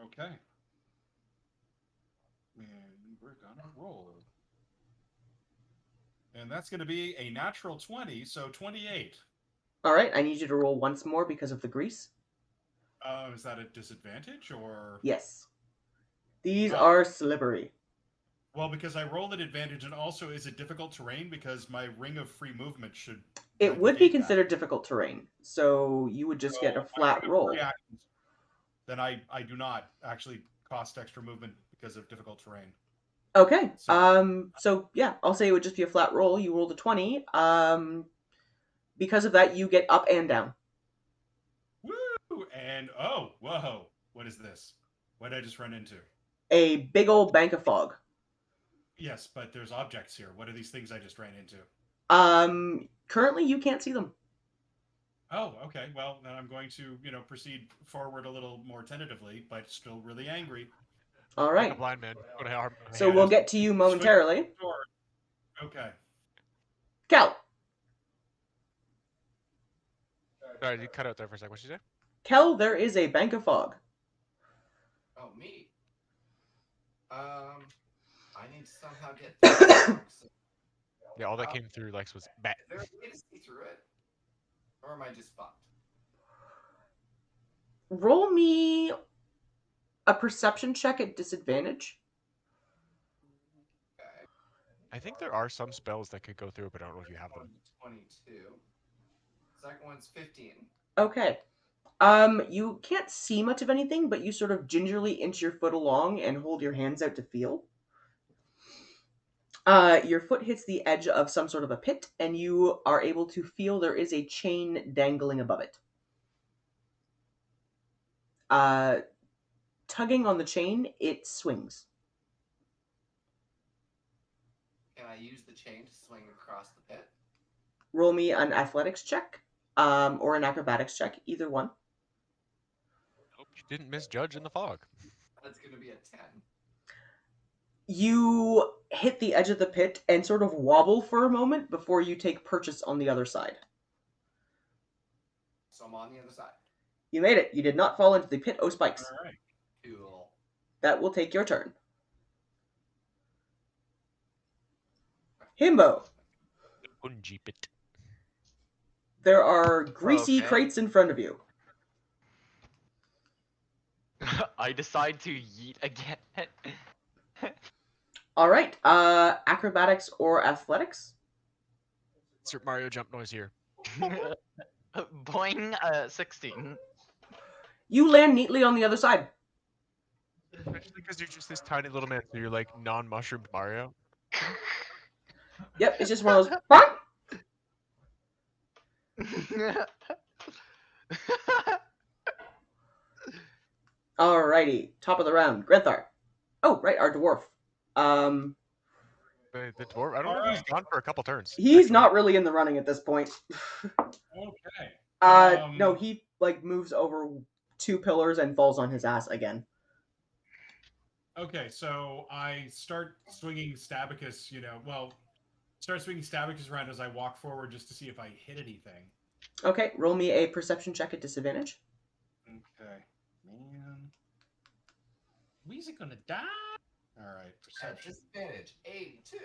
Okay. And we're gonna roll. And that's gonna be a natural 20, so 28. All right, I need you to roll once more because of the grease. Is that a disadvantage or? Yes. These Oh. are slippery. Well, because I rolled an advantage, and also is it difficult terrain? Because my ring of free movement should. It would be negate that. considered difficult terrain, so you would just get a So, flat my roll. free actions, then I do not actually cost extra movement because of difficult terrain. Okay. So- So yeah, I'll say it would just be a flat roll. You rolled a 20. Because of that, you get up and down. Woo! And oh, whoa! What is this? What did I just run into? A big old bank of fog. Yes, but there's objects here. What are these things I just ran into? Currently you can't see them. Oh, okay. Well, then I'm going to, proceed forward a little more tentatively, but still really angry. All Like a right. blind man. Go to harm. So we'll get to you momentarily. Sword. Okay. Kel. Sorry, you cut out there for a second. What'd you say? Kel, there is a bank of fog. Oh, me. I need to somehow get through this box. So, Yeah, all that came through Lex was bat. is there a way to see through it? Or am I just fucked? Roll me a perception check at disadvantage. Okay. I think there are some spells that could go through, but I don't know if you have them. 22. Second one's 15. Okay. You can't see much of anything, but you sort of gingerly inch your foot along and hold your hands out to feel. Your foot hits the edge of some sort of a pit, and you are able to feel there is a chain dangling above it. Tugging on the chain, it swings. Can I use the chain to swing across the pit? Roll me an athletics check, or an acrobatics check, either one. Hope you didn't misjudge in the fog. That's going to be a 10. You hit the edge of the pit and sort of wobble for a moment before you take purchase on the other side. So I'm on the other side. You made it. You did not fall into the pit o' spikes. All right. Cool. That will take your turn. Himbo. Unjeep it. There are greasy Okay. crates in front of you. I decide to yeet again. All right. Acrobatics or athletics? Super Mario jump noise here. Boing, 16. You land neatly on the other side. Especially because you're just this tiny little man, so you're like non-mushroomed Mario. Yep, it's just one of those. Bonk! Alrighty, top of the round, Grenthar. Oh, right, our dwarf. The dwarf, I don't know if he's gone for a couple turns. He's actually. not really in the running at this point. Okay. No, he like moves over 2 pillars and falls on his ass again. Okay, so I start swinging Stabicus, start swinging Stabicus around as I walk forward just to see if I hit anything. Okay, roll me a perception check at disadvantage. Okay. Man. Weezy gonna die? Alright, At perception. disadvantage, 82.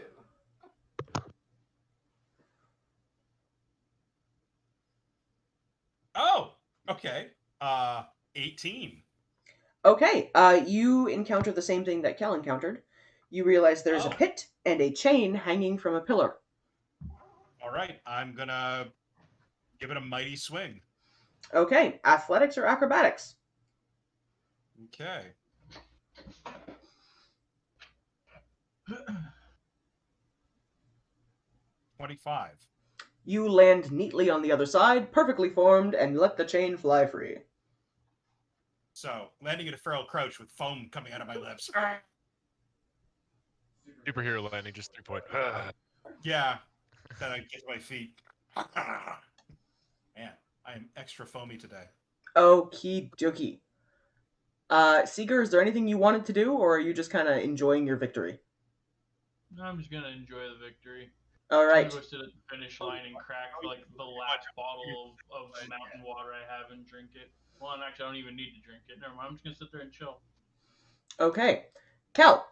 Oh! Okay. 18. Okay, you encounter the same thing that Kel encountered. You realize there's a Oh. pit and a chain hanging from a pillar. Alright, I'm gonna give it a mighty swing. Okay, athletics or acrobatics? Okay. $25. You land neatly on the other side, perfectly formed, and let the chain fly free. So, landing at a feral crouch with foam coming out of my lips. Superhero landing, just 3 point. Yeah. Then I get to my feet. Man, I am extra foamy today. Okie dokie. Seeger, is there anything you wanted to do, or are you just kind of enjoying your victory? I'm just gonna enjoy the victory. All I'm right. gonna go sit at the finish line and crack like the last bottle of mountain water I have and drink it. Well, and actually, I don't even need to drink it. Never mind. I'm just gonna sit there and chill. Okay. Cal,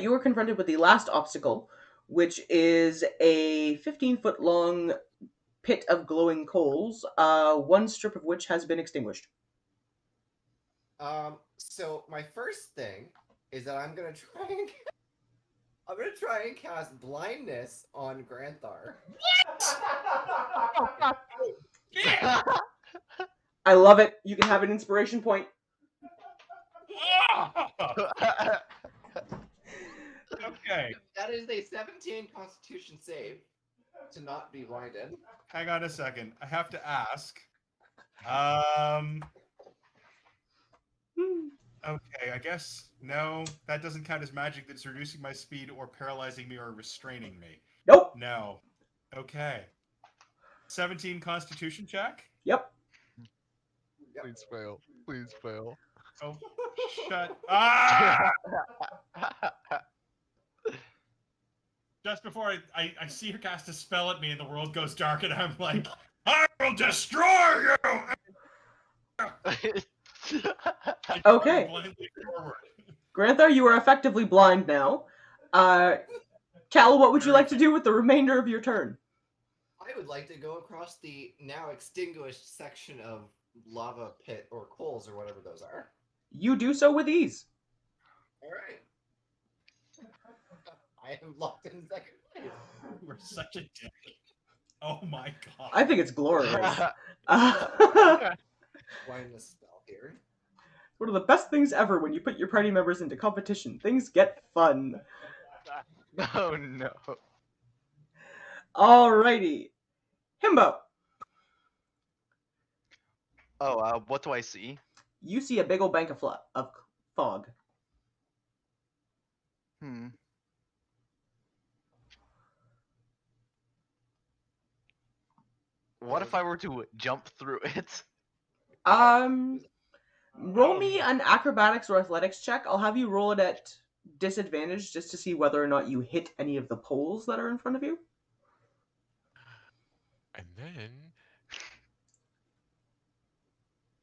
you were confronted with the last obstacle, which is a 15-foot long pit of glowing coals, one strip of which has been extinguished. So my first thing is that I'm gonna try and cast blindness on Granthar. I love it. You can have an inspiration point. Okay. That is a 17 Constitution save to not be blinded. Hang on a second. I have to ask. Okay, I guess no, that doesn't count as magic that's reducing my speed or paralyzing me or restraining me. Nope. No. Okay. 17 Constitution check? Yep. Please fail. Please fail. Oh, shut. Ah! Just before I see her cast a spell at me and the world goes dark and I'm like, I will destroy you! I Okay. blindly forward. Granthar, you are effectively blind now. Cal, what would you like to do with the remainder of your turn? I would like to go across the now extinguished section of lava pit or coals or whatever those are. You do so with ease. All right. I am locked in second place. We're such a dick. Oh my god. I think it's glorious. Blind this spell here. One of the best things ever when you put your party members into competition. Things get fun. Oh no. Alrighty. Himbo, Oh, what do I see? you see a big old bank of fog. What if I were to jump through it? Roll me an acrobatics or athletics check. I'll have you roll it at disadvantage just to see whether or not you hit any of the poles that are in front of you. And then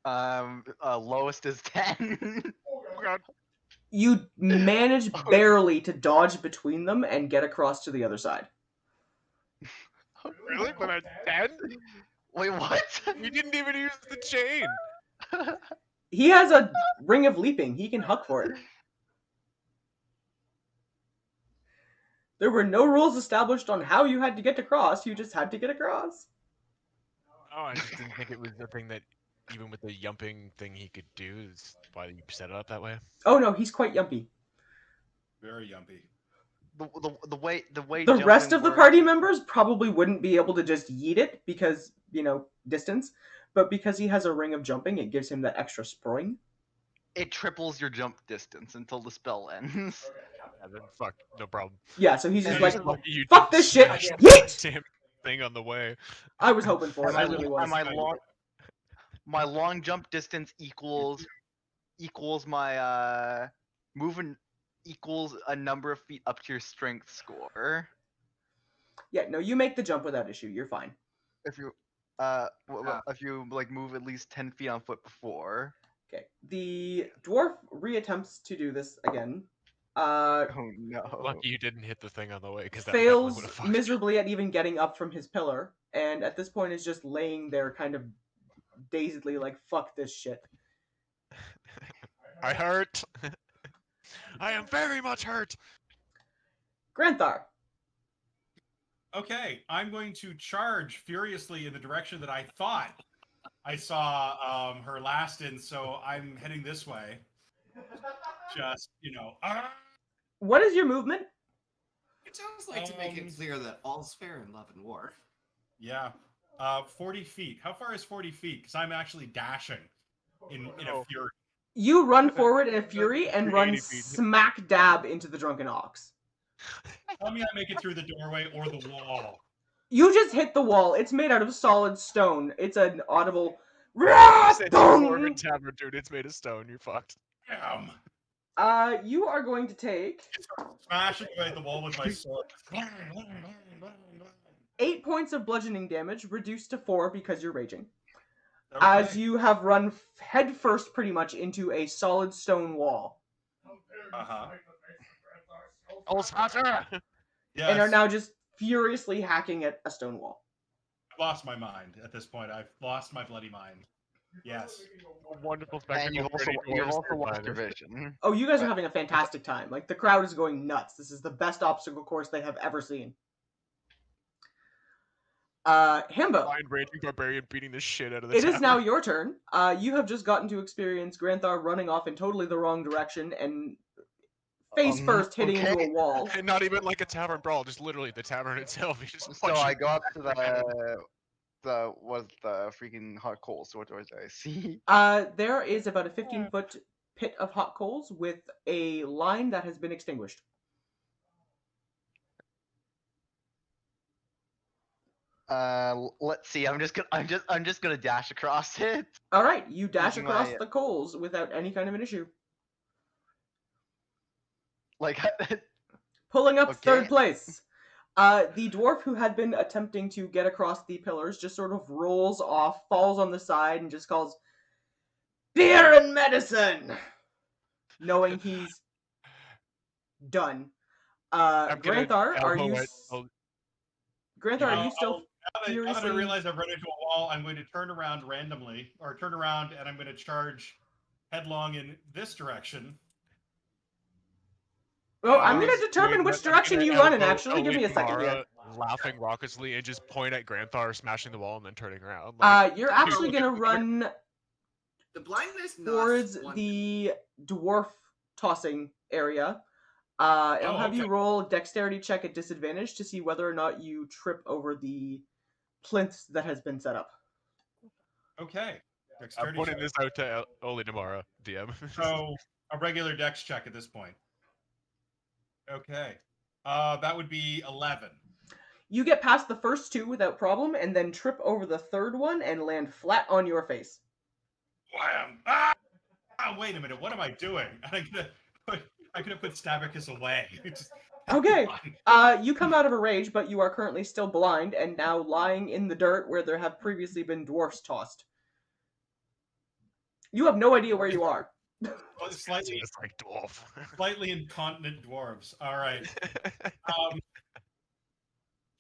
Lowest is 10. oh god. You manage barely to dodge between them and get across to the other side. Really? But I'm 10? Wait, what? You didn't even use the chain. He has a ring of leaping. He can huck for it. There were no rules established on how you had to get across. You just had to get across. Oh, I just didn't think it was the thing that even with the yumping thing he could do. Is why you set it up that way. Oh no, he's quite yumpy. Very yumpy. The way The rest jumping of the works- party members probably wouldn't be able to just yeet it because, distance. But because he has a ring of jumping, it gives him that extra spring. it triples your jump distance until the spell ends. Yeah, then fuck, no problem. Yeah, so he's just You're like, just lucky you fuck didn't this shit, smash the yeet! damn thing on the way. I was hoping for it. And I really was. my long jump distance equals my movement equals a number of feet up to your strength score. Yeah, no, you make the jump without issue. You're fine. If you if you like move at least 10 feet on foot before. Okay. The dwarf reattempts to do this again. Oh no. Lucky you didn't hit the thing on the way because that Fails would have fucked. miserably at even getting up from his pillar, and at this point is just laying there kind of dazedly like, fuck this shit. I hurt. I am very much hurt. Granthar. Okay, I'm going to charge furiously in the direction that I thought I saw her last in, so I'm heading this way. Just, What is your movement? It sounds like to make it clear that all's fair in love and war. Yeah. 40 feet. How far is 40 feet? Because I'm actually dashing in a fury. You run forward in a fury and You're run 80 feet. smack dab into the drunken ox. Tell me I make it through the doorway or the wall. You just hit the wall. It's made out of solid stone. It's an audible. It's a Mormon tavern, dude. It's made of stone. You're fucked. Damn. You are going to take Smashing away the wall with my sword. 8 points of bludgeoning damage, reduced to 4 because you're raging. Okay. As you have run head first pretty much into a solid stone wall. Uh-huh. Oh, Sasha! Yes. And are now just furiously hacking at a stone wall. I've lost my mind at this point. I've lost my bloody mind. Yes. Wonderful spectacle. And you've for also, any you've dwarves also to lost find your it. vision. Oh, you guys are having a fantastic time. Like, the crowd is going nuts. This is the best obstacle course they have ever seen. Himbo. Blind raging barbarian beating the shit out of the It is tavern. now your turn. You have just gotten to experience Granthar running off in totally the wrong direction and face first hitting into a wall. And not even like a tavern brawl, just literally the tavern itself. He's just So I punching. go up to the freaking hot coals. So what do I see? There is about a 15-foot pit of hot coals with a line that has been extinguished. Let's see. I'm just gonna dash across it. All right, you dash Using across my- the coals without any kind of an issue. Like, Pulling up third Okay. place. The dwarf who had been attempting to get across the pillars just sort of rolls off, falls on the side, and just calls, "Beer and medicine!" Knowing he's Done. I'm gonna Granthar, are elbow you? it. Oh, Granthar, are you still now that I furiously? realize I've run into a wall, I'm going to turn around randomly, or turn around and I'm going to charge headlong in this direction. Well, I'm Uh, going to determine which direction you run in. Actually, give me a second here. Laughing raucously and just point at Granthar, smashing the wall, and then turning around. You're actually going to run The blindness towards knots one- the dwarf tossing area. It'll have you okay. roll a dexterity check at disadvantage to see whether or not you trip over the plinth that has been set up. Okay. I'm Dexterity pointing check. this out to Oli Namara, DM. So a regular dex check at this point. Okay. That would be 11. You get past the first two without problem, and then trip over the third one and land flat on your face. Wham! Wait a minute. What am I doing? I'm gonna put Stabicus away. Okay. You come out of a rage, but you are currently still blind and now lying in the dirt where there have previously been dwarfs tossed. You have no idea where you are. Slightly, It's like dwarf. slightly incontinent dwarves. All right.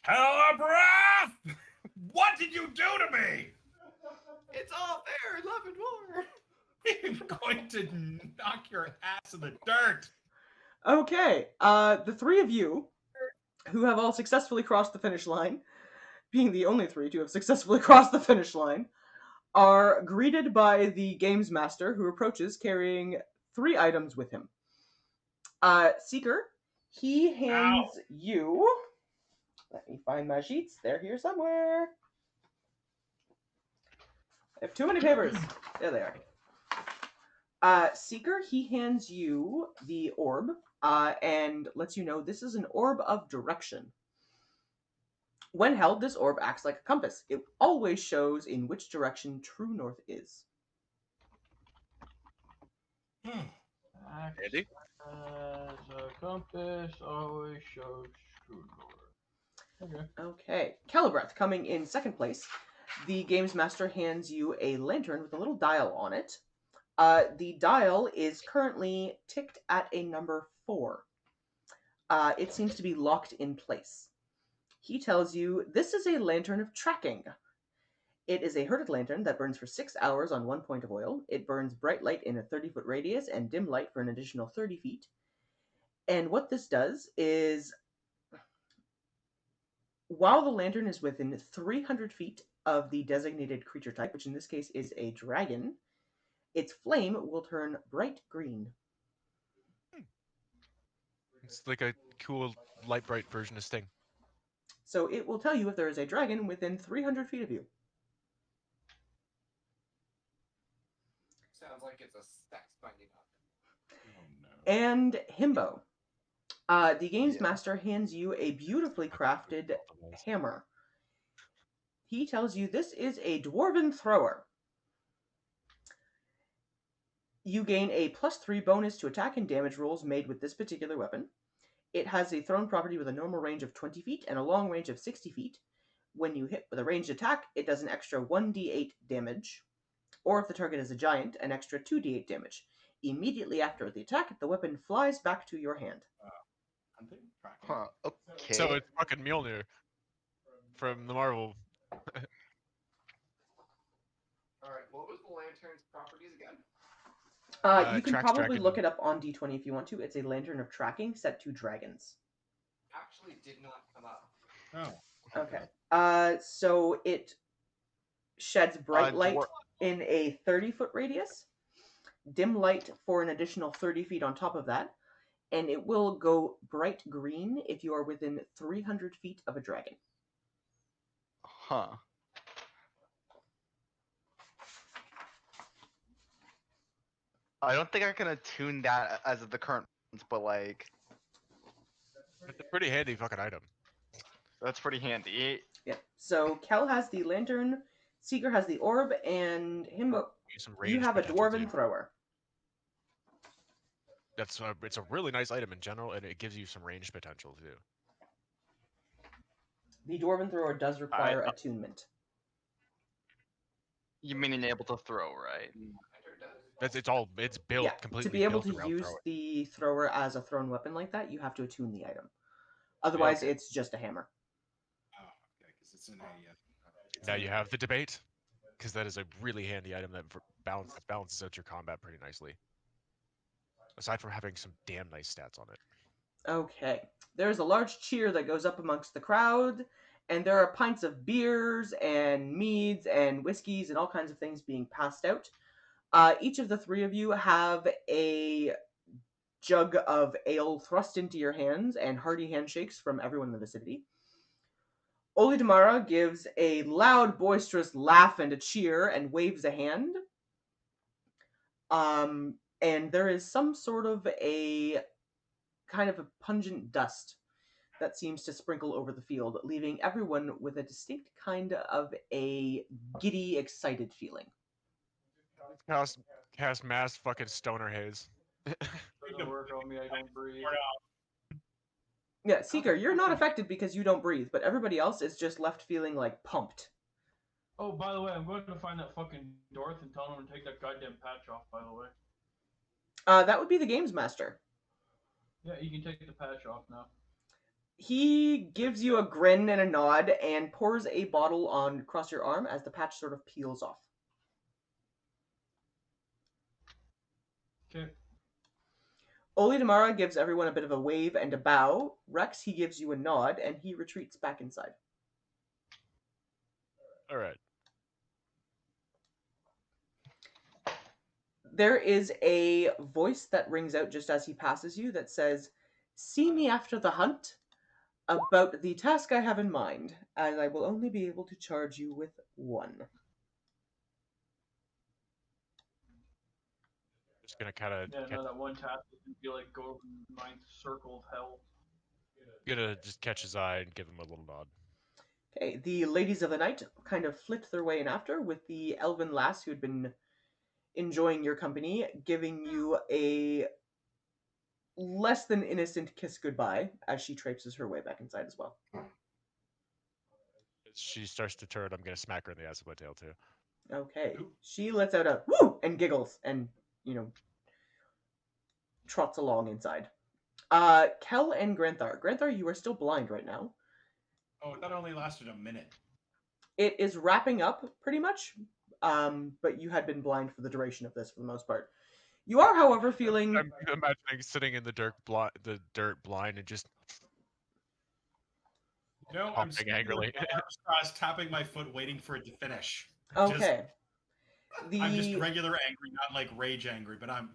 Calabrath! What did you do to me? It's all fair, love and war. I'm going to knock your ass in the dirt. Okay. The three of you, who have all successfully crossed the finish line, being the only three to have successfully crossed the finish line, are greeted by the games master, who approaches carrying 3 items with him. Seeker, he hands you. Let me find my sheets. They're here somewhere. I have too many papers. There they are. Seeker, he hands you the orb, and lets you know this is an orb of direction. When held, this orb acts like a compass. It always shows in which direction true north is. Andy? As a compass always shows true north. Okay. Okay. Calabreth, coming in second place. The games master hands you a lantern with a little dial on it. The dial is currently ticked at a number 4. It seems to be locked in place. He tells you this is a lantern of tracking. It is a herded lantern that burns for 6 hours on 1 point of oil. It burns bright light in a 30-foot radius and dim light for an additional 30 feet. And what this does is, while the lantern is within 300 feet of the designated creature type, which in this case is a dragon, its flame will turn bright green. It's like a cool, light bright version of Sting. So it will tell you if there is a dragon within 300 feet of you. Sounds like it's a sex binding up. Oh, no. And Himbo. The games master hands you a beautifully crafted hammer. He tells you this is a dwarven thrower. You gain a +3 bonus to attack and damage rolls made with this particular weapon. It has a thrown property with a normal range of 20 feet and a long range of 60 feet. When you hit with a ranged attack, it does an extra 1d8 damage. Or if the target is a giant, an extra 2d8 damage. Immediately after the attack, the weapon flies back to your hand. Huh. Okay. So it's fucking Mjolnir from the Marvel. Alright, what was the lantern's properties again? You can Tracks probably dragon. look it up on D20 if you want to. It's a lantern of tracking set to dragons. Actually did not come up. Oh. Okay. So it sheds bright light dwar- in a 30-foot radius, dim light for an additional 30 feet on top of that, and it will go bright green if you are within 300 feet of a dragon. Huh. I don't think I can attune that as of the current, but like It's a pretty handy fucking item. that's pretty handy. Yeah. So Kel has the lantern, Seeker has the orb, and Himbo, Some you range have a potential, dwarven too. thrower. It's a really nice item in general, and it gives you some range potential too. The dwarven thrower does require attunement. You mean able to throw, right? It's built Yeah, completely to be able built to around use throwing. the thrower as a thrown weapon like that, you have to attune the item. Otherwise, Okay. it's just a hammer. Oh, okay, because it's in a. It's Now in you a- have the debate, because that is a really handy item that balances out your combat pretty nicely. Aside from having some damn nice stats on it. Okay. There's a large cheer that goes up amongst the crowd, and there are pints of beers and meads and whiskeys and all kinds of things being passed out. Each of the three of you have a jug of ale thrust into your hands and hearty handshakes from everyone in the vicinity. Oli Damara gives a loud, boisterous laugh and a cheer and waves a hand. And there is some sort of a kind of a pungent dust that seems to sprinkle over the field, leaving everyone with a distinct kind of a giddy, excited feeling. Cast, cast mass fucking stoner haze. Doesn't work on me. I don't breathe. Yeah, Seeker, you're not affected because you don't breathe, but everybody else is just left feeling like pumped. Oh, by the way, I'm going to find that fucking Dorth and tell him to take that goddamn patch off. By the way. That would be the games master. Yeah, you can take the patch off now. He gives you a grin and a nod and pours a bottle on across your arm as the patch sort of peels off. Okay. Oli Damara gives everyone a bit of a wave and a bow. Rex, he gives you a nod and he retreats back inside. All right. There is a voice that rings out just as he passes you that says, "See me after the hunt about the task I have in mind, as I will only be able to charge you with one." Just gonna kind of Yeah, no, that one task would be like go over the ninth circle of hell. gonna just catch his eye and give him a little nod. Okay, the ladies of the night kind of flit their way in after, with the elven lass who had been enjoying your company giving you a less than innocent kiss goodbye as she traipses her way back inside as well. As she starts to turn, I'm gonna smack her in the ass with my tail too. Okay, Ooh. she lets out a woo and giggles and, trots along inside. Kel and Granthar. Granthar, you are still blind right now. Oh, that only lasted a minute. It is wrapping up pretty much, but you had been blind for the duration of this for the most part. You are, however, feeling. I'm imagining sitting in the dirt blind, and just No, I'm humping sitting there angrily. with my arms crossed, tapping my foot, waiting for it to finish. Okay. I'm just regular angry, not like rage angry, but I'm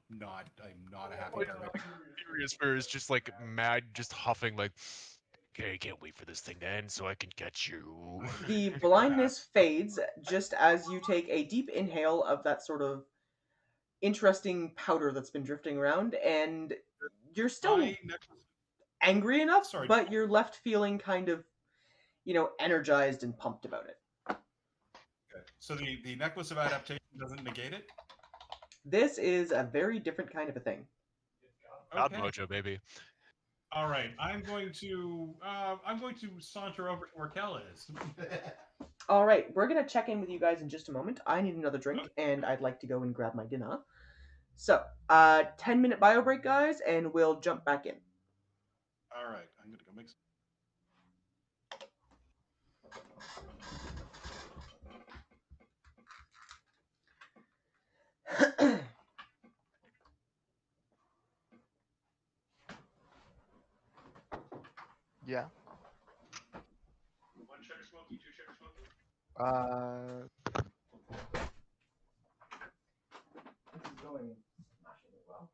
not a happy guy. Furious Bear is just like mad, just huffing like, okay, I can't wait for this thing to end so I can get you. The blindness fades just as you take a deep inhale of that sort of interesting powder that's been drifting around, and you're still My necklace. angry enough, Sorry. but you're left feeling kind of, energized and pumped about it. Okay. So the necklace of adaptation doesn't negate it. This is a very different kind of a thing. God Okay. mojo, baby. All right. I'm going to saunter over to where Kel is. All right, we're gonna check in with you guys in just a moment. I need another drink, and I'd like to go and grab my dinner. So, 10-minute bio break, guys, and we'll jump back in. All right. I'm gonna go make some. Yeah. One cheddar smoky, two cheddar smoky. This is going smashingly well.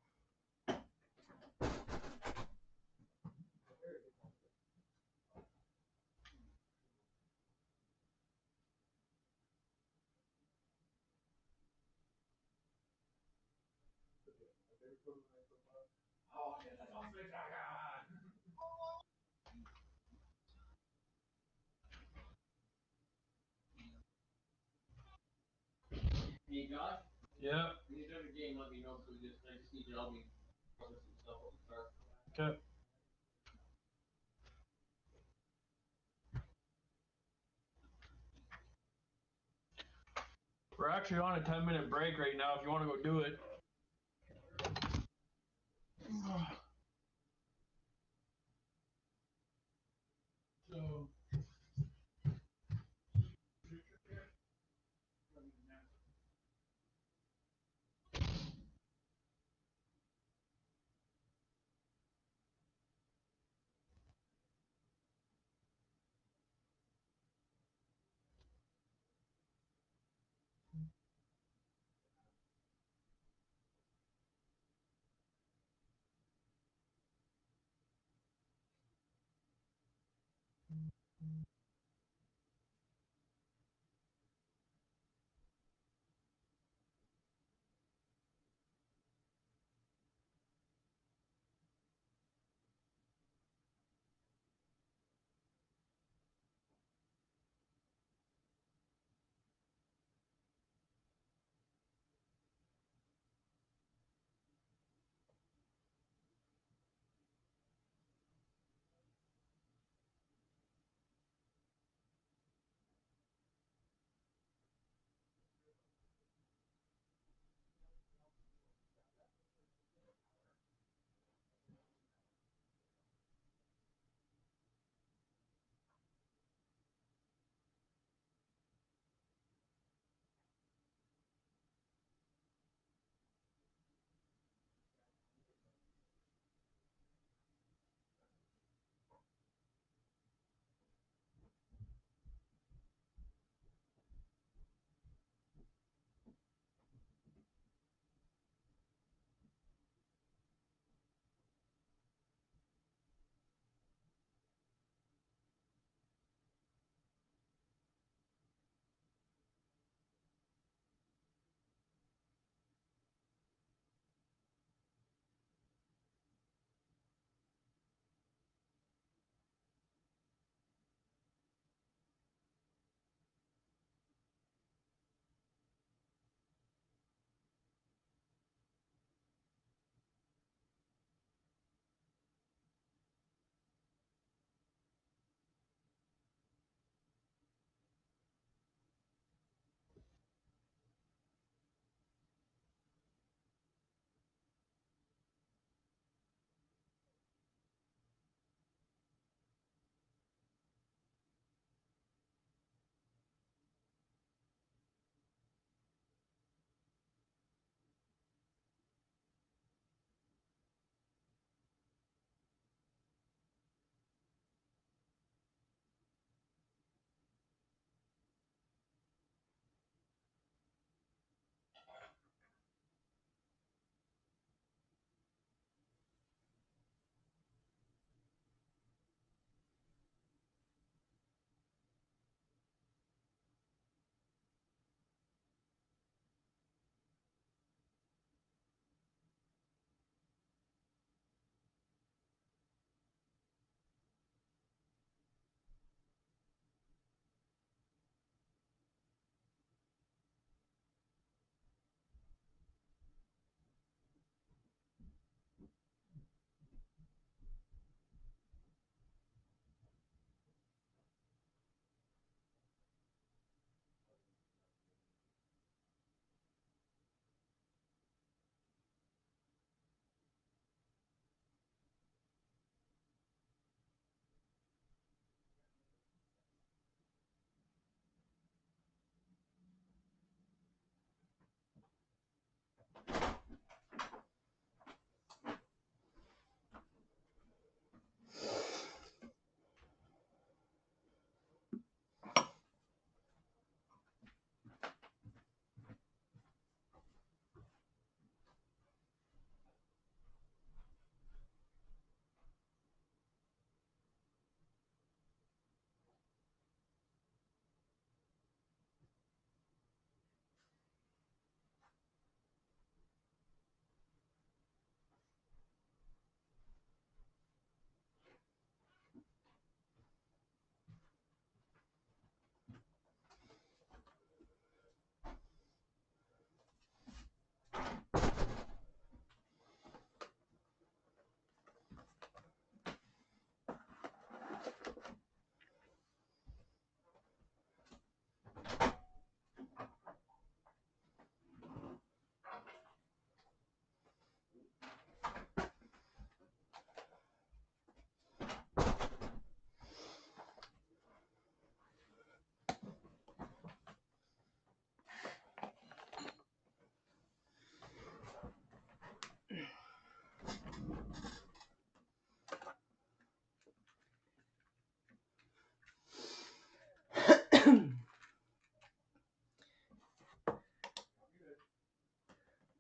Hey Josh, Yeah. when you start the game, let me know because I just need you to help me process some stuff at the start. Okay. We're actually actually on a 10-minute break right now if you want to go do it. So.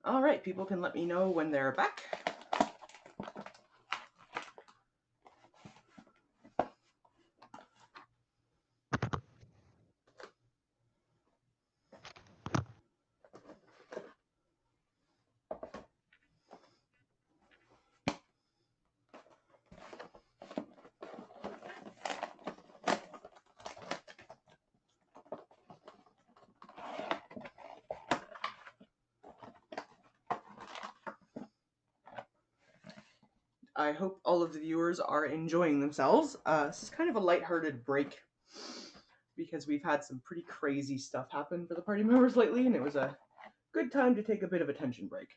All right, people can let me know when they're back. I hope all of the viewers are enjoying themselves. This is kind of a lighthearted break because we've had some pretty crazy stuff happen for the party members lately, and it was a good time to take a bit of a tension break.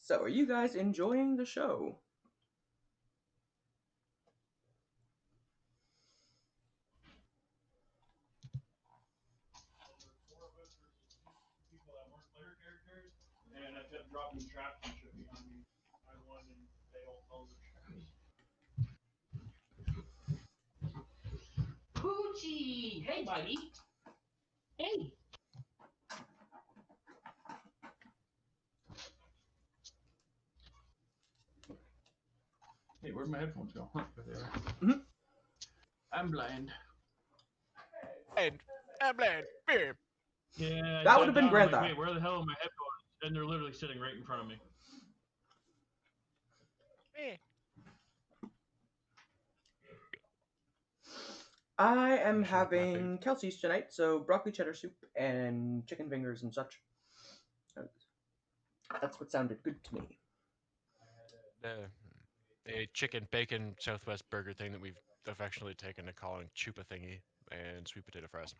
So, are you guys enjoying the show? People that weren't player characters, and I kept dropping traps and shit behind me. I won, and they all fell the traps. Poochie! Hey, buddy. Hey. Hey, where'd my headphones go? Huh, there they are. Mhm. I'm blind. And I'm like, beer. Yeah, I That sat would've been down, grand, I'm like, though. wait, where the hell are my headphones? And they're literally sitting right in front of me. I am You sure it's not having Kelsey's tonight, so broccoli cheddar soup and chicken fingers and such. That's what sounded good to me. A chicken bacon Southwest burger thing that we've affectionately taken to calling chupa thingy and sweet potato fries.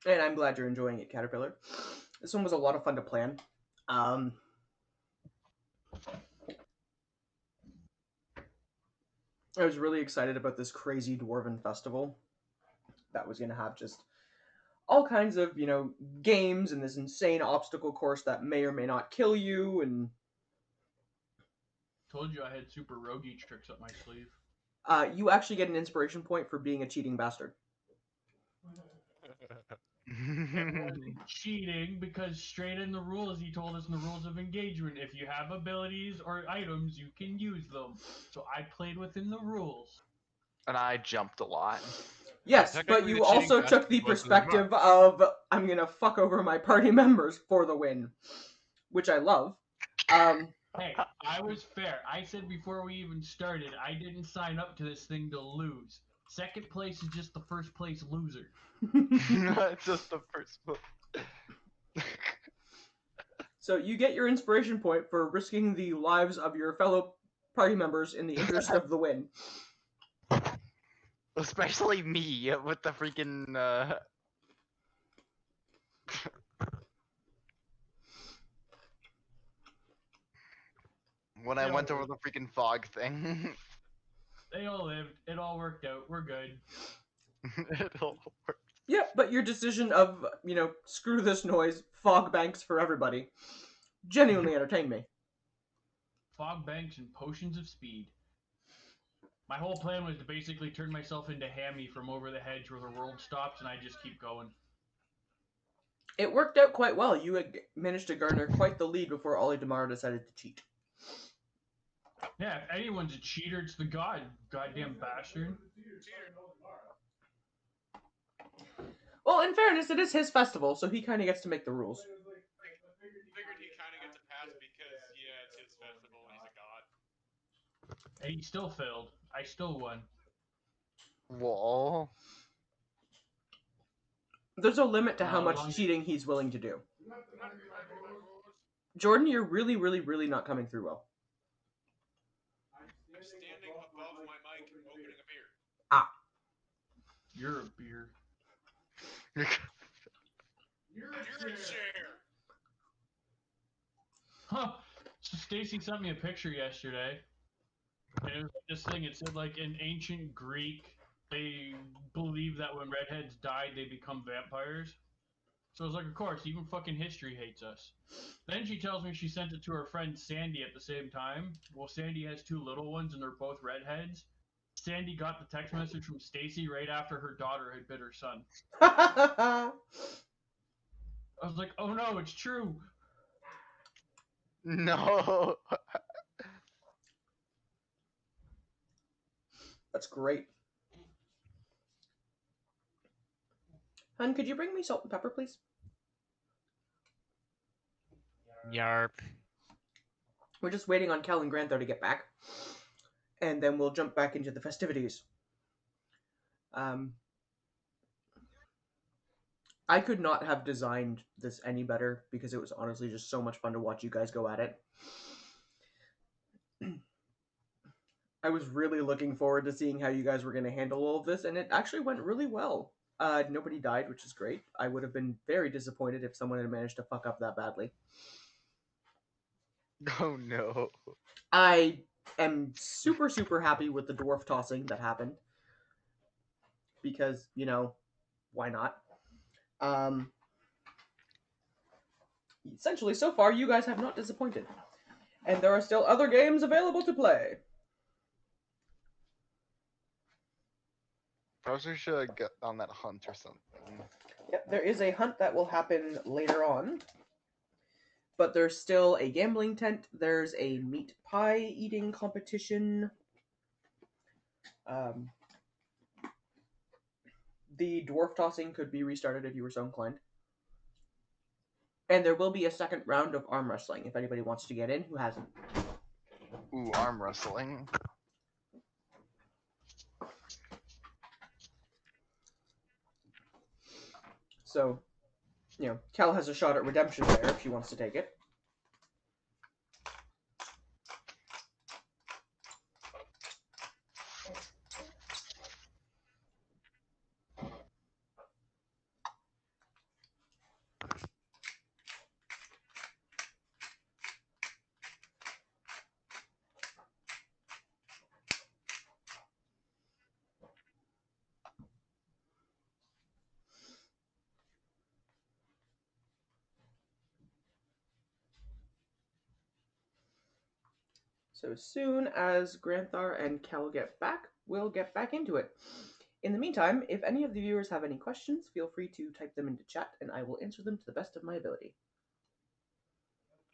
And I'm glad you're enjoying it, Caterpillar. This one was a lot of fun to plan. I was really excited about this crazy dwarven festival that was going to have just all kinds of, games and this insane obstacle course that may or may not kill you. And Told you I had super roguey tricks up my sleeve. you actually get an inspiration point for being a cheating bastard. It wasn't cheating because straight in the rules, he told us in the rules of engagement, if you have abilities or items, you can use them. So I played within the rules. And I jumped a lot. Yes, but Technically, you the cheating also took bastard the was perspective of, I'm going to fuck over my party members for the win, which I love. Hey, I was fair. I said before we even started, I didn't sign up to this thing to lose. Second place is just the first place loser. Just the first one. So you get your inspiration point for risking the lives of your fellow party members in the interest of the win. Especially me with the freaking when I went over the freaking fog thing. They all lived. It all worked out. We're good. It all worked. Yeah, but your decision of, screw this noise, fog banks for everybody, genuinely entertained me. Fog banks and potions of speed. My whole plan was to basically turn myself into Hammy from over the hedge where the world stops, and I just keep going. It worked out quite well. You had managed to garner quite the lead before Ollie Damara decided to cheat. Yeah, if anyone's a cheater, it's the goddamn bastard. Well, in fairness, it is his festival, so he kind of gets to make the rules. Figured he kind of gets a pass because, yeah, it's his festival and he's a god. And he still failed. I still won. Whoa. There's a limit to how No, much long- cheating he's willing to do. Jordan, you're really, really, really not coming through well. I'm standing above my mic opening a beer. You're a beer. You're a chair. Huh. So Stacy sent me a picture yesterday, and it was like this thing. It said like in ancient Greek, they believe that when redheads died, they become vampires. So I was like, of course, even fucking history hates us. Then she tells me she sent it to her friend Sandy at the same time. Well, Sandy has two little ones, and they're both redheads. Sandy got the text message from Stacy right after her daughter had bit her son. I was like, oh no, it's true. No. That's great. Hun, could you bring me salt and pepper, please? Yarp. We're just waiting on Cal and Granther to get back, and then we'll jump back into the festivities. I could not have designed this any better because it was honestly just so much fun to watch you guys go at it. I was really looking forward to seeing how you guys were going to handle all of this, and it actually went really well. Nobody died, which is great. I would have been very disappointed if someone had managed to fuck up that badly. Oh no. I am super, super happy with the dwarf tossing that happened. Because, you know, why not? Essentially, so far, you guys have not disappointed. And there are still other games available to play. Perhaps we should get on that hunt or something. Yep, there is a hunt that will happen later on. But there's still a gambling tent. There's a meat pie eating competition. The dwarf tossing could be restarted if you were so inclined. And there will be a second round of arm wrestling if anybody wants to get in who hasn't. Ooh, arm wrestling. So, you know, Cal has a shot at redemption there if she wants to take it. So as soon as Granthar and Kel get back, we'll get back into it. In the meantime, if any of the viewers have any questions, feel free to type them into chat and I will answer them to the best of my ability.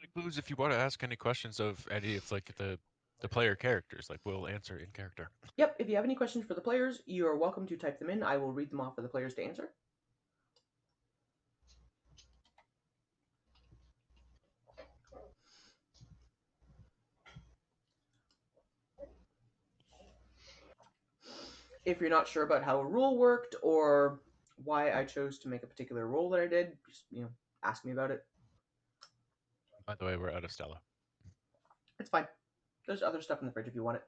Includes if you want to ask any questions of any of like the player characters, like we'll answer in character. Yep, if you have any questions for the players, you are welcome to type them in. I will read them off for the players to answer. If you're not sure about how a rule worked or why I chose to make a particular rule that I did, just, you know, ask me about it. By the way, we're out of Stella. It's fine. There's other stuff in the fridge if you want it.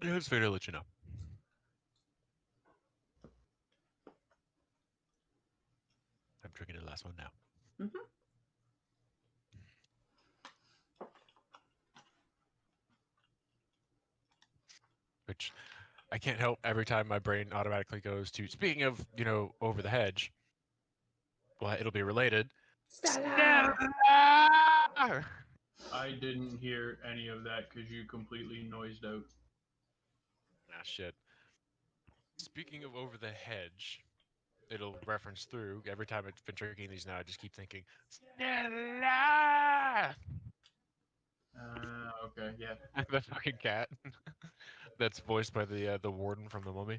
Yeah, it's fair to let you know. I'm drinking the last one now. Mm-hmm. Which I can't help every time my brain automatically goes to, speaking of, you know, over the hedge, well, it'll be related. Stella! I didn't hear any of that because you completely noised out. Ah, shit. Speaking of over the hedge, it'll reference through. Every time I've been drinking these now, I just keep thinking, Stella! Okay, yeah. The fucking cat. That's voiced by the warden from The Mummy.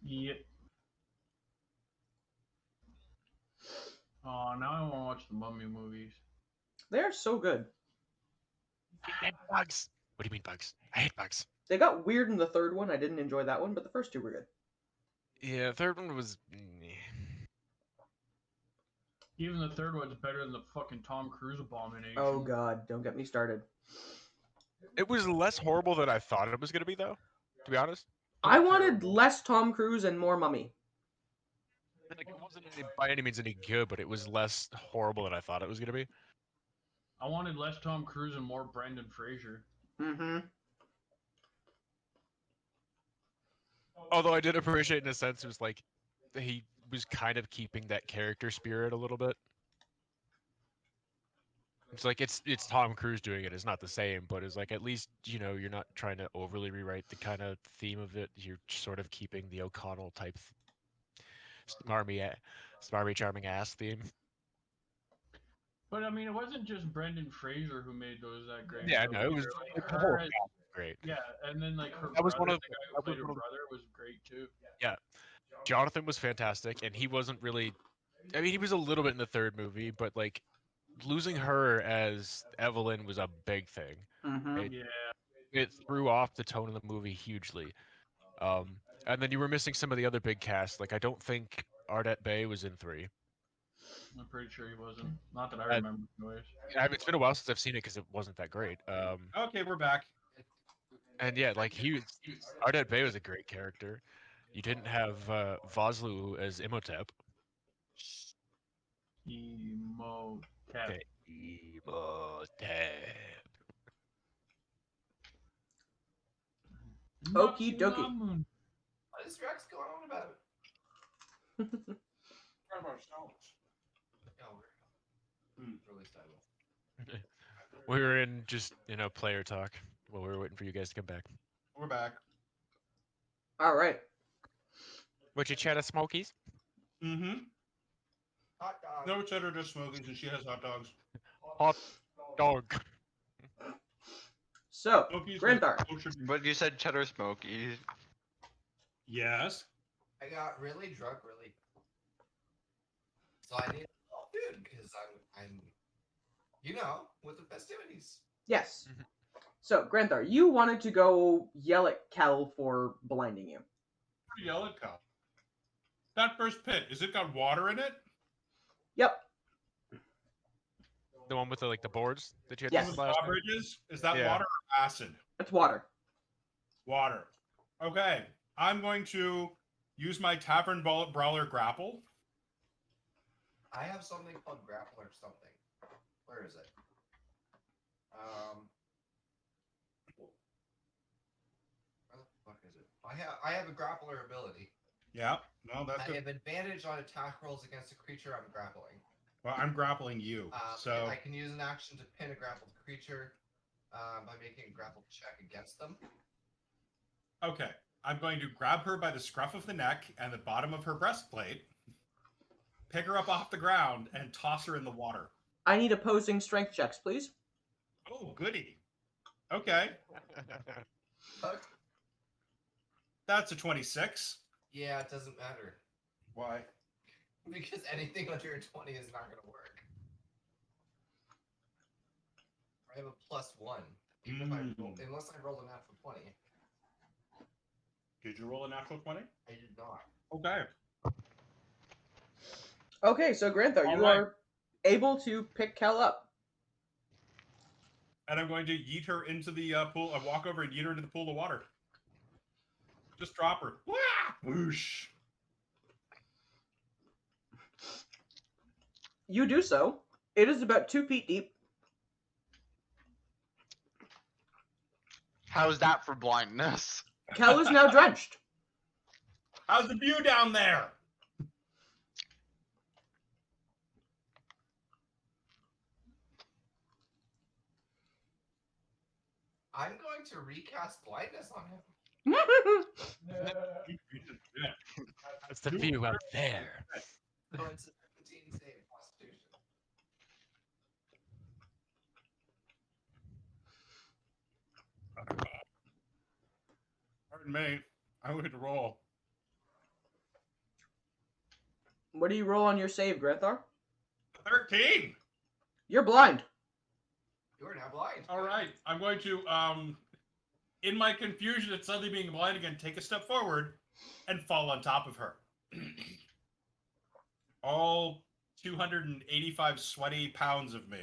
Yep. Oh, now I want to watch the Mummy movies. They're so good. I hate bugs. What do you mean bugs? I hate bugs. They got weird in the third one. I didn't enjoy that one, but the first two were good. Yeah, the third one was. Even the third one's better than the fucking Tom Cruise abomination. Oh god, don't get me started. It was less horrible than I thought it was gonna be, though. to be honest. I wanted less Tom Cruise and more Mummy. Like, it wasn't by any means any good, but it was less horrible than I thought it was going to be. I wanted less Tom Cruise and more Brendan Fraser. Mm-hmm. Although I did appreciate, in a sense, it was like he was kind of keeping that character spirit a little bit. It's like it's Tom Cruise doing it. It's not the same, but it's like at least you're not trying to overly rewrite the kind of theme of it. You're sort of keeping the O'Connell type smarmy charming ass theme. But I mean, it wasn't just Brendan Fraser who made those that great. Yeah, though, no, it was either. like, Like, the whole her cast as- was great. Yeah, and then like her That was brother, one of the guy who that played was her one of brother, was great too. Jonathan was fantastic, and he wasn't really. I mean, he was a little bit in the third movie, but like losing her as Evelyn was a big thing. Mm-hmm. It, Yeah, it threw off the tone of the movie hugely. And then you were missing some of the other big cast. Like I don't think Ardette Bay was in 3. I'm pretty sure he wasn't. Not that I Uh, remember, anyways. I mean, it's been a while since I've seen it because it wasn't that great. Okay, we're back. And yeah, like Ardette Bay was a great character. You didn't have Vosloo as Imhotep. Emotep. Imhotep. Okie dokie. What is Rex going on about? Oh, really stable. We were in just player talk while we were waiting for you guys to come back. We're back. All right. Would you chat of Smokies? Mm-hmm. Hot dog. No cheddar, just Smokies, and she has hot dogs. Hot dog. So, Smokies with Granthar. kosher- But you said cheddar smokies. Yes. I got really drunk really. So I need all food because I'm with the festivities. Yes. So, Granthar, you wanted to go yell at Kel for blinding you. Yell at Cal. That first pit, is it got water in it? Yep. The one with the boards that you had Yes. to The last time? drawbridges? Is that Yeah. water or acid? It's water. Water. Okay. I'm going to use my Tavern Brawler grapple. I have something called grapple or something. Where is it? Where the fuck is it? I have a grappler ability. Yeah. No, that's I good. have advantage on attack rolls against a creature I'm grappling. Well, I'm grappling you. And So I can use an action to pin a grappled creature by making a grapple check against them. okay. I'm going to grab her by the scruff of the neck and the bottom of her breastplate, pick her up off the ground, and toss her in the water. I need opposing strength checks, please. Oh, goody. Okay. Fuck. That's a 26. Yeah, it doesn't matter. Why? Because anything under a 20 is not going to work. I have a +1. Even if I roll, unless I roll a natural 20. Did you roll a natural 20? I did not. Okay. Okay, so Granthar, All you right. are able to pick Kel up. And I'm going to yeet her into the pool. I walk over and yeet her into the pool of water. Just drop her. Wah! Whoosh. You do so. It is about 2 feet deep. How's that for blindness? Kel is now drenched. How's the view down there? I'm going to recast blindness on him. That's the view out there. So it's a 17 save Constitution. Pardon me. I went to roll. What do you roll on your save, Granthar? 13. You're blind. You are now blind. All right. I'm going to, in my confusion at suddenly being blind again, take a step forward and fall on top of her. All 285 sweaty pounds of me.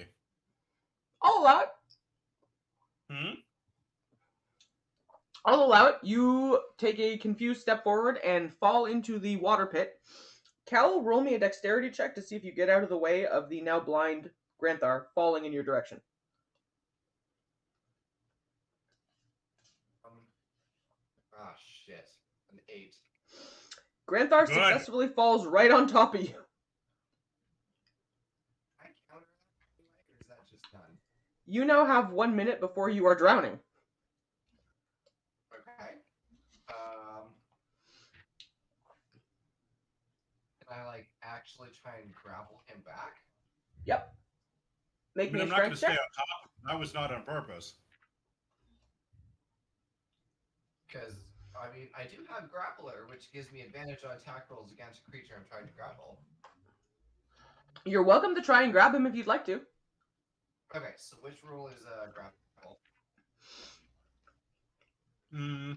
A lot. I'll allow it. You take a confused step forward and fall into the water pit. Cal, roll me a dexterity check to see if you get out of the way of the now blind Granthar falling in your direction. Ah, shit. An 8. Granthar Good. successfully falls right on top of you. Can I counter that, or is that just done? You now have 1 minute before you are drowning. Okay. Can I, like, actually try and grapple him back? Yep. I Make mean, me a I'm not going to strength stay check. on top. That was not on purpose. Because, I mean, I do have Grappler, which gives me advantage on attack rolls against a creature I'm trying to grapple. You're welcome to try and grab him if you'd like to. Okay, so which rule is grapple? Hmm.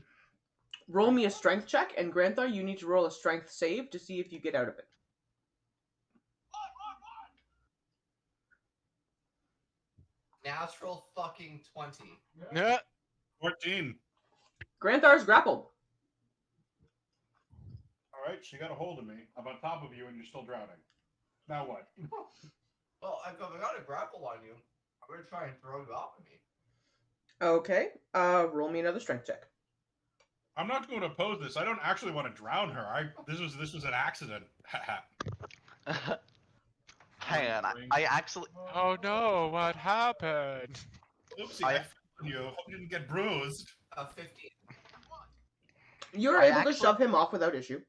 Roll me a strength check, and Granthar, you need to roll a strength save to see if you get out of it. Natural fucking 20. Yeah. 14. Granthar's grappled. All right, she got a hold of me. I'm on top of you, and you're still drowning. Now what? Well, I've got a grapple on you. I'm going to try and throw you off of me. Okay. Roll me another strength check. I'm not going to oppose this. I don't actually want to drown her. This was an accident. Hang on, I actually. Oh no, what happened? Oopsie, I fell on you. Hope you didn't get bruised. 15. You're I able to actually- shove him off without issue.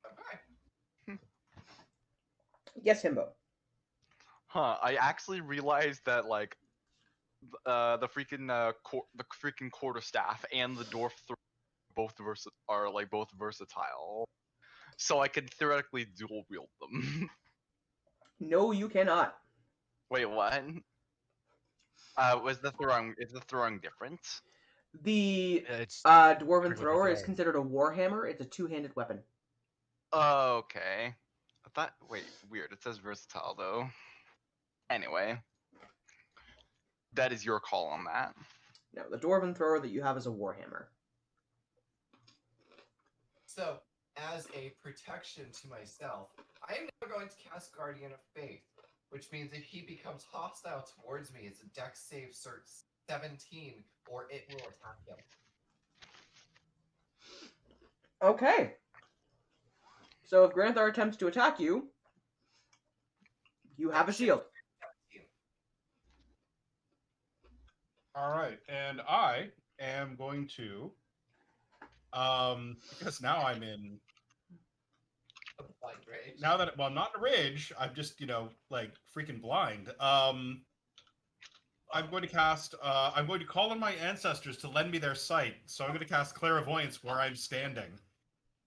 Okay. Yes, Himbo. Huh? I actually realized that like, the freaking quarterstaff and the dwarf are both versatile, so I could theoretically dual wield them. No, you cannot. Wait, what? Is the throwing different? The It's dwarven with the thrower is throw. considered a warhammer. It's a two-handed weapon. Okay. I thought. Wait, weird. It says versatile though. Anyway, that is your call on that. No, the dwarven thrower that you have is a warhammer. So, as a protection to myself, I am now going to cast Guardian of Faith, which means if he becomes hostile towards me, it's a Dex save cert 17, or it will attack him. Okay. So if Granthar attempts to attack you, you have a shield. 17. All right, and I am going to, because now I'm in. Blind rage. Now that I'm not in a rage, I'm just like freaking blind. I'm going to cast. I'm going to call on my ancestors to lend me their sight. So I'm going to cast clairvoyance where I'm standing,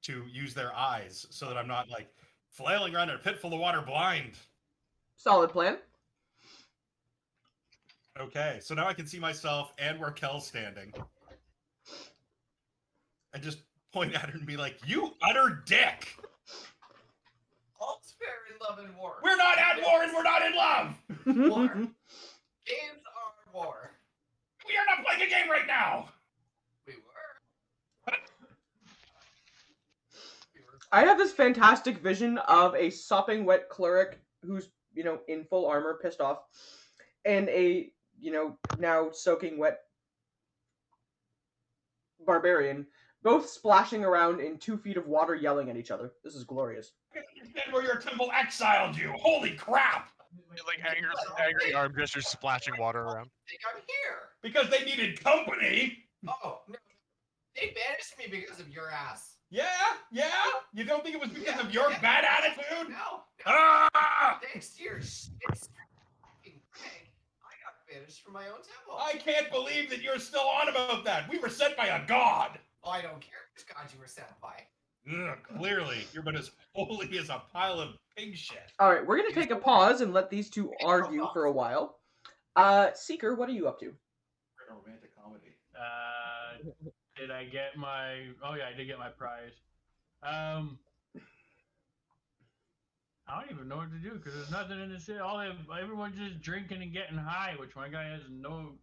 to use their eyes, so that I'm not like flailing around in a pit full of water blind. Solid plan. Okay, so now I can see myself and where Kel's standing, and just point at her and be like, "You utter dick! All's fair in love and war. We're not at war and we're not in love. War. Games are war. We are not playing a game right now." We were. I have this fantastic vision of a sopping wet cleric who's, in full armor, pissed off, and a, now soaking wet barbarian, both splashing around in 2 feet of water, yelling at each other. This is glorious. I can't understand where your temple exiled you. Holy crap! Like angry arm gestures splashing water around. I think I'm here. Because they needed company. Oh, no. They banished me because of your ass. Yeah. You don't think it was because of your bad attitude? No. Ah! Thanks to your shit fucking thing, I got banished from my own temple. I can't believe that you're still on about that. We were sent by a god. Oh, I don't care which god you were sent by. Ugh, clearly, you're but as holy as a pile of pig shit. All right, we're going to take a pause and let these two argue for a while. Seeker, what are you up to? A romantic comedy. Did I get my? Oh yeah, I did get my prize. I don't even know what to do because there's nothing in the city. Everyone's just drinking and getting high, which my guy has no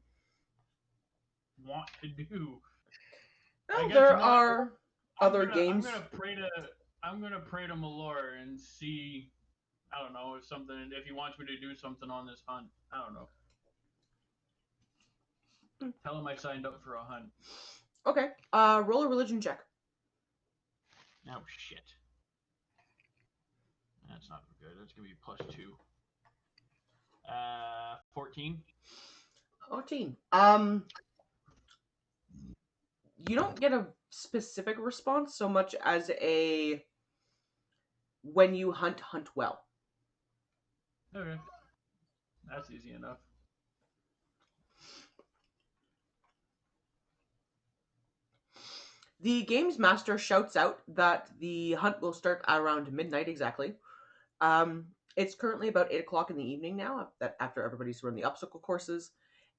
want to do. Well, guess, there you know what? are other I'm games. gonna pray to Malor and see. I don't know if he wants me to do something on this hunt. I don't know. Tell him I signed up for a hunt. Okay. Roll a religion check. Oh shit. That's not good. That's gonna be +2. 14. 14. You don't get a specific response so much as a when you hunt well. Okay. That's easy enough. The games master shouts out that the hunt will start around midnight exactly. It's currently about 8 o'clock in the evening now, that after everybody's run the obstacle courses,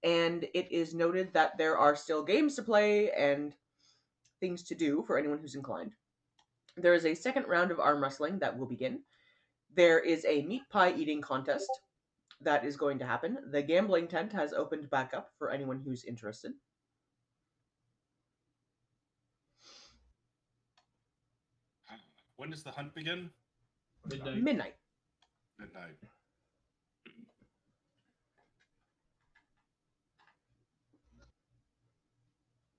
and it is noted that there are still games to play and things to do for anyone who's inclined. There is a second round of arm wrestling that will begin. There is a meat pie eating contest that is going to happen. The gambling tent has opened back up for anyone who's interested. When does the hunt begin? Midnight. Midnight. Midnight.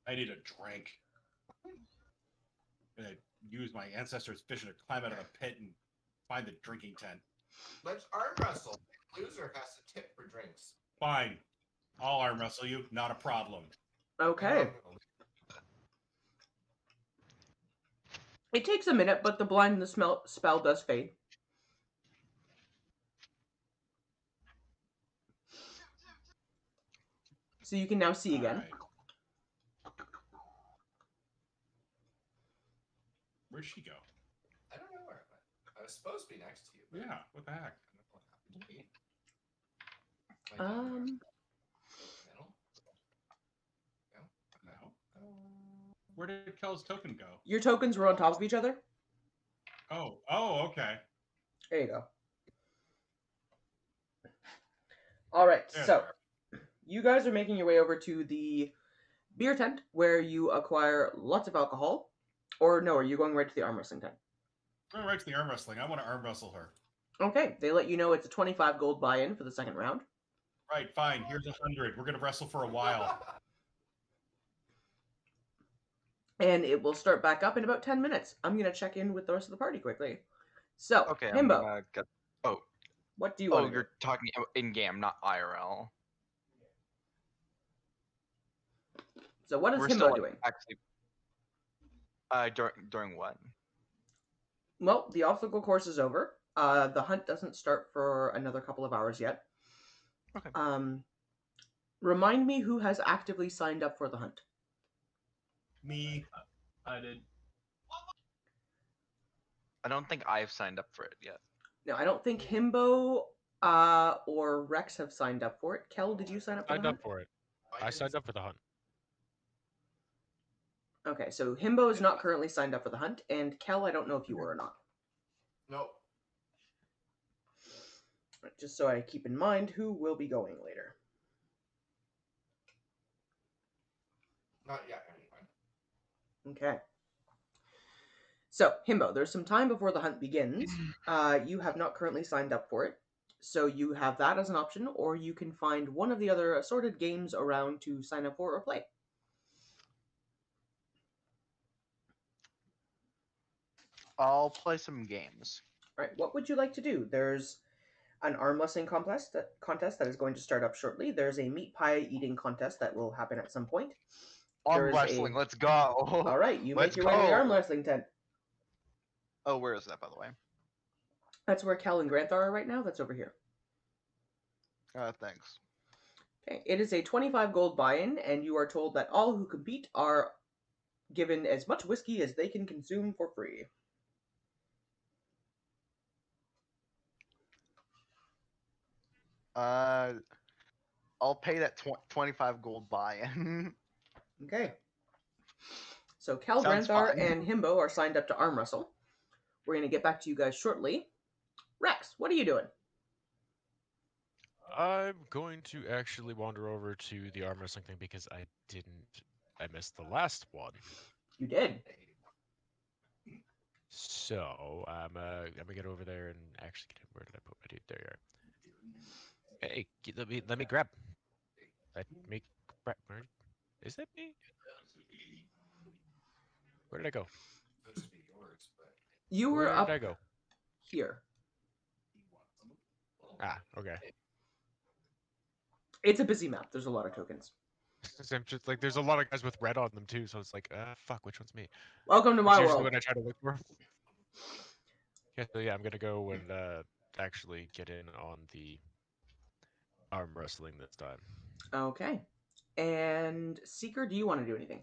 I need a drink. I'm gonna use my ancestors' vision to climb out of the pit and find the drinking tent. Let's arm wrestle. Loser has to tip for drinks. Fine. I'll arm wrestle you. Not a problem. Okay. It takes a minute, but the blindness spell does fade. So you can now see again. Alright. Where'd she go? I don't know where it went. I was supposed to be next to you. But Yeah, what the heck? I don't know what happened to me. Am I down there? Middle? No. Where did Kel's token go? Your tokens were on top of each other. Oh, okay. There you go. All right, There so you guys are making your way over to the beer tent where you acquire lots of alcohol. Or no, are you going right to the arm wrestling tent? We're right to the arm wrestling. I want to arm wrestle her. Okay, they let you know it's a 25 gold buy-in for the second round. Right, fine. Here's 100. We're gonna wrestle for a while. And it will start back up in about 10 minutes. I'm going to check in with the rest of the party quickly. So, Okay, I'm Himbo, gonna get. Oh, what do you want to do? you're talking about in-game, not IRL. So what is We're Himbo still doing? actually. During what? Well, the obstacle course is over. The hunt doesn't start for another couple of hours yet. Okay. Remind me who has actively signed up for the hunt. Me. I did. I don't think I've signed up for it yet. No, I don't think Himbo or Rex have signed up for it. Kel, did you sign up for Signed the up hunt? for it. I signed up for the hunt. Okay, so Himbo is not currently signed up for the hunt, and Kel, I don't know if you were or not. Nope. Just so I keep in mind who will be going later. Not yet, anyway. Okay. So, Himbo, there's some time before the hunt begins. You have not currently signed up for it, so you have that as an option, or you can find one of the other assorted games around to sign up for or play. I'll play some games. All right, what would you like to do? There's an arm wrestling contest that is going to start up shortly. There's a meat pie eating contest that will happen at some point. Arm There's wrestling, a- let's go. All right, you Let's make your way to the arm go. wrestling tent. Oh, where is that, by the way? That's where Cal and Grant are right now. That's over here. Thanks. Okay, it is a 25 gold buy-in, and you are told that all who compete are given as much whiskey as they can consume for free. I'll pay that 25 gold buy-in. Okay. So Cal, Sounds Granthar, fun. and Himbo are signed up to arm wrestle. We're going to get back to you guys shortly. Rex, what are you doing? I'm going to actually wander over to the arm wrestling thing because I missed the last one. You did. So I'm gonna get over there and actually get him. Where did I put my dude? There you are. Hey, let me grab. Let me grab. Where is that me? Where did I go? You were Where did up I go? here. Ah, okay. It's a busy map. There's a lot of tokens. So I'm just like, there's a lot of guys with red on them too, so it's like, fuck, which one's me? Welcome to That's my usually world. what I try to look for. Yeah, so yeah, I'm gonna go and actually get in on the arm wrestling this time. Okay. And Seeker, do you want to do anything?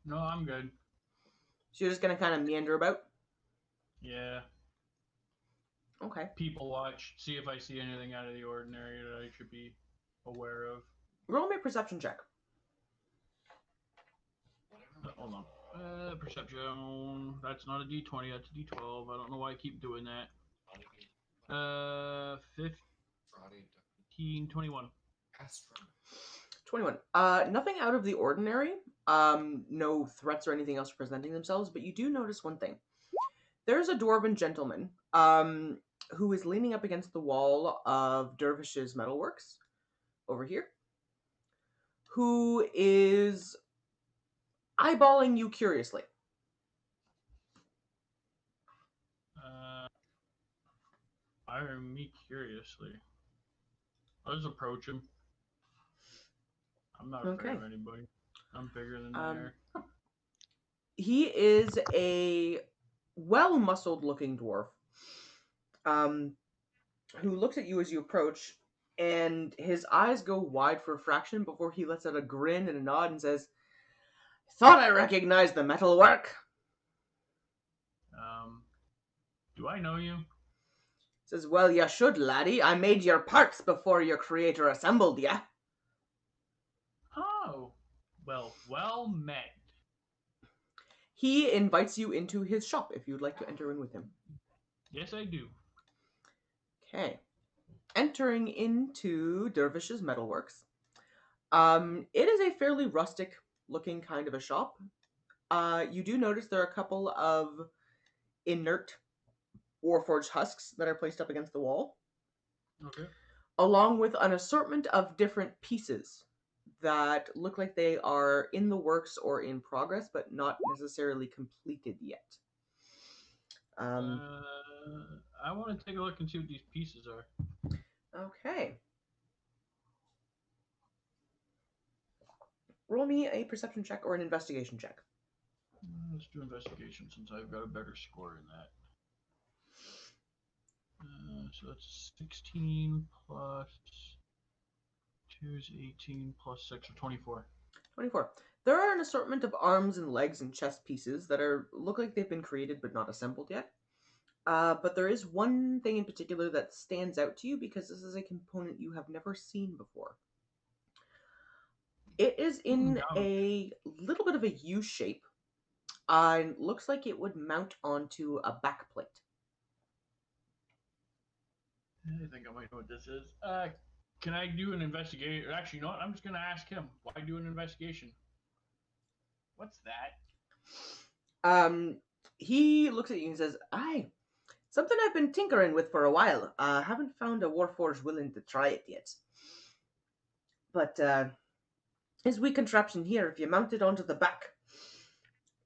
No, I'm good. So you're just gonna kind of meander about? Yeah. Okay. People watch, see if I see anything out of the ordinary that I should be aware of. Roll me a perception check. Hold on. Perception. That's not a D20. That's a D12. I don't know why I keep doing that. 15, 21. 21. Nothing out of the ordinary. No threats or anything else presenting themselves, but you do notice one thing. There's a dwarven gentleman, who is leaning up against the wall of Dervish's metalworks over here, who is eyeballing you curiously. Eyeing me curiously. I'll just approach him. I'm not afraid Okay. of anybody. I'm bigger than they Um, are. He is a well-muscled looking dwarf, who looks at you as you approach, and his eyes go wide for a fraction before he lets out a grin and a nod and says, "Thought I recognized the metalwork." Do I know you? Says, "Well, you should, laddie. I made your parts before your creator assembled ya." Oh, well met. He invites you into his shop if you'd like to enter in with him. Yes, I do. Okay. Entering into Dervish's Metalworks. It is a fairly rustic looking kind of a shop. You do notice there are a couple of inert Warforged husks that are placed up against the wall, Okay. along with an assortment of different pieces that look like they are in the works or in progress, but not necessarily completed yet. I want to take a look and see what these pieces are. Okay. Roll me a perception check or an investigation check. Let's do investigation since I've got a better score in that. So that's 16 plus 2 is 18 plus 6 or 24. 24. There are an assortment of arms and legs and chest pieces that look like they've been created but not assembled yet. But there is one thing in particular that stands out to you because this is a component you have never seen before. It is in a little bit of a U shape. And looks like it would mount onto a backplate. I think I might know what this is. Can I do an investigation? Actually, you know what? I'm just going to ask him. Why do an investigation? What's that? He looks at you and says, "Aye, something I've been tinkering with for a while. Haven't found a Warforged willing to try it yet. But his wee contraption here, if you mount it onto the back,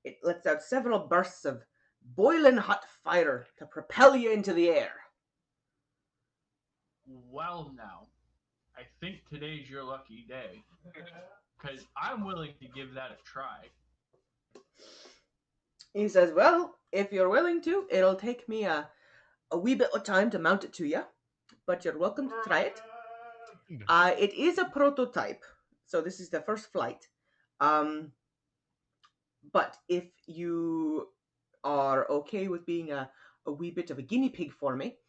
it lets out several bursts of boiling hot fire to propel you into the air." Well, now, I think today's your lucky day. Because I'm willing to give that a try. He says, "Well, if you're willing to, it'll take me a wee bit of time to mount it to you, but you're welcome to try it. It is a prototype, so this is the first flight. But if you are okay with being a wee bit of a guinea pig for me,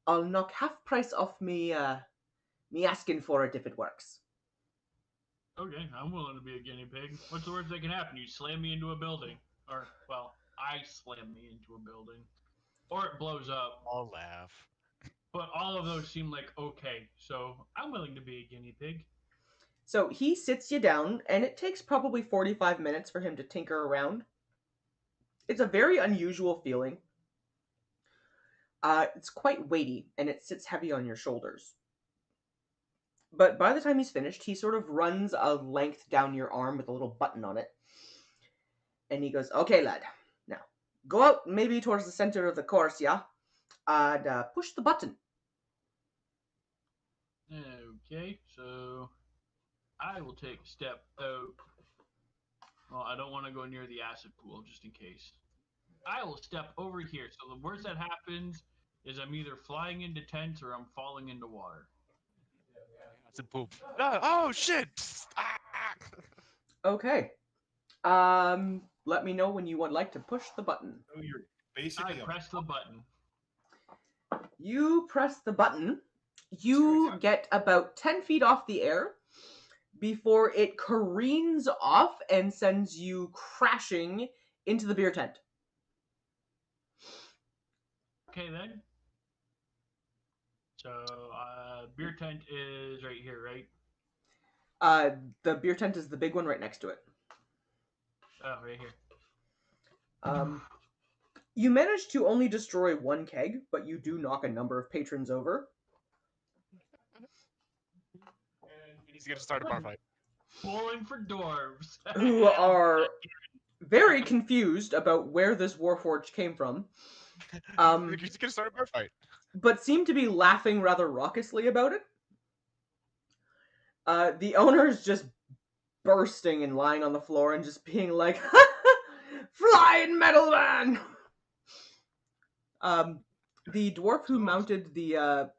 I'll knock half price off me asking for it if it works." Okay, I'm willing to be a guinea pig. What's the worst that can happen? You slam me into a building. Or, well, I slam me into a building. Or it blows up. I'll laugh. But all of those seem like okay, so I'm willing to be a guinea pig. So he sits you down, and it takes probably 45 minutes for him to tinker around. It's a very unusual feeling. It's quite weighty, and it sits heavy on your shoulders. But by the time he's finished, he sort of runs a length down your arm with a little button on it. And he goes, "Okay, lad. Now, go out maybe towards the center of the course, yeah? And push the button." Okay, so I will take a step out. Well, I don't want to go near the acid pool, just in case. I will step over here. So the worst that happens is I'm either flying into tents or I'm falling into water. That's a poop. Oh shit! Ah! Okay. Let me know when you would like to push the button. So you're I basically press the button. You press the button. You get about 10 feet off the air before it careens off and sends you crashing into the beer tent. Okay, then. So, beer tent is right here, right? The beer tent is the big one right next to it. Oh, right here. You manage to only destroy one keg, but you do knock a number of patrons over. He's gonna start a bar fight. Bowling for dwarves. Who are very confused about where this warforged came from. He's gonna start a bar fight. But seem to be laughing rather raucously about it. The owner is just bursting and lying on the floor and just being like, "Flying metal man!" The dwarf who mounted the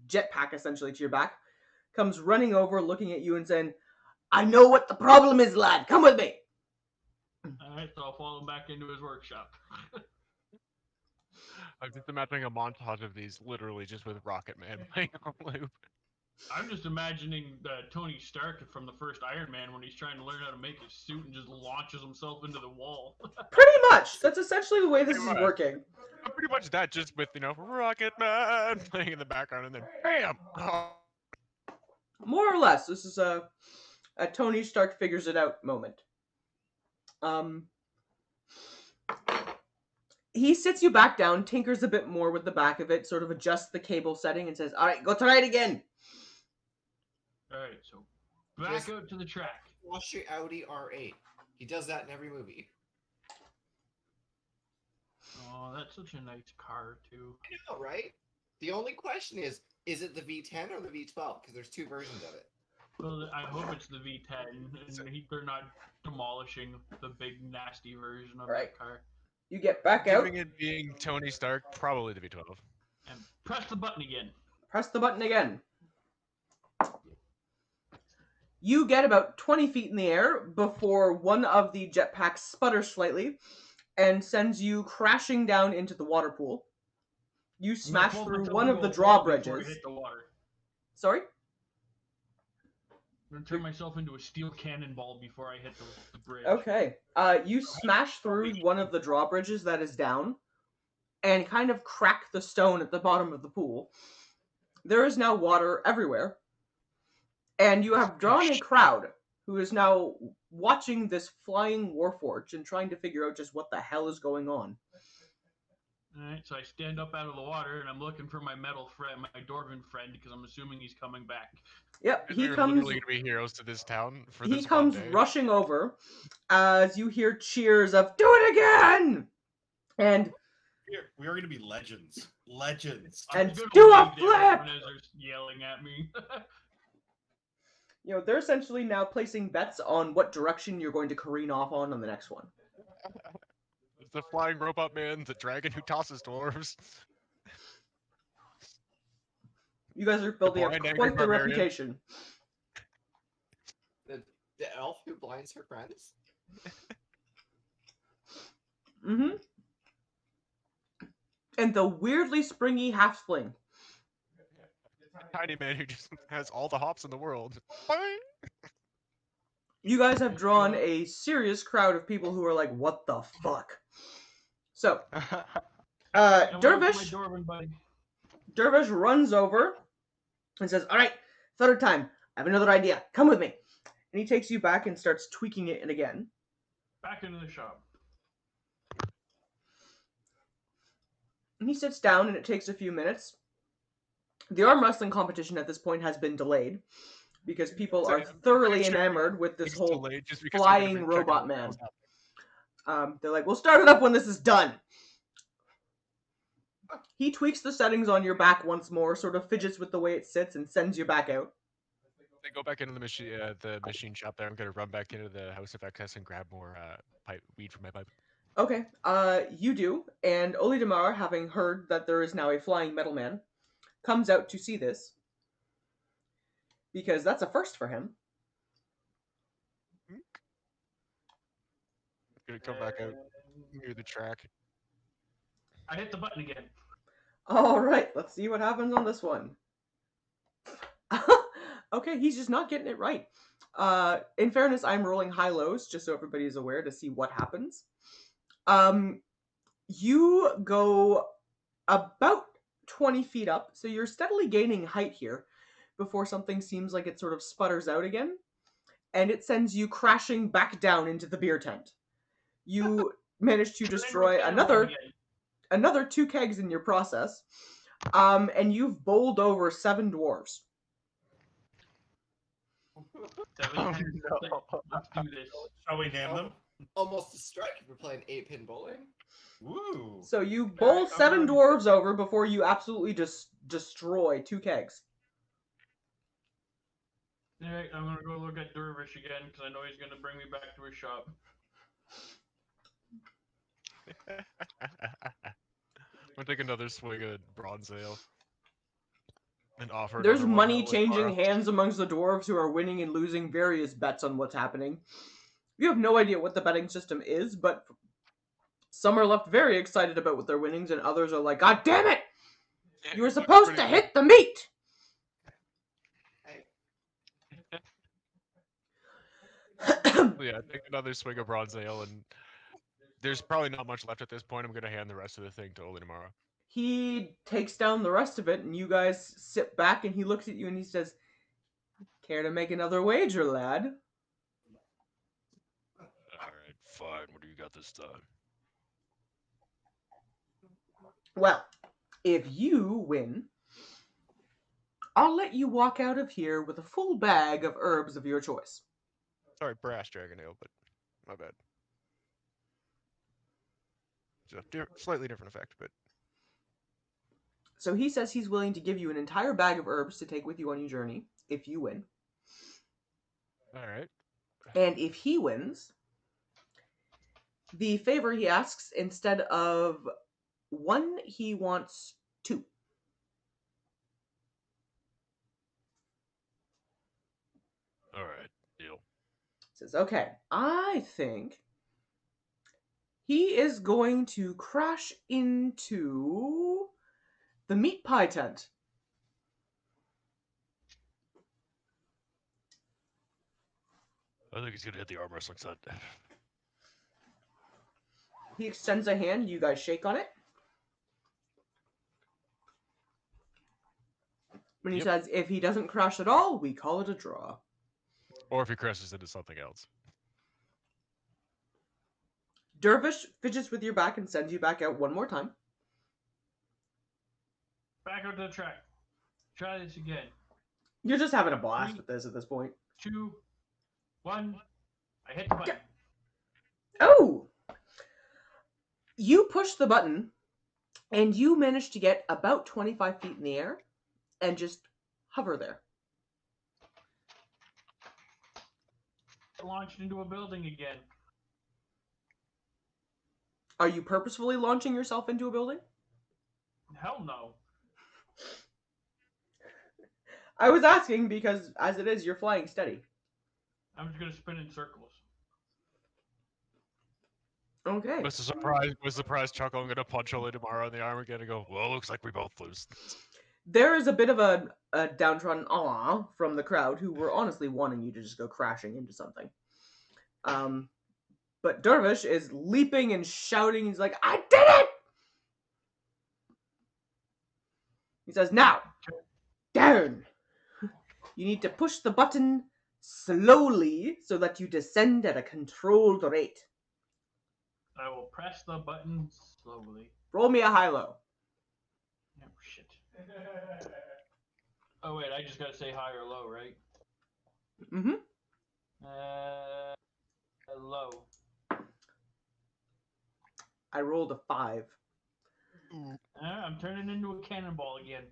jetpack essentially to your back comes running over, looking at you and saying, "I know what the problem is, lad. Come with me." Alright, so I'll follow him back into his workshop. I'm just imagining a montage of these, literally just with Rocket Man playing on loop. I'm just imagining Tony Stark from the first Iron Man when he's trying to learn how to make his suit and just launches himself into the wall. Pretty much. That's essentially the way this is Pretty much. working. Pretty much that, just with, Rocket Man playing in the background, and then BAM! Oh. More or less, this is a Tony Stark figures it out moment. He sits you back down, tinkers a bit more with the back of it, sort of adjusts the cable setting, and says, "Alright, go try it again." Alright, so back out to the track. Watch your Audi R8. He does that in every movie. Oh, that's such a nice car, too. I know, right? The only question is it the V10 or the V12? Because there's two versions of it. Well, I hope it's the V10, and they're not demolishing the big, nasty version of Right. that car. You get back out, Giving it being Tony Stark, probably the V12. And press the button again. press the button again. You get about 20 feet in the air before one of the jetpacks sputters slightly and sends you crashing down into the water pool. You smash through one of the drawbridges. Hit the water. Sorry? I'm gonna turn myself into a steel cannonball before I hit the bridge. Okay. You smash through one of the drawbridges that is down and kind of crack the stone at the bottom of the pool. There is now water everywhere. And you have drawn a crowd who is now watching this flying warforged and trying to figure out just what the hell is going on. Alright, so I stand up out of the water and I'm looking for my metal friend, my dwarven friend, because I'm assuming he's coming back. Yep, he We're comes. literally gonna be heroes to this town for this He comes one day. rushing over as you hear cheers of "Do it again!" and we are going to be legends. Legends. And I'm gonna do a wave to flip! everyone as they're yelling at me. they're essentially now placing bets on what direction you're going to careen off on the next one. It's the flying robot man, the dragon who tosses dwarves. You guys are building up blind, angry quite the barbarian. reputation. The elf who blinds her friends? Mm-hmm. And the weirdly springy half fling. Tiny man who just has all the hops in the world. You guys have drawn a serious crowd of people who are like, "What the fuck?" So, And where's my Dervish dwarven buddy? runs over and says, "All right, third time. I have another idea. Come with me. And he takes you back and starts tweaking it again. Back into the shop. And he sits down, and it takes a few minutes. The arm wrestling competition at this point has been delayed because people are thoroughly enamored with this whole flying robot man. They're like, we'll start it up when this is done. He tweaks the settings on your back once more, sort of fidgets with the way it sits, and sends you back out. They go back into the machine shop there. I'm gonna run back into the House of Excess and grab more weed from my pipe. Okay, you do, and Oli Damar, having heard that there is now a flying metal man, comes out to see this, because that's a first for him. Gonna come back out near the track. I hit the button again. Alright, let's see what happens on this one. Okay, he's just not getting it right. In fairness, I'm rolling high-lows, just so everybody is aware, to see what happens. You go about 20 feet up, so you're steadily gaining height here before something seems like it sort of sputters out again, and it sends you crashing back down into the beer tent. You manage to destroy another 2 kegs in your process, and you've bowled over 7 dwarves. 7 Oh, pins. no. Let's do this. Shall we name them? Almost a strike if we're playing 8-pin bowling. Woo! So you bowl 7 dwarves over before you absolutely just destroy 2 kegs. Alright, I'm gonna go look at Dervish again because I know he's gonna bring me back to his shop. I'm gonna take another swig of bronze ale and offer. There's another one money to changing Laura. hands amongst the dwarves who are winning and losing various bets on what's happening. You have no idea what the betting system is, but some are left very excited about what their winnings, and others are like, God damn it! Yeah, You were it looks supposed to pretty hit the meat! good. Yeah, take another swig of bronze ale, and there's probably not much left at this point. I'm gonna hand the rest of the thing to Oli tomorrow. He takes down the rest of it, and you guys sit back, and he looks at you and he says, care to make another wager, lad? Alright, fine. What do you got this time? Well, if you win, I'll let you walk out of here with a full bag of herbs of your choice. Sorry, brass dragon ale, but my bad. So, slightly different effect, but So he says he's willing to give you an entire bag of herbs to take with you on your journey, if you win. alright. And if he wins, the favor he asks, instead of 1, he wants 2. Alright, deal. Says, okay, I think he is going to crash into the meat pie tent. I think he's gonna hit the arm wrestling set. He extends a hand, you guys shake on it. When he Yep. says, if he doesn't crash at all, we call it a draw. Or if he crashes into something else. Dervish fidgets with your back and sends you back out one more time. Back out to the track. Try this again. You're just having a blast 3, with this at this point. 2, 1. I hit the button. Oh! You push the button, and you manage to get about 25 feet in the air and just hover there. Launched into a building again. Are you purposefully launching yourself into a building? Hell no. I was asking because, as it is, you're flying steady. I'm just gonna spin in circles. Okay. Was the surprise chuckle? I'm gonna punch Oli tomorrow in the arm again and go, well, looks like we both lose. There is a bit of a downtrodden aw from the crowd who were honestly wanting you to just go crashing into something. But Dervish is leaping and shouting. He's like, I did it! He says, now, down! You need to push the button slowly so that you descend at a controlled rate. I will press the button slowly. Roll me a high-low. Oh, shit. Oh, wait, I just gotta say high or low, right? Mm-hmm. Low. I rolled a 5. I'm turning into a cannonball again.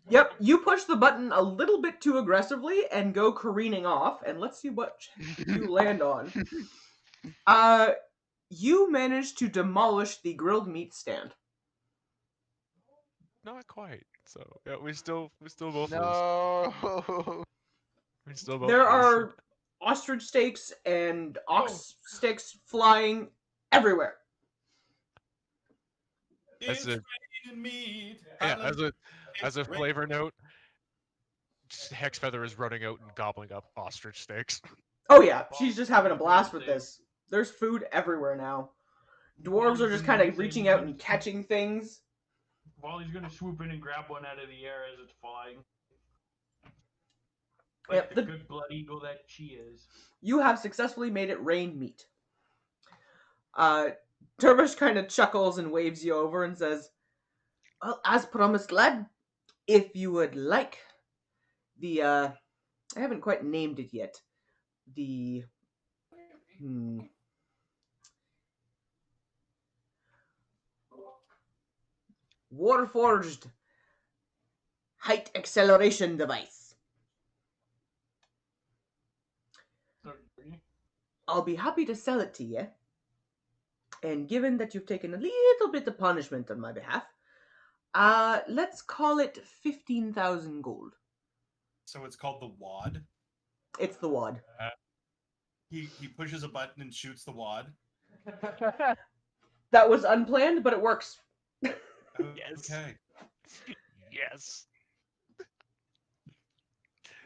Yep, you push the button a little bit too aggressively and go careening off, and let's see what you land on. You managed to demolish the grilled meat stand. Not quite. So yeah, we still both lose. No. We still both There lose. are ostrich steaks and ox sticks flying everywhere. As It's a- raining meat. Yeah, as a It's flavor note, Hexfeather is running out and gobbling up ostrich steaks. Oh yeah, she's just having a blast with this. There's food everywhere now. Dwarves are just kind of reaching out and catching things. Wally's gonna swoop in and grab one out of the air as it's flying. Yep, Like the good blood eagle that she is. You have successfully made it rain meat. Dervish kind of chuckles and waves you over and says, "Well, as promised, lad, if you would like the, I haven't quite named it yet. The, Warforged height acceleration device. I'll be happy to sell it to you. And given that you've taken a little bit of punishment on my behalf, let's call it 15,000 gold. So it's called the wad. It's the wad. He pushes a button and shoots the wad. That was unplanned, but it works. Yes. Okay. Yes.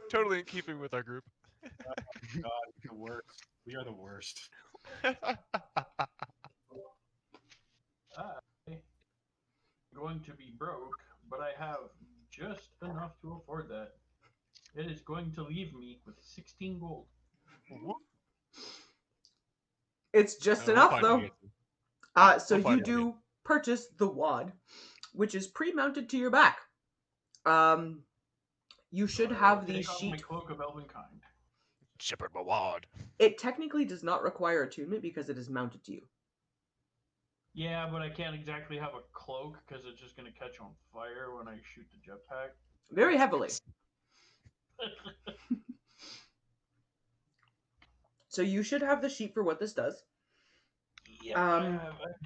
Totally in keeping with our group. God, the worst. We are the worst. I'm going to be broke, but I have just enough to afford that. It is going to leave me with 16 gold. It's just We'll enough, find though. it. So We'll find you it do purchase the wad, which is pre-mounted to your back. You should have the Take off my sheet. cloak of elven kind. Shepherd Mawad. It technically does not require attunement because it is mounted to you. Yeah, but I can't exactly have a cloak because it's just going to catch on fire when I shoot the jetpack. Very heavily. So you should have the sheet for what this does. Yeah, I'm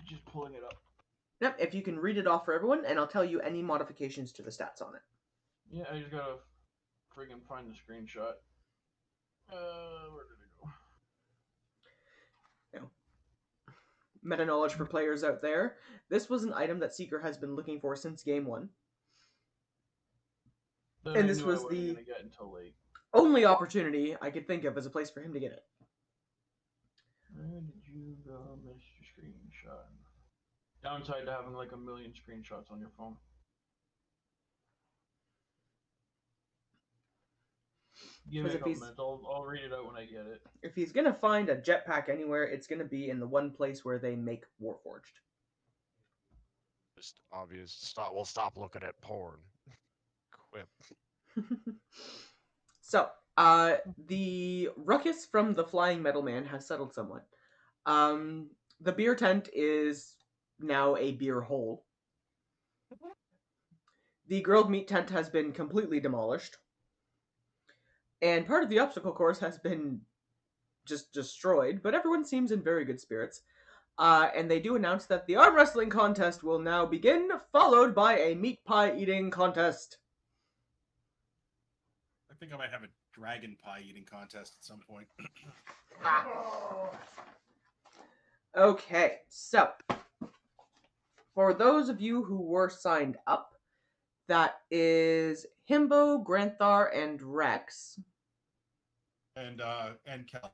just pulling it up. Yep, if you can read it off for everyone, and I'll tell you any modifications to the stats on it. Yeah, I just gotta friggin' find the screenshot. Where did it go? Meta knowledge for players out there. This was an item that Seeker has been looking for since game 1. That And I this knew was I wasn't the gonna get until late. only opportunity I could think of as a place for him to get it. Where did you go, Mr. Screenshot? Downside to having like a million screenshots on your phone. Give me a couple minutes. I'll read it out when I get it. If he's gonna find a jetpack anywhere, it's gonna be in the one place where they make Warforged. Just obvious. We'll stop looking at porn. Quip. So, the ruckus from the flying metal man has settled somewhat. The beer tent is now a beer hole. The grilled meat tent has been completely demolished. And part of the obstacle course has been just destroyed, but everyone seems in very good spirits. And they do announce that the arm wrestling contest will now begin, followed by a meat pie eating contest. I think I might have a dragon pie eating contest at some point. Okay, so for those of you who were signed up, that is Himbo, Granthar, and Rex. And Kel.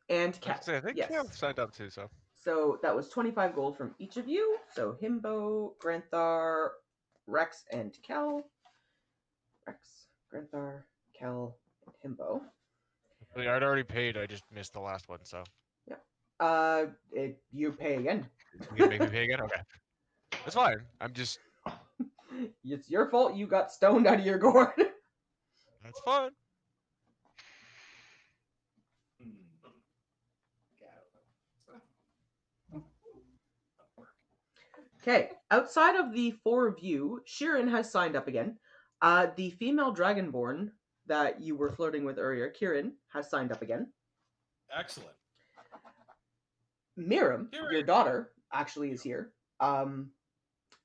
And Cal. I think yes. Cal signed up too, so. So that was 25 gold from each of you. So Himbo, Granthar, Rex, and Kel. Rex, Granthar, Kel, himbo. I'd already paid. I just missed the last one, so You pay again. you gonna make me pay again? Okay, that's fine. I'm just It's your fault you got stoned out of your gourd. that's fine. Okay, outside of the four of you, Sheeran has signed up again. The female dragonborn that you were flirting with earlier, Kieran, has signed up again. Excellent. Miriam, Kieran. your daughter, actually is here.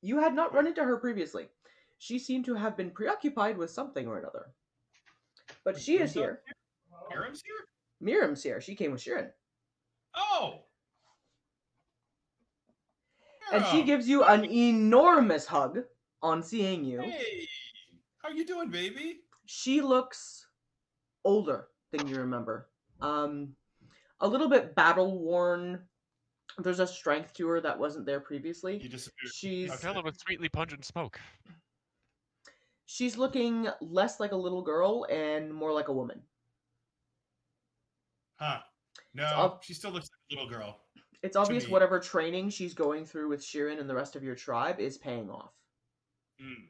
You had not run into her previously. She seemed to have been preoccupied with something or another. But she is here. Miriam's here? Miriam's here. She came with Sheeran. Oh! And she Miriam, gives you an enormous hug on seeing you. Hey! How you doing, baby? She looks older than you remember. A little bit battle worn. There's a strength to her that wasn't there previously. You disappeared. She's I filled it with sweetly pungent smoke. she's looking less like a little girl and more like a woman. Huh. No, ob- she still looks like a little girl. It's obvious me. whatever training she's going through with Sheeran and the rest of your tribe is paying off. Hmm.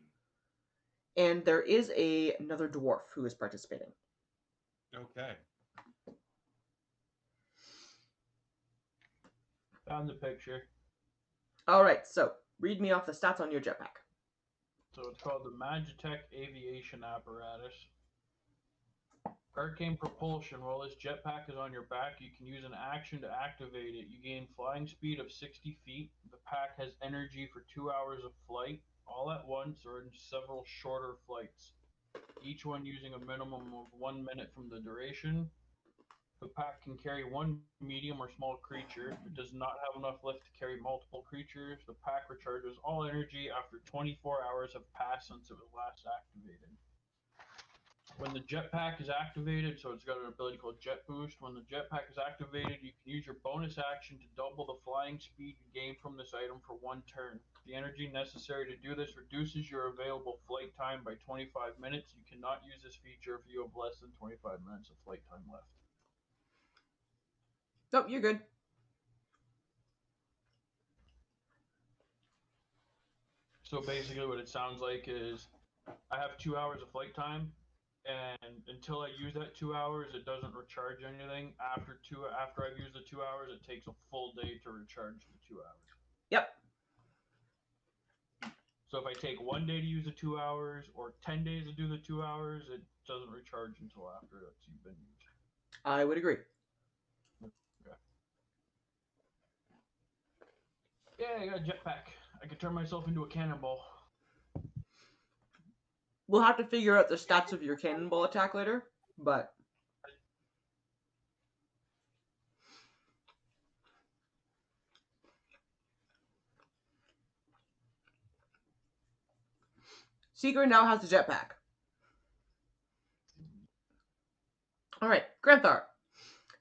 And there is another dwarf who is participating. Okay. Found the picture. All right, so read me off the stats on your jetpack. So it's called the Magitech Aviation Apparatus. Arcane Propulsion. While this jetpack is on your back, you can use an action to activate it. You gain flying speed of 60 feet. The pack has energy for 2 hours of flight, all at once or in several shorter flights, each one using a minimum of 1 minute from the duration. The pack can carry one medium or small creature. It does not have enough lift to carry multiple creatures. The pack recharges all energy after 24 hours have passed since it was last activated. When the jetpack is activated, so it's got an ability called Jet Boost. When the jetpack is activated, you can use your bonus action to double the flying speed you gain from this item for 1 turn. The energy necessary to do this reduces your available flight time by 25 minutes. You cannot use this feature if you have less than 25 minutes of flight time left. Nope, you're good. So basically what it sounds like is I have 2 hours of flight time, and until I use that 2 hours, it doesn't recharge anything. After I've used the 2 hours, it takes a full day to recharge the 2 hours. Yep. So if I take 1 day to use the 2 hours or 10 days to do the 2 hours, it doesn't recharge until after it's been used. I would agree. Okay. Yeah, I got a jetpack. I can turn myself into a cannonball. We'll have to figure out the stats of your cannonball attack later, but Seeker now has the jetpack. All right, Granthar.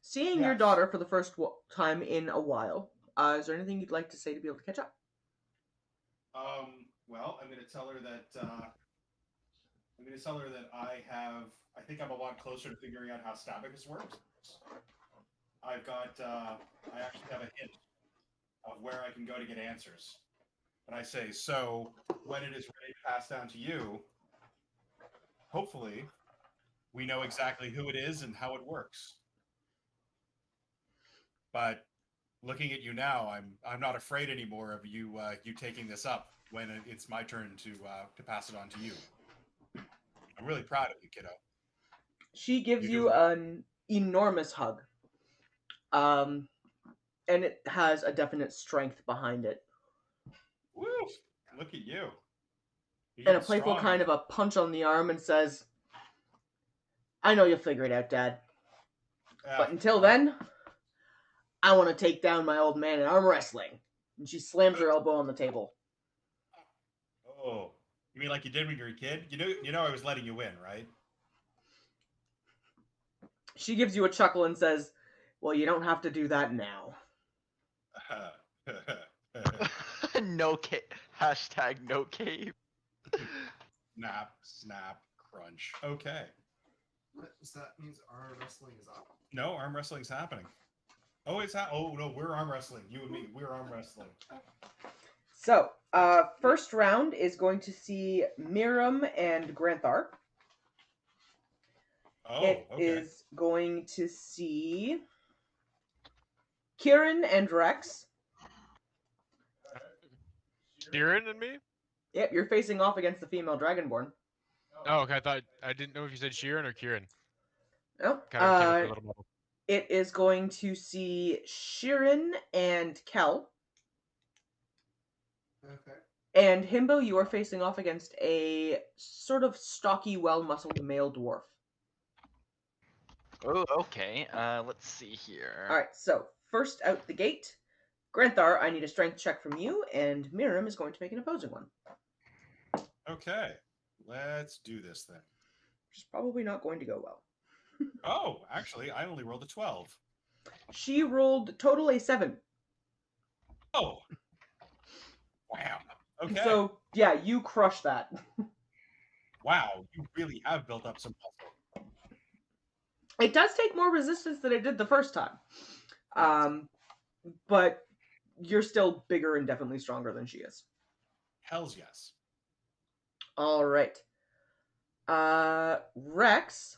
Seeing your Yes. daughter for the first time in a while, is there anything you'd like to say to be able to catch up? Well, I'm going to tell her that I think I'm a lot closer to figuring out how Stabicus works. I actually have a hint of where I can go to get answers. And I say, so when it is ready to pass down to you, hopefully we know exactly who it is and how it works. But looking at you now, I'm not afraid anymore of you taking this up when it's my turn to pass it on to you. I'm really proud of you, kiddo. She gives You you do. an enormous hug. And it has a definite strength behind it. Woo! Look at you. And a playful kind of a punch on the arm and says, I know you'll figure it out, Dad. But until then, I want to take down my old man in arm wrestling. And she slams her elbow on the table. Oh, you mean like you did when you were a kid? You know I was letting you win, right? She gives you a chuckle and says, well, you don't have to do that now. No cave. Hashtag no cave. Snap, snap, crunch. Okay. So that means arm wrestling is up. No, arm wrestling's happening. Oh, oh no, we're arm wrestling. You and me, we're arm wrestling. So, first round is going to see Miram and Granthar. Oh, It okay. is going to see Kieran and Rex. Kieran and me? Yep, you're facing off against the female Dragonborn. Oh, okay. I didn't know if you said Sheeran or Kieran. No. Kind of came with a little muddle. It is going to see Sheeran and Kel. Okay. And Himbo, you are facing off against a sort of stocky, well-muscled male dwarf. Oh, okay. Let's see here. All right, so first out the gate, Granthar, I need a strength check from you, and Miriam is going to make an opposing one. Okay, let's do this thing. Which is probably not going to go well. Oh, actually, I only rolled a 12. She rolled total a 7. Oh. Wow. Okay. So, yeah, you crush that. Wow, you really have built up some muscle. It does take more resistance than it did the first time. But you're still bigger and definitely stronger than she is. Hells yes. All right. Rex,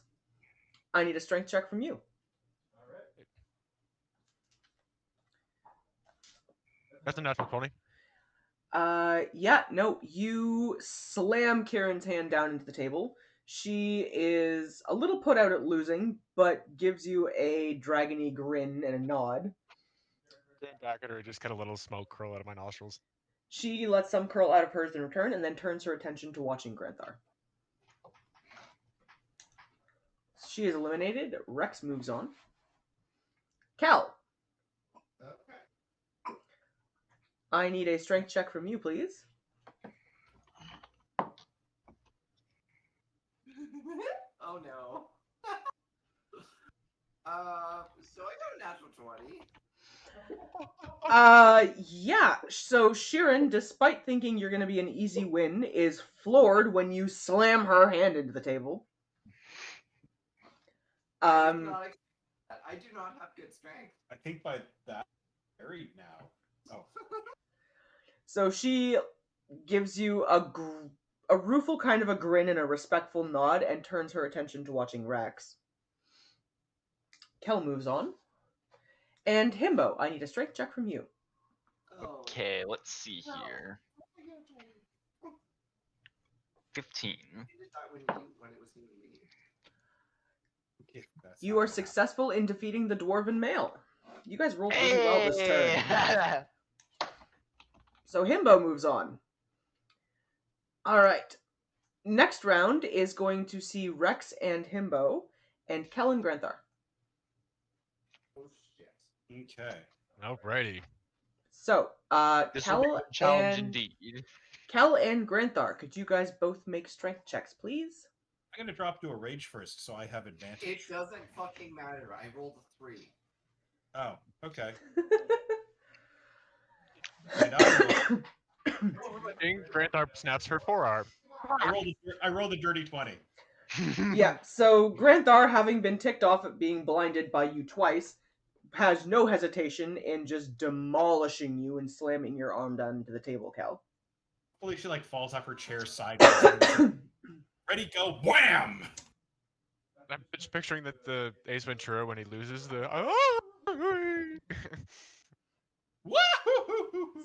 I need a strength check from you. That's a natural 20. Yeah, no, you slam Kieran's hand down into the table. She is a little put out at losing, but gives you a dragony grin and a nod. Stand back at her, just kind of little smoke curl out of my nostrils. She lets some curl out of hers in return, and then turns her attention to watching Granthar. She is eliminated. Rex moves on. Cal, Okay. I need a strength check from you, please. Oh no. So I got a natural 20. Yeah. So Sheeran, despite thinking you're gonna be an easy win, is floored when you slam her hand into the table. I did not expect that. I do not have good strength. I think by that, married now. Oh. So she gives you a rueful kind of a grin and a respectful nod, and turns her attention to watching Rex. Kel moves on. And Himbo, I need a strength check from you. Oh. Okay, let's see here. 15. I did that when it was me. Okay, that's You not are gonna successful in defeating the dwarven male. You guys rolled pretty well this turn. Hey! So Himbo moves on. Alright. Next round is going to see Rex and Himbo and Kel and Granthar. Oh shit. happen. Okay. Alrighty. So, This will be Kel a challenge and indeed. Kel and Granthar, could you guys both make strength checks, please? I'm gonna drop to a rage first, so I have advantage. It doesn't fucking matter. I rolled a 3. Oh, okay. And I Granthar snaps her forearm. rolled a dirty 20. Yeah, so Granthar, having been ticked off at being blinded by you twice, has no hesitation in just demolishing you and slamming your arm down into the table, Cal. Hopefully she like falls off her chair sideways. Ready, go, wham! I'm just picturing that the Ace Ventura when he loses the. Woo!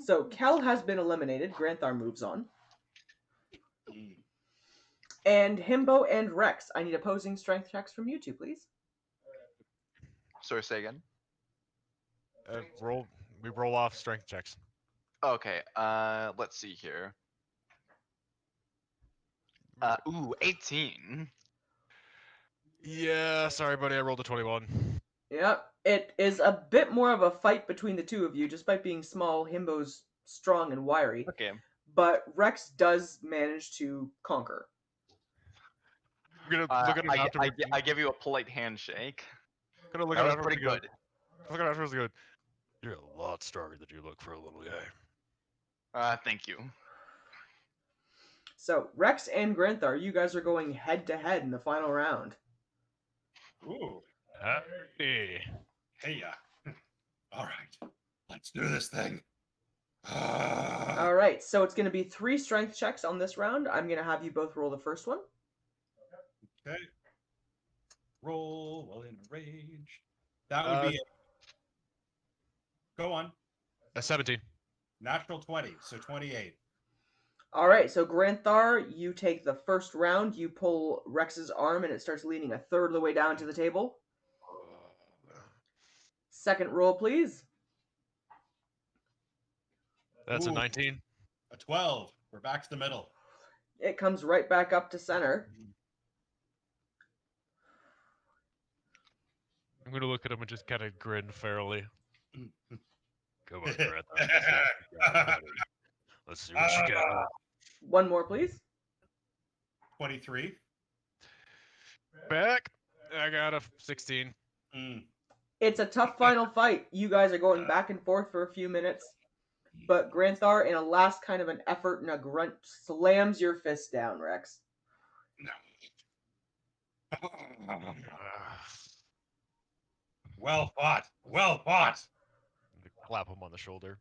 So Cal has been eliminated. Granthar moves on. And Himbo and Rex, I need opposing strength checks from you two, please. Sorry, say again. We roll off strength checks. Okay, let's see here. 18. Yeah, sorry, buddy. I rolled a 21. Yep, it is a bit more of a fight between the two of you. Despite being small, Himbo's strong and wiry. Okay. But Rex does manage to conquer. I'm gonna look at him afterwards. I give you a polite handshake. Gonna look That at was him pretty afterwards good. and go, look at him afterwards and go, you're a lot stronger than you look for a little guy. Thank you. So, Rex and Granthar, you guys are going head to head in the final round. Ooh. Hey. Hey, all right. Let's do this thing. Ah. All right, so it's going to be 3 strength checks on this round. I'm going to have you both roll the first one. Okay. Roll while in rage. That would be. Go on. A 17. Natural 20, so 28. All right, so Granthar, you take the first round. You pull Rex's arm, and it starts leaning a third of the way down to the table. Second roll, please. That's Ooh. a 19. A 12. We're back to the middle. It comes right back up to center. I'm going to look at him and just kind of grin fairly. Come on, Brett. Let's see what you got. One more, please. 23. Back. I got a 16. It's a tough final fight. You guys are going back and forth for a few minutes. But Granthar, in a last kind of an effort and a grunt, slams your fist down, Rex. Well fought. Well fought. Clap him on the shoulder.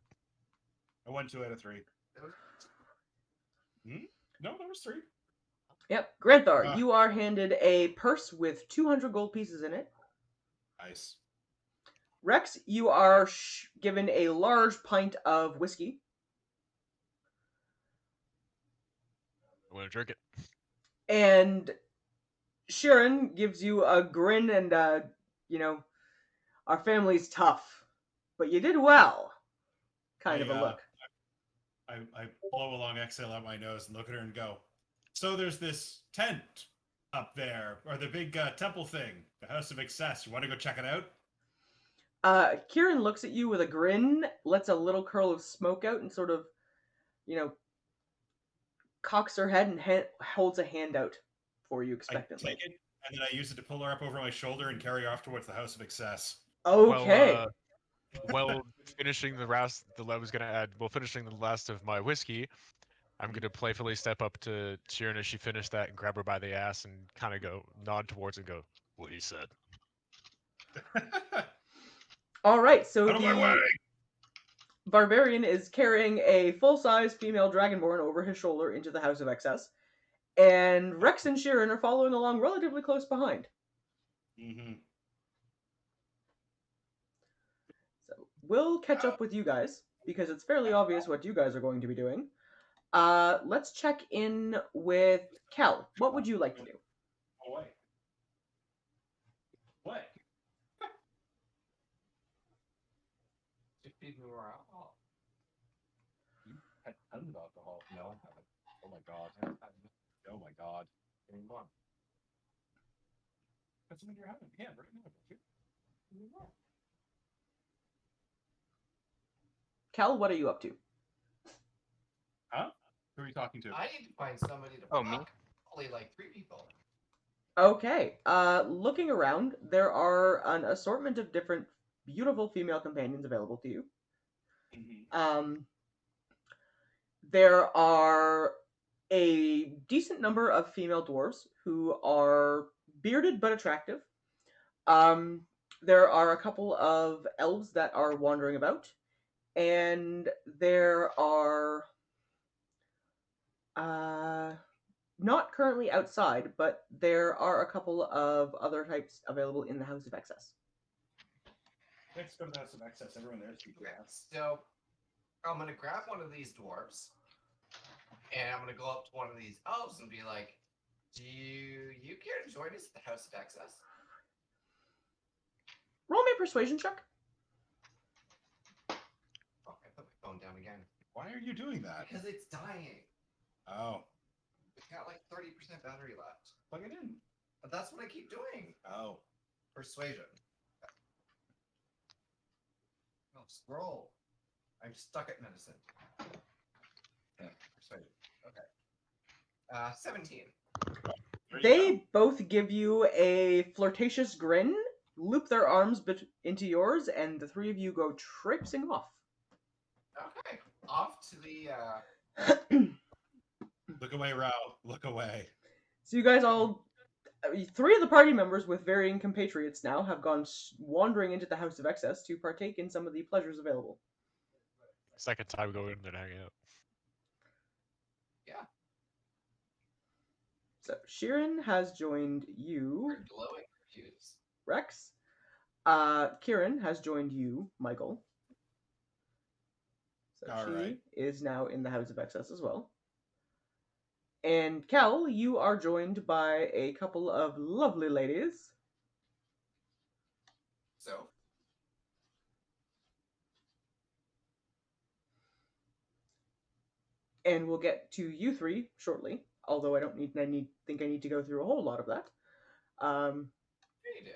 I won 2 out of 3. No, there was 3. Yep. Granthar, you are handed a purse with 200 gold pieces in it. Nice. Rex, you are given a large pint of whiskey. I'm going to drink it. And Sharon gives you a grin and, our family's tough, but you did well. Kind of a look. I blow a long exhale out my nose and look at her and go, so there's this tent up there, or the big temple thing, the House of Excess. You want to go check it out? Kieran looks at you with a grin, lets a little curl of smoke out, and sort of, cocks her head and holds a hand out for you expectantly. I take it, and then I use it to pull her up over my shoulder and carry her off towards the House of Excess. Okay. Well, finishing the last of my whiskey, I'm gonna playfully step up to Sharon as she finished that and grab her by the ass and kind of go nod towards and go, "What he said." All right, so Out of my way! Barbarian is carrying a full-size female dragonborn over his shoulder into the House of Excess, and Rex and Sharon are following along relatively close behind. So we'll catch up with you guys, because it's fairly obvious what you guys are going to be doing. Let's check in with Kel. What would you like to do? What? Just feed me more alcohol. You had tons of alcohol. No, I haven't. Oh my god. Oh my god. Give me more. That's something you're having. Yeah, right now. Give me more. Kel, what are you up to? Huh? Who are you talking to? I need to find somebody to Oh, me? Only like 3 people. Okay. Looking around, there are an assortment of different beautiful female companions available to you. There are a decent number of female dwarves who are bearded but attractive. There are a couple of elves that are wandering about, and there are not currently outside, but there are a couple of other types available in the House of Excess. Let's go to the House of Excess. Everyone there is people. So I'm gonna grab one of these dwarves, and I'm gonna go up to one of these elves and be like, "Do you care to join us at the House of Excess?" Roll me a persuasion check. Oh, I put my phone down again. Why are you doing that? Because it's dying. Oh. It's got like 30% battery left. Plug it in. But that's what I keep doing. Oh. Persuasion. Oh, scroll. I'm stuck at medicine. Yeah, persuasion. Okay. 17. They both give you a flirtatious grin, loop their arms into yours, and the 3 of you go traipsing off. Okay. Off to the Look away, Rao. Look away. So you guys all Three of the party members with varying compatriots now have gone wandering into the House of Excess to partake in some of the pleasures available. Second time going in there to hang out. Yeah. So Sheeran has joined you, We're glowing reviews. Rex. Kieran has joined you, Michael. So All she right. is now in the House of Excess as well. And Kel, you are joined by a couple of lovely ladies. So, And we'll get to you three shortly. Although I think I need to go through a whole lot of that. here you do.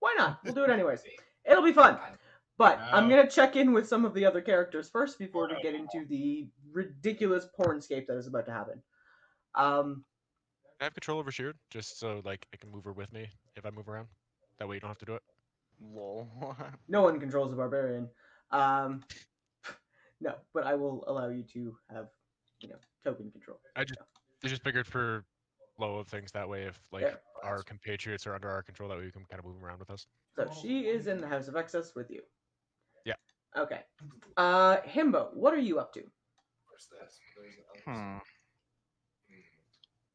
Why not? We'll do it anyways. It'll be fun. But I'm No. gonna check in with some of the other characters first before we get into the ridiculous pornscape that is about to happen. I have control over Sheard, just so like I can move her with me if I move around. That way you don't have to do it. Lol. No one controls the barbarian. No, but I will allow you to have, token control. I just figured for flow of things that way, if like There. our compatriots are under our control, that way we can kind of move them around with us. So she is in the House of Excess with you. Yeah. Okay. Himbo, what are you up to? Where's this? There's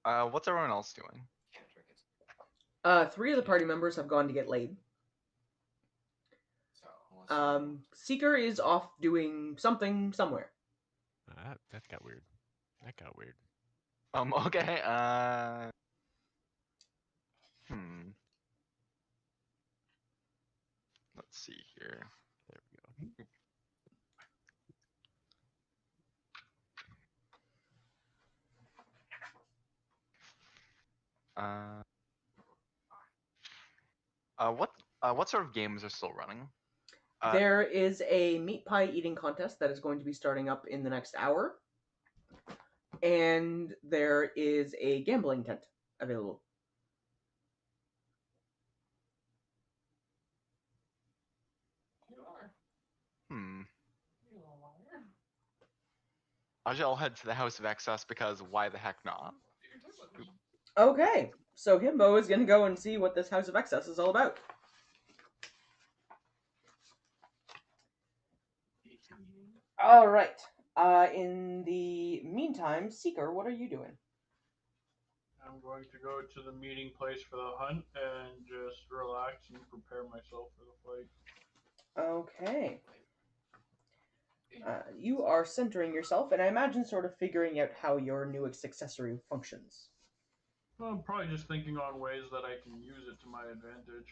others. What's everyone else doing? Can't drink it. Three of the party members have gone to get laid. So, Seeker is off doing something somewhere. That got weird. That got weird. Okay. Let's see here. There we go. What sort of games are still running? There is a meat pie eating contest that is going to be starting up in the next hour. And there is a gambling tent available. I'll head to the House of Excess because why the heck not? Okay, so Himbo is going to go and see what this House of Excess is all about. All right. In the meantime, Seeker, what are you doing? I'm going to go to the meeting place for the hunt and just relax and prepare myself for the fight. Okay. You are centering yourself, and I imagine sort of figuring out how your new accessory functions. Well, I'm probably just thinking on ways that I can use it to my advantage.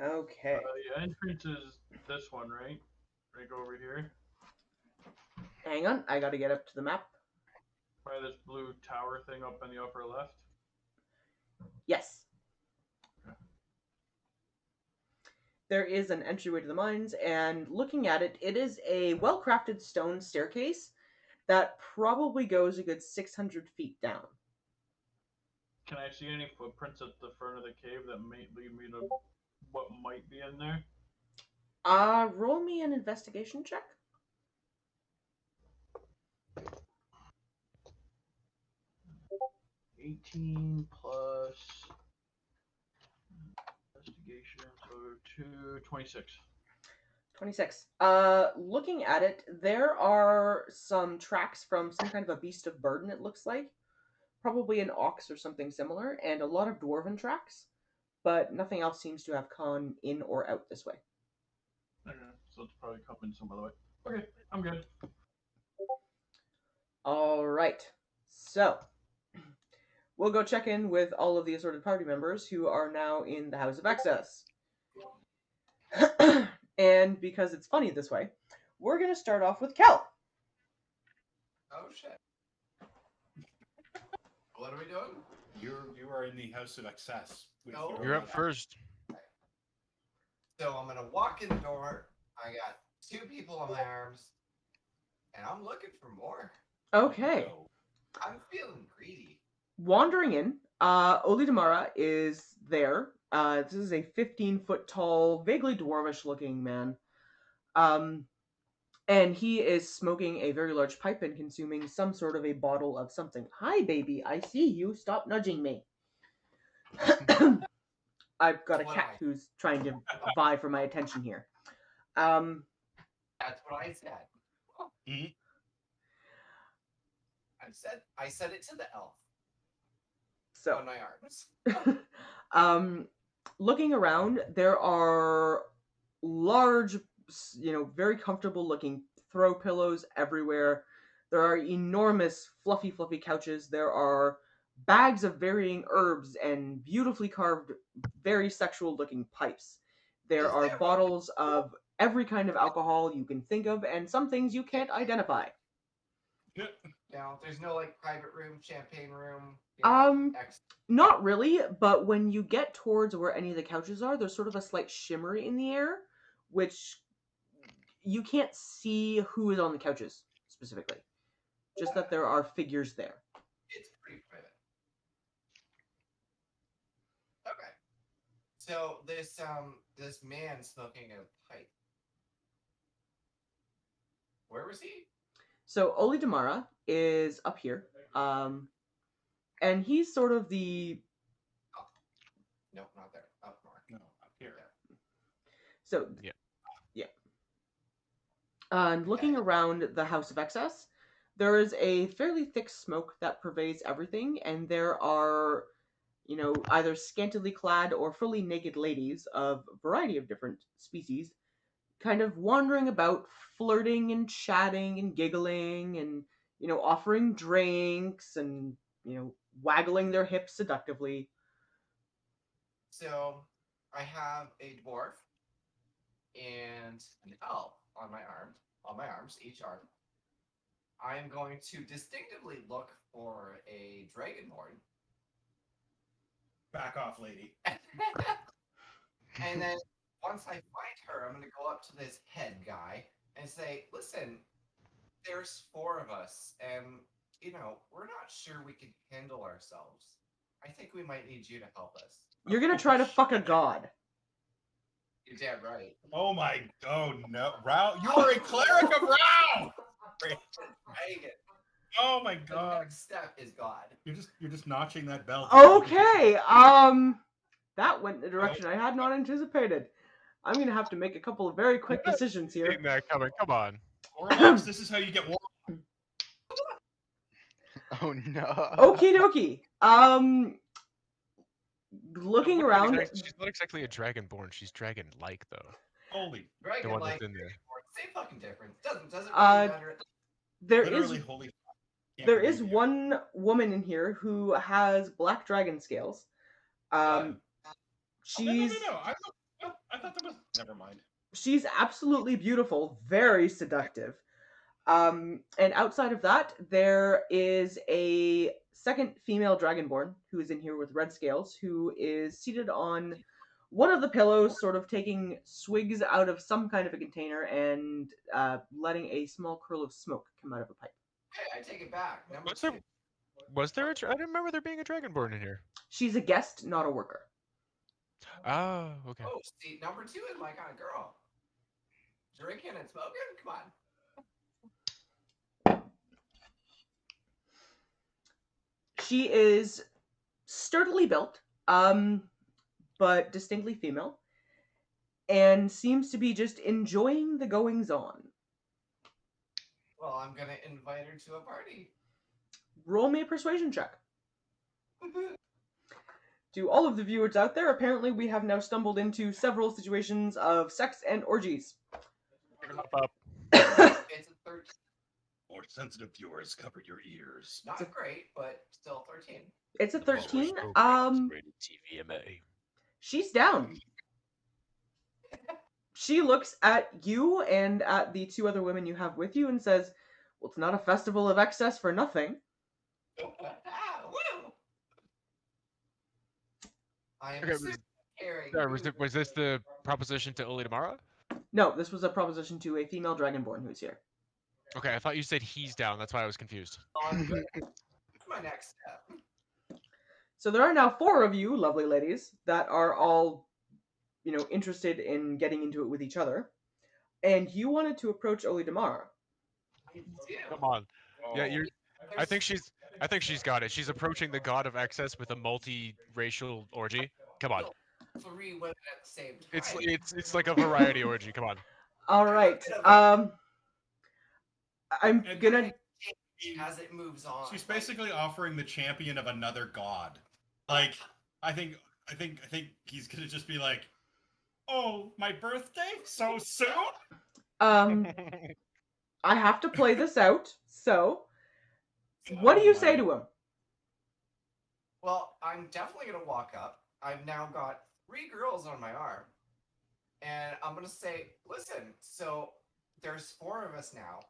Okay. The entrance is this one, right? Right over here. Hang on, I gotta get up to the map. By this blue tower thing up in the upper left. Yes. There is an entryway to the mines, and looking at it, it is a well-crafted stone staircase that probably goes a good 600 feet down. Can I see any footprints at the front of the cave that might lead me to what might be in there? Roll me an investigation check. 18 plus investigation, so 26. 26. Looking at it, there are some tracks from some kind of a beast of burden, it looks like. Probably an ox or something similar, and a lot of dwarven tracks, but nothing else seems to have gone in or out this way. Okay, so it's probably coming some other way. Okay, I'm good. Alright, so we'll go check in with all of the assorted party members who are now in the House of Excess. And because it's funny this way, we're going to start off with Kel. Oh shit. What are we doing? You are in the House of Excess. with No. your- You're up first. So I'm gonna walk in the door. I got two people on my arms, and I'm looking for more. Okay. I'm feeling greedy. Wandering in, Oli Damara is there. This is a 15-foot tall, vaguely dwarvish looking man. And he is smoking a very large pipe and consuming some sort of a bottle of something. Hi, baby. I see you. Stop nudging me. I've got a What cat I- who's trying to vie for my attention here. Um, That's what I said. Mhm. I said it to the elf so, on my arms. looking around, there are large, very comfortable looking throw pillows everywhere. There are enormous, fluffy, fluffy couches. There are bags of varying herbs and beautifully carved, very sexual looking pipes. There Is are there bottles of every kind of alcohol you can think of, and some things you can't identify. Now, there's no like private room, champagne room. X. Not really, but when you get towards where any of the couches are, there's sort of a slight shimmer in the air, which you can't see who is on the couches specifically. Just that there are figures there. It's pretty private. Okay. So this man smoking a pipe. Where was he? So Oli Damara is up here, and he's sort of the Nope, not there. Up more. No, up here. so Yeah. And looking around the House of Excess, there is a fairly thick smoke that pervades everything, and there are, either scantily clad or fully naked ladies of a variety of different species, kind of wandering about, flirting and chatting and giggling and, offering drinks and, waggling their hips seductively. So I have a dwarf and an elf on my arms, each arm. I am going to distinctively look for a dragonborn. Back off, lady. And then once I find her, I'm going to go up to this head guy and say, listen, there's 4 of us, and, we're not sure we can handle ourselves. I think we might need you to help us. You're gonna try to fuck a god. You're damn right. Oh my! Oh no, Rao! You are a cleric of Rao. Dragon. Oh my The god! next step is God. You're just notching that belt. Okay, that went in a direction I had not anticipated. I'm gonna have to make a couple of very quick decisions here. Seeing that coming. Come on. Warlocks, this is how you get war. Oh no. Okie dokie. Looking She's around, not exactly a dragonborn. She's dragon-like though. Holy, The Dragon one like that's in there. same fucking difference. Doesn't really Uh, matter. there literally is holy. Can't there believe is you. one woman in here who has black dragon scales. No. She's I thought that was. Never mind. she's absolutely beautiful, very seductive. And outside of that, there is a second female dragonborn who is in here with red scales, who is seated on one of the pillows, sort of taking swigs out of some kind of a container and letting a small curl of smoke come out of a pipe. Hey, I take it back. Number Was there? 2. Was there? I didn't remember there being a dragonborn in here. She's a guest, not a worker. Oh, okay. Oh, see, number 2 is my kind of girl. Drinking and smoking? Come on. She is sturdily built, but distinctly female, and seems to be just enjoying the goings on. Well, I'm gonna invite her to a party. Roll me a persuasion check. To all of the viewers out there, apparently we have now stumbled into several situations of sex and orgies. Up. It's a 13. More sensitive viewers, cover your ears. Not great, but still 13. It's a 13. Rated TVMA. She's down. She looks at you and at the 2 other women you have with you and says, well, it's not a festival of excess for nothing. Woo! I am Okay, super caring. Was this the proposition to Oli Damara? No, this was a proposition to a female dragonborn who's here. Okay, I thought you said he's down. That's why I was confused. I'm good. What's my next step? So there are now 4 of you, lovely ladies, that are all, interested in getting into it with each other. And you wanted to approach Oli Damara. I do. Come on. Yeah, you're. I think she's. I think she's got it. She's approaching the god of excess with a multi-racial orgy. Come on. 3 women at the same time. It's like a variety orgy. Come on. All right. I'm And- gonna. As it moves on. She's basically offering the champion of another god. Like, I think he's gonna just be like, "Oh, my birthday? So soon?" I have to play this out. So, what do you say to him? Well, I'm definitely gonna walk up. I've now got 3 girls on my arm, and I'm gonna say, "Listen, so there's 4 of us now,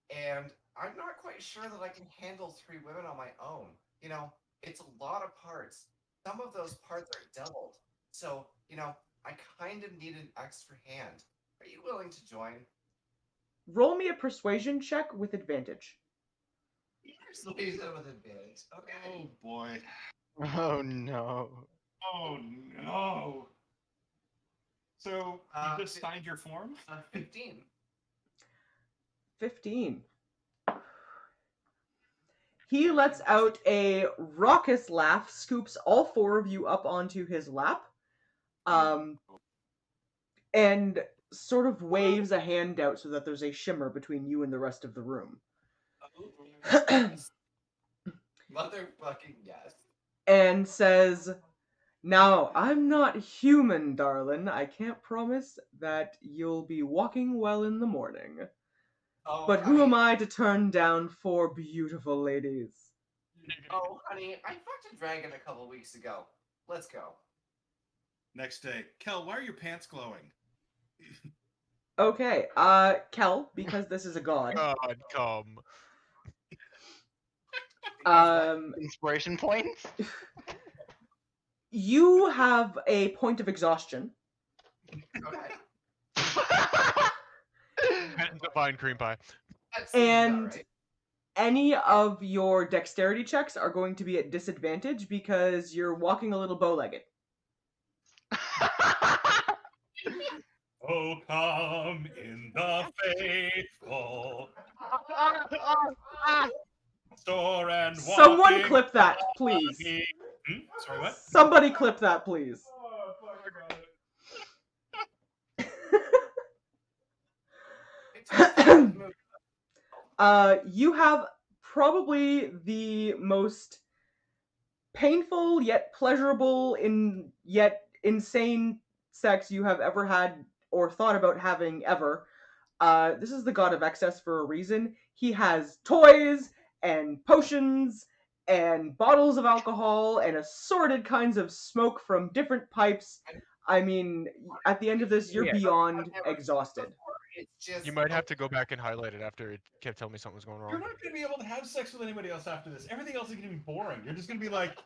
and I'm not quite sure that I can handle 3 women on my own. You know, it's a lot of parts. Some of those parts are doubled, so I kind of need an extra hand. Are you willing to join?" Roll me a persuasion check with advantage. Persuasion with advantage. Okay. Oh boy. Oh no. Oh no. So you just fi- signed your form? 15. 15. He lets out a raucous laugh, scoops all 4 of you up onto his lap, and sort of waves a hand out so that there's a shimmer between you and the rest of the room. Motherfucking yes. And says, "Now, I'm not human, darling. I can't promise that you'll be walking well in the morning. Oh, But who am I to turn down 4 beautiful ladies?" Oh, honey, I fucked a dragon a couple weeks ago. Let's go. Next day, Kel, why are your pants glowing? Okay, Kel, because this is a god. God, come. Inspiration points? You have a point of exhaustion. Okay. Divine cream pie. That seems about And right. any of your dexterity checks are going to be at disadvantage because you're walking a little bow-legged. Oh, come in the faithful store and Someone walking clip that, please. Sorry, what? Somebody clip that, please. You have probably the most painful yet pleasurable yet insane sex you have ever had or thought about having ever. This is the god of excess for a reason. He has toys and potions and bottles of alcohol and assorted kinds of smoke from different pipes. I mean, at the end of this, you're beyond exhausted. It's just, You might have to go back and highlight it after it kept telling me something was going You're wrong. not going to be able to have sex with anybody else after this. Everything else is going to be boring. You're just going to be like,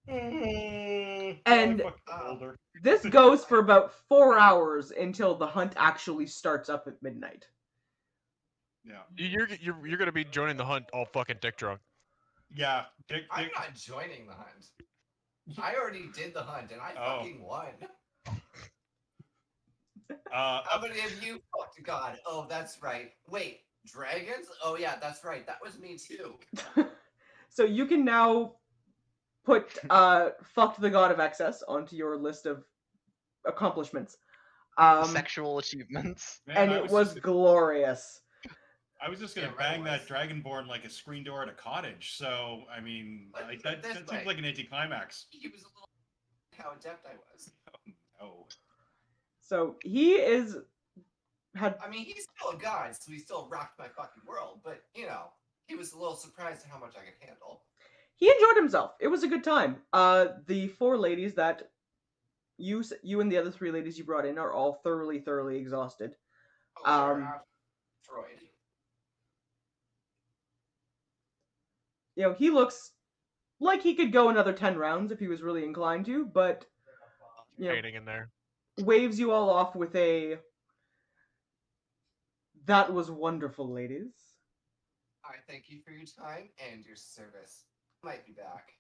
And older. this goes for about 4 hours until the hunt actually starts up at midnight. Yeah. You're gonna be joining the hunt all fucking dick drunk. Yeah. I'm not joining the hunt. I already did the hunt and I fucking won. How many of you fucked God? Oh, that's right. Wait, dragons? Oh yeah, that's right. That was me too. So you can now put fucked the god of excess onto your list of accomplishments. Sexual achievements. Man, and it was glorious. I was just gonna bang that dragonborn like a screen door at a cottage. So I mean, like, that seems like an anticlimax. He was a little how adept I was. Oh. So he is I mean, he's still a god, so he still rocked my fucking world. But he was a little surprised at how much I could handle. He enjoyed himself. It was a good time. The 4 ladies that you and the other 3 ladies you brought in are all thoroughly exhausted. Freud. He looks like he could go another 10 rounds if he was really inclined to, but Painting in there. Waves you all off with a "That was wonderful, ladies." I thank you for your time and your service. Might be back.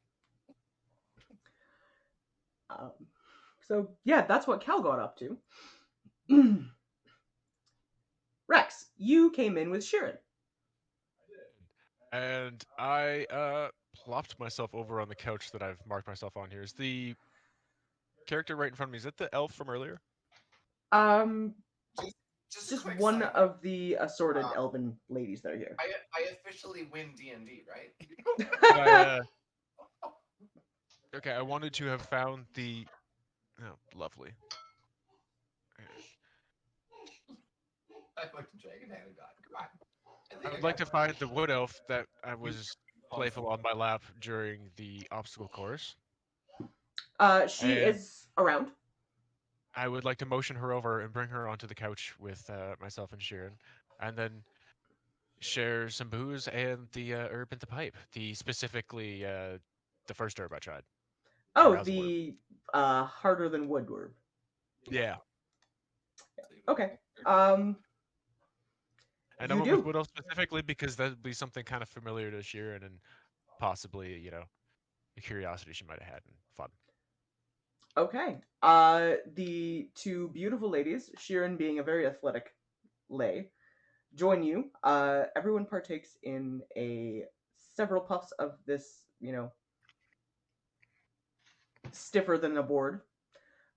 So yeah, that's what Cal got up to. Rex, you came in with Sheeran. And I plopped myself over on the couch that I've marked myself on here. Is the character right in front of me? Is that the elf from earlier? Um, Just a just quick one side note. of the assorted Uh, elven ladies that are here. I officially win D&D, right? I, okay, I wanted to have found the. Oh, lovely. I fucked a dragon hand god. Come on. I think would like got to find the wood elf that I was playful on my lap during the obstacle course. She And is around. I would like to motion her over and bring her onto the couch with myself and Sheeran, and then share some booze and the herb and the pipe. The specifically the first herb I tried. Oh, Rousing herb. the harder than wood herb. Yeah. Okay. And I You went with do. wood elf specifically because that'd be something kind of familiar to Sheeran and possibly, you know, a curiosity she might have had and fun. Okay. The two beautiful ladies, Sheeran being a very athletic lay, join you. Everyone partakes in several puffs of this, stiffer than a board.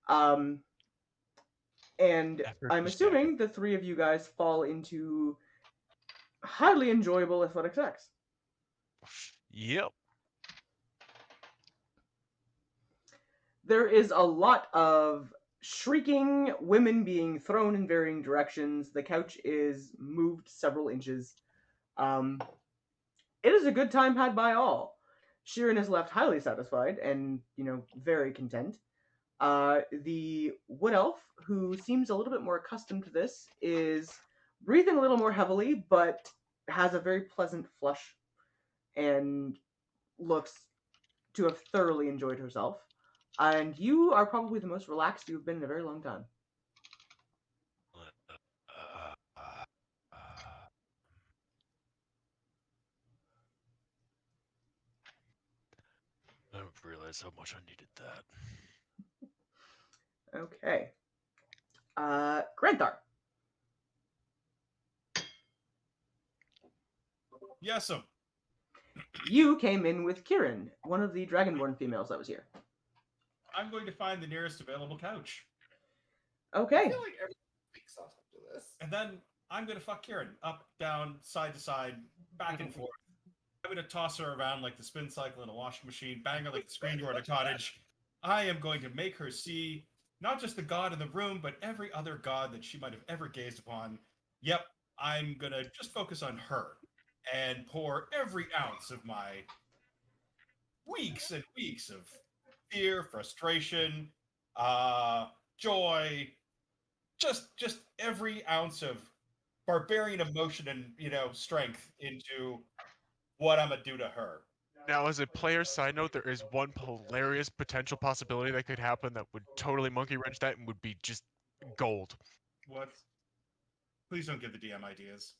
Um, and Effort I'm is dead. assuming the three of you guys fall into highly enjoyable athletic sex. Yep. There is a lot of shrieking, women being thrown in varying directions. The couch is moved several inches. Um, it is a good time had by all. Sheeran is left highly satisfied and, very content. The wood elf, who seems a little bit more accustomed to this, is breathing a little more heavily, but has a very pleasant flush and looks to have thoroughly enjoyed herself. And you are probably the most relaxed you've been in a very long time. I don't realize how much I needed that. Okay. Granthar. Yes'm. You came in with Kieran, one of the Dragonborn females that was here. I'm going to find the nearest available couch. Okay. I feel like everyone speaks off after this. And then I'm going to fuck Kieran up, down, side to side, back and forth. I'm going to toss her around like the spin cycle in a washing machine, bang her like the screen door in a cottage. I am going to make her see not just the god in the room, but every other god that she might have ever gazed upon. Yep, I'm going to just focus on her and pour every ounce of my weeks and weeks of fear, frustration, joy, just every ounce of barbarian emotion and strength into what I'm gonna do to her. Now, as a player side note, there is one hilarious potential possibility that could happen that would totally monkey wrench that and would be just gold. What? Please don't give the DM ideas.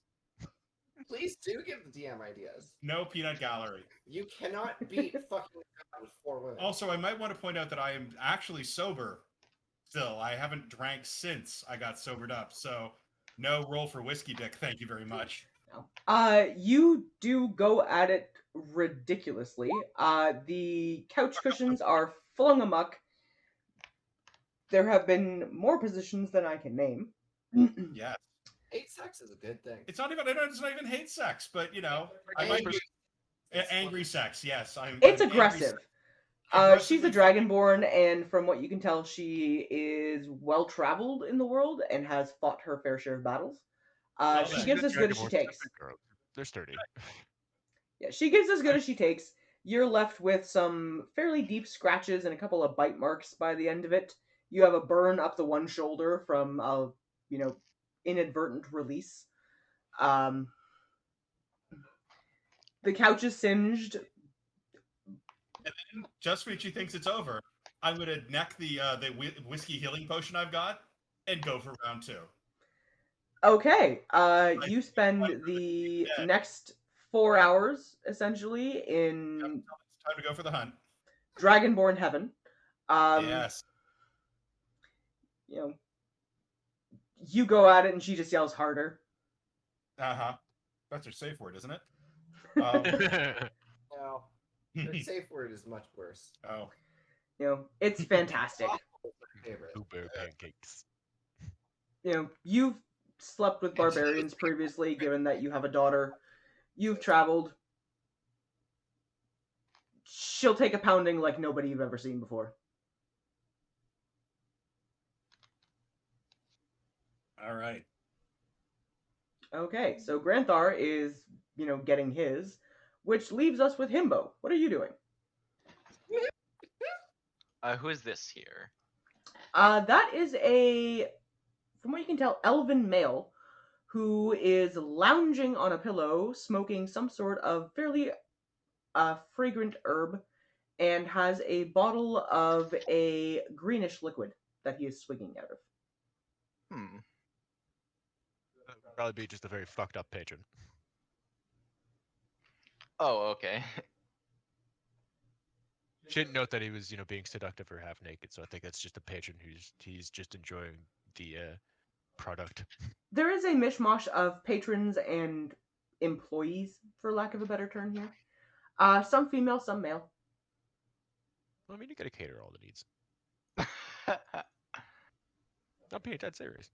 Please do give the DM ideas. No peanut gallery. You cannot beat fucking God with 4 women. Also, I might want to point out that I am actually sober still. I haven't drank since I got sobered up, so no roll for whiskey dick. Thank you very much. You do go at it ridiculously. The couch cushions are flung amuck. There have been more positions than I can name. Yes. Hate sex is a good thing. It's not even hate sex, but I might angry sex. Yes, It's I'm aggressive. She's a dragonborn, and from what you can tell, she is well traveled in the world and has fought her fair share of battles. She gives as good as she takes. They're sturdy. Yeah, she gives as good as she takes. You're left with some fairly deep scratches and a couple of bite marks by the end of it. You have a burn up the one shoulder from a, inadvertent release. The couch is singed. And then, just when she thinks it's over, I'm gonna neck the whiskey healing potion I've got and go for round 2. Okay. You spend the next 4 hours essentially in It's time to go for the hunt. Dragonborn heaven. Yes. You go at it and she just yells harder. Uh-huh. That's her safe word, isn't it? No. The safe word is much worse. Oh. It's fantastic. Favorite. Blueberry pancakes. You've slept with barbarians previously, given that you have a daughter. You've traveled. She'll take a pounding like nobody you've ever seen before. All right. Okay, so Granthar is, getting his, which leaves us with Himbo. What are you doing? Who is this here? That is from what you can tell, elven male who is lounging on a pillow, smoking some sort of fairly fragrant herb, and has a bottle of a greenish liquid that he is swigging out of. Hmm. That would probably be just a very fucked up patron. Oh, okay. She didn't note that he was, being seductive or half naked, so I think that's just a patron he's just enjoying the product. There is a mishmash of patrons and employees, for lack of a better term here. Some female, some male. Well, I mean, you gotta cater all the needs. Not being dead serious.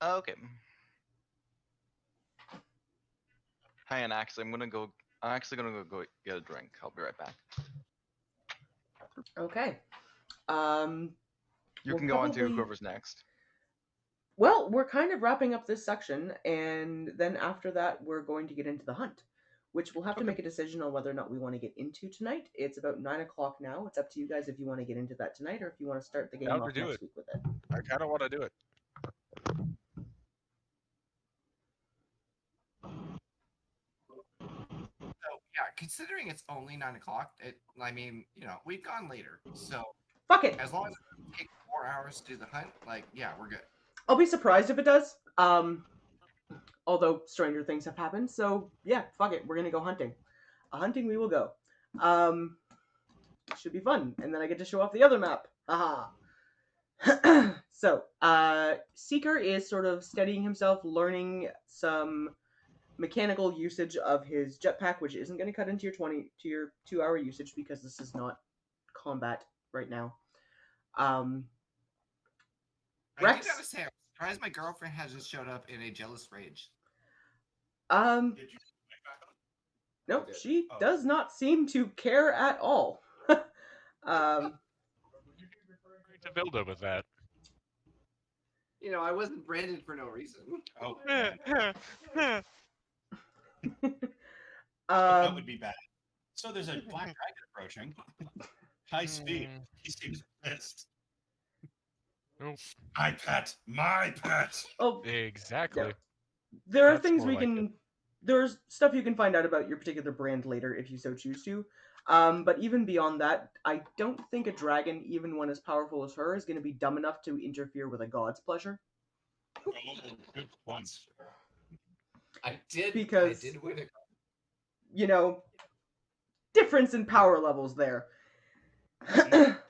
Okay. Hang on, actually, I'm actually gonna go get a drink. I'll be right back. Okay. You We'll can go on to probably- whoever's next. Well, we're kind of wrapping up this section, and then after that, we're going to get into the hunt, which we'll have to Okay. make a decision on whether or not we want to get into tonight. It's about 9 o'clock now. It's up to you guys if you want to get into that tonight or if you want to start the game Down to off do next it. week with it. I kind of want to do it. So yeah, considering it's only 9 o'clock, we've gone later. So Fuck it. as long as it takes 4 hours to do the hunt, we're good. I'll be surprised if it does. Although stranger things have happened, so yeah, fuck it. We're gonna go hunting. Hunting we will go. Should be fun, and then I get to show off the other map. Haha. So, Seeker is sort of steadying himself, learning some mechanical usage of his jetpack, which isn't going to cut into your 2-hour usage because this is not combat right now. I Rex? do gotta say, I'm surprised my girlfriend hasn't showed up in a jealous rage. Did you Nope, did. she Oh. does not seem to care at all. To build up with that. I wasn't branded for no reason. Oh, That that would be bad. So there's a black dragon approaching. High speed. Mm. He seems pissed. Nope. My pet. My pet. Oh, Exactly. there are That's things more we like can. There's stuff you can find out about your particular brand later if you so choose to. But even beyond that, I don't think a dragon, even one as powerful as her, is going to be dumb enough to interfere with a god's pleasure. Oh, good point. I did Because- win it. Difference in power levels there.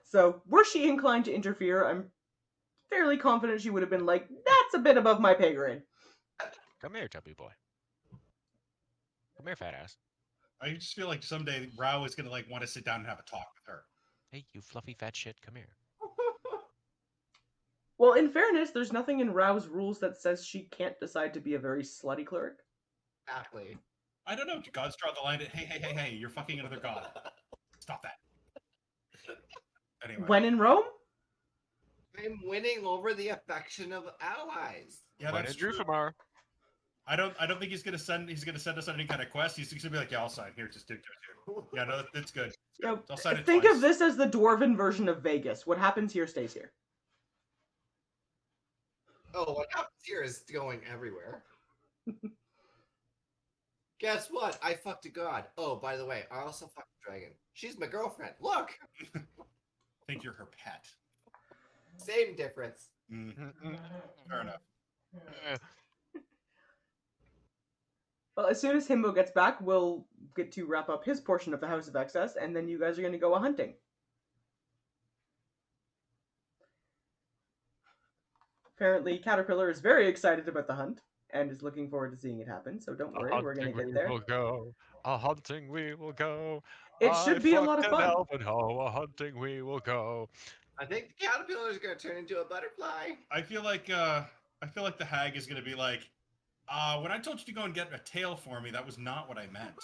So, were she inclined to interfere, I'm fairly confident she would have been like, that's a bit above my pay grade. Come here, chubby boy. Come here, fat ass. I just feel like someday Rao is gonna want to sit down and have a talk with her. Hey, you fluffy fat shit, come here. Well, in fairness, there's nothing in Rao's rules that says she can't decide to be a very slutty cleric. Exactly. I don't know. Gods draw the line at hey, you're fucking another god. Stop that. Anyway. When in Rome? I'm winning over the affection of allies. Yeah, When that's in true. Drufomar. I don't think he's gonna send us on any kind of quest. He's gonna be like, yeah, I'll sign. Here, just do it. Yeah, no, that's good. I'll sign it Think twice. of this as the dwarven version of Vegas. What happens here stays here. Oh, what happens here is going everywhere. Guess what? I fucked a god. Oh, by the way, I also fucked a dragon. She's my girlfriend. Look! I think you're her pet. Same difference. Fair enough. Well, as soon as Himbo gets back, we'll get to wrap up his portion of the House of Excess, and then you guys are going to go a-hunting. Apparently, Caterpillar is very excited about the hunt. and is looking forward to seeing it happen. So don't A worry, we're gonna hunting get we there. will go. A hunting we will go. It I should be a lot fucked of an fun. elven hoe. A hunting we will go. I think the caterpillar is going to turn into a butterfly. I feel like the hag is gonna be like, when I told you to go and get a tail for me, that was not what I meant.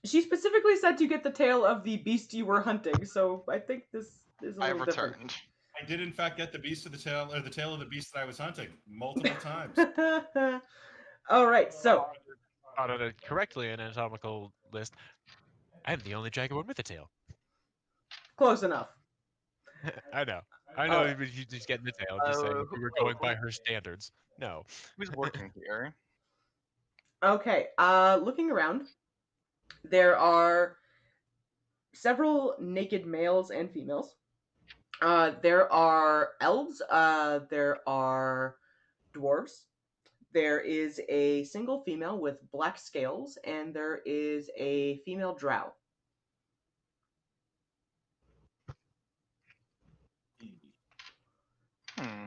She specifically said to get the tail of the beast you were hunting, so I think this is a I little different. returned. I did in fact get the beast of the tail, or the tail of the beast that I was hunting multiple times. All right, so On a correctly anatomical list, I'm the only jaguar with a tail. close enough. I know. Alright. But you just getting the tail. I'm just saying if we were going by her standards. No. Who's working here? Okay, looking around, there are several naked males and females. There are elves, there are dwarves, there is a single female with black scales, and there is a female drow. Hmm.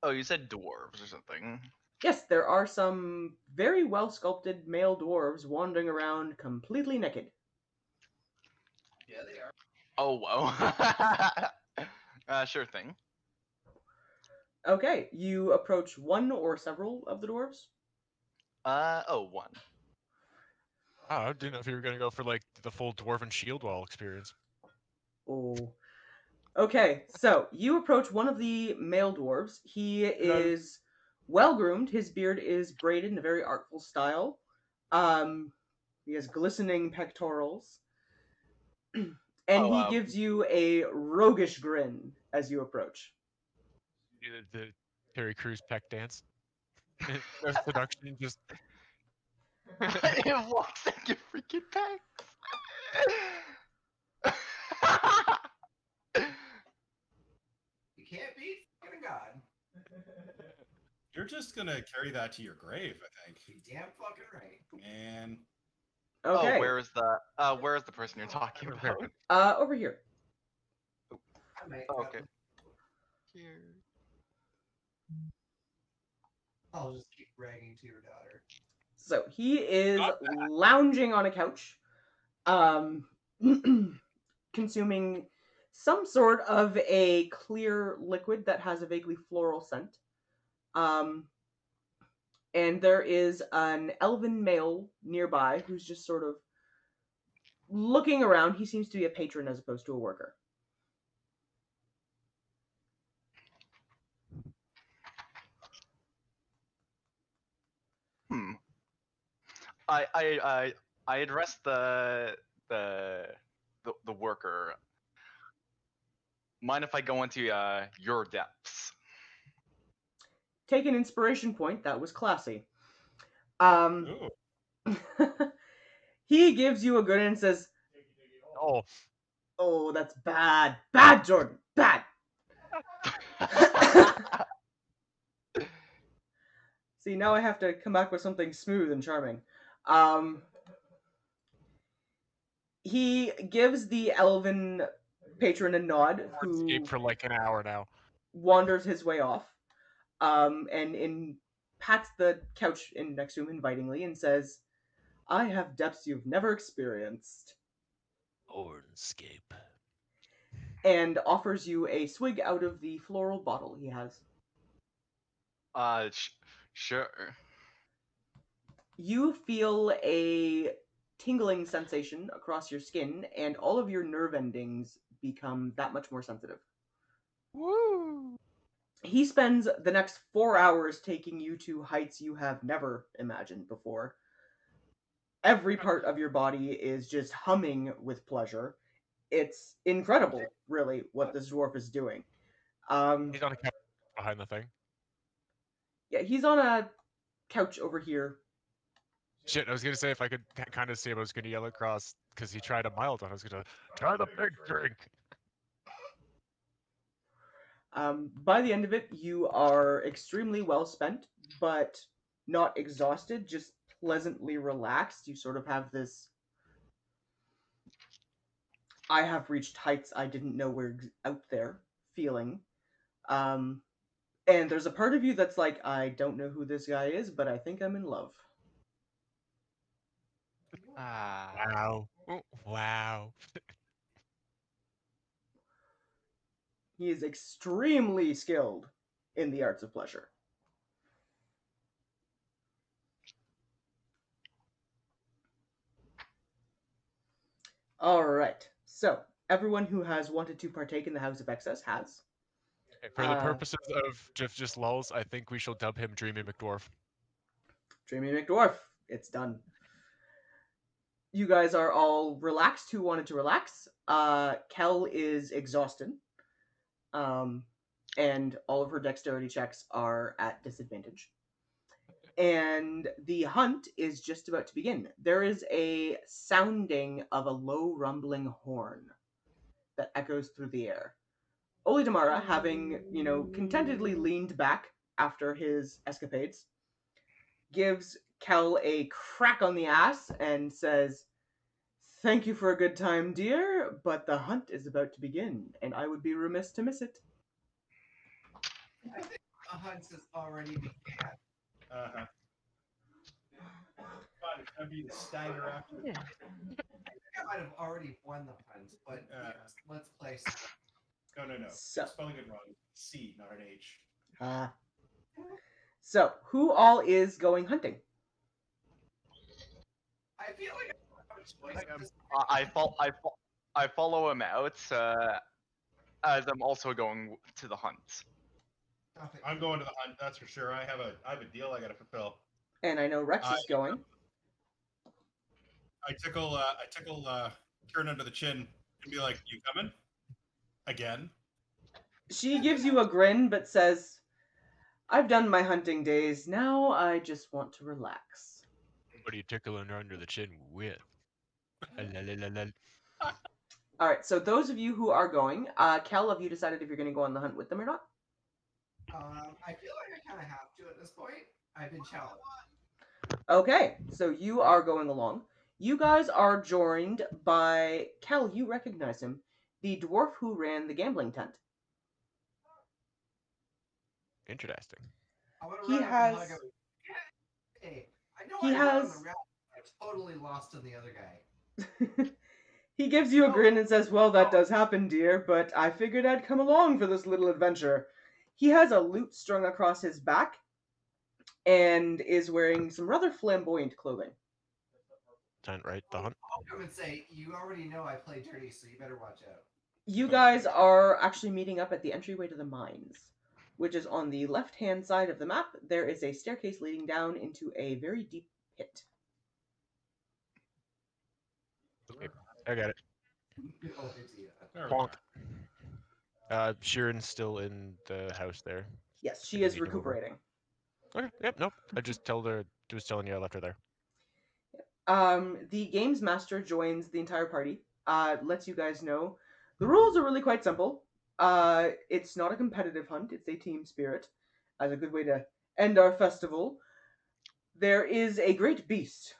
Oh, you said dwarves or something. Yes, there are some very well sculpted male dwarves wandering around completely naked. Yeah, they are. Oh, whoa. Sure thing. Okay, you approach one or several of the dwarves. One. Oh, I didn't know if you were gonna go for like the full dwarven shield wall experience. Oh. Okay, so you approach one of the male dwarves. He is well groomed. His beard is braided in a very artful style. He has glistening pectorals. And he gives you a roguish grin as you approach. The Terry Crews peck dance. No seduction, just It walks like your freaking pecs. You can't beat fucking God. You're just gonna carry that to your grave, I think. You're damn fucking right. Man. Okay. Oh, where is the person you're talking about? Over here. I might Okay. Here. I'll just keep bragging to your daughter. So he is lounging on a couch, consuming some sort of a clear liquid that has a vaguely floral scent. And there is an elven male nearby who's just sort of looking around. He seems to be a patron as opposed to a worker. I address the worker. Mind if I go into your depths? Take an inspiration point. That was classy. Ooh. He gives you a good and says, oh, "Oh, that's bad. Bad, Jordan. Bad." See, now I have to come back with something smooth and charming. He gives the elven patron a nod, who escape for like an hour now. wanders his way off, and pats the couch in next to him invitingly and says, "I have depths you've never experienced," Ornscape. and offers you a swig out of the floral bottle he has. Sure. You feel a tingling sensation across your skin, and all of your nerve endings become that much more sensitive. Woo! He spends the next 4 hours taking you to heights you have never imagined before. Every part of your body is just humming with pleasure. It's incredible, really, what this dwarf is doing. He's on a couch behind the thing. Yeah, he's on a couch over here. Shit, I was gonna say if I could kind of see him, I was gonna yell across because he tried a mild one. I was gonna try the big drink. By the end of it, you are extremely well spent, but not exhausted, just pleasantly relaxed. You sort of have this I have reached heights I didn't know were out there feeling. Um, and there's a part of you that's like, I don't know who this guy is, but I think I'm in love. Ah. Wow. Wow. He is extremely skilled in the arts of pleasure. All right. So, everyone who has wanted to partake in the House of Excess has. For the purposes of just lulls, I think we shall dub him Dreamy McDwarf. Dreamy McDwarf, it's done. You guys are all relaxed who wanted to relax. Kel is exhausted. And all of her dexterity checks are at disadvantage. And the hunt is just about to begin. There is a sounding of a low rumbling horn that echoes through the air. Oledamara, having, contentedly leaned back after his escapades, gives Kel a crack on the ass and says, "Thank you for a good time, dear, but the hunt is about to begin, and I would be remiss to miss it." I think the hunt has already began. Uh-huh. God, it's gonna be the stagger after the I think I might have already won the hunt, but yes, let's play. No. So, Spelling it wrong. C, not an H. so who all is going hunting? I feel like I have a choice. at this I follow him out as I'm also going to the hunt. point. I'm going to the hunt, that's for sure. I have a deal I gotta fulfill. And I know Rex is going. I tickle Kieran under the chin and be like, "You coming? Again?" She gives you a grin, but says, "I've done my hunting days. Now I just want to relax." What are you tickling her under the chin with? All right, so those of you who are going, Kel, have you decided if you're going to go on the hunt with them or not? I feel like I kind of have to at this point. I've been challenged. Okay, so you are going along. You guys are joined by Kel. You recognize him, the dwarf who ran the gambling tent. Interesting. I want to He run up and has. hug him. Hey, I know He I won on has. the round. I totally lost on the other guy. He gives you a No. grin and says, "Well, that does happen, dear, but I figured I'd come along for this little adventure." He has a lute strung across his back and is wearing some rather flamboyant clothing. Tent, right? The hunt. I'll come and say, you already know I play dirty, so you better watch out. You guys are actually meeting up at the entryway to the mines, which is on the left-hand side of the map. There is a staircase leading down into a very deep pit. Okay, I got it. No idea. There we Bonk. are. Sharon's still in the house there. Yes, I she didn't is need to move her. recuperating. Okay, yep, nope. I just was telling you I left her there. The games master joins the entire party. Lets you guys know the rules are really quite simple. It's not a competitive hunt; it's a team spirit, as a good way to end our festival. There is a great beast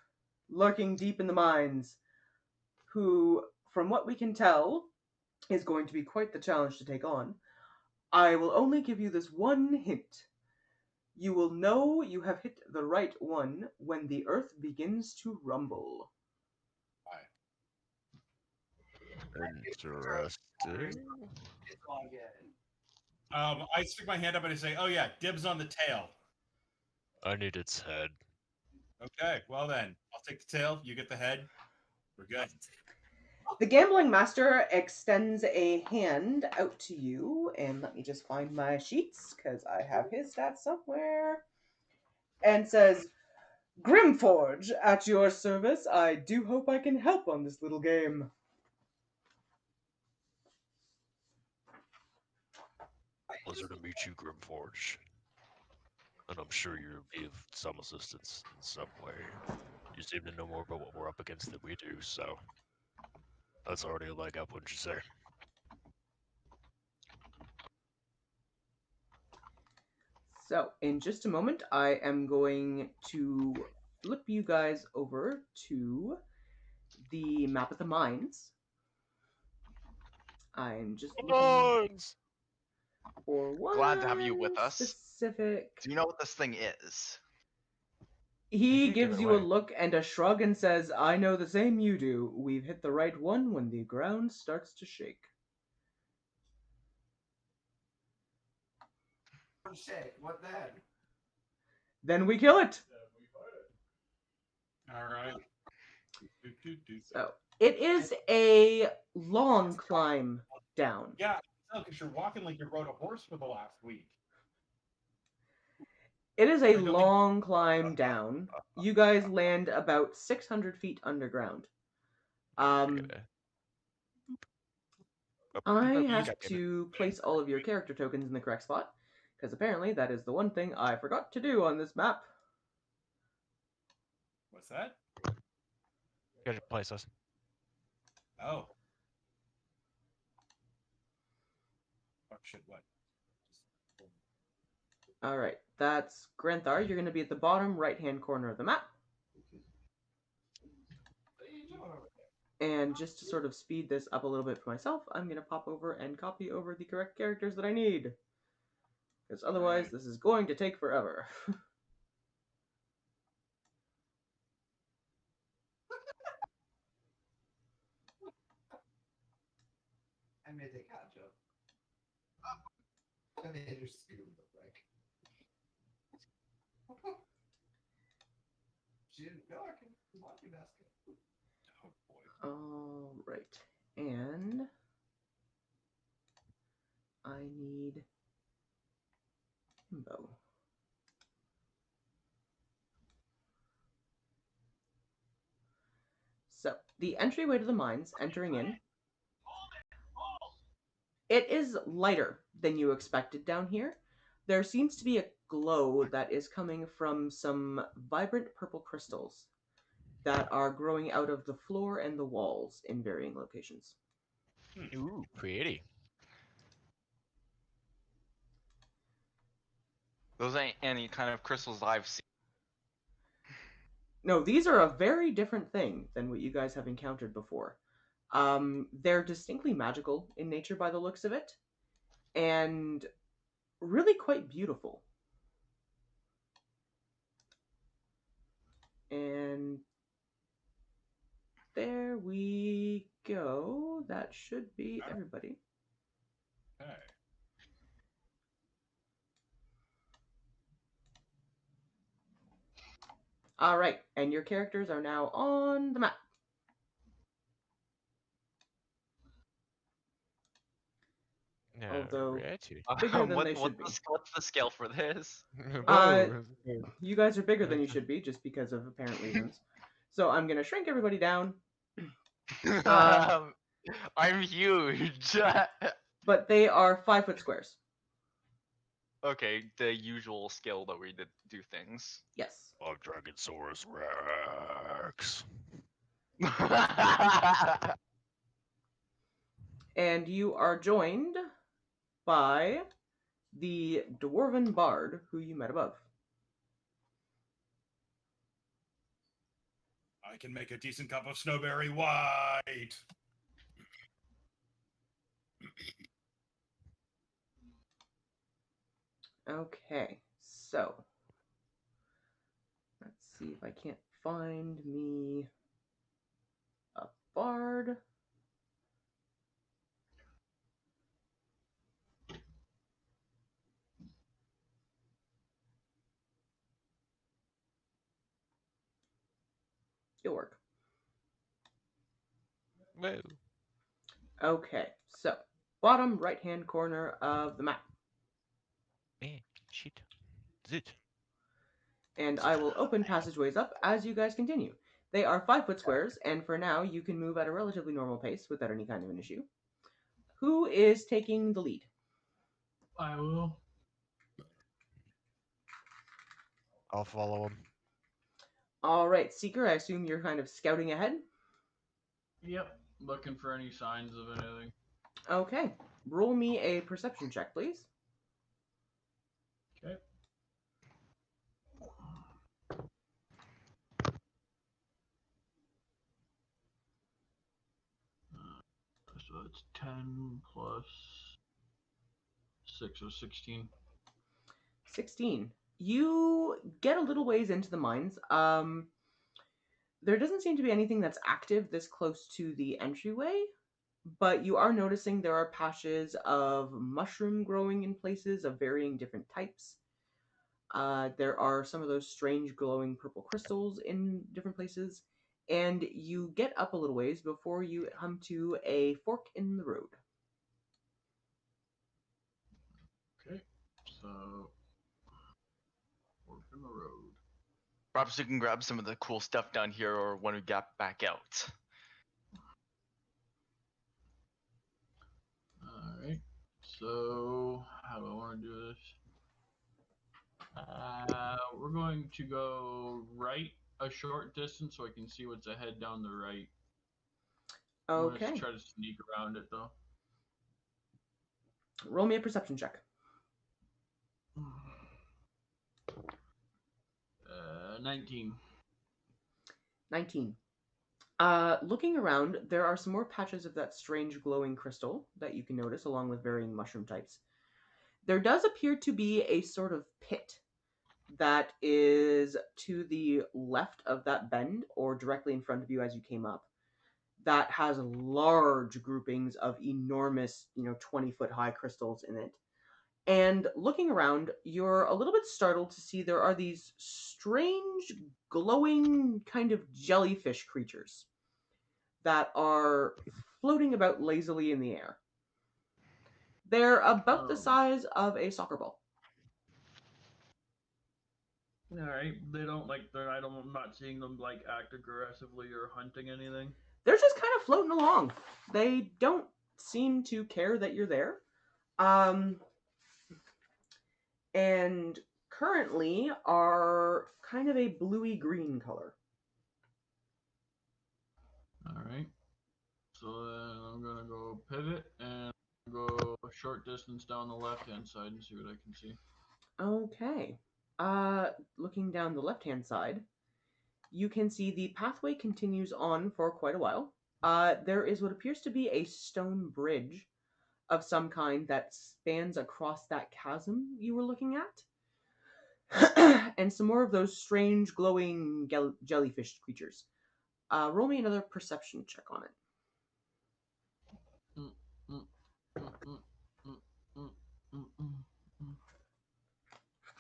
lurking deep in the mines, who, from what we can tell, is going to be quite the challenge to take on. I will only give you this one hint. You will know you have hit the right one when the earth begins to rumble. Interesting. It's all good. I stick my hand up and I say, "Oh yeah, dibs on the tail." I need its head. Okay, well then, I'll take the tail. You get the head. We're good. The gambling master extends a hand out to you, and let me just find my sheets because I have his stats somewhere. And says, "Grimforge, at your service. I do hope I can help on this little game." Pleasure to meet you, Grimforge. And I'm sure you'll be of some assistance in some way. You seem to know more about what we're up against than we do, so that's already a leg up, wouldn't you say? So, in just a moment, I am going to flip you guys over to the map of the mines. I'm just looking Bones! for one Glad to have you with us. specific. Do you know what this thing is? He can't give gives it you a away. look and a shrug and says, I know the same you do. We've hit the right one when the ground starts to shake. Shit, what then? Then we kill it. All right. So it is a long climb down. Yeah, because you're walking like you rode a horse for the last week. It is I a don't think- long climb down. You guys land about 600 feet underground. I have to place all of your character tokens in the correct spot, because apparently that is the one thing I forgot to do on this map. What's that? You gotta place us. Oh. Oh shit! What? Alright, that's Granthar. You're going to be at the bottom right-hand corner of the map. And just to sort of speed this up a little bit for myself, I'm going to pop over and copy over the correct characters that I need. Because otherwise, this is going to take forever. I made a ketchup. I made her scoop the frick. She didn't know I can laundry basket. Oh boy. Alright, and I need Himbo. So, the entryway to the mines, entering in, it is lighter than you expected down here. There seems to be a glow that is coming from some vibrant purple crystals that are growing out of the floor and the walls in varying locations. Ooh, pretty. Those ain't any kind of crystals I've seen. No, these are a very different thing than what you guys have encountered before. They're distinctly magical in nature by the looks of it, and really quite beautiful. And there we go. That should be everybody. Okay. All right, and your characters are now on the map. Although Alrighty. bigger than they should be. What's the scale for this? You guys are bigger than you should be, just because of apparent reasons. So I'm gonna shrink everybody down. I'm huge. But they are 5-foot squares. Okay, the usual scale that we do things. Yes. Of Dragonsaurus Rex. And you are joined by the dwarven bard who you met above. I can make a decent cup of snowberry white. Okay, so let's see if I can't find me a bard. It'll work. Whoa. Okay, so bottom right-hand corner of the map. Man, shit. Zit. And I will open passageways up as you guys continue. They are 5-foot squares, and for now you can move at a relatively normal pace without any kind of an issue. Who is taking the lead? I will. I'll follow him. All right, Seeker, I assume you're kind of scouting ahead? Yep. Looking for any signs of anything. Okay, roll me a perception check, please. Okay. So it's 10 plus 6, so 16. 16. You get a little ways into the mines. There doesn't seem to be anything that's active this close to the entryway, but you are noticing there are patches of mushroom growing in places of varying different types. There are some of those strange glowing purple crystals in different places, and you get up a little ways before you come to a fork in the road. Okay, so fork in the road. Perhaps we can grab some of the cool stuff down here, or when we get back out. Alright, so how do I want to do this? We're going to go right a short distance so I can see what's ahead down the right. I'm going to Okay. try to sneak around it though. Roll me a perception check. 19. 19. Looking around, there are some more patches of that strange glowing crystal that you can notice, along with varying mushroom types. There does appear to be a sort of pit that is to the left of that bend, or directly in front of you as you came up, that has large groupings of enormous, 20-foot high crystals in it. And looking around, you're a little bit startled to see there are these strange, glowing kind of jellyfish creatures that are floating about lazily in the air. They're about the size of a soccer ball. Alright, they don't I'm not seeing them like act aggressively or hunting anything. They're just kind of floating along. They don't seem to care that you're there. And currently are kind of a bluey green color. Alright. So then I'm gonna go pivot and go a short distance down the left hand side and see what I can see. Okay. Looking down the left-hand side, you can see the pathway continues on for quite a while. There is what appears to be a stone bridge of some kind that spans across that chasm you were looking at. And some more of those strange glowing jellyfish creatures. Roll me another perception check on it.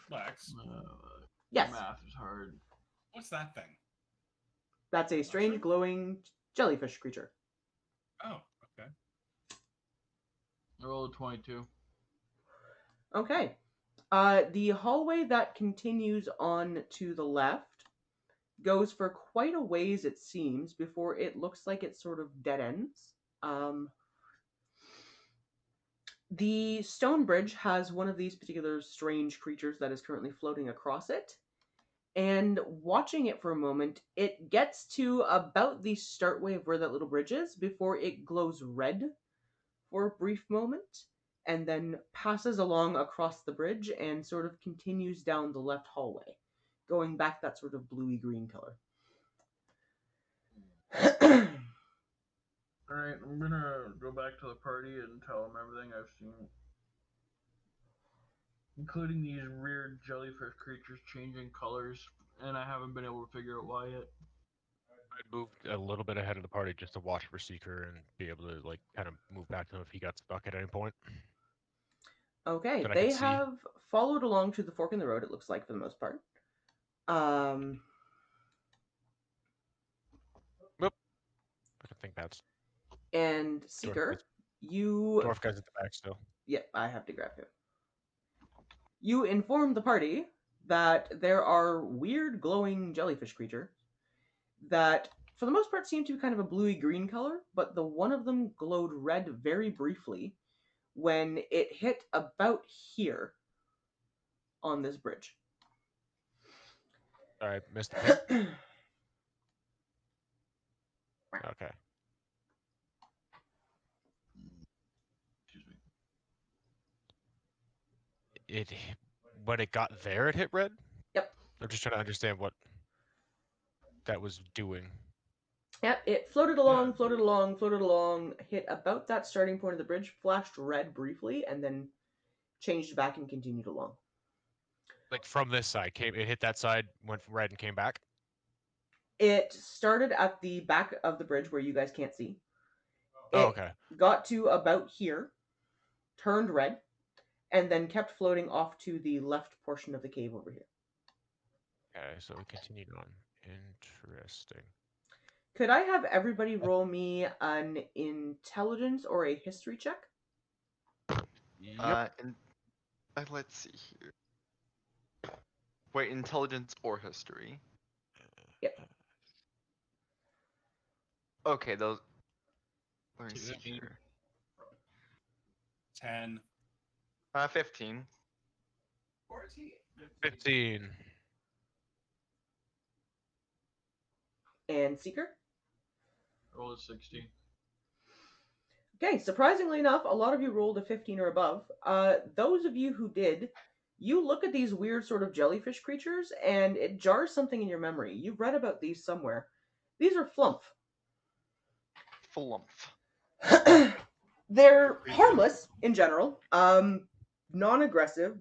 Lex, Yes, Math is hard. what's that thing? that's a strange Mushroom? glowing jellyfish creature. Oh, okay. I rolled a 22. Okay. The hallway that continues on to the left goes for quite a ways, it seems, before it looks like it sort of dead ends. The stone bridge has one of these particular strange creatures that is currently floating across it. And watching it for a moment, it gets to about the startway of where that little bridge is before it glows red for a brief moment, and then passes along across the bridge and sort of continues down the left hallway, going back that sort of bluey green color. Alright, I'm gonna go back to the party and tell them everything I've seen. Including these weird jellyfish creatures changing colors, and I haven't been able to figure out why yet. I moved a little bit ahead of the party just to watch for Seeker and be able to kind of move back to him if he got stuck at any point. Okay, That I they could see. have followed along to the fork in the road, it looks like, for the most part. Whoop. I think that's And Seeker, you... dwarf guy's at the back still. Yep, I have to grab him. You inform the party that there are weird glowing jellyfish creatures that, for the most part, seem to be kind of a bluey green color, but the one of them glowed red very briefly when it hit about here on this bridge. Sorry, missed the ping. Okay. Excuse me. When it got there, it hit red? Yep. I'm just trying to understand what that was doing. Yep, it floated along, floated along, floated along, hit about that starting point of the bridge, flashed red briefly, and then changed back and continued along. Like from this side, it hit that side, went red, and came back. It started at the back of the bridge where you guys can't see. It Oh, okay. got to about here, turned red, and then kept floating off to the left portion of the cave over here. Okay, so we continued on. Interesting. Could I have everybody roll me an intelligence or a history check? Yep. And let's see here. Wait, intelligence or history? Yep. Okay, those. Let me see 15. here. 10. 15. 14. 15. And Seeker? Roll a 60. Okay, surprisingly enough, a lot of you rolled a 15 or above. Those of you who did, you look at these weird sort of jellyfish creatures, and it jars something in your memory. You've read about these somewhere. These are flump. Flump. They're harmless in general, non-aggressive.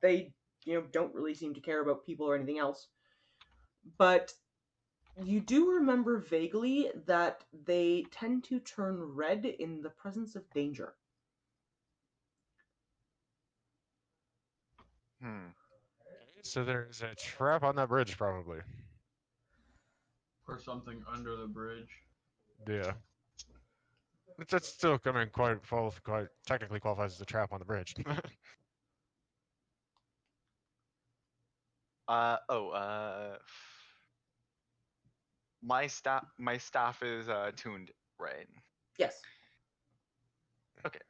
They, don't really seem to care about people or anything else. But you do remember vaguely that they tend to turn red in the presence of danger. So there's a trap on that bridge, probably. Or something under the bridge. Yeah. That's still, I mean, quite technically qualifies as a trap on the bridge. My staff is tuned, right? Yes. Okay.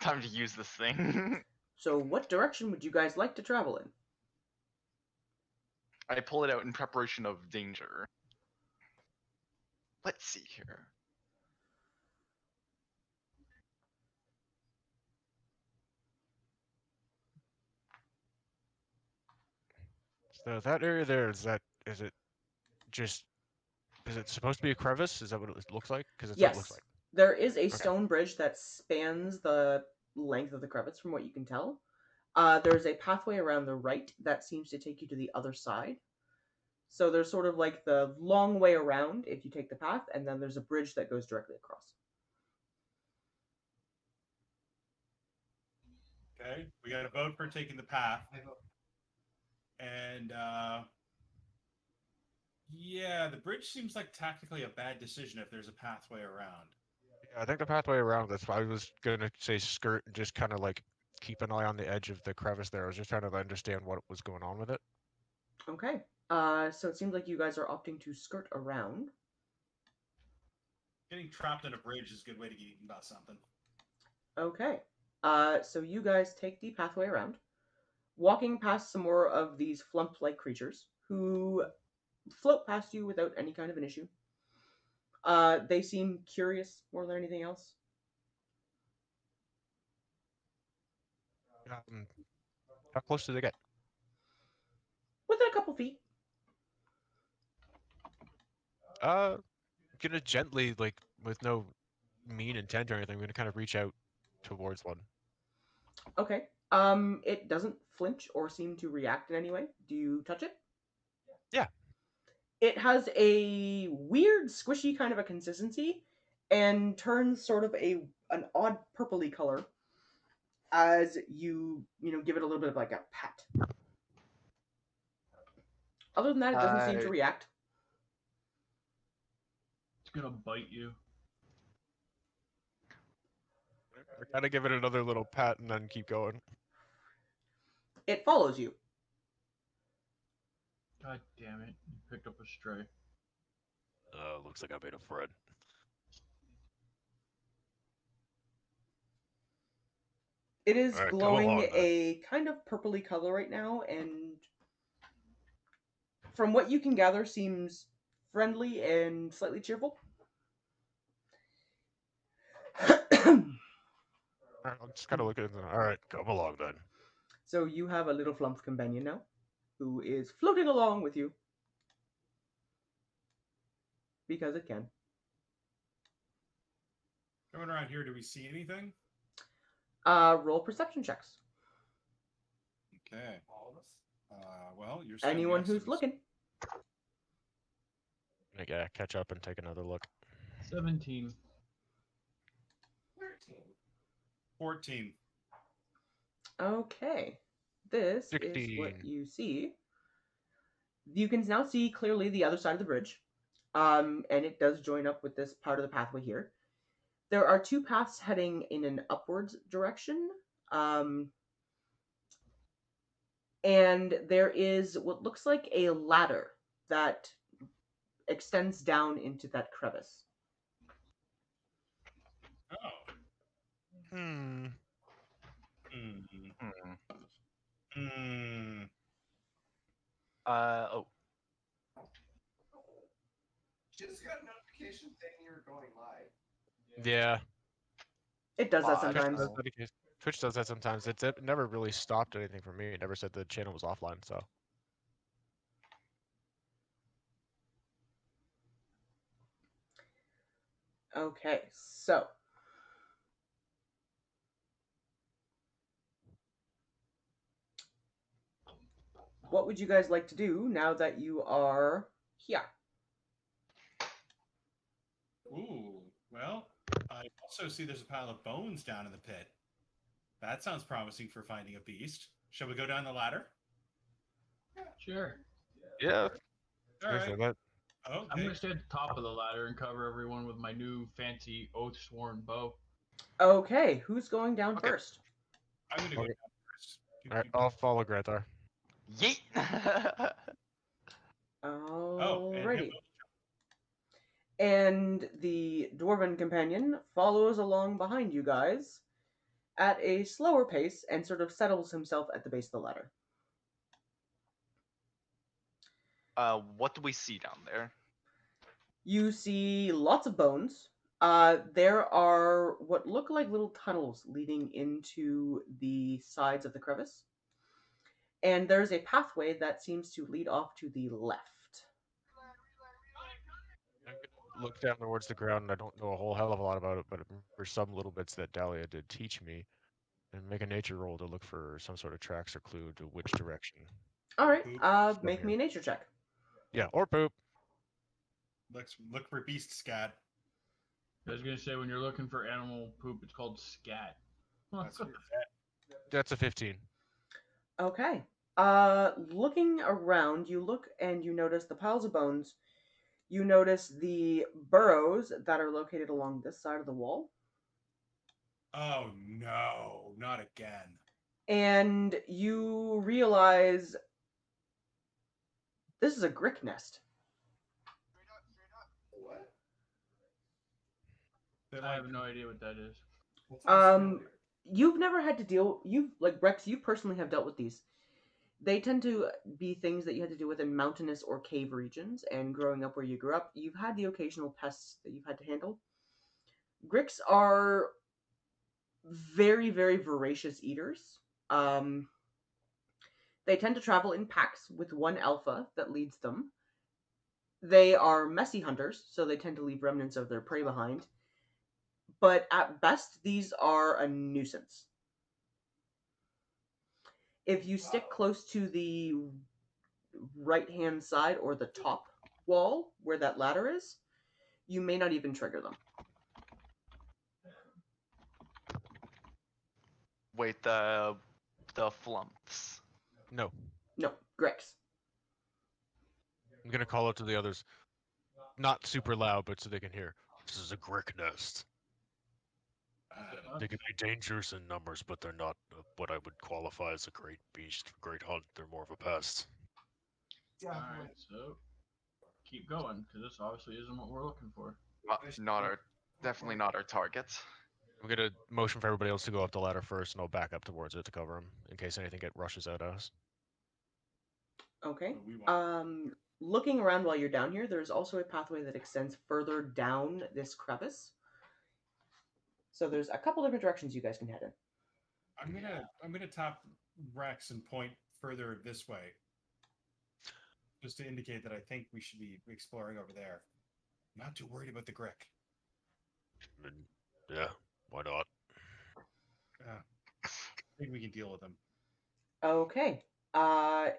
Time to use this thing. So what direction would you guys like to travel in? I pull it out in preparation of danger. Let's see here. So that area there, is it supposed to be a crevice? Is that what it looks like? Because that's what it looks Yes. like. There is a stone bridge that spans the length of the crevice from what you can tell. There's a pathway around the right that seems to take you to the other side. So there's sort of like the long way around if you take the path, and then there's a bridge that goes directly across. Okay, we got to vote for taking the path. And yeah, the bridge seems like tactically a bad decision if there's a pathway around. Yeah, I think the pathway around, that's why I was going to say skirt and just kind of like keep an eye on the edge of the crevice there. I was just trying to understand what was going on with it. Okay. So it seems like you guys are opting to skirt around. Getting trapped in a bridge is a good way to get eaten by something. Okay. So you guys take the pathway around, walking past some more of these flump-like creatures who float past you without any kind of an issue. They seem curious more than anything else. How close do they get? Within a couple feet. Gonna gently, like, with no mean intent or anything, I'm gonna kind of reach out towards one. Okay. It doesn't flinch or seem to react in any way. Do you touch it? Yeah. It has a weird, squishy kind of a consistency, and turns sort of an odd purpley color as you give it a little bit of like a pat. Other than that, it doesn't seem to react. It's gonna bite you. I kind of give it another little pat and then keep going. It follows you. God damn it! You picked up a stray. Looks like I made a friend. It is All right, come glowing along, then. a kind of purpley color right now, and from what you can gather, seems friendly and slightly cheerful. I'm just kind of looking at them. All right, come along then. So you have a little flump companion now, who is floating along with you. because it can. Going around here, do we see anything? Roll perception checks. Okay. Well, you're saying Anyone yes, who's it was- looking. Yeah, catch up and take another look. 17. 14. Okay. This is 16. what you see. You can now see clearly the other side of the bridge. And it does join up with this part of the pathway here. There are two paths heading in an upwards direction. And there is what looks like a ladder that extends down into that crevice. Oh. Hmm. Hmm. Hmm. Hmm. Oh. Just got a notification saying you're going live. Yeah. It does that Five. sometimes. Twitch does that sometimes. It never really stopped anything for me. It never said the channel was offline, so. Okay, so what would you guys like to do now that you are here? Ooh. Well, I also see there's a pile of bones down in the pit. That sounds promising for finding a beast. Shall we go down the ladder? Sure. Yeah. All right. I'm Okay. gonna stay at the top of the ladder and cover everyone with my new fancy oath-sworn bow. Okay, who's going down Okay. first? I'm going to go Okay. down first. Alright, I'll follow Gretar. Yeet. Oh, and Alrighty. And the dwarven companion follows along behind you guys at a slower pace and sort of settles himself at the base of the ladder. What do we see down there? You see lots of bones. There are what look like little tunnels leading into the sides of the crevice. And there's a pathway that seems to lead off to the left. I'm gonna look down towards the ground, and I don't know a whole hell of a lot about it, but I remember some little bits that Dahlia did teach me, and make a nature roll to look for some sort of tracks or clue to which direction. Alright, Poop. make me a nature check. Yeah, or poop. Let's look for beast scat. I was gonna say when you're looking for animal poop, it's called scat. That's weird. That's a 15. Okay. Looking around, you look and you notice the piles of bones. You notice the burrows that are located along this side of the wall. Oh no, not again. And you realize this is a grick nest. What? They're I like, have no idea what that is. What's You've never had to deal, Rex, you personally have dealt with these. They tend to be things that you had to deal with in mountainous or cave regions, and growing up where you grew up, you've had the occasional pests that you've had to handle. Gricks are very, very voracious eaters. They tend to travel in packs with one alpha that leads them. They are messy hunters, so they tend to leave remnants of their prey behind. But at best, these are a nuisance. If you stick close to the right-hand side or the top wall where that ladder is, you may not even trigger them. Wait, the flumps. No. No, Grix. I'm gonna call out to the others. Not super loud, but so they can hear. This is a grick nest. They can be dangerous in numbers, but they're not what I would qualify as a great beast, great hunt. They're more of a pest. Alright, so keep going, because this obviously isn't what we're looking for. Definitely not our target. I'm gonna motion for everybody else to go up the ladder first, and I'll back up towards it to cover them in case anything rushes at us. Okay. But we won't. Looking around while you're down here, there's also a pathway that extends further down this crevice. So there's a couple different directions you guys can head in. I'm gonna top Rex and point further this way, just to indicate that I think we should be exploring over there. Not too worried about the Grick. Yeah, why not? I think we can deal with them. Okay.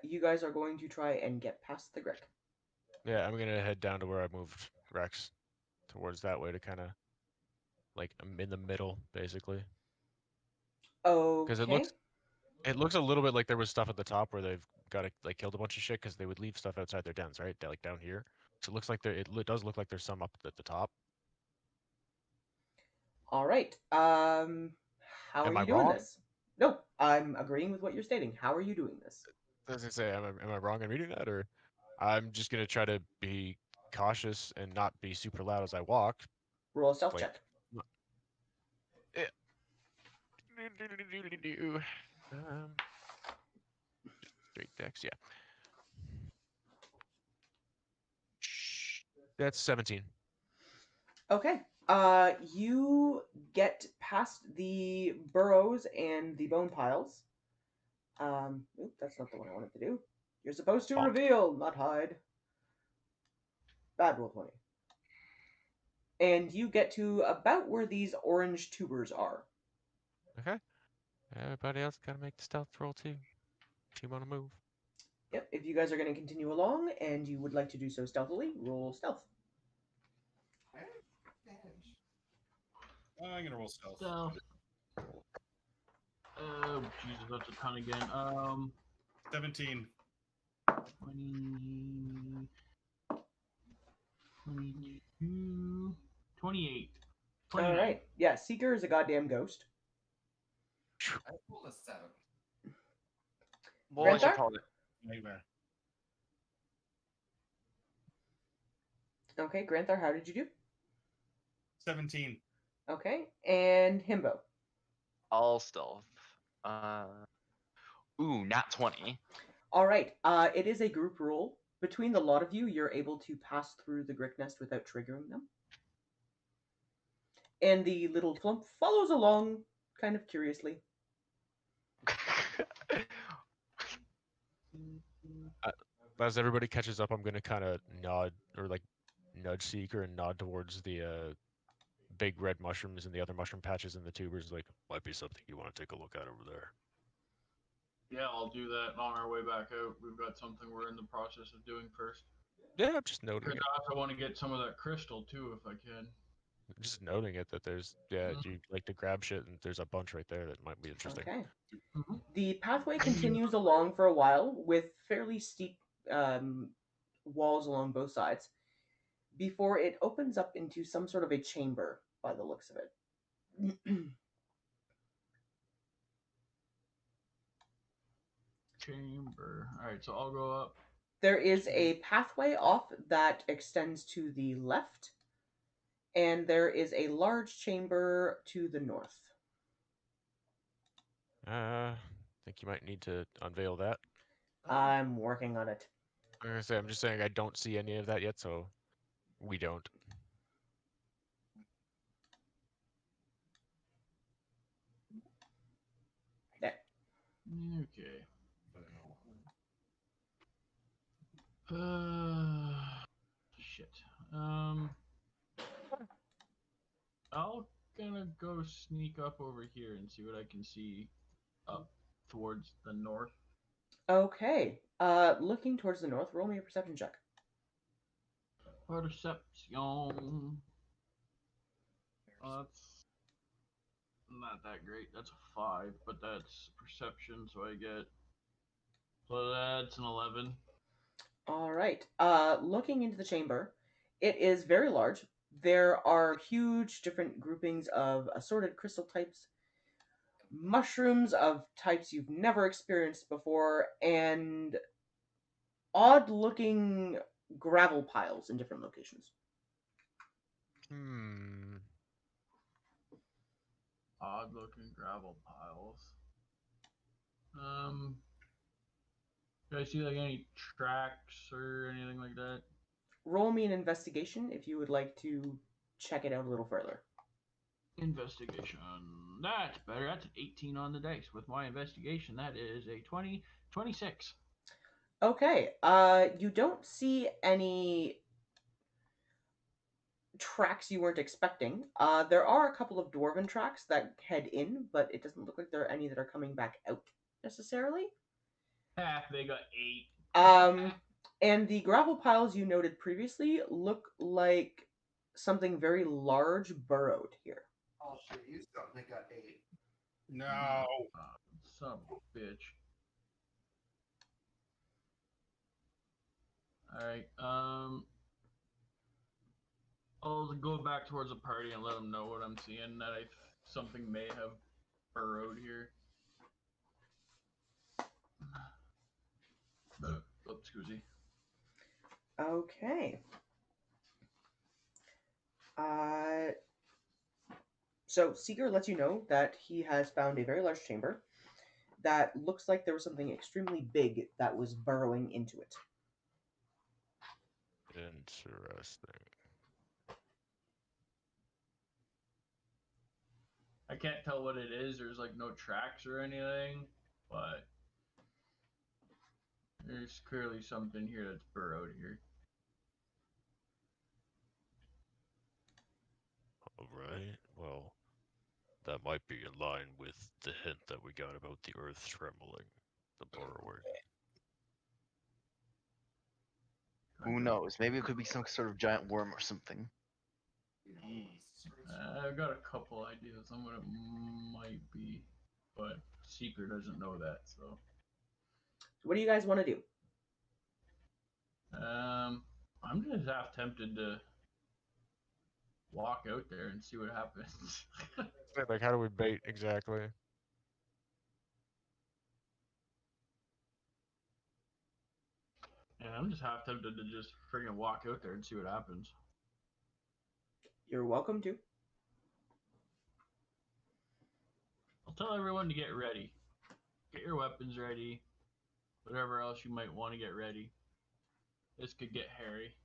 You guys are going to try and get past the Grick. Yeah, I'm gonna head down to where I moved Rex towards that way to kind of like I'm in the middle basically because Okay. it looks a little bit like there was stuff at the top where they've got like killed a bunch of shit because they would leave stuff outside their dens, right? Like down here. So it looks like it does look like there's some up at the top. All right. How are Am I you doing wrong? this? No, I'm agreeing with what you're stating. How are you doing this? As I say, am I wrong in reading that, or I'm just gonna try to be cautious and not be super loud as I walk. Roll a stealth Like, check. eh. Um, straight dex, yeah. That's 17. Okay. You get past the burrows and the bone piles. Oop, that's not the one I wanted to do. You're supposed to Bonk. reveal, not hide. Bad roll 20. And you get to about where these orange tubers are. Okay. Everybody else gotta make the stealth roll too. Team on a move. Yep, if you guys are going to continue along and you would like to do so stealthily, roll stealth. I'm gonna roll stealth. So, oh Jesus, that's a ton again. 17. 20, 22, 28, 29. All right. Yeah, Seeker is a goddamn ghost. I rolled a 7. Well, I should Renthar? probably. Nightmare. Okay, Granthar, how did you do? 17. Okay, and Himbo. I'll stealth. Nat 20. All right. It is a group rule. Between the lot of you, you're able to pass through the Grick nest without triggering them. And the little flump follows along, kind of curiously. As everybody catches up, I'm gonna kind of nod or like nudge Seeker and nod towards the big red mushrooms and the other mushroom patches in the tubers. Like, might be something you want to take a look at over there. Yeah, I'll do that on our way back out. We've got something we're in the process of doing first. Yeah, I'm just noting Because it. I also want to get some of that crystal too, if I can. Just noting it that there's you like to grab shit and there's a bunch right there that might be interesting. Okay. Mhm. The pathway continues along for a while with fairly steep walls along both sides before it opens up into some sort of a chamber by the looks of it. Chamber. Alright, so I'll go up. There is a pathway off that extends to the left, and there is a large chamber to the north. Think you might need to unveil that. I'm working on it. I'm gonna say I'm just saying I don't see any of that yet, so we don't. There. Okay. Shit. I'll gonna go sneak up over here and see what I can see up towards the north. Okay. Looking towards the north, roll me a perception check. Perception. That's not that great. That's a 5, but that's perception, so I get. So that's an 11. All right. Looking into the chamber, it is very large. There are huge different groupings of assorted crystal types, mushrooms of types you've never experienced before, and odd looking gravel piles in different locations. Odd looking gravel piles. Do I see like any tracks or anything like that? Roll me an investigation if you would like to check it out a little further. Investigation. That's better. That's an 18 on the dice. With my investigation, that is a 26. Okay. You don't see any tracks you weren't expecting. There are a couple of dwarven tracks that head in, but it doesn't look like there are any that are coming back out necessarily. They got 8. And the gravel piles you noted previously look like something very large burrowed here. Oh shit, you something got 8. No. Son of a bitch. Alright, I'll go back towards the party and let them know what I'm seeing, that something may have burrowed here. Oh, excuse me. Okay. So Seeker lets you know that he has found a very large chamber that looks like there was something extremely big that was burrowing into it. Interesting. I can't tell what it is. There's like no tracks or anything, but there's clearly something here that's burrowed here. Alright, well, that might be in line with the hint that we got about the earth trembling, the burrowing. Who knows? Maybe it could be some sort of giant worm or something. I've got a couple ideas on what it might be, but Seeker doesn't know that, so. What do you guys want to do? I'm just half tempted to walk out there and see what happens. Like, how do we bait exactly? Yeah, I'm just half tempted to just friggin' walk out there and see what happens. You're welcome to. I'll tell everyone to get ready. Get your weapons ready. Whatever else you might want to get ready. This could get hairy.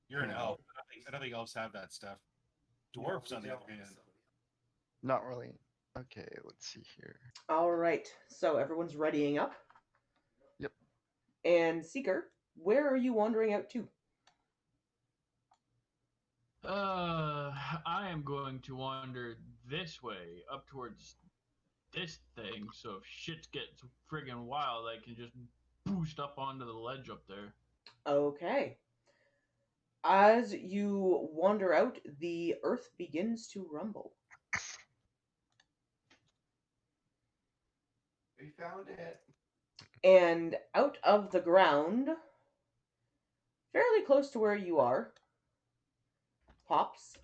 You're an elf. I don't think elves have that stuff. Dwarves, on the other hand. Not really. Okay, let's see here. All right. So everyone's readying up. Yep. And Seeker, where are you wandering out to? I am going to wander this way up towards this thing, so if shit gets friggin' wild, I can just boost up onto the ledge up there. Okay. As you wander out, the earth begins to rumble. We found it. And out of the ground, fairly close to where you are, pops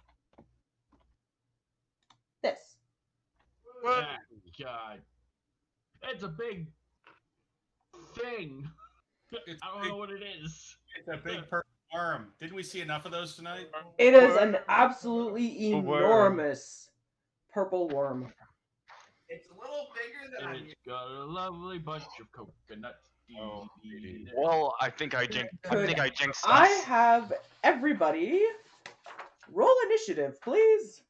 this. Ah, God. It's a big thing. I don't know what it is. It's a big purple worm. Didn't we see enough of those tonight? It is an absolutely enormous purple worm. It's a little bigger than It's got a lovely bunch of coconuts. Oh, Well, I think I jinxed. I think I jinxed us. I have everybody roll initiative, please.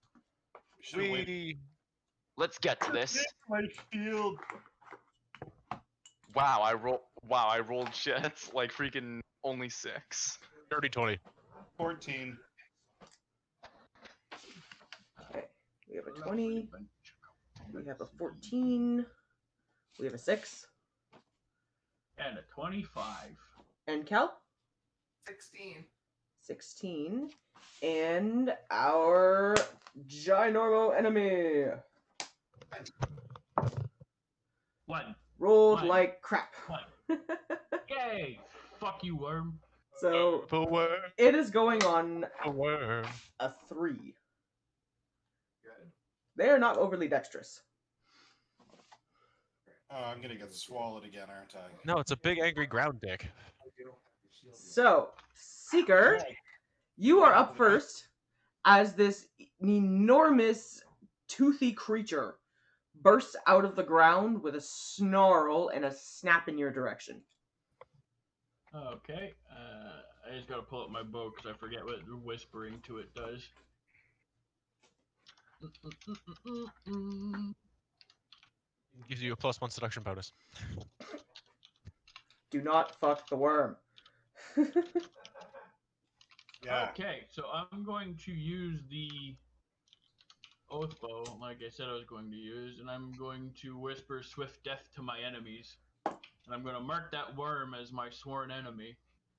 Let's get to this. My shield. Wow, I rolled shit. Like freaking only 6. Dirty 20. 14. Okay, we have a 20, we have a 14, we have a 6, And a 25. and Cal? 16. 16, and our ginormo enemy 1. rolled One. like crap. 1. Yay! Fuck you, worm. So The worm, it is going on the worm. a 3. Good. They are not overly dexterous. Oh, I'm gonna get swallowed again, aren't I? No, it's a big angry ground dick. So, Seeker, you are up first as this enormous toothy creature bursts out of the ground with a snarl and a snap in your direction. Okay. I just gotta pull up my bow because I forget what whispering to it does. Gives you a +1 seduction bonus. Do not fuck the worm. Yeah. Okay, so I'm going to use the oath bow, like I said I was going to use, and I'm going to whisper swift death to my enemies. And I'm going to mark that worm as my sworn enemy.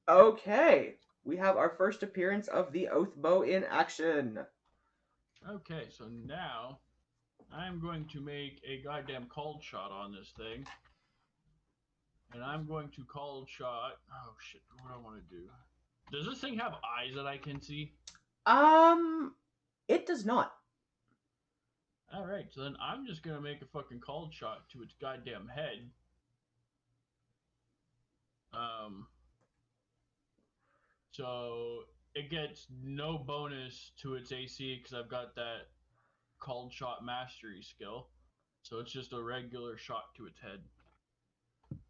Okay, we have our first appearance of the oath bow in action. Okay, so now I'm going to make a goddamn called shot on this thing. And I'm going to called shot. Oh shit, what do I want to do? Does this thing have eyes that I can see? It does not. Alright, so then I'm just gonna make a fucking called shot to its goddamn head. So it gets no bonus to its AC because I've got that called shot mastery skill. So it's just a regular shot to its head.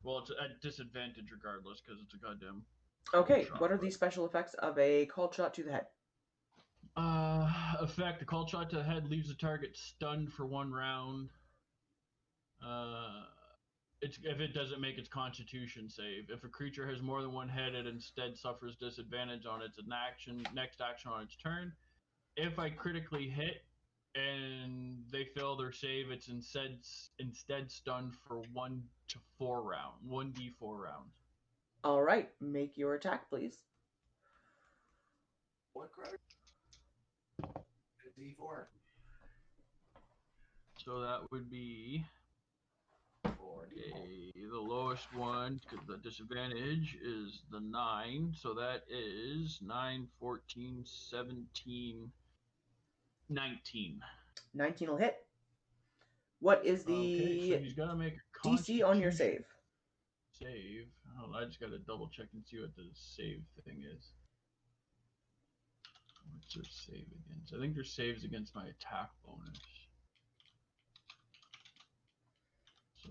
Well, it's at disadvantage regardless because it's a goddamn. Okay, shot, what are but- the special effects of a called shot to the head? Effect: the called shot to the head leaves the target stunned for 1 round. If it doesn't make its Constitution save. If a creature has more than 1 head, it instead suffers disadvantage on its next action on its turn. If I critically hit and they fail their save, it's instead stunned for 1 to 4 rounds, 1d4 rounds. All right, make your attack, please. What credit? D4. So that would be Or the lowest one, because the disadvantage is the 9. So that is 9, 14, 17, 19. 19 will hit. What is Okay, so the he's got to make a DC on your Constitution save? save. Hold on, I just got to double check and see what the save thing is. What's their save against? I think their saves against my attack bonus. So.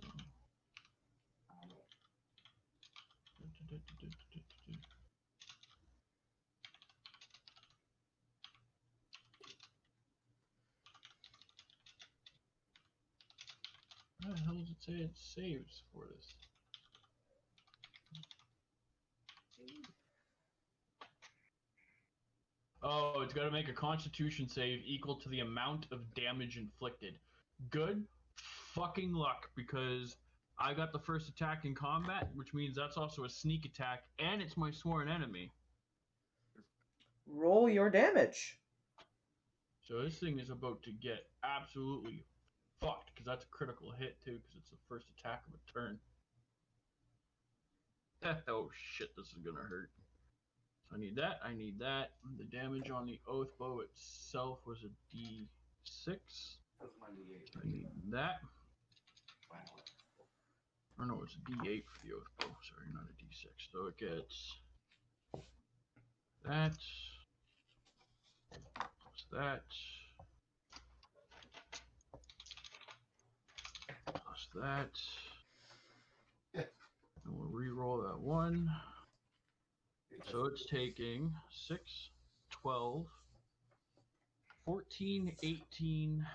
How the hell does it say it saves for this? Oh, it's got to make a Constitution save equal to the amount of damage inflicted. Good fucking luck, because I got the first attack in combat, which means that's also a sneak attack, and it's my sworn enemy. Roll your damage. So this thing is about to get absolutely fucked, because that's a critical hit too, because it's the first attack of a turn. Oh shit, this is gonna hurt. So I need that, I need that. The damage on the oath bow itself was a d6. that's my D8. So I need that. Or no, it's a d8 for the oath bow. Sorry, not a d6. So it gets that, plus that, plus that. And we'll re-roll that one. So it's taking 6, 12, 14, 18,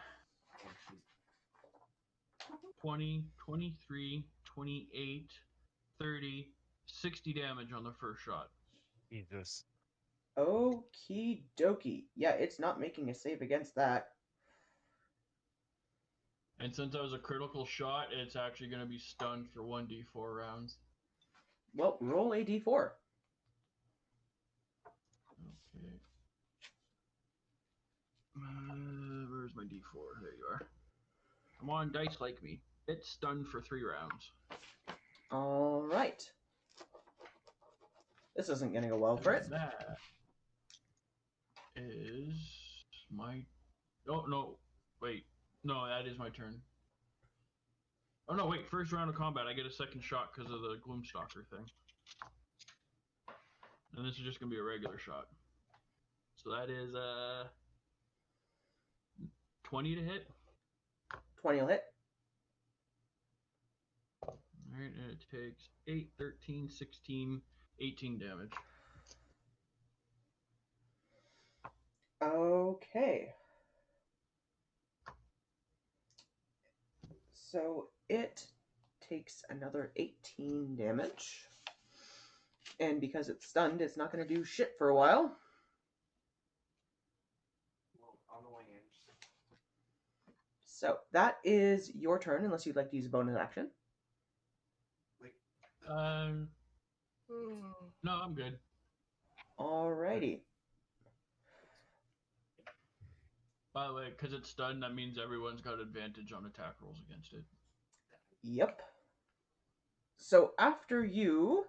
20, 23, 28, 30, 60 damage on the first shot. Jesus. Okie dokie. Yeah, it's not making a save against that. And since that was a critical shot, it's actually going to be stunned for 1d4 rounds. Well, roll a d4. Okay. Where's my d4? There you are. Come on, dice like me. It's stunned for 3 rounds. All right. This isn't going to go well for it. And that is my... Oh, no. Wait. No, that is my turn. Oh, no, wait. First round of combat, I get a second shot because of the Gloomstalker thing. And this is just going to be a regular shot. So that is 20 to hit. 20 will hit. Alright, and it takes 8, 13, 16, 18 damage. Okay. So it takes another 18 damage. And because it's stunned, it's not going to do shit for a while. Well, on the way in. So that is your turn, unless you'd like to use a bonus action. No, I'm good. Alrighty. By the way, because it's stunned, that means everyone's got advantage on attack rolls against it. Yep. So after you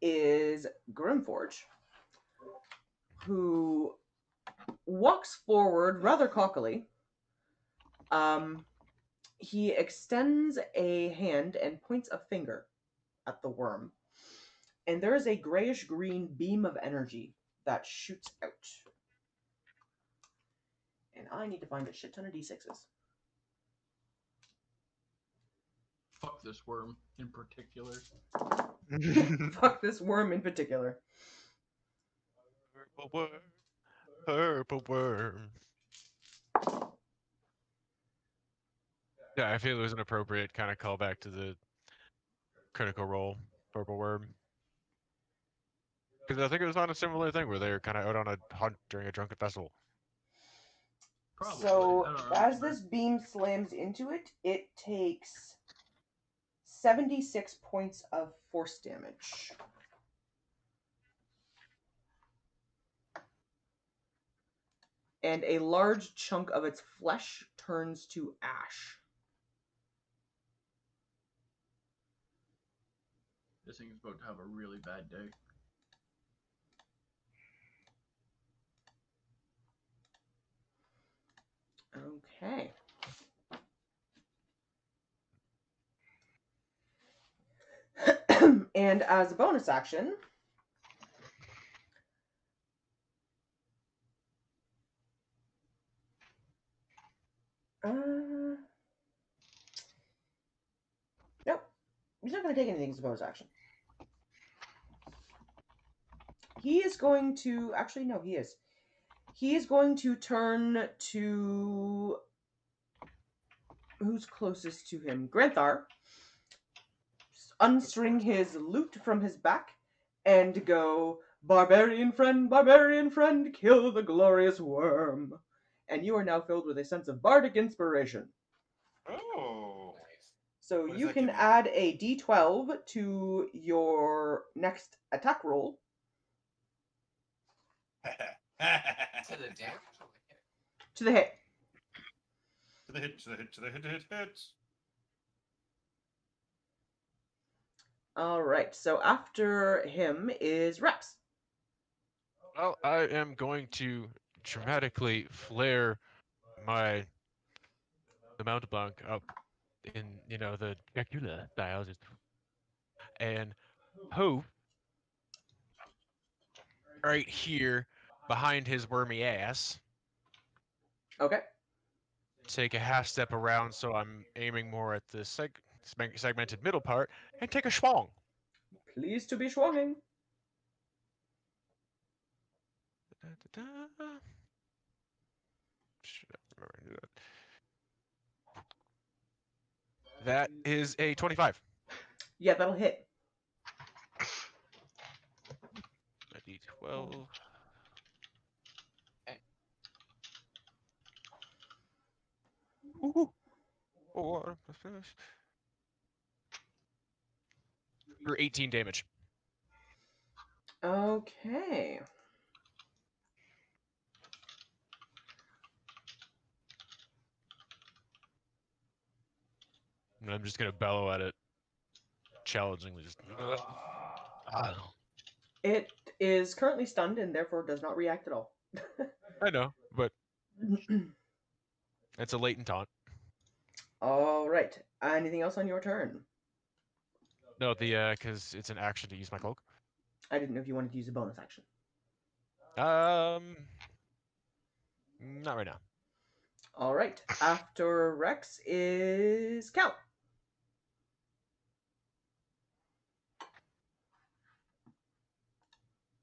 is Grimforge, who walks forward rather cockily. He extends a hand and points a finger at the worm. And there is a grayish-green beam of energy that shoots out. And I need to find a shit ton of d6s. Fuck this worm in particular. Fuck this worm in particular. Purple worm. Purple worm. Yeah, I feel it was an appropriate kind of callback to the critical role, Purple Worm. Because I think it was on a similar thing where they were kind of out on a hunt during a drunken festival. Probably. So I don't as remember. this beam slams into it, it takes 76 points of force damage. And a large chunk of its flesh turns to ash. This thing's about to have a really bad day. Okay. And as a bonus action, nope, he's not going to take anything as a bonus action. He is going to, actually, no, he is. He is going to turn to, who's closest to him? Granthar. Unstring his lute from his back and go, barbarian friend, kill the glorious worm. And you are now filled with a sense of bardic inspiration. Oh. Nice. So What does you that can give you? add a d12 to your next attack roll. To the damage or the hit? To the hit. To the hit, to the hit, to the hit, hit, hit. Alright, so after him is Rex. Well, I am going to dramatically flare the Mount Blanc up in, the Dracula style, and hope right here behind his wormy ass. Okay. Take a half step around so I'm aiming more at the segmented middle part, and take a schwong. Pleased to be schwonging. Should I remember to do that? That is a 25. Yeah, that'll hit. A d12. Ooh. Oh, for 18 damage. Okay. And I'm just gonna bellow at it, challengingly. Just. It is currently stunned and therefore does not react at all. I know, but it's a latent taunt. Alright. Anything else on your turn? No, because it's an action to use my cloak. I didn't know if you wanted to use a bonus action. Not right now. Alright. After Rex is Cal.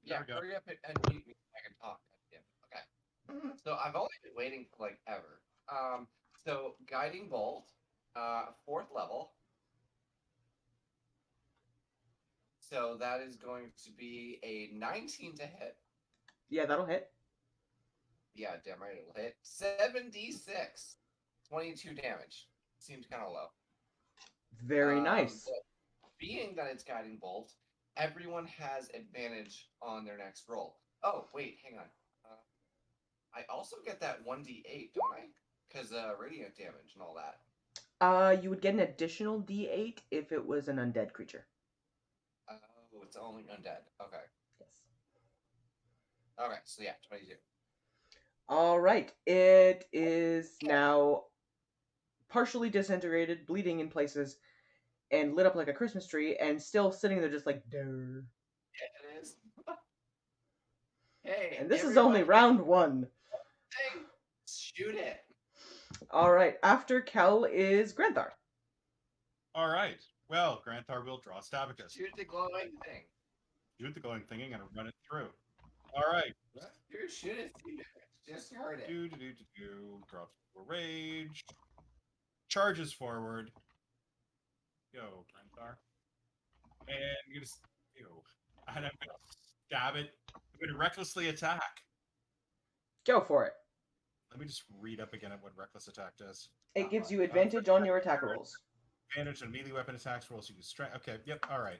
Yeah, There we go. hurry up and mute me so I can talk. Okay. So I've only been waiting for like ever. So guiding bolt, 4th level. So that is going to be a 19 to hit. Yeah, that'll hit. Yeah, damn right it'll hit. 7d6. 22 damage. Seems kind of low. Very nice. But being that it's guiding bolt, everyone has advantage on their next roll. Oh, wait, hang on. I also get that 1d8, don't I? Because radiant damage and all that. You would get an additional D8 if it was an undead creature. Oh, it's only undead. Okay. Yes. Okay, so yeah, 22. All right. It is now partially disintegrated, bleeding in places, and lit up like a Christmas tree, and still sitting there just like, durr. Yeah, it is. Hey, And this is only round 1. Hey, shoot it. All right. After Kel is Granthar. All right. Well, Granthar will draw Stabicus. Shoot the glowing thing. Shoot the glowing thingy and run it through. All right. Dude, shoot it. Just heard it. Drops to a rage. Charges forward. Go, Granthar. And you're just, and I'm going to stab it. I'm going to recklessly attack. Go for it. Let me just read up again at what reckless attack does. It gives you advantage on your attack rolls. Advantage on melee weapon attacks rolls. You can strength. Okay, yep, all right.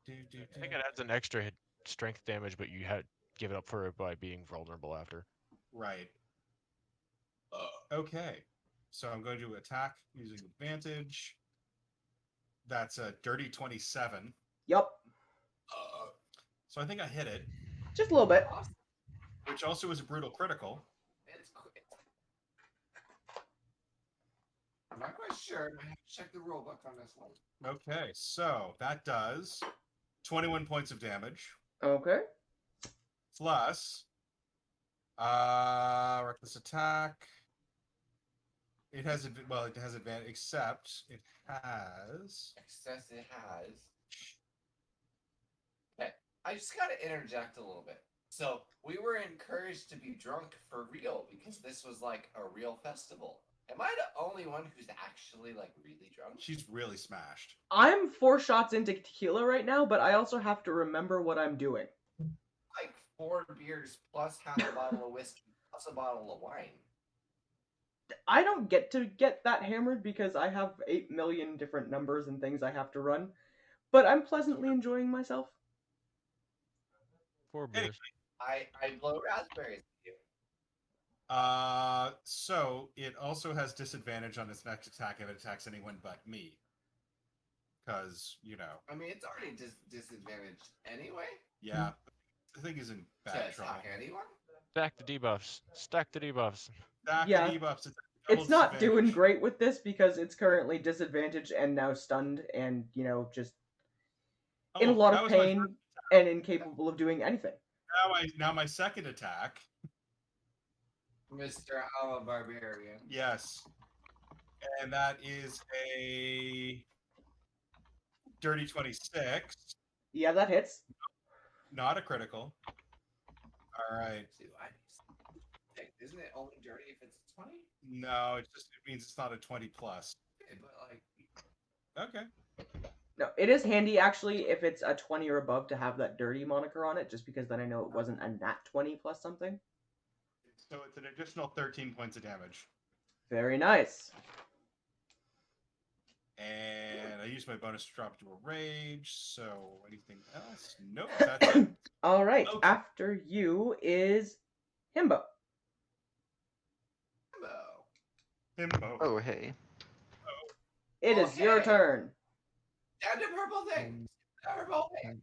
I think it adds an extra strength damage, but you had give it up for it by being vulnerable after. Right. Okay. So I'm going to attack using advantage. That's a dirty 27. Yup. So I think I hit it. Just a little bit. Which also is a brutal critical. I'm not quite sure. I have to check the rulebook on this one. Okay, so that does 21 points of damage. Okay. Plus reckless attack. It has advantage, except it has. Okay, I just got to interject a little bit. So we were encouraged to be drunk for real because this was like a real festival. Am I the only one who's actually like really drunk? She's really smashed. I'm 4 shots into tequila right now, but I also have to remember what I'm doing. Like 4 beers plus half a bottle of whiskey plus a bottle of wine. I don't get to get that hammered because I have 8 million different numbers and things I have to run, but I'm pleasantly enjoying myself. 4 beers. I blow raspberries. So it also has disadvantage on its next attack if it attacks anyone but me. Because, I mean, it's already disadvantaged anyway. Yeah. The thing is in bad trouble. Attack anyone? Stack the debuffs. Stack the debuffs. Stack Yeah. the debuffs. It's not doing great with this because it's currently disadvantaged and now stunned and, just in a lot of pain and incapable of doing anything. Now my second attack. Mr. I'm a barbarian. Yes. And that is a dirty 26. Yeah, that hits. Not a critical. All right. Isn't it only dirty if it's 20? No, it means it's not a 20 plus. Okay, but Okay. No, it is handy actually if it's a 20 or above to have that dirty moniker on it, just because then I know it wasn't a nat 20 plus something. So it's an additional 13 points of damage. Very nice. And I use my bonus to drop to a rage, so anything else? Nope, that's it. All right, Okay. after you is Himbo. Himbo. Oh, hey. It is your Okay. turn. down to purple thing. Purple thing.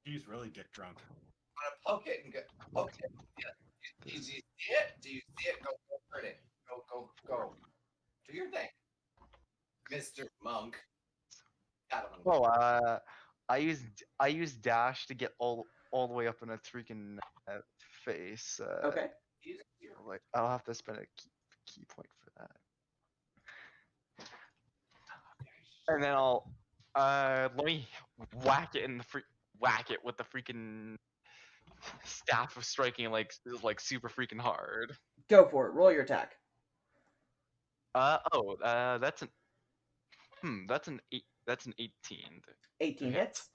He's really dick drunk. I'm gonna poke it and go. Okay. Yeah. Do you see it? Do you see it? Go hurt it. Go. Do your thing, Mr. Monk. Oh, I used dash to get all the way up in its freaking face. Okay. Like I'll have to spend a key point for that. And then I'll let me whack it with the freaking staff of striking like super freaking hard. Go for it. Roll your attack. That's an That's an 18. 18 Hit. hits.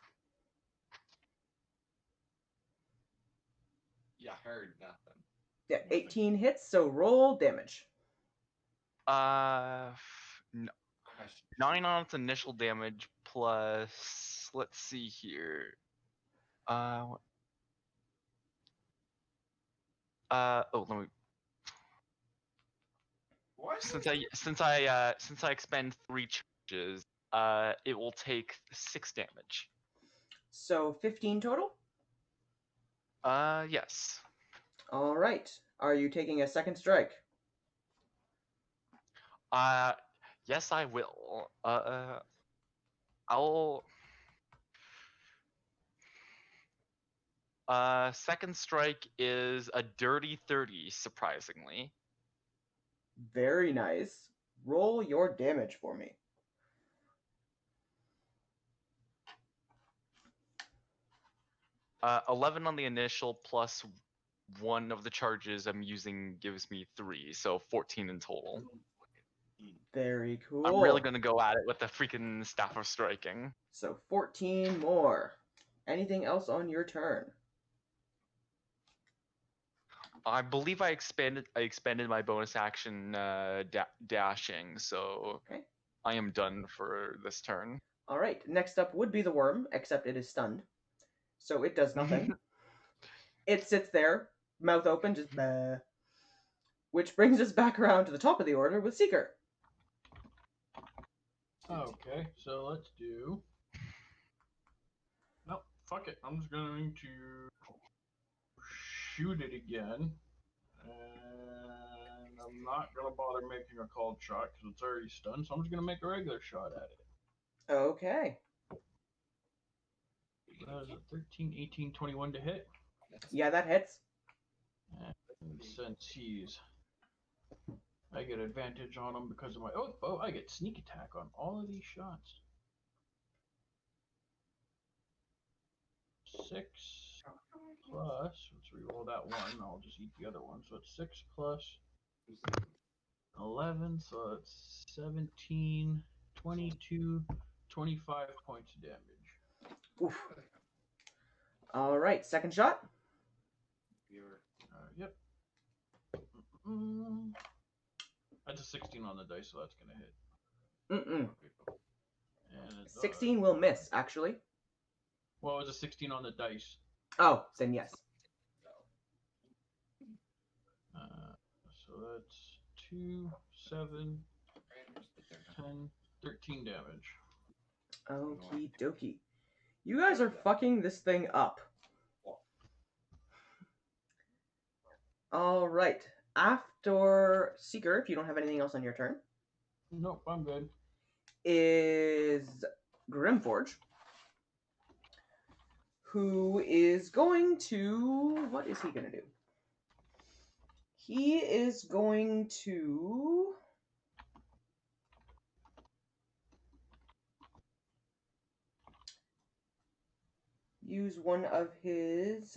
You heard nothing. Yeah, 18 hits, so roll damage. Uh, n- Question. 9 on its initial damage plus. Let's see here. Let me. What? Since I expend 3 charges, it will take 6 damage. So 15 total? Yes. All right. Are you taking a second strike? Yes, I will. I'll. Second strike is a dirty 30, surprisingly. Very nice. Roll your damage for me. Uh, 11 on the initial plus 1 of the charges I'm using gives me 3, so 14 in total. Very cool. I'm really gonna go at it with the freaking Staff of Striking. So 14 more. Anything else on your turn? I believe I expended my bonus action dashing, so Okay. I am done for this turn. All right. Next up would be the worm, except it is stunned. So it does nothing. It sits there, mouth open, just bleh. Which brings us back around to the top of the order with Seeker. Okay, so let's do. Nope, fuck it. I'm just going to shoot it again. And I'm not going to bother making a called shot because it's already stunned, so I'm just going to make a regular shot at it. Okay. That is a 13, 18, 21 to hit. Yeah, that hits. And since I get advantage on him because of my I get sneak attack on all of these shots. 6 plus, let's reroll that one. I'll just eat the other one. So it's 6 plus 11, so it's 17, 22, 25 points of damage. Oof. All right, second shot. Yep. That's a 16 on the dice, so that's going to hit. Mm-mm. And 16 will miss, actually. Well, it was a 16 on the dice. Oh, then yes. So that's 2, 7, 10, 13 damage. Okie dokie. You guys are fucking this thing up. All right. After Seeker, if you don't have anything else on your turn, Nope, I'm good. is Grimforge, who is going to... What is he going to do? He is going to... use one of his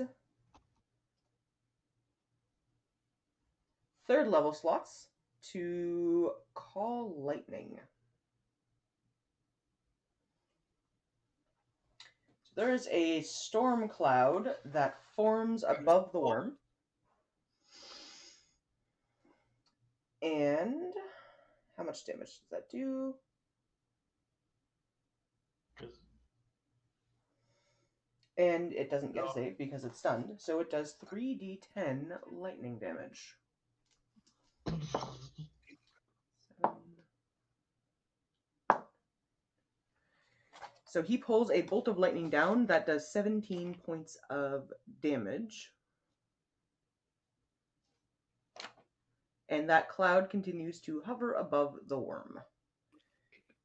third level slots to call lightning. So there is a storm cloud that forms above the worm. And how much damage does that do? And it doesn't get a save because it's stunned, so it does 3d10 lightning damage. So he pulls a bolt of lightning down that does 17 points of damage. And that cloud continues to hover above the worm.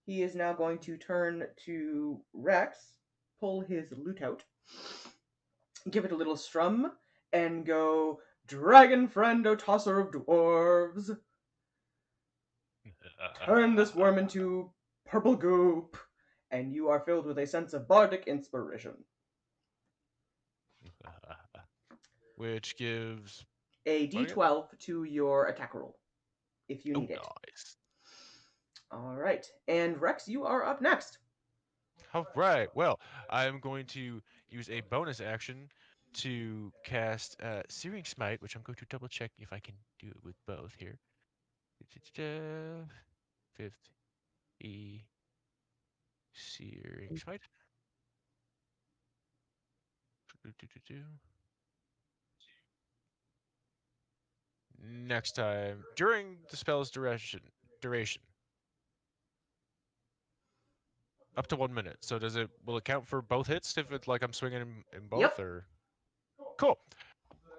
He is now going to turn to Rex, pull his lute out, give it a little strum, and go, "Dragon friend, O tosser of dwarves, turn this worm into purple goop, and you are filled with a sense of bardic inspiration." Which gives A d12 to your attack roll, if you need it. Nice. All right. And Rex, you are up next. All right. Well, I'm going to use a bonus action to cast Searing Smite, which I'm going to double check if I can do it with both here. 50 Searing Smite. Next time, during the spell's duration, up to 1 minute. So will it count for both hits if it's like I'm swinging in both, Yep. or? Cool.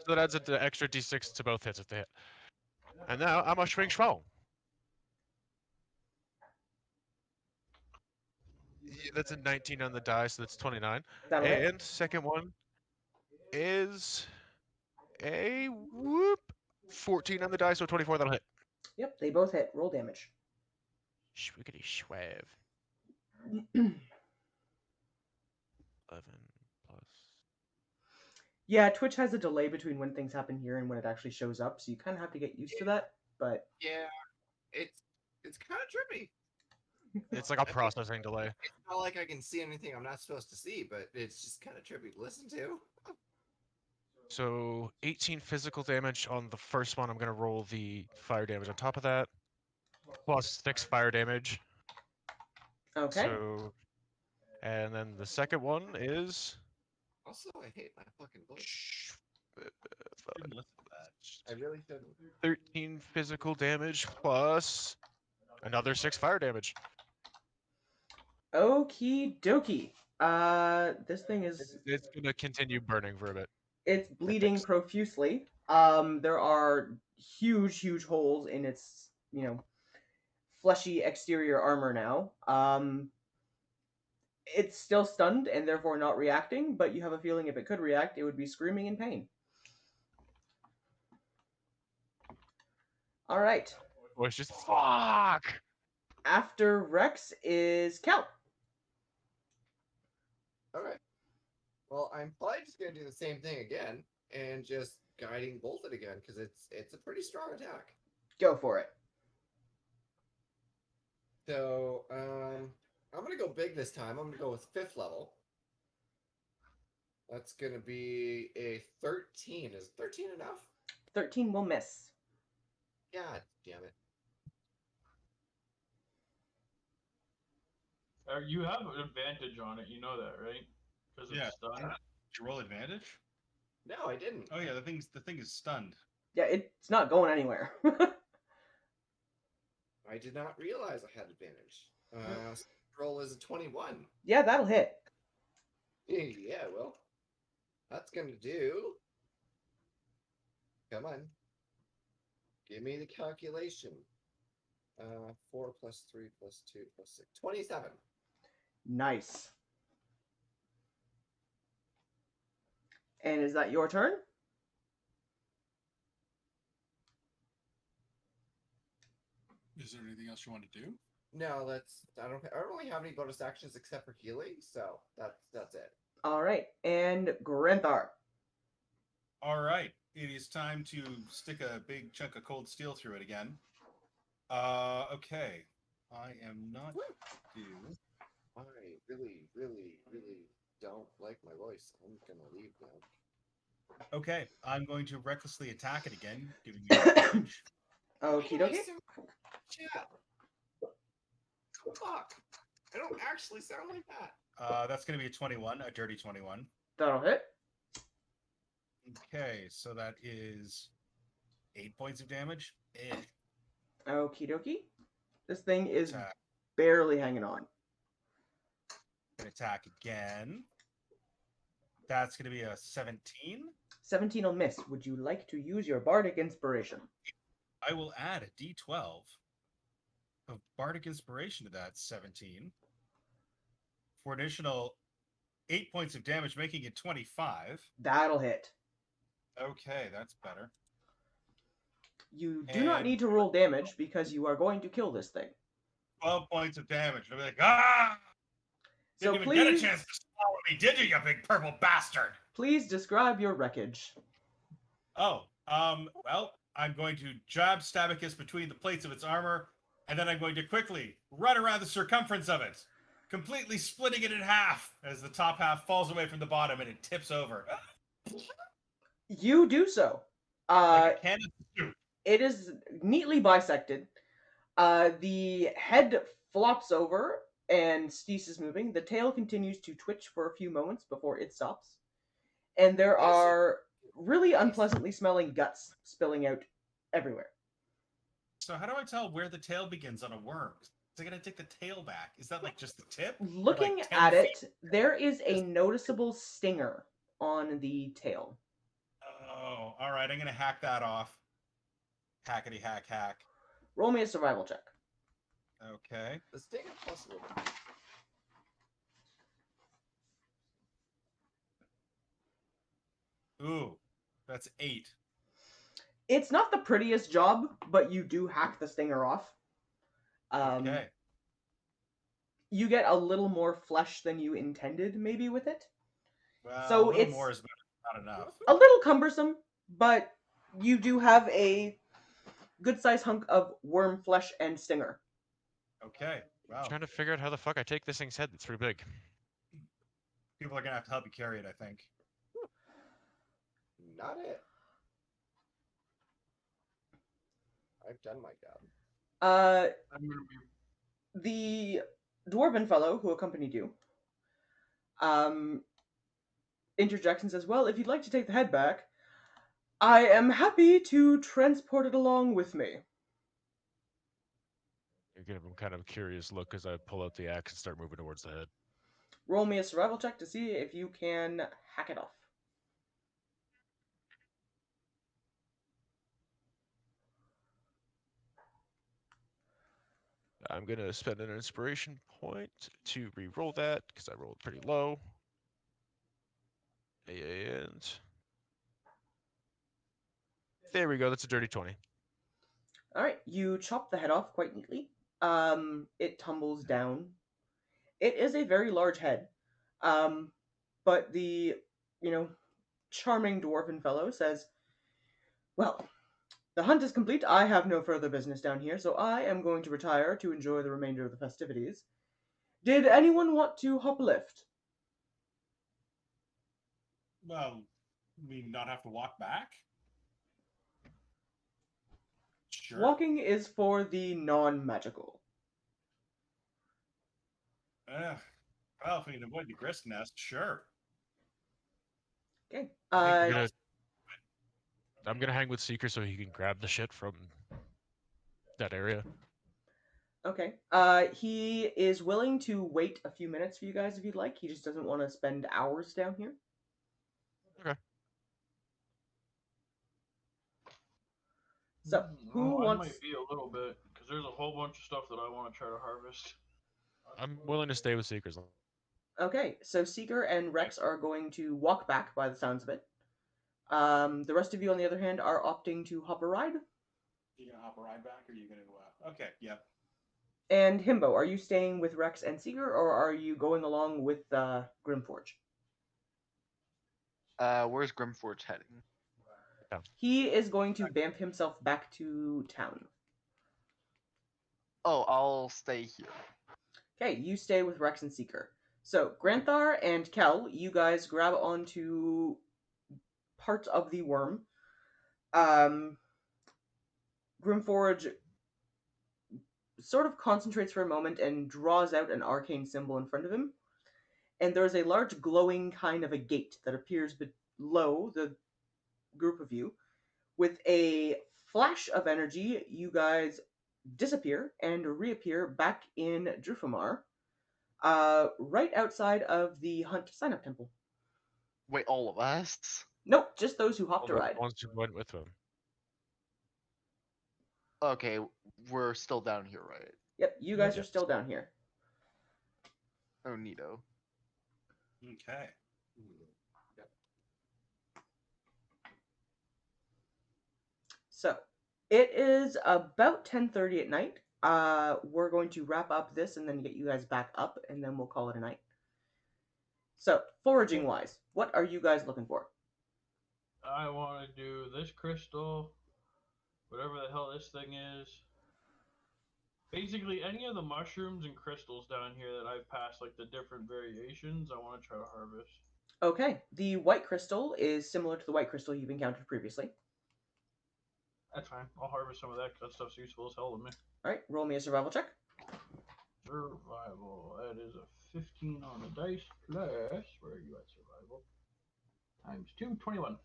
So that adds an extra d6 to both hits if they hit. And now I'm a swing strong. That's a 19 on the die, so that's 29. That'll hit. And second one is a whoop 14 on the die, so 24. That'll hit. Yep, they both hit. Roll damage. Schwiggity schwav. 11 plus. Yeah, Twitch has a delay between when things happen here and when it actually shows up, so you kind of have to get used to that. But Yeah, it's kind of trippy. It's like a processing delay. It's not like I can see anything I'm not supposed to see, but it's just kind of trippy to listen to. So 18 physical damage on the first one. I'm going to roll the fire damage on top of that. Plus 6 fire damage. okay. So, and then the second one is Also, I hate my fucking voice. Shouldn't listen to that. I really shouldn't. 13 physical damage plus another 6 fire damage. Okie dokie. This thing is It's going to continue burning for a bit. it's bleeding profusely. There are huge holes in its, fleshy exterior armor now. It's still stunned and therefore not reacting, but you have a feeling if it could react, it would be screaming in pain. All right. Voice just fuck. After Rex is Cal. Okay. Well, I'm probably just gonna do the same thing again and just guiding bolt it again because it's a pretty strong attack. Go for it. So I'm gonna go big this time. I'm gonna go with 5th level. That's gonna be a 13. Is 13 enough? 13 will miss. God damn it. You have an advantage on it, you know that, right? Because Yeah. it's stunned. Did you roll advantage? No, I didn't. Oh yeah, the thing is stunned. Yeah, it's not going anywhere. I did not realize I had advantage. Roll is a 21. Yeah, that'll hit. Yeah, well, that's gonna do. Come on. Give me the calculation. 4 plus 3 plus 2 plus 6. 27. Nice. And is that your turn? Is there anything else you want to do? No, I don't really have any bonus actions except for healing, so that's it. All right. And Granthar. All right, it is time to stick a big chunk of cold steel through it again. Okay, I am not due. I really don't like my voice. I'm gonna leave now. Okay, I'm going to recklessly attack it again, giving you advantage. Okie dokie. Chat. Fuck. I don't actually sound like that. That's going to be a 21, a dirty 21. That'll hit. Okay, so that is 8 points of damage. Okie dokie. This thing is Attack. barely hanging on. Attack again. That's going to be a 17. 17 will miss. Would you like to use your Bardic Inspiration? I will add a d12 of Bardic Inspiration to that 17 for an additional 8 points of damage, making it 25. That'll hit. Okay, that's better. You do not need to roll damage because you are going to kill this thing. 12 points of damage. And I'll be like, ah! So Didn't even get a please, chance to swallow me, did you big purple bastard? please describe your wreckage. Oh, well, I'm going to jab Stabicus between the plates of its armor, and then I'm going to quickly run around the circumference of it. completely splitting it in half as the top half falls away from the bottom and it tips over. You do so. Like a can of soup. It is neatly bisected. The head flops over and ceases moving. The tail continues to twitch for a few moments before it stops. And there are really unpleasantly smelling guts spilling out everywhere. So how do I tell where the tail begins on a worm? Is it gonna take the tail back? Is that like just the tip? Or, Looking like 10 at feet? it, there is a noticeable stinger on the tail. Oh, all right. I'm gonna hack that off. Hackety hack hack. Roll me a survival check. Okay. The stinger plus a little bit. Ooh, that's 8. It's not the prettiest job, but you do hack the stinger off. Okay. You get a little more flesh than you intended, maybe, with it. Well, So a little it's more is not enough. a little cumbersome, but you do have a good sized hunk of worm flesh and stinger. Okay. Wow. Trying to figure out how the fuck I take this thing's head that's pretty big. People are gonna have to help you carry it, I think. Not it. I've done my job. I'm gonna be The dwarven fellow who accompanied you interjects and says, "Well, if you'd like to take the head back, I am happy to transport it along with me." You give him kind of a curious look as I pull out the axe and start moving towards the head. Roll me a survival check to see if you can hack it off. I'm gonna spend an inspiration point to re-roll that because I rolled pretty low. And there we go. That's a dirty 20. All right, you chop the head off quite neatly. It tumbles down. It is a very large head, but the charming dwarven fellow says, "Well, the hunt is complete. I have no further business down here, so I am going to retire to enjoy the remainder of the festivities. Did anyone want to hop a lift?" Well, we not have to walk back? Sure. Walking is for the non-magical. Well, if we can avoid the grist nest, sure. Okay. I I'm gonna hang with Seeker so he can grab the shit from that area. Okay. He is willing to wait a few minutes for you guys if you'd like. He just doesn't want to spend hours down here. Okay. So, who I wants? might be a little bit because there's a whole bunch of stuff that I want to try to harvest. I'm willing to stay with Seekers. Okay, so Seeker and Rex are going to walk back by the sounds of it. The rest of you, on the other hand, are opting to hop a ride. You gonna hop a ride back, or are you gonna? Okay, yep. And Himbo, are you staying with Rex and Seeker, or are you going along with Grimforge? Where's Grimforge heading? He is going to vamp himself back to town. Oh, I'll stay here. Okay, you stay with Rex and Seeker. So, Granthar and Kel, you guys grab onto parts of the worm. Grimforge sort of concentrates for a moment and draws out an arcane symbol in front of him. And there's a large glowing kind of a gate that appears below the group of you. With a flash of energy, you guys disappear and reappear back in Drufomar, right outside of the Hunt Sign-Up Temple. Wait, all of us? Nope, just those who hopped a ride. The ones who went with him. Okay, we're still down here, right? Yep, you guys are Yes. still down here. Oh, neato. Okay. So, it is about 10:30 at night. We're going to wrap up this and then get you guys back up, and then we'll call it a night. So, foraging wise, what are you guys looking for? I want to do this crystal, whatever the hell this thing is. Basically, any of the mushrooms and crystals down here that I've passed, like the different variations, I want to try to harvest. Okay, the white crystal is similar to the white crystal you've encountered previously. That's fine. I'll harvest some of that 'cause that stuff's useful as hell to me. All right, roll me a survival check. Survival. That is a 15 on the dice plus. Where are you at, survival? Times 2, 21.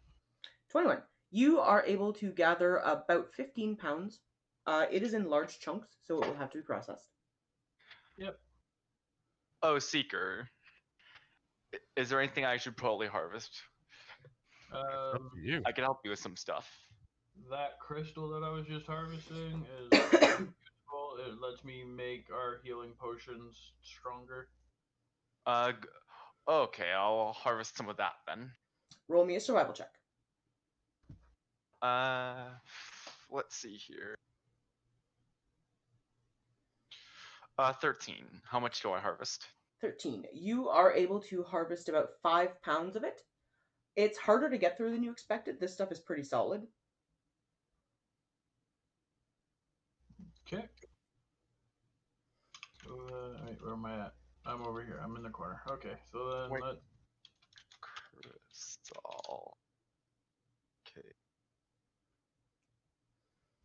21. You are able to gather about 15 pounds. It is in large chunks, so it will have to be processed. Yep. Oh, Seeker. Is there anything I should probably harvest? Up to you. I can help you with some stuff. That crystal that I was just harvesting is useful. It lets me make our healing potions stronger. Okay, I'll harvest some of that then. Roll me a survival check. Let's see here. 13. How much do I harvest? 13. You are able to harvest about 5 pounds of it. It's harder to get through than you expected. This stuff is pretty solid. Okay. Wait, where am I at? I'm over here. I'm in the corner. Okay, so then Wait. let Crystal. Okay.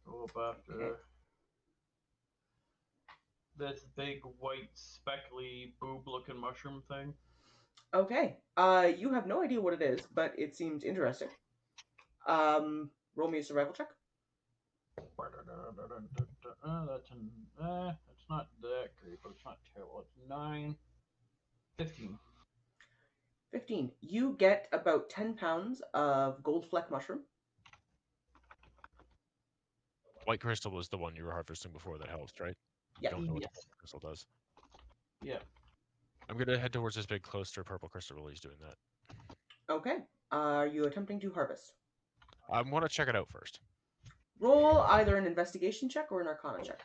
go up after this big white speckly boob-looking mushroom thing. Okay. You have no idea what it is, but it seems interesting. Roll me a survival check. That's not that great, but it's not terrible. It's 9, 15. 15. You get about 10 pounds of gold fleck mushroom. White crystal was the one you were harvesting before that helps, right? Yeah. Don't know what Yes. the purple crystal does. Yeah. I'm gonna head towards this big cluster purple crystal while he's doing that. Okay. Are you attempting to harvest? I want to check it out first. Roll either an investigation check or an arcana check.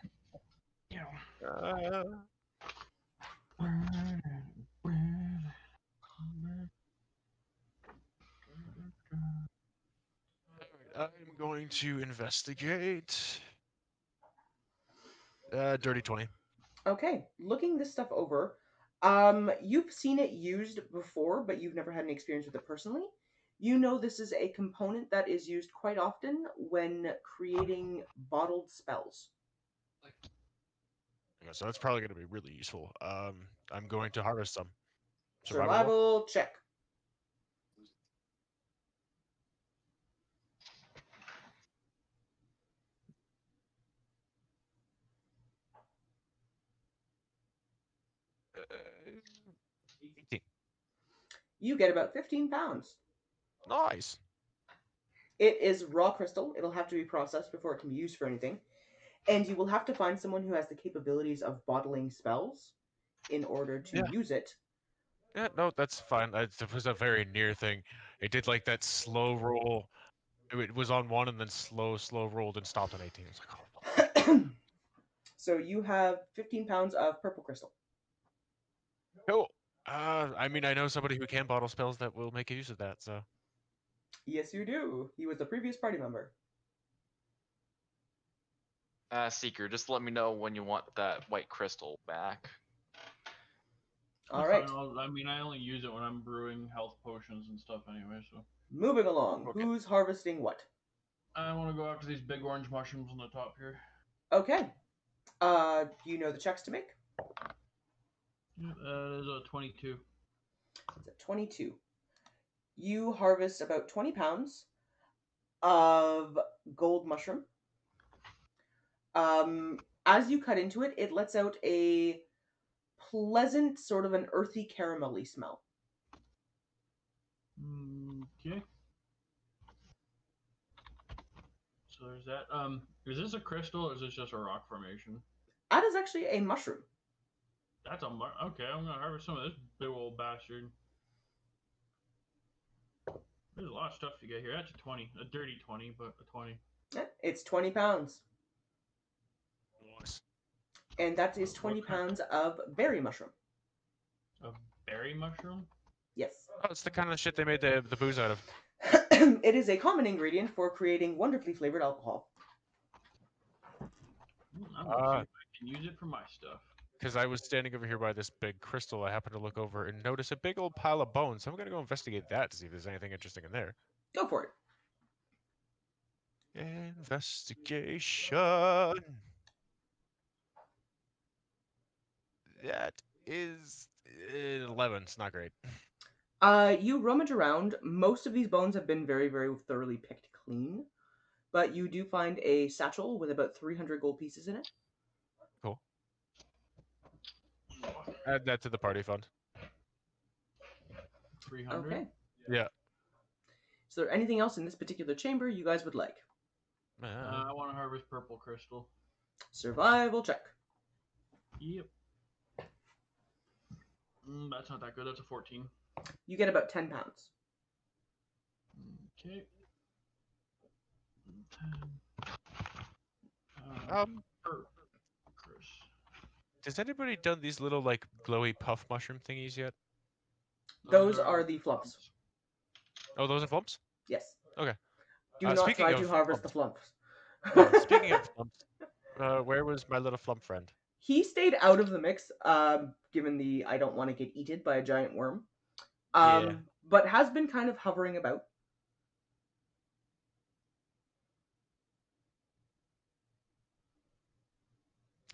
I'm going to investigate. Dirty 20. Okay. Looking this stuff over, you've seen it used before, but you've never had any experience with it personally. You know this is a component that is used quite often when creating bottled spells. Okay, so that's probably going to be really useful. I'm going to harvest some. Survival check. Uh, 18. You get about 15 pounds. Nice. It is raw crystal. It'll have to be processed before it can be used for anything. And you will have to find someone who has the capabilities of bottling spells in order to use it. Yeah, no, that's fine. It was a very near thing. It did like that slow roll. It was on 1 and then slow rolled and stopped on 18. It's like, oh. So you have 15 pounds of purple crystal. Cool. I mean, I know somebody who can bottle spells that will make use of that, so. Yes, you do. He was the previous party member. Seeker, just let me know when you want that white crystal back. All right. I mean, I only use it when I'm brewing health potions and stuff anyway, so. Moving along. Okay. Who's harvesting what? I want to go after these big orange mushrooms on the top here. Okay. Do you know the checks to make? That is a 22. It's a 22. You harvest about 20 pounds of gold mushroom. As you cut into it, it lets out a pleasant, sort of an earthy caramelly smell. Okay. So there's that. Is this a crystal or is this just a rock formation? That is actually a mushroom. That's okay. I'm gonna harvest some of this big old bastard. There's a lot of stuff to get here. That's a 20, a dirty 20, but a 20. It's 20 pounds. Nice. And that is 20 pounds of berry mushroom. A berry mushroom? Yes. Oh, it's the kind of shit they made the booze out of. It is a common ingredient for creating wonderfully flavored alcohol. I'm gonna see if I can use it for my stuff. Because I was standing over here by this big crystal, I happened to look over and notice a big old pile of bones. So I'm gonna go investigate that to see if there's anything interesting in there. Go for it. Investigation. That is 11. It's not great. You rummage around. Most of these bones have been very, very thoroughly picked clean, but you do find a satchel with about 300 gold pieces in it. Cool. Add that to the party fund. 300. Okay. Yeah. Is there anything else in this particular chamber you guys would like? I want to harvest purple crystal. Survival check. Yep. That's not that good. That's a 14. You get about 10 pounds. Okay. 10. Chris. Has anybody done these little like glowy puff mushroom thingies yet? Those are the flumps. Oh, those are flumps? Yes. Okay. Do not speaking try of to harvest the flumps. Speaking of flumps, where was my little flump friend? He stayed out of the mix, given the I don't want to get eaten by a giant worm. Yeah. But has been kind of hovering about.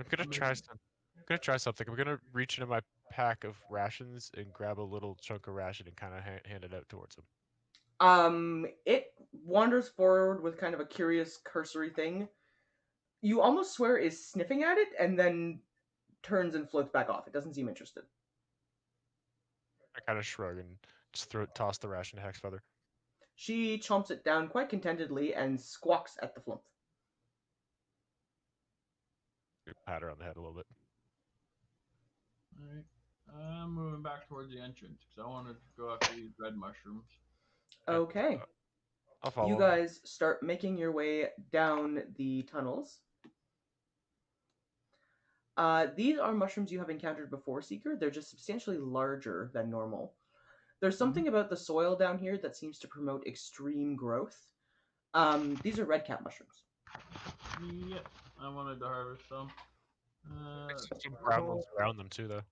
I'm gonna try something. I'm gonna reach into my pack of rations and grab a little chunk of ration and kind of hand it out towards him. It wanders forward with kind of a curious, cursory thing. You almost swear is sniffing at it, and then turns and floats back off. It doesn't seem interested. I kind of shrug and just toss the ration to Hexfeather. She chomps it down quite contentedly and squawks at the flump. Pat her on the head a little bit. Alright. I'm moving back towards the entrance because I wanted to go after these red mushrooms. Okay. I'll follow. You guys start making your way down the tunnels. These are mushrooms you have encountered before, Seeker. They're just substantially larger than normal. There's something about the soil down here that seems to promote extreme growth. These are red cap mushrooms. Yep, I wanted to harvest some. Some brown ones around them too, though.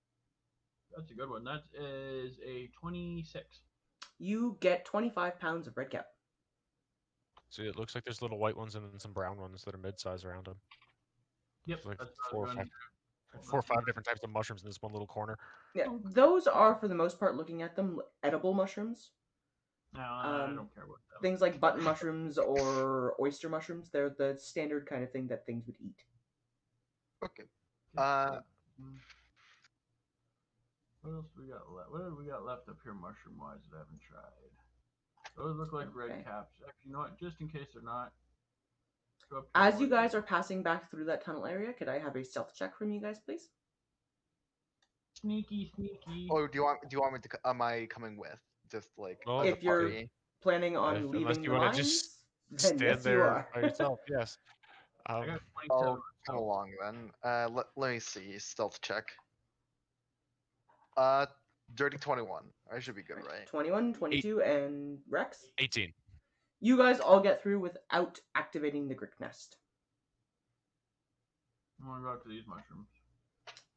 That's a good one. That is a 26. You get 25 pounds of red cap. See, it looks like there's little white ones and then some brown ones that are mid-size around them. Yep, Like that's four or five different types of mushrooms in this one little corner. Yeah, those are, for the most part, looking at them, edible mushrooms. No, I don't care about them. Things like button mushrooms or oyster mushrooms, they're the standard kind of thing that things would eat. Okay. What else we got left? What have we got left up here mushroom-wise that I haven't tried? Those look like red caps. You know what? Just in case they're not. As you guys are passing back through that tunnel area, could I have a stealth check from you guys, please? Sneaky, sneaky. Oh, do you want me to? Am I coming with? Just like Well, as a if you're party? planning on Unless leaving you the want to mines, just then stand yes, you there are. by yourself, yes. I got 27. I'll come along then. Let me see. Stealth check. Dirty 21. I should be good, right? 21, 22, and Rex? 18. You guys all get through without activating the Grick Nest. I want to go out to these mushrooms.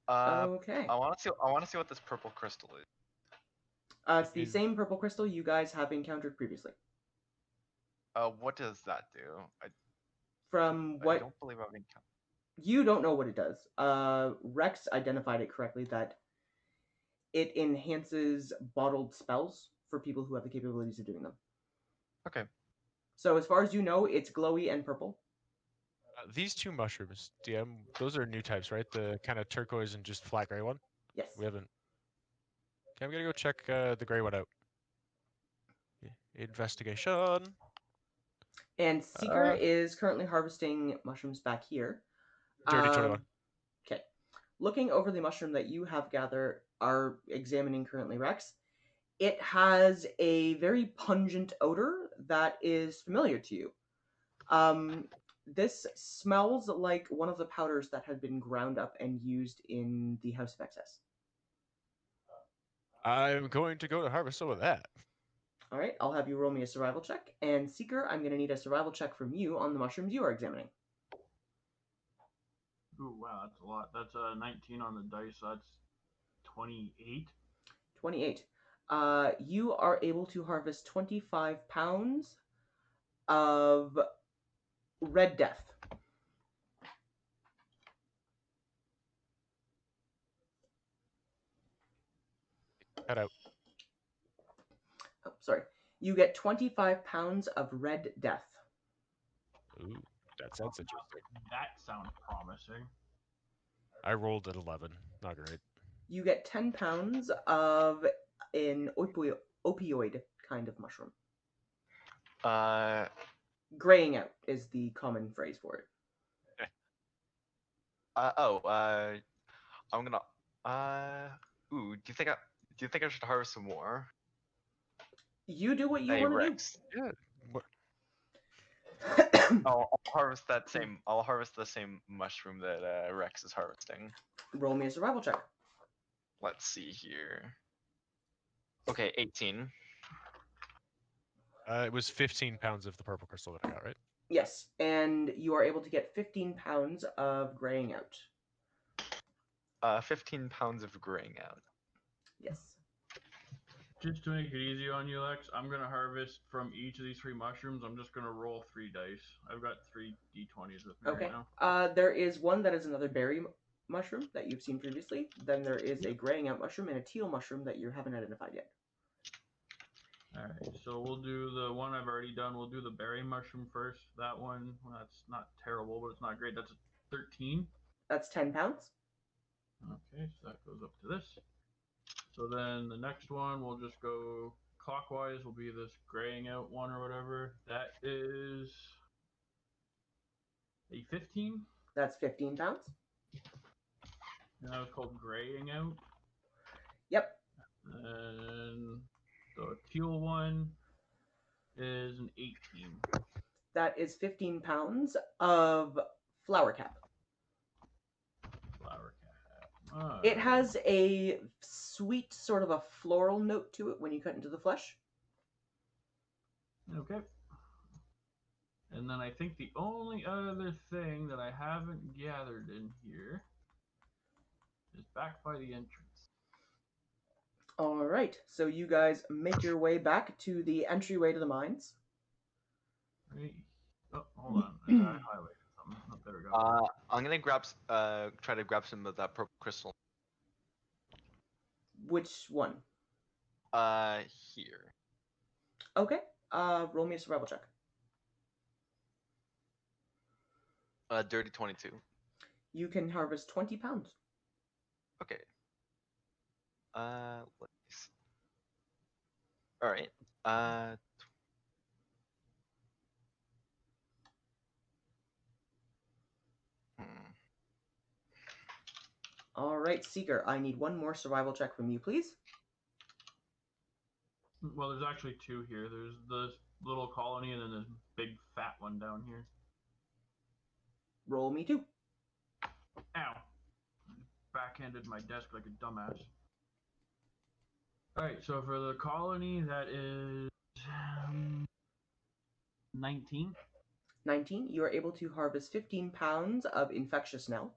Okay. I want to see what this purple crystal is. It's the same purple crystal you guys have encountered previously. What does that do? From I what don't believe I've encountered. you don't know what it does. Rex identified it correctly that it enhances bottled spells for people who have the capabilities of doing them. Okay. So as far as you know, it's glowy and purple. These two mushrooms, DM, those are new types, right? The kind of turquoise and just flat gray one? Yes. We haven't. Okay, I'm gonna go check the gray one out. Investigation. And Seeker is currently harvesting mushrooms back here. Dirty 21. Okay. Looking over the mushroom that you have are examining currently, Rex, it has a very pungent odor that is familiar to you. This smells like one of the powders that had been ground up and used in the House of Excess. I'm going to go to harvest some of that. All right, I'll have you roll me a survival check. And Seeker, I'm going to need a survival check from you on the mushrooms you are examining. Ooh, wow, that's a lot. That's 19 on the dice. So that's 28. 28. You are able to harvest 25 pounds of red death. Cut out. Oh, sorry. You get 25 pounds of red death. Ooh, that sounds interesting. That sounds promising. I rolled at 11. Not great. You get 10 pounds of an opioid kind of mushroom. Uh, Graying out is the common phrase for it. I'm gonna. Ooh, do you think I should harvest some more? You do what you Hey, want to Rex. Yeah. What? do. I'll harvest that same. I'll harvest the same mushroom that Rex is harvesting. Roll me a survival check. Let's see here. Okay, 18. It was 15 pounds of the purple crystal that I got, right? Yes, and you are able to get 15 pounds of graying out. 15 pounds of graying out. Yes. Just to make it easy on you, Lex, I'm gonna harvest from each of these 3 mushrooms. I'm just gonna roll 3 dice. I've got 3 d20s with me Okay. right now. There is one that is another berry mushroom that you've seen previously. Then there is a graying out mushroom and a teal mushroom that you haven't identified yet. Alright, so we'll do the one I've already done. We'll do the berry mushroom first. That one, well, that's not terrible, but it's not great. That's a 13. That's 10 pounds. Okay, so that goes up to this. So then the next one, we'll just go clockwise, will be this graying out one or whatever. That is a 15. That's 15 pounds. And that was called graying out. Yep. And the teal one is an 18. That is 15 pounds of flower cap. Flower cap. It has a sweet sort of a floral note to it when you cut into the flesh. Okay. And then I think the only other thing that I haven't gathered in here is back by the entrance. All right, so you guys make your way back to the entryway to the mines. Right. Oh, hold on. I highlighted something. Oh, there we go. I'm gonna try to grab some of that purple crystal. Which one? Here. Okay. Roll me a survival check. Dirty 22. You can harvest 20 pounds. Okay. Let's see. All right. All right, Seeker, I need one more survival check from you, please. Well, there's actually 2 here. There's this little colony and then this big fat one down here. Roll me 2. Ow. Backhanded my desk like a dumbass. Alright, so for the colony, that is 19. 19. You are able to harvest 15 pounds of infectious Nell.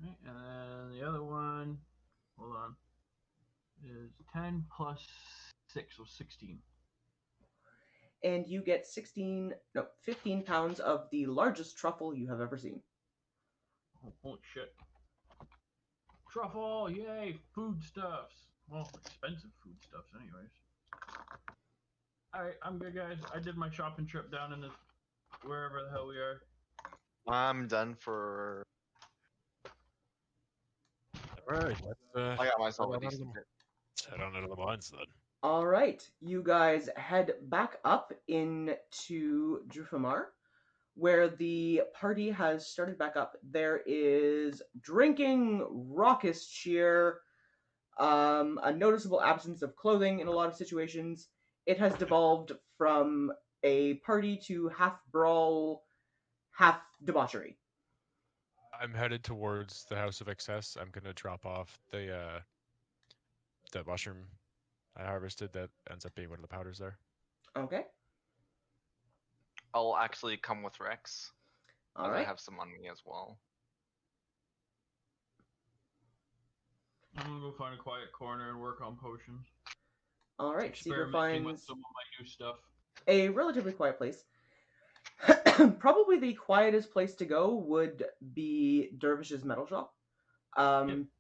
Right, and then the other one, hold on, is 10 plus 6, so 16. And you get 15 pounds of the largest truffle you have ever seen. Oh, holy shit. Truffle, yay, foodstuffs. Well, expensive foodstuffs anyways. Alright, I'm good, guys. I did my shopping trip down in this, wherever the hell we are. I'm done for. All right, let's. I got myself a head on out of decent the- hit. let's head on out of the mines then. All right, you guys head back up into Drufomar, where the party has started back up. There is drinking, raucous cheer, a noticeable absence of clothing in a lot of situations. It has devolved from a party to half brawl, half debauchery. I'm headed towards the House of Excess. I'm gonna drop off the mushroom I harvested that ends up being one of the powders there. Okay. I'll actually come with Rex, All as I right. have some on me as well. I'm gonna go find a quiet corner and work on potions. All right. Seeker Experimenting with finds some of my new stuff. a relatively quiet place. Probably the quietest place to go would be Dervish's metal shop,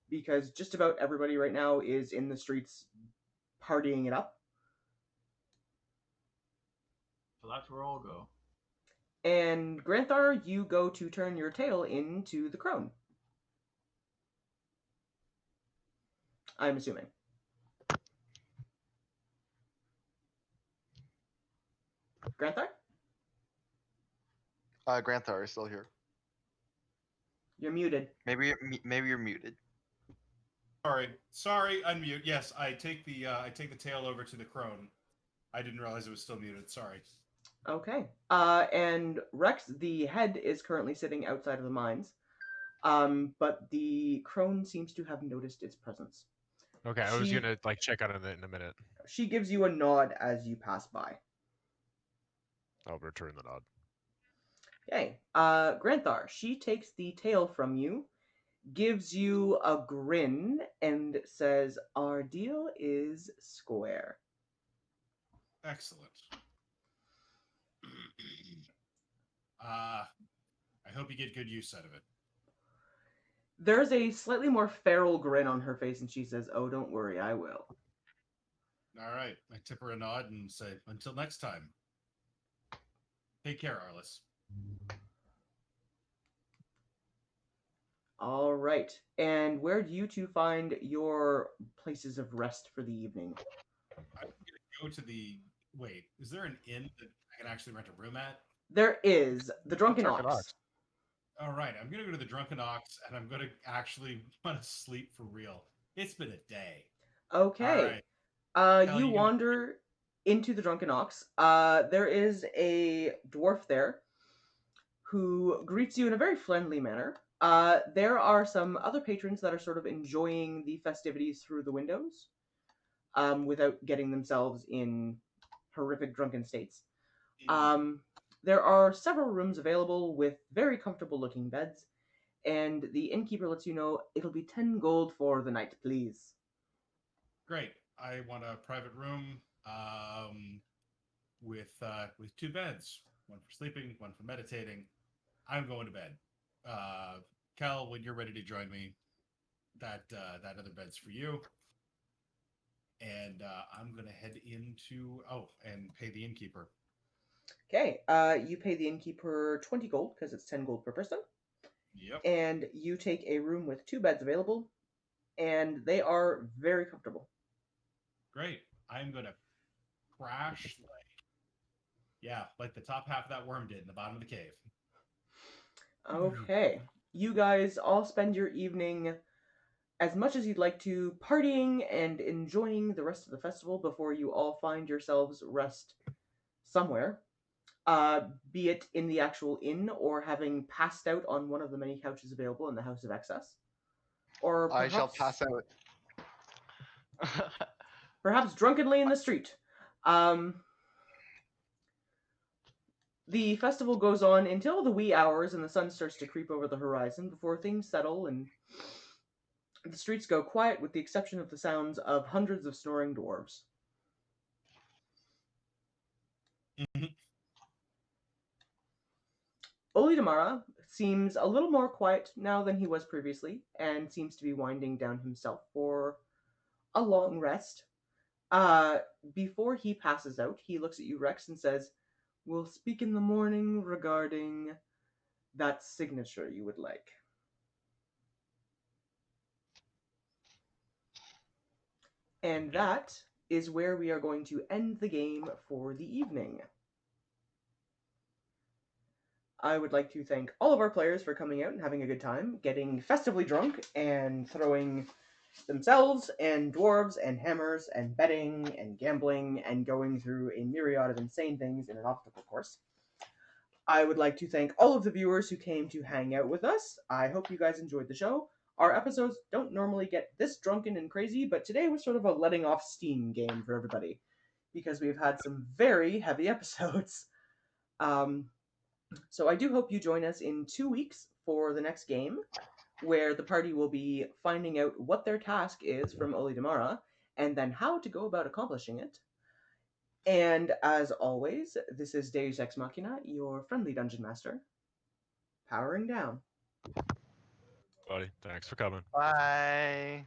because just about everybody right now is in the streets partying it up. So that's where I'll go. And Granthar, you go to turn your tail into the crone. I'm assuming. Granthar? Granthar is still here. You're muted. Maybe you're muted. Sorry, unmute. Yes, I take the tail over to the crone. I didn't realize it was still muted. Sorry. Okay. And Rex, the head, is currently sitting outside of the mines. But the crone seems to have noticed its presence. Okay, I was gonna like check on it in a minute. She gives you a nod as you pass by. I'll return the nod. Okay. Granthar, she takes the tail from you, gives you a grin, and says, "Our deal is square." Excellent. I hope you get good use out of it. There's a slightly more feral grin on her face, and she says, "Oh, don't worry, I will." All right. I tip her a nod and say, "Until next time. Take care, Arliss." All right. And where do you two find your places of rest for the evening? I'm gonna go to the. Wait, is there an inn that I can actually rent a room at? There is the Drunken Drunken Ox. Ox. All right, I'm gonna go to the Drunken Ox, and I'm gonna actually want to sleep for real. It's been a day. Okay. All right. You you gonna- wander into the Drunken Ox. There is a dwarf there who greets you in a very friendly manner. There are some other patrons that are sort of enjoying the festivities through the windows, without getting themselves in horrific drunken states. There are several rooms available with very comfortable looking beds, and the innkeeper lets you know it'll be 10 gold for the night, please. Great. I want a private room with 2 beds, one for sleeping, one for meditating. I'm going to bed. Cal, when you're ready to join me, that other bed's for you. And I'm gonna head into and pay the innkeeper. Okay, you pay the innkeeper 20 gold because it's 10 gold per person. Yep. And you take a room with 2 beds available, and they are very comfortable. Great. I'm gonna crash like the top half of that worm did in the bottom of the cave. Okay, you guys all spend your evening as much as you'd like to partying and enjoying the rest of the festival before you all find yourselves rest somewhere, be it in the actual inn or having passed out on one of the many couches available in the House of Excess, or perhaps, I shall pass out. perhaps drunkenly in the street. The festival goes on until the wee hours and the sun starts to creep over the horizon before things settle and the streets go quiet with the exception of the sounds of hundreds of snoring dwarves. Olidamara seems a little more quiet now than he was previously and seems to be winding down himself for a long rest. Before he passes out, he looks at you, Rex, and says, "We'll speak in the morning regarding that signature you would like." And that is where we are going to end the game for the evening. I would like to thank all of our players for coming out and having a good time, getting festively drunk, and throwing themselves and dwarves and hammers and betting and gambling and going through a myriad of insane things in an obstacle course. I would like to thank all of the viewers who came to hang out with us. I hope you guys enjoyed the show. Our episodes don't normally get this drunken and crazy, but today was sort of a letting off steam game for everybody because we've had some very heavy episodes. So I do hope you join us in 2 weeks for the next game, where the party will be finding out what their task is from Oli Damara, and then how to go about accomplishing it. And as always, this is Deus Ex Machina, your friendly dungeon master, powering down. Buddy, thanks for coming. Bye.